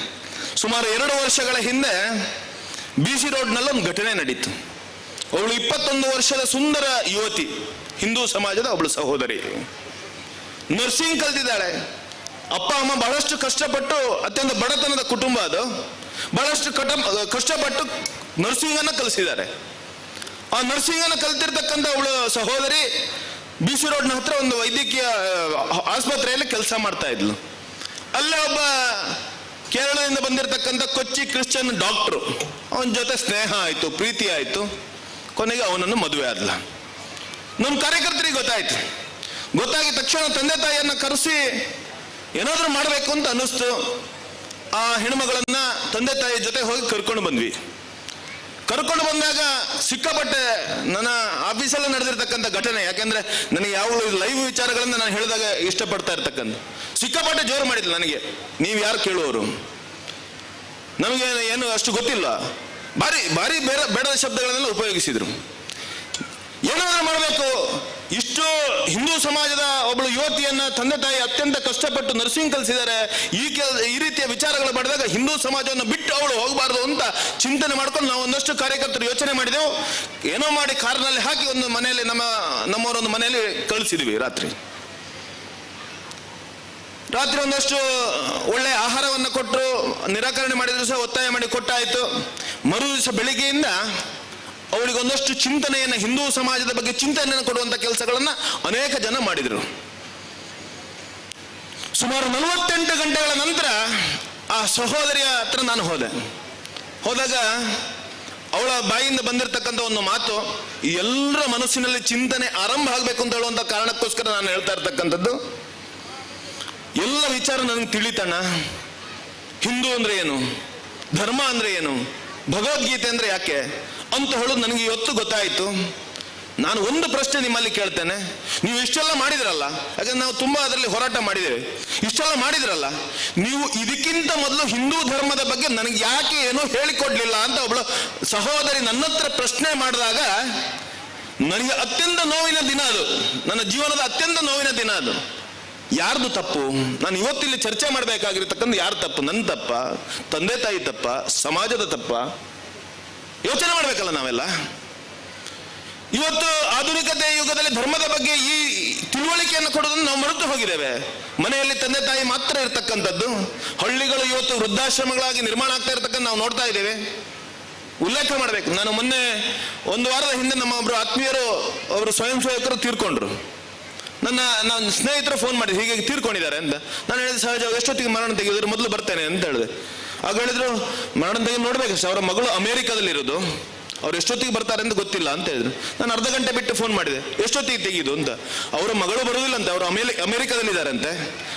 ಸುಮಾರು 2 ವರ್ಷಗಳ ಹಿಂದೆ BC ರೋಡ್ನಲ್ಲಿ ಒಂದು ಘಟನೆ ನಡೀತು. ಅವಳು 21 ವರ್ಷದ ಸುಂದರ ಯುವತಿ, ಹಿಂದೂ ಸಮಾಜದ ಒಬ್ಬಳು ಸಹೋದರಿ, ನರ್ಸಿಂಗ್ ಕಲ್ತಿದ್ದಾಳೆ. ಅಪ್ಪ ಅಮ್ಮ ಬಹಳಷ್ಟು ಕಷ್ಟಪಟ್ಟು, ಅತ್ಯಂತ ಬಡತನದ ಕುಟುಂಬ ಅದು, ಬಹಳಷ್ಟು ಕಷ್ಟಪಟ್ಟು ನರ್ಸಿಂಗ್ ಅನ್ನ ಕಲಿಸಿದ್ದಾರೆ. ಆ ನರ್ಸಿಂಗ್ ಅನ್ನು ಕಲ್ತಿರ್ತಕ್ಕಂಥ ಅವಳು ಸಹೋದರಿ BC ರೋಡ್ನ ಹತ್ರ ಒಂದು ವೈದ್ಯಕೀಯ ಆಸ್ಪತ್ರೆಯಲ್ಲಿ ಕೆಲಸ ಮಾಡ್ತಾ ಇದ್ಲು. ಅಲ್ಲೇ ಒಬ್ಬ ಕೇರಳದಿಂದ ಬಂದಿರತಕ್ಕಂಥ ಕೊಚ್ಚಿ ಕ್ರಿಶ್ಚಿಯನ್ ಡಾಕ್ಟ್ರು, ಅವನ ಜೊತೆ ಸ್ನೇಹ ಆಯಿತು, ಪ್ರೀತಿ ಆಯಿತು. ಕೊನೆಗೆ ಅವನನ್ನು ಮದುವೆ ಆದ್ಲ. ನಮ್ಮ ಕಾರ್ಯಕರ್ತರಿಗೆ ಗೊತ್ತಾಗಿದ ತಕ್ಷಣ ತಂದೆ ತಾಯಿಯನ್ನ ಕರೆಸಿ ಏನಾದರೂ ಮಾಡಬೇಕು ಅಂತ ಅನ್ನಿಸ್ತು. ಆ ಹೆಣ್ಮಗಳನ್ನ ತಂದೆ ತಾಯಿ ಜೊತೆ ಹೋಗಿ ಕರ್ಕೊಂಡು ಬಂದ್ವಿ. ಕರ್ಕೊಂಡು ಬಂದಾಗ ಸಿಕ್ಕಾಪಟ್ಟೆ ನನ್ನ ಆಫೀಸಲ್ಲಿ ನಡೆದಿರ್ತಕ್ಕಂಥ ಘಟನೆ, ಯಾಕೆಂದ್ರೆ ನನಗೆ ಯಾವ ಲೈವ್ ವಿಚಾರಗಳನ್ನ ನಾನು ಹೇಳಿದಾಗ ಇಷ್ಟಪಡ್ತಾ ಇರ್ತಕ್ಕಂಥ, ಸಿಕ್ಕಾಪಟ್ಟೆ ಜೋರು ಮಾಡಿದ್ಲು ನನಗೆ. ನೀವು ಯಾರು ಕೇಳುವವರು, ನಮಗೆ ಏನು ಅಷ್ಟು ಗೊತ್ತಿಲ್ಲ, ಭಾರಿ ಭಾರಿ ಬೇಡದ ಶಬ್ದಗಳನ್ನೆಲ್ಲ ಉಪಯೋಗಿಸಿದ್ರು. ಏನಾದರೂ ಮಾಡಬೇಕು, ಇಷ್ಟು ಹಿಂದೂ ಸಮಾಜದ ಒಬ್ಬಳು ಯುವತಿಯನ್ನ ತಂದೆ ತಾಯಿ ಅತ್ಯಂತ ಕಷ್ಟಪಟ್ಟು ನರ್ಸಿಂಗ್ ಕಲಿಸಿದ್ದಾರೆ, ಈ ರೀತಿಯ ವಿಚಾರಗಳು ಮಾಡಿದಾಗ ಹಿಂದೂ ಸಮಾಜವನ್ನು ಬಿಟ್ಟು ಅವಳು ಹೋಗಬಾರ್ದು ಅಂತ ಚಿಂತನೆ ಮಾಡ್ಕೊಂಡು ನಾವು ಒಂದಷ್ಟು ಕಾರ್ಯಕರ್ತರು ಯೋಚನೆ ಮಾಡಿದೆವು. ಏನೋ ಮಾಡಿ ಕಾರಿನಲ್ಲಿ ಹಾಕಿ ಒಂದು ಮನೆಯಲ್ಲಿ ನಮ್ಮವರೊಂದು ಮನೆಯಲ್ಲಿ ಕಳಿಸಿದ್ವಿ. ರಾತ್ರಿ ಒಂದಷ್ಟು ಒಳ್ಳೆ ಆಹಾರವನ್ನು ಕೊಟ್ಟರು, ನಿರಾಕರಣೆ ಮಾಡಿದ್ರು ಸಹ ಒತ್ತಾಯ ಮಾಡಿ ಕೊಟ್ಟಾಯಿತು. ಮರು ದಿವಸ ಬೆಳಿಗ್ಗೆಯಿಂದ ಅವಳಿಗೆ ಒಂದಷ್ಟು ಚಿಂತನೆಯನ್ನು, ಹಿಂದೂ ಸಮಾಜದ ಬಗ್ಗೆ ಚಿಂತನೆಯನ್ನು ಕೊಡುವಂಥ ಕೆಲಸಗಳನ್ನು ಅನೇಕ ಜನ ಮಾಡಿದರು. ಸುಮಾರು 48 ಗಂಟೆಗಳ ನಂತರ ಆ ಸಹೋದರಿಯ ಹತ್ರ ನಾನು ಹೋದಾಗ ಅವಳ ಬಾಯಿಂದ ಬಂದಿರತಕ್ಕಂಥ ಒಂದು ಮಾತು ಎಲ್ಲರ ಮನಸ್ಸಿನಲ್ಲಿ ಚಿಂತನೆ ಆರಂಭ ಆಗಬೇಕು ಅಂತ ಹೇಳುವಂಥ ಕಾರಣಕ್ಕೋಸ್ಕರ ನಾನು ಹೇಳ್ತಾ ಇರ್ತಕ್ಕಂಥದ್ದು, ಎಲ್ಲ ವಿಚಾರ ನನಗೆ ತಿಳಿತಣ್ಣ. ಹಿಂದೂ ಅಂದ್ರೆ ಏನು, ಧರ್ಮ ಅಂದ್ರೆ ಏನು, ಭಗವದ್ಗೀತೆ ಅಂದ್ರೆ ಯಾಕೆ ಅಂತ ಹೇಳೋದು ನನಗೆ ಇವತ್ತು ಗೊತ್ತಾಯಿತು. ನಾನು ಒಂದು ಪ್ರಶ್ನೆ ನಿಮ್ಮಲ್ಲಿ ಕೇಳ್ತೇನೆ, ನೀವು ಇಷ್ಟೆಲ್ಲ ಮಾಡಿದ್ರಲ್ಲ, ಯಾಕಂದ್ರೆ ನಾವು ತುಂಬಾ ಅದರಲ್ಲಿ ಹೋರಾಟ ಮಾಡಿದ್ದೇವೆ, ಇಷ್ಟೆಲ್ಲ ಮಾಡಿದ್ರಲ್ಲ, ನೀವು ಇದಕ್ಕಿಂತ ಮೊದಲು ಹಿಂದೂ ಧರ್ಮದ ಬಗ್ಗೆ ನನಗೆ ಯಾಕೆ ಏನೋ ಹೇಳಿಕೊಡ್ಲಿಲ್ಲ ಅಂತ ಒಬ್ಳು ಸಹೋದರಿ ನನ್ನ ಹತ್ರ ಪ್ರಶ್ನೆ ಮಾಡಿದಾಗ ನನಗೆ ಅತ್ಯಂತ ನೋವಿನ ದಿನ ಅದು, ನನ್ನ ಜೀವನದ ಅತ್ಯಂತ ನೋವಿನ ದಿನ ಅದು. ಯಾರ್ದು ತಪ್ಪು? ನಾನು ಇವತ್ತಿಲ್ಲಿ ಚರ್ಚೆ ಮಾಡಬೇಕಾಗಿರ್ತಕ್ಕಂಥ ಯಾರು ತಪ್ಪು? ನನ್ನ ತಪ್ಪ, ತಂದೆ ತಾಯಿ ತಪ್ಪ, ಸಮಾಜದ ತಪ್ಪ? ಯೋಚನೆ ಮಾಡಬೇಕಲ್ಲ ನಾವೆಲ್ಲ. ಇವತ್ತು ಆಧುನಿಕತೆ ಯುಗದಲ್ಲಿ ಧರ್ಮದ ಬಗ್ಗೆ ಈ ತಿಳುವಳಿಕೆಯನ್ನು ಕೊಡೋದನ್ನು ನಾವು ಮರೆತು ಹೋಗಿದ್ದೇವೆ. ಮನೆಯಲ್ಲಿ ತಂದೆ ತಾಯಿ ಮಾತ್ರ ಇರ್ತಕ್ಕಂಥದ್ದು, ಹಳ್ಳಿಗಳು ಇವತ್ತು ವೃದ್ಧಾಶ್ರಮಗಳಾಗಿ ನಿರ್ಮಾಣ ಆಗ್ತಾ ಇರ್ತಕ್ಕಂಥ ನಾವು ನೋಡ್ತಾ ಇದ್ದೇವೆ. ಉಲ್ಲೇಖ ಮಾಡಬೇಕು, ನಾನು ಮೊನ್ನೆ 1 ವಾರದ ಹಿಂದೆ ನಮ್ಮ ಒಬ್ಬರು ಆತ್ಮೀಯರು, ಅವರು ಸ್ವಯಂ ಸೇವಕರು ತೀರ್ಕೊಂಡ್ರು. ನಾನು ಸ್ನೇಹಿತರು ಫೋನ್ ಮಾಡಿ ಹೀಗೆ ತೀರ್ಕೊಂಡಿದ್ದಾರೆ ಅಂತ. ನಾನು ಹೇಳಿದೆ, ಸಹಜವಾಗಿ ಎಷ್ಟೊತ್ತಿಗೆ ಮರಣ ತೆಗೆದಿದ್ರು, ಮೊದಲು ಬರ್ತೇನೆ ಅಂತ ಹೇಳಿದೆ. ಆಗ ಹೇಳಿದ್ರು, ಮರಣ ತೆಗೆದು ನೋಡ್ಬೇಕಷ್ಟೇ, ಅವರ ಮಗಳು ಅಮೆರಿಕದಲ್ಲಿ ಇರೋದು, ಅವ್ರು ಎಷ್ಟೊತ್ತಿಗೆ ಬರ್ತಾರೆ ಅಂತ ಗೊತ್ತಿಲ್ಲ ಅಂತ ಹೇಳಿದ್ರು. ನಾನು ಅರ್ಧ ಗಂಟೆ ಬಿಟ್ಟು ಫೋನ್ ಮಾಡಿದೆ, ಎಷ್ಟೊತ್ತಿಗೆ ತೆಗೆದು ಅಂತ. ಅವರ ಮಗಳು ಬರುವುದಿಲ್ಲ ಅಂತ, ಅವರು ಅಮೆರಿಕದಲ್ಲಿದ್ದಾರಂತೆ.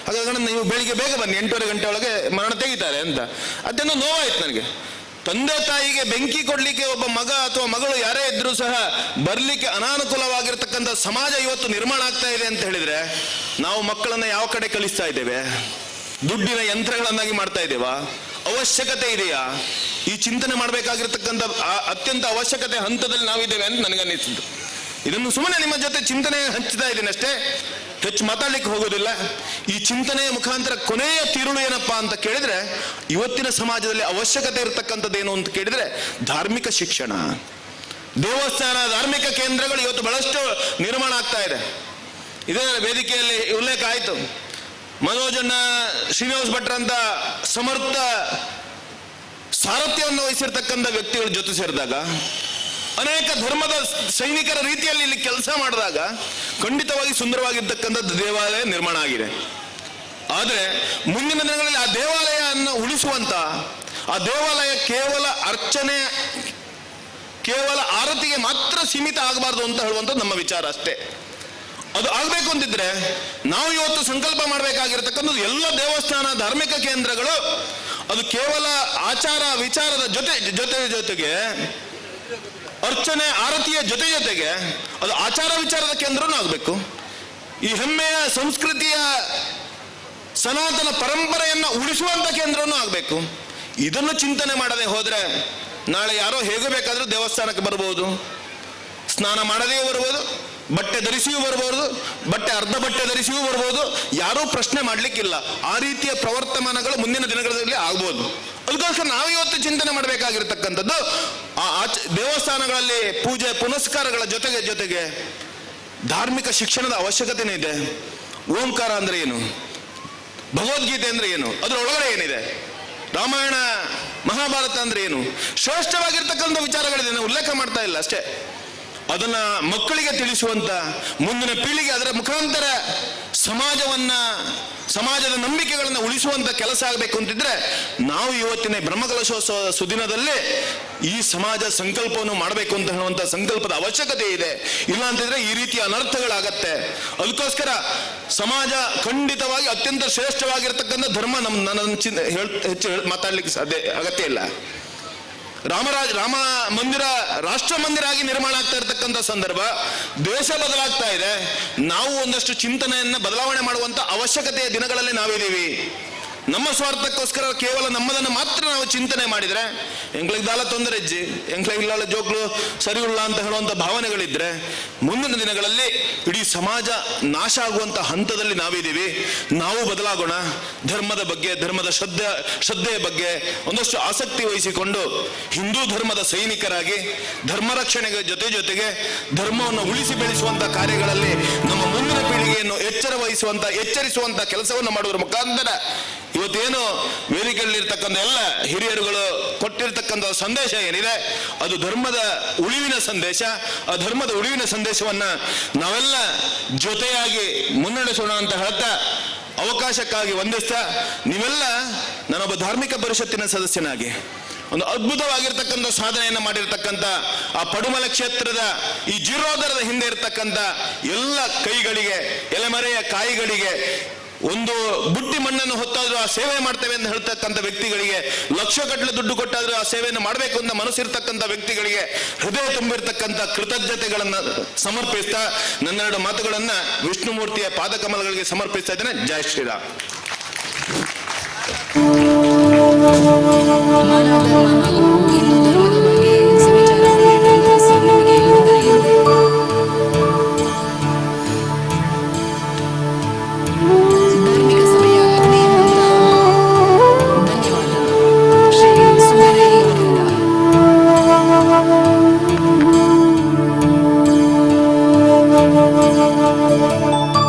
ಹಾಗಾಗಿ ನೀವು ಬೆಳಿಗ್ಗೆ ಬೇಗ ಬನ್ನಿ, 8:30 ಗಂಟೆ ಒಳಗೆ ಮರಣ ತೆಗಿತಾರೆ ಅಂತ. ಅತ್ಯಂತ ನೋವಾಯ್ತು ನನಗೆ. ತಂದೆ ತಾಯಿಗೆ ಬೆಂಕಿ ಕೊಡ್ಲಿಕ್ಕೆ ಒಬ್ಬ ಮಗ ಅಥವಾ ಮಗಳು ಯಾರೇ ಇದ್ರೂ ಸಹ ಬರ್ಲಿಕ್ಕೆ ಅನಾನುಕೂಲವಾಗಿರ್ತಕ್ಕಂಥ ಸಮಾಜ ಇವತ್ತು ನಿರ್ಮಾಣ ಆಗ್ತಾ ಇದೆ ಅಂತ ಹೇಳಿದ್ರೆ, ನಾವು ಮಕ್ಕಳನ್ನ ಯಾವ ಕಡೆ ಕಲಿಸ್ತಾ ಇದ್ದೇವೆ? ದುಡ್ಡಿನ ಯಂತ್ರಗಳನ್ನಾಗಿ ಮಾಡ್ತಾ ಇದ್ದೇವಾ? ಅವಶ್ಯಕತೆ ಇದೆಯಾ? ಈ ಚಿಂತನೆ ಮಾಡಬೇಕಾಗಿರ್ತಕ್ಕಂಥ ಅತ್ಯಂತ ಅವಶ್ಯಕತೆ ಹಂತದಲ್ಲಿ ನಾವಿದ್ದೇವೆ ಅಂತ ನನಗನ್ನಿಸಿದ್ದು. ಇದನ್ನು ಸುಮ್ಮನೆ ನಿಮ್ಮ ಜೊತೆ ಚಿಂತನೆ ಹಂಚ್ತಾ ಇದ್ದೀನಿ ಅಷ್ಟೇ, ಹೆಚ್ಚು ಮಾತಾಡ್ಲಿಕ್ಕೆ ಹೋಗೋದಿಲ್ಲ. ಈ ಚಿಂತನೆಯ ಮುಖಾಂತರ ಕೊನೆಯ ತಿರುಳು ಏನಪ್ಪಾ ಅಂತ ಕೇಳಿದ್ರೆ, ಇವತ್ತಿನ ಸಮಾಜದಲ್ಲಿ ಅವಶ್ಯಕತೆ ಇರತಕ್ಕಂಥದ್ದೇನು ಅಂತ ಕೇಳಿದ್ರೆ ಧಾರ್ಮಿಕ ಶಿಕ್ಷಣ. ದೇವಸ್ಥಾನ, ಧಾರ್ಮಿಕ ಕೇಂದ್ರಗಳು ಇವತ್ತು ಬಹಳಷ್ಟು ನಿರ್ಮಾಣ ಆಗ್ತಾ ಇದೆ. ಇದೇ ವೇದಿಕೆಯಲ್ಲಿ ಉಲ್ಲೇಖ ಆಯಿತು. ಮನೋಜನ್ನ ಶ್ರೀನಿವಾಸ ಭಟ್ರಂತ ಸಮರ್ಥ ಸಾರಥ್ಯವನ್ನು ವಹಿಸಿರ್ತಕ್ಕಂಥ ವ್ಯಕ್ತಿಗಳ ಜೊತೆ ಸೇರಿದಾಗ, ಅನೇಕ ಧರ್ಮದ ಸೈನಿಕರ ರೀತಿಯಲ್ಲಿ ಇಲ್ಲಿ ಕೆಲಸ ಮಾಡಿದಾಗ ಖಂಡಿತವಾಗಿ ಸುಂದರವಾಗಿರ್ತಕ್ಕಂಥ ದೇವಾಲಯ ನಿರ್ಮಾಣ ಆಗಿದೆ. ಆದರೆ ಮುಂದಿನ ದಿನಗಳಲ್ಲಿ ಆ ದೇವಾಲಯವನ್ನು ಉಳಿಸುವಂತ, ಆ ದೇವಾಲಯ ಕೇವಲ ಅರ್ಚನೆ, ಕೇವಲ ಆರತಿಗೆ ಮಾತ್ರ ಸೀಮಿತ ಆಗಬಾರ್ದು ಅಂತ ಹೇಳುವಂಥದ್ದು ನಮ್ಮ ವಿಚಾರ ಅಷ್ಟೇ. ಅದು ಆಗಬೇಕು ಅಂತಿದ್ರೆ ನಾವು ಇವತ್ತು ಸಂಕಲ್ಪ ಮಾಡಬೇಕಾಗಿರತಕ್ಕಂಥದ್ದು ಎಲ್ಲ ದೇವಸ್ಥಾನ ಧಾರ್ಮಿಕ ಕೇಂದ್ರಗಳು ಅದು ಕೇವಲ ಆಚಾರ ವಿಚಾರದ ಜೊತೆಗೆ ಅರ್ಚನೆ ಆರತಿಯ ಜೊತೆಗೆ ಅದು ಆಚಾರ ವಿಚಾರದ ಕೇಂದ್ರನೂ ಆಗಬೇಕು. ಈ ಹೆಮ್ಮೆಯ ಸಂಸ್ಕೃತಿಯ ಸನಾತನ ಪರಂಪರೆಯನ್ನು ಉಳಿಸುವಂತ ಕೇಂದ್ರನೂ ಆಗಬೇಕು. ಇದನ್ನು ಚಿಂತನೆ ಮಾಡದೆ ಹೋದ್ರೆ ನಾಳೆ ಯಾರೋ ಹೇಗೆ ಬೇಕಾದರೂ ದೇವಸ್ಥಾನಕ್ಕೆ ಬರ್ಬೋದು, ಸ್ನಾನ ಮಾಡದೇ ಬರ್ಬೋದು, ಬಟ್ಟೆ ಧರಿಸಿಯೂ ಬರ್ಬೋದು, ಅರ್ಧ ಬಟ್ಟೆ ಧರಿಸಿಯೂ ಬರ್ಬೋದು, ಯಾರೂ ಪ್ರಶ್ನೆ ಮಾಡ್ಲಿಕ್ಕಿಲ್ಲ. ಆ ರೀತಿಯ ಪ್ರವರ್ತಮಾನಗಳು ಮುಂದಿನ ದಿನಗಳಲ್ಲಿ ಆಗ್ಬೋದು. ಅದಕ್ಕೋಸ್ಕರ ನಾವು ಇವತ್ತು ಚಿಂತನೆ ಮಾಡಬೇಕಾಗಿರ್ತಕ್ಕಂಥದ್ದು ದೇವಸ್ಥಾನಗಳಲ್ಲಿ ಪೂಜೆ ಪುನಸ್ಕಾರಗಳ ಜೊತೆಗೆ ಧಾರ್ಮಿಕ ಶಿಕ್ಷಣದ ಅವಶ್ಯಕತೆನೇ ಇದೆ. ಓಂಕಾರ ಅಂದ್ರೆ ಏನು, ಭಗವದ್ಗೀತೆ ಅಂದ್ರೆ ಏನು, ಅದರ ಒಳಗಡೆ ಏನಿದೆ, ರಾಮಾಯಣ ಮಹಾಭಾರತ ಅಂದ್ರೆ ಏನು, ಶ್ರೇಷ್ಠವಾಗಿರ್ತಕ್ಕಂಥ ವಿಚಾರಗಳಿದೆ. ನಾವು ಉಲ್ಲೇಖ ಮಾಡ್ತಾ ಇಲ್ಲ ಅಷ್ಟೇ. ಅದನ್ನ ಮಕ್ಕಳಿಗೆ ತಿಳಿಸುವಂತ, ಮುಂದಿನ ಪೀಳಿಗೆ ಅದರ ಮುಖಾಂತರ ಸಮಾಜದ ನಂಬಿಕೆಗಳನ್ನು ಉಳಿಸುವಂತ ಕೆಲಸ ಆಗಬೇಕು ಅಂತಿದ್ರೆ ನಾವು ಇವತ್ತಿನ ಬ್ರಹ್ಮಕಲಶೋತ್ಸವ ಸುದಿನದಲ್ಲೇ ಈ ಸಮಾಜ ಸಂಕಲ್ಪವನ್ನು ಮಾಡಬೇಕು ಅಂತ ಹೇಳುವಂತ ಸಂಕಲ್ಪದ ಅವಶ್ಯಕತೆ ಇದೆ. ಇಲ್ಲ ಅಂತಿದ್ರೆ ಈ ರೀತಿಯ ಅನರ್ಥಗಳಾಗತ್ತೆ. ಅದಕ್ಕೋಸ್ಕರ ಸಮಾಜ ಖಂಡಿತವಾಗಿ ಅತ್ಯಂತ ಶ್ರೇಷ್ಠವಾಗಿರ್ತಕ್ಕಂಥ ಧರ್ಮ ಹೆಚ್ಚು ಮಾತಾಡ್ಲಿಕ್ಕೆ ಅಗತ್ಯ ಇಲ್ಲ. ರಾಮ ಮಂದಿರ ರಾಷ್ಟ್ರ ಮಂದಿರ ಆಗಿ ನಿರ್ಮಾಣ ಆಗ್ತಾ ಇರತಕ್ಕಂಥ ಸಂದರ್ಭ, ದೇಶ ಬದಲಾಗ್ತಾ ಇದೆ. ನಾವು ಒಂದಷ್ಟು ಚಿಂತನೆಯನ್ನ ಬದಲಾವಣೆ ಮಾಡುವಂತ ಅವಶ್ಯಕತೆಯ ದಿನಗಳಲ್ಲಿ ನಾವಿದ್ದೀವಿ. ನಮ್ಮ ಸ್ವಾರ್ಥಕ್ಕೋಸ್ಕರ ಕೇವಲ ನಮ್ಮದನ್ನು ಮಾತ್ರ ನಾವು ಚಿಂತನೆ ಮಾಡಿದ್ರೆ ಎಂಕ್ಳಿಗ್ದಾಲ ತೊಂದರೆ ಇಜ್ಜಿ, ಎಂಕ್ಳಿಗ್ಲಾಳ ಜೋಕ್ಳು ಸರಿ ಇಲ್ಲ ಅಂತ ಹೇಳುವಂತ ಭಾವನೆಗಳಿದ್ರೆ ಮುಂದಿನ ದಿನಗಳಲ್ಲಿ ಇಡೀ ಸಮಾಜ ನಾಶ ಆಗುವಂತ ಹಂತದಲ್ಲಿ ನಾವಿದ್ದೀವಿ. ನಾವು ಬದಲಾಗೋಣ. ಧರ್ಮದ ಬಗ್ಗೆ, ಧರ್ಮದ ಶ್ರದ್ಧೆಯ ಬಗ್ಗೆ ಒಂದಷ್ಟು ಆಸಕ್ತಿ ವಹಿಸಿಕೊಂಡು ಹಿಂದೂ ಧರ್ಮದ ಸೈನಿಕರಾಗಿ ಧರ್ಮ ರಕ್ಷಣೆಗೆ ಜೊತೆಗೆ ಧರ್ಮವನ್ನು ಉಳಿಸಿ ಬೆಳೆಸುವಂತ ಕಾರ್ಯಗಳಲ್ಲಿ ನಮ್ಮ ಮುಂದಿನ ಪೀಳಿಗೆಯನ್ನು ಎಚ್ಚರಿಸುವಂತ ಕೆಲಸವನ್ನು ಮಾಡುವುದರ ಮುಖಾಂತರ ಇವತ್ತೇನು ವೇದಿಕೆಯಲ್ಲಿರ್ತಕ್ಕಂಥ ಎಲ್ಲ ಹಿರಿಯರುಗಳು ಕೊಟ್ಟಿರ್ತಕ್ಕಂಥ ಸಂದೇಶ ಏನಿದೆ ಅದು ಧರ್ಮದ ಉಳಿವಿನ ಸಂದೇಶ. ಆ ಧರ್ಮದ ಉಳಿವಿನ ಸಂದೇಶವನ್ನ ನಾವೆಲ್ಲ ಜೊತೆಯಾಗಿ ಮುನ್ನಡೆಸೋಣ ಅಂತ ಹೇಳ್ತಾ ಅವಕಾಶಕ್ಕಾಗಿ ವಂದಿಸ್ತಾ, ನೀವೆಲ್ಲ ನಾನೊಬ್ಬ ಧಾರ್ಮಿಕ ಪರಿಷತ್ತಿನ ಸದಸ್ಯನಾಗಿ ಒಂದು ಅದ್ಭುತವಾಗಿರ್ತಕ್ಕಂಥ ಸಾಧನೆಯನ್ನು ಮಾಡಿರ್ತಕ್ಕಂಥ ಆ ಪಡುಮಲ ಕ್ಷೇತ್ರದ ಈ ಜೀರ್ಣೋದ್ಧಾರದ ಹಿಂದೆ ಇರ್ತಕ್ಕಂಥ ಎಲ್ಲ ಕೈಗಳಿಗೆ, ಎಲೆಮರೆಯ ಕಾಯಿಗಳಿಗೆ, ಒಂದು ಬುಟ್ಟಿ ಮಣ್ಣನ್ನು ಹೊತ್ತಾದ್ರೂ ಆ ಸೇವೆ ಮಾಡ್ತೇವೆ ಅಂತ ಹೇಳ್ತಕ್ಕಂಥ ವ್ಯಕ್ತಿಗಳಿಗೆ, ಲಕ್ಷಗಟ್ಟಲೆ ದುಡ್ಡು ಕೊಟ್ಟಾದ್ರೂ ಆ ಸೇವೆಯನ್ನು ಮಾಡಬೇಕು ಅಂತ ಮನಸ್ಸಿರ್ತಕ್ಕಂಥ ವ್ಯಕ್ತಿಗಳಿಗೆ ಹೃದಯ ತುಂಬಿರ್ತಕ್ಕಂಥ ಕೃತಜ್ಞತೆಗಳನ್ನು ಸಮರ್ಪಿಸ್ತಾ ನನ್ನೆರಡು ಮಾತುಗಳನ್ನ ವಿಷ್ಣುಮೂರ್ತಿಯ ಪಾದಕಮಲಗಳಿಗೆ ಸಮರ್ಪಿಸ್ತಾ ಇದ್ದೇನೆ. ಜೈ ಶ್ರೀರಾಮ್. ಮಾನವ ಧರ್ಮ ಹಾಗೂ ಹಿಂದೂ ಧರ್ಮದ ಬಗ್ಗೆ ಸವಿಚಾರವನ್ನು ನೀಡಿದಂತಹ ಸ್ವಾಮಿಗೆ ಎಲ್ಲರಿಗೂ ಧಾರ್ಮಿಕ ಸಭೆಯ 10ನೇ ಹಂತ ಧನ್ಯವಾದ. ಶ್ರೀ ಸುಂದರೈ ಅವರಿಂದ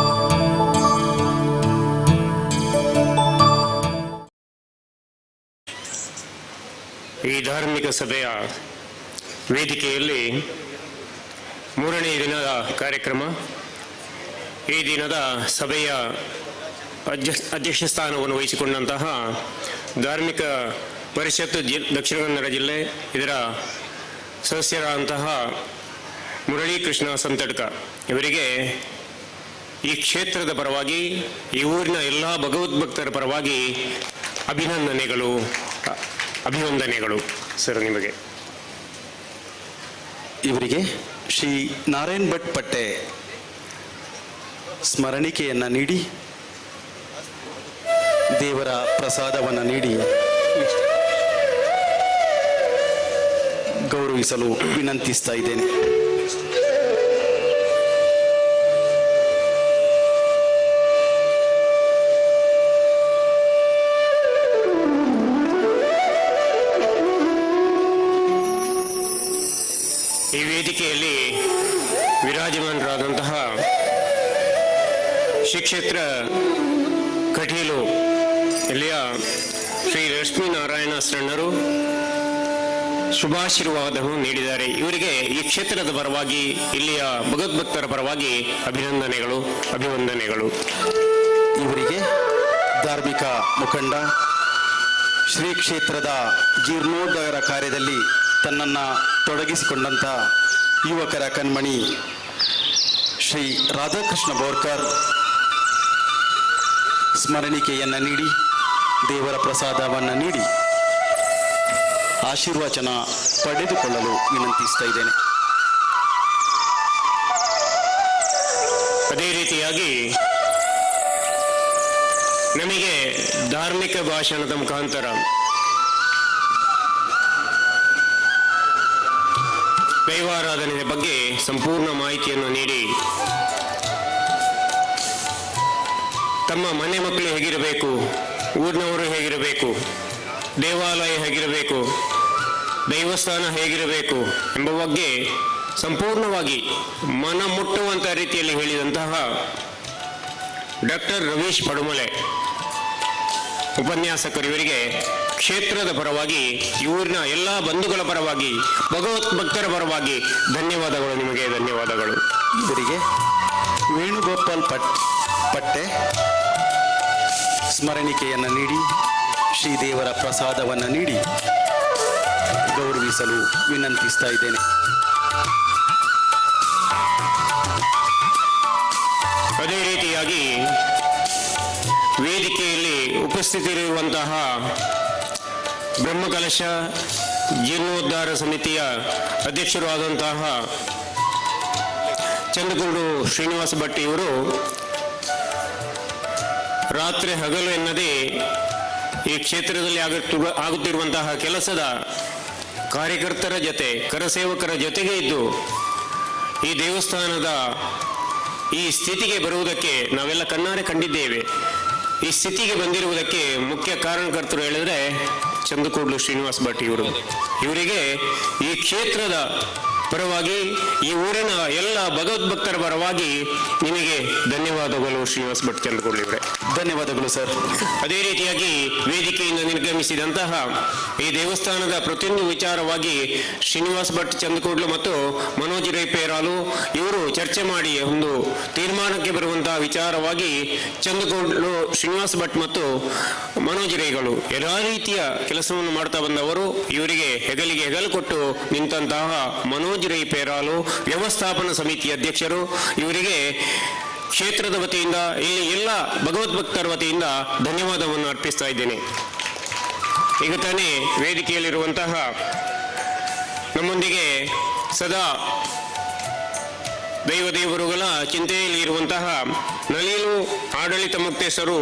ಈ ಧಾರ್ಮಿಕ ಸಭೆಯ ವೇದಿಕೆಯಲ್ಲಿ 3ನೇ ದಿನದ ಕಾರ್ಯಕ್ರಮ. ಈ ದಿನದ ಸಭೆಯ ಅಧ್ಯಕ್ಷ ಸ್ಥಾನವನ್ನು ವಹಿಸಿಕೊಂಡಂತಹ ಧಾರ್ಮಿಕ ಪರಿಷತ್ತು ದಕ್ಷಿಣ ಕನ್ನಡ ಜಿಲ್ಲೆ ಇದರ ಸದಸ್ಯರಾದಂತಹ ಮುರಳೀಕೃಷ್ಣ ಸಂತಡ್ಕ ಇವರಿಗೆ ಈ ಕ್ಷೇತ್ರದ ಪರವಾಗಿ, ಈ ಊರಿನ ಎಲ್ಲ ಭಗವದ್ಭಕ್ತರ ಪರವಾಗಿ ಅಭಿವಂದನೆಗಳು ಸರ್ ನಿಮಗೆ. ಇವರಿಗೆ ಶ್ರೀ ನಾರಾಯಣ್ ಭಟ್ ಪಟ್ಟೆ ಸ್ಮರಣಿಕೆಯನ್ನು ನೀಡಿ ದೇವರ ಪ್ರಸಾದವನ್ನು ನೀಡಿ ಗೌರವಿಸಲು ವಿನಂತಿಸ್ತಾ ಇದ್ದೇನೆ. ಈ ವೇದಿಕೆಯಲ್ಲಿ ವಿರಾಜಮಾನರಾದಂತಹ ಶ್ರೀ ಕ್ಷೇತ್ರ ಕಟೀಲು ಇಲ್ಲಿಯ ಶ್ರೀ ಲಕ್ಷ್ಮೀನಾರಾಯಣ ಶರಣರು ಶುಭಾಶೀರ್ವಾದವನ್ನು ನೀಡಿದ್ದಾರೆ. ಇವರಿಗೆ ಈ ಕ್ಷೇತ್ರದ ಪರವಾಗಿ, ಇಲ್ಲಿಯ ಭಗವದ್ಭಕ್ತರ ಪರವಾಗಿ ಅಭಿವಂದನೆಗಳು. ಇವರಿಗೆ ಧಾರ್ಮಿಕ ಮುಖಂಡ, ಶ್ರೀ ಕ್ಷೇತ್ರದ ಜೀರ್ಣೋದ್ಧಾರ ಕಾರ್ಯದಲ್ಲಿ ತನ್ನನ್ನು ತೊಡಗಿಸಿಕೊಂಡಂಥ ಯುವಕರ ಕಣ್ಮಣಿ ಶ್ರೀ ರಾಧಾಕೃಷ್ಣ ಬೋರ್ಕರ್ ಸ್ಮರಣಿಕೆಯನ್ನು ನೀಡಿ ದೇವರ ಪ್ರಸಾದವನ್ನು ನೀಡಿ ಆಶೀರ್ವಚನ ಪಡೆದುಕೊಳ್ಳಲು ವಿನಂತಿಸ್ತಾ ಇದ್ದೇನೆ. ಅದೇ ರೀತಿಯಾಗಿ ನಮಗೆ ಧಾರ್ಮಿಕ ಭಾಷಣದ ಮುಖಾಂತರ ದೈವಾರಾಧನೆಯ ಬಗ್ಗೆ ಸಂಪೂರ್ಣ ಮಾಹಿತಿಯನ್ನು ನೀಡಿ ತಮ್ಮ ಮನೆ ಮಕ್ಕಳು ಹೇಗಿರಬೇಕು, ಊರಿನವರು ಹೇಗಿರಬೇಕು, ದೇವಾಲಯ ಹೇಗಿರಬೇಕು, ದೈವಸ್ಥಾನ ಹೇಗಿರಬೇಕು ಎಂಬ ಬಗ್ಗೆ ಸಂಪೂರ್ಣವಾಗಿ ಮನ ಮುಟ್ಟುವಂಥ ರೀತಿಯಲ್ಲಿ ಹೇಳಿದಂತಹ ಡಾಕ್ಟರ್ ರವೀಶ್ ಪಡುಮಲೆ ಉಪನ್ಯಾಸಕರು ಇವರಿಗೆ ಕ್ಷೇತ್ರದ ಪರವಾಗಿ, ಊರಿನ ಎಲ್ಲ ಬಂಧುಗಳ ಪರವಾಗಿ, ಭಗವತ್ ಭಕ್ತರ ಪರವಾಗಿ ಧನ್ಯವಾದಗಳು. ನಿಮಗೆ ಧನ್ಯವಾದಗಳು. ಇವರಿಗೆ ವೇಣುಗೋಪಾಲ್ ಪಟ್ಟೆ ಸ್ಮರಣಿಕೆಯನ್ನು ನೀಡಿ ಶ್ರೀದೇವರ ಪ್ರಸಾದವನ್ನು ನೀಡಿ ಗೌರವಿಸಲು ವಿನಂತಿಸ್ತಾ ಇದ್ದೇನೆ. ಅದೇ ರೀತಿಯಾಗಿ ವೇದಿಕೆಯಲ್ಲಿ ಉಪಸ್ಥಿತರಿರುವಂತಹ ಬ್ರಹ್ಮಕಲಶ ಜೀರ್ಣೋದ್ಧಾರ ಸಮಿತಿಯ ಅಧ್ಯಕ್ಷರು ಆದಂತಹ ಚಂದಗೂಡು ಶ್ರೀನಿವಾಸ ಭಟ್ ಇವರು ರಾತ್ರಿ ಹಗಲು ಎನ್ನದೇ ಈ ಕ್ಷೇತ್ರದಲ್ಲಿ ಆಗುತ್ತಿರುವಂತಹ ಕೆಲಸದ ಕಾರ್ಯಕರ್ತರ ಜೊತೆ, ಕರಸೇವಕರ ಜೊತೆಗೆ ಇದ್ದು ಈ ದೇವಸ್ಥಾನದ ಈ ಸ್ಥಿತಿಗೆ ಬರುವುದಕ್ಕೆ ನಾವೆಲ್ಲ ಕಣ್ಣಾರೆ ಕಂಡಿದ್ದೇವೆ. ಈ ಸ್ಥಿತಿಗೆ ಬಂದಿರುವುದಕ್ಕೆ ಮುಖ್ಯ ಕಾರಣಕರ್ತರು ಹೇಳಿದ್ರೆ ಚಂದಕೂಡ್ಲು ಶ್ರೀನಿವಾಸ ಭಟ್ ಇವರು. ಇವರಿಗೆ ಈ ಕ್ಷೇತ್ರದ ಪರವಾಗಿ, ಈ ಊರಿನ ಎಲ್ಲ ಭಗವದ್ಭಕ್ತರ ಪರವಾಗಿ ನಿಮಗೆ ಧನ್ಯವಾದಗಳು ಶ್ರೀನಿವಾಸ ಭಟ್ ಚಂದಕೂಡ್ಲು ಇವರೇ. ಧನ್ಯವಾದಗಳು ಸರ್. ಅದೇ ರೀತಿಯಾಗಿ ವೇದಿಕೆಯಿಂದ ನಿರ್ಗಮಿಸಿದಂತಹ ಈ ದೇವಸ್ಥಾನದ ಪ್ರತಿಯೊಂದು ವಿಚಾರವಾಗಿ ಶ್ರೀನಿವಾಸ ಭಟ್ ಚಂದಕೂಡ್ಲು ಮತ್ತು ಮನೋಜ್ ರೈ ಪೇರಾಲು ಇವರು ಚರ್ಚೆ ಮಾಡಿ ಒಂದು ತೀರ್ಮಾನಕ್ಕೆ ಬರುವಂತಹ ವಿಚಾರವಾಗಿ ಚಂದಕೂಡ್ಲು ಶ್ರೀನಿವಾಸ ಭಟ್ ಮತ್ತು ಮನೋಜ್ ರೈಗಳು ಎಲ್ಲ ರೀತಿಯ ಕೆಲಸವನ್ನು ಮಾಡ್ತಾ ಬಂದವರು. ಇವರಿಗೆ ಹೆಗಲಿಗೆ ಹೆಗಲು ಕೊಟ್ಟು ನಿಂತಹ ಮನೋಜ್ ರೈ ಪೇರಾಲು ವ್ಯವಸ್ಥಾಪನಾ ಸಮಿತಿ ಅಧ್ಯಕ್ಷರು, ಇವರಿಗೆ ಕ್ಷೇತ್ರದ ವತಿಯಿಂದ, ಇಲ್ಲಿ ಎಲ್ಲ ಭಗವದ್ಭಕ್ತರ ವತಿಯಿಂದ ಧನ್ಯವಾದವನ್ನು ಅರ್ಪಿಸ್ತಾ ಇದ್ದೇನೆ. ಈಗ ತಾನೇ ವೇದಿಕೆಯಲ್ಲಿರುವಂತಹ ನಮ್ಮೊಂದಿಗೆ ಸದಾ ದೇವರುಗಳ ಚಿಂತೆಯಲ್ಲಿ ಇರುವಂತಹ ನಳೀಲು ಆಡಳಿತ ಮುಕ್ತೇಶ್ವರು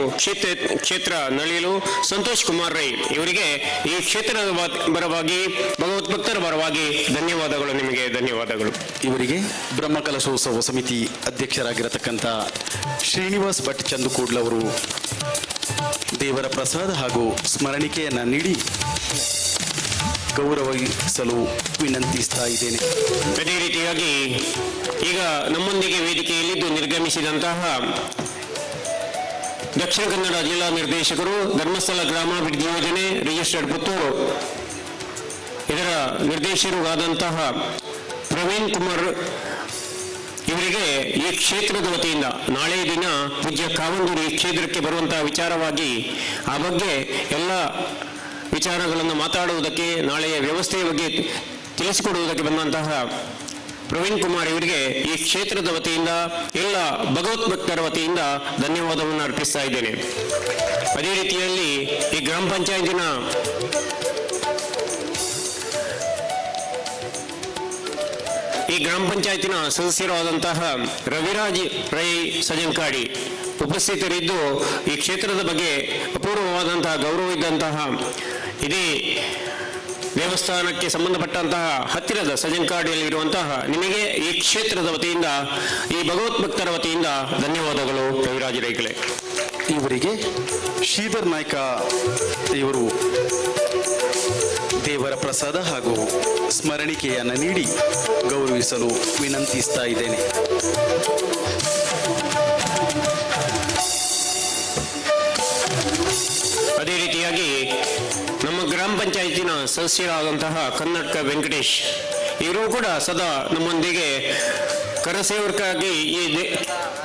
ಕ್ಷೇತ್ರ ನಳೀಲು ಸಂತೋಷ್ ಕುಮಾರ್ ರೈ ಇವರಿಗೆ ಈ ಕ್ಷೇತ್ರದ ಪರವಾಗಿ, ಭಗವದ್ಭಕ್ತರ ಪರವಾಗಿ ಧನ್ಯವಾದಗಳು. ನಿಮಗೆ ಧನ್ಯವಾದಗಳು. ಇವರಿಗೆ ಬ್ರಹ್ಮಕಲಶೋತ್ಸವ ಸಮಿತಿ ಅಧ್ಯಕ್ಷರಾಗಿರತಕ್ಕಂಥ ಶ್ರೀನಿವಾಸ್ ಭಟ್ ಚಂದಕೂಡ್ಲು ಅವರು ದೇವರ ಪ್ರಸಾದ ಹಾಗೂ ಸ್ಮರಣಿಕೆಯನ್ನು ನೀಡಿ ಗೌರವಿಸಲು ವಿನಂತಿಸ್ತಾ ಇದ್ದೇನೆ. ಅದೇ ರೀತಿಯಾಗಿ ಈಗ ನಮ್ಮೊಂದಿಗೆ ವೇದಿಕೆಯಲ್ಲಿದ್ದು ನಿರ್ಗಮಿಸಿದಂತಹ ದಕ್ಷಿಣ ಕನ್ನಡ ಜಿಲ್ಲಾ ನಿರ್ದೇಶಕರು, ಧರ್ಮಸ್ಥಳ ಗ್ರಾಮಾಭಿವೃದ್ಧಿ ಯೋಜನೆ, ರಿಜಿಸ್ಟರ್ಡ್ ಪುತ್ತೂರು, ಇದರ ನಿರ್ದೇಶಕರು ಆದಂತಹ ಪ್ರವೀಣ್ ಕುಮಾರ್ ಇವರಿಗೆ ಈ ಕ್ಷೇತ್ರದ ವತಿಯಿಂದ ನಾಳೆ ದಿನ ಪೂಜ್ಯ ಕಾವಂದೂರು ಈ ಕ್ಷೇತ್ರಕ್ಕೆ ಬರುವಂತಹ ವಿಚಾರವಾಗಿ ಆ ಬಗ್ಗೆ ಎಲ್ಲ ವಿಚಾರಗಳನ್ನು ಮಾತಾಡುವುದಕ್ಕೆ, ನಾಳೆಯ ವ್ಯವಸ್ಥೆಯ ಬಗ್ಗೆ ತಿಳಿಸಿಕೊಡುವುದಕ್ಕೆ ಬಂದಂತಹ ಪ್ರವೀಣ್ ಕುಮಾರ್ ಇವರಿಗೆ ಈ ಕ್ಷೇತ್ರದ ವತಿಯಿಂದ, ಎಲ್ಲ ಭಗವದ್ಭಕ್ತರ ವತಿಯಿಂದ ಧನ್ಯವಾದವನ್ನು ಅರ್ಪಿಸ್ತಾ ಇದ್ದೇನೆ. ಅದೇ ರೀತಿಯಲ್ಲಿ ಈ ಗ್ರಾಮ ಪಂಚಾಯತಿನ ಸದಸ್ಯರಾದಂತಹ ರವಿರಾಜ್ ರೈ ಸಜಂಕಾಡಿ ಉಪಸ್ಥಿತರಿದ್ದು ಈ ಕ್ಷೇತ್ರದ ಬಗ್ಗೆ ಅಪೂರ್ವವಾದಂತಹ ಗೌರವ ಇದ್ದಂತಹ ಇದೇ ದೇವಸ್ಥಾನಕ್ಕೆ ಸಂಬಂಧಪಟ್ಟಂತಹ ಹತ್ತಿರದ ಸಜಂಕಾಡಿಯಲ್ಲಿ ಇರುವಂತಹ ನಿಮಗೆ ಈ ಕ್ಷೇತ್ರದ ವತಿಯಿಂದ, ಈ ಭಗವದ್ಭಕ್ತರ ವತಿಯಿಂದ ಧನ್ಯವಾದಗಳು ರವಿರಾಜ್ ರೈಗಳೇ. ಇವರಿಗೆ ಶ್ರೀಧರ್ ನಾಯ್ಕ ಇವರು ದೇವರ ಪ್ರಸಾದ ಹಾಗೂ ಸ್ಮರಣಿಕೆಯನ್ನು ನೀಡಿ ಗೌರವಿಸಲು ವಿನಂತಿಸ್ತಾ ಇದ್ದೇನೆ. ಅದೇ ರೀತಿಯಾಗಿ ನಮ್ಮ ಗ್ರಾಮ ಪಂಚಾಯತಿನ ಸದಸ್ಯರಾದಂತಹ ಕನ್ನಡಕ ವೆಂಕಟೇಶ್ ಇವರು ಕೂಡ ಸದಾ ನಮ್ಮೊಂದಿಗೆ ಕರಸೇವಕರಾಗಿ ಈ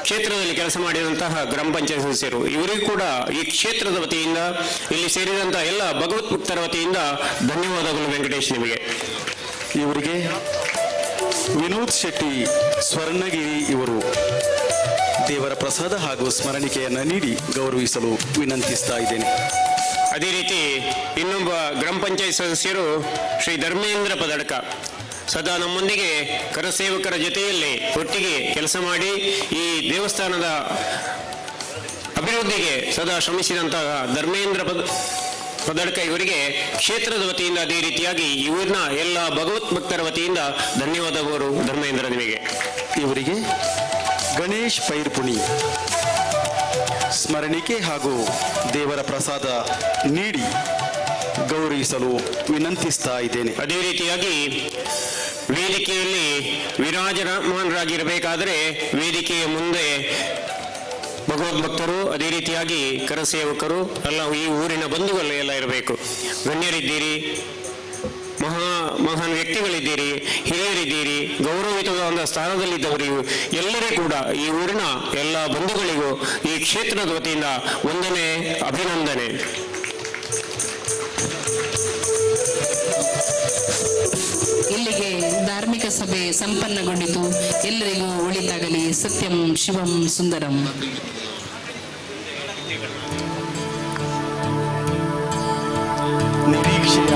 ಕ್ಷೇತ್ರದಲ್ಲಿ ಕೆಲಸ ಮಾಡಿದಂತಹ ಗ್ರಾಮ ಪಂಚಾಯತ್ ಸದಸ್ಯರು. ಇವರಿಗೂ ಕೂಡ ಈ ಕ್ಷೇತ್ರದ ವತಿಯಿಂದ, ಇಲ್ಲಿ ಸೇರಿದಂತಹ ಎಲ್ಲ ಭಗವದ್ಭಕ್ತರ ವತಿಯಿಂದ ಧನ್ಯವಾದಗಳು ವೆಂಕಟೇಶ್ ನಿಮಗೆ. ಇವರಿಗೆ ವಿನೋದ್ ಶೆಟ್ಟಿ ಸ್ವರ್ಣಗಿರಿ ಇವರು ದೇವರ ಪ್ರಸಾದ ಹಾಗೂ ಸ್ಮರಣಿಕೆಯನ್ನು ನೀಡಿ ಗೌರವಿಸಲು ವಿನಂತಿಸ್ತಾ ಇದ್ದೇನೆ. ಅದೇ ರೀತಿ ಇನ್ನೊಬ್ಬ ಗ್ರಾಮ ಪಂಚಾಯತ್ ಸದಸ್ಯರು ಶ್ರೀ ಧರ್ಮೇಂದ್ರ ಪದಡ್ಕ ಸದಾ ನಮ್ಮೊಂದಿಗೆ ಕರಸೇವಕರ ಜೊತೆಯಲ್ಲಿ ಒಟ್ಟಿಗೆ ಕೆಲಸ ಮಾಡಿ ಈ ದೇವಸ್ಥಾನದ ಅಭಿವೃದ್ಧಿಗೆ ಸದಾ ಶ್ರಮಿಸಿದಂತಹ ಧರ್ಮೇಂದ್ರ ಪದಡ್ಕ ಇವರಿಗೆ ಕ್ಷೇತ್ರದ ವತಿಯಿಂದ ಅದೇ ರೀತಿಯಾಗಿ ಈ ಊರಿನ ಎಲ್ಲ ಭಗವತ್ ಭಕ್ತರ ವತಿಯಿಂದ ಧನ್ಯವಾದಗಳು ಧರ್ಮೇಂದ್ರ ನಿಮಗೆ. ಇವರಿಗೆ ಗಣೇಶ್ ಪೈರ್ಪುಣಿ ಸ್ಮರಣಿಕೆ ಹಾಗೂ ದೇವರ ಪ್ರಸಾದ ನೀಡಿ ಗೌರವಿಸಲು ವಿನಂತಿಸ್ತಾ ಇದ್ದೇನೆ. ಅದೇ ರೀತಿಯಾಗಿ ವೇದಿಕೆಯಲ್ಲಿ ವಿರಾಜಮಾನರಾಗಿರಬೇಕಾದರೆ ವೇದಿಕೆಯ ಮುಂದೆ ಭಗವದ್ಭಕ್ತರು ಅದೇ ರೀತಿಯಾಗಿ ಕರಸೇವಕರು ಎಲ್ಲ ಈ ಊರಿನ ಬಂಧುಗಳು ಎಲ್ಲ ಇರಬೇಕು. ಗಣ್ಯರಿದ್ದೀರಿ, ಮಹಾನ್ ವ್ಯಕ್ತಿಗಳಿದ್ದೀರಿ, ಹಿರಿಯರಿದ್ದೀರಿ, ಗೌರವಿತವಾದ ಸ್ಥಾನದಲ್ಲಿದ್ದವರು ಎಲ್ಲರೂ ಕೂಡ ಈ ಊರಿನ ಎಲ್ಲ ಬಂಧುಗಳಿಗೂ ಈ ಕ್ಷೇತ್ರದ ವತಿಯಿಂದ ವಂದನೆ, ಅಭಿನಂದನೆ. ಇಲ್ಲಿಗೆ ಧಾರ್ಮಿಕ ಸಭೆ ಸಂಪನ್ನಗೊಂಡಿತು. ಎಲ್ಲರಿಗೂ ಒಳಿತಾಗಲಿ. ಸತ್ಯಂ ಶಿವಂ ಸುಂದರಂ. ನಿರೀಕ್ಷೆಯ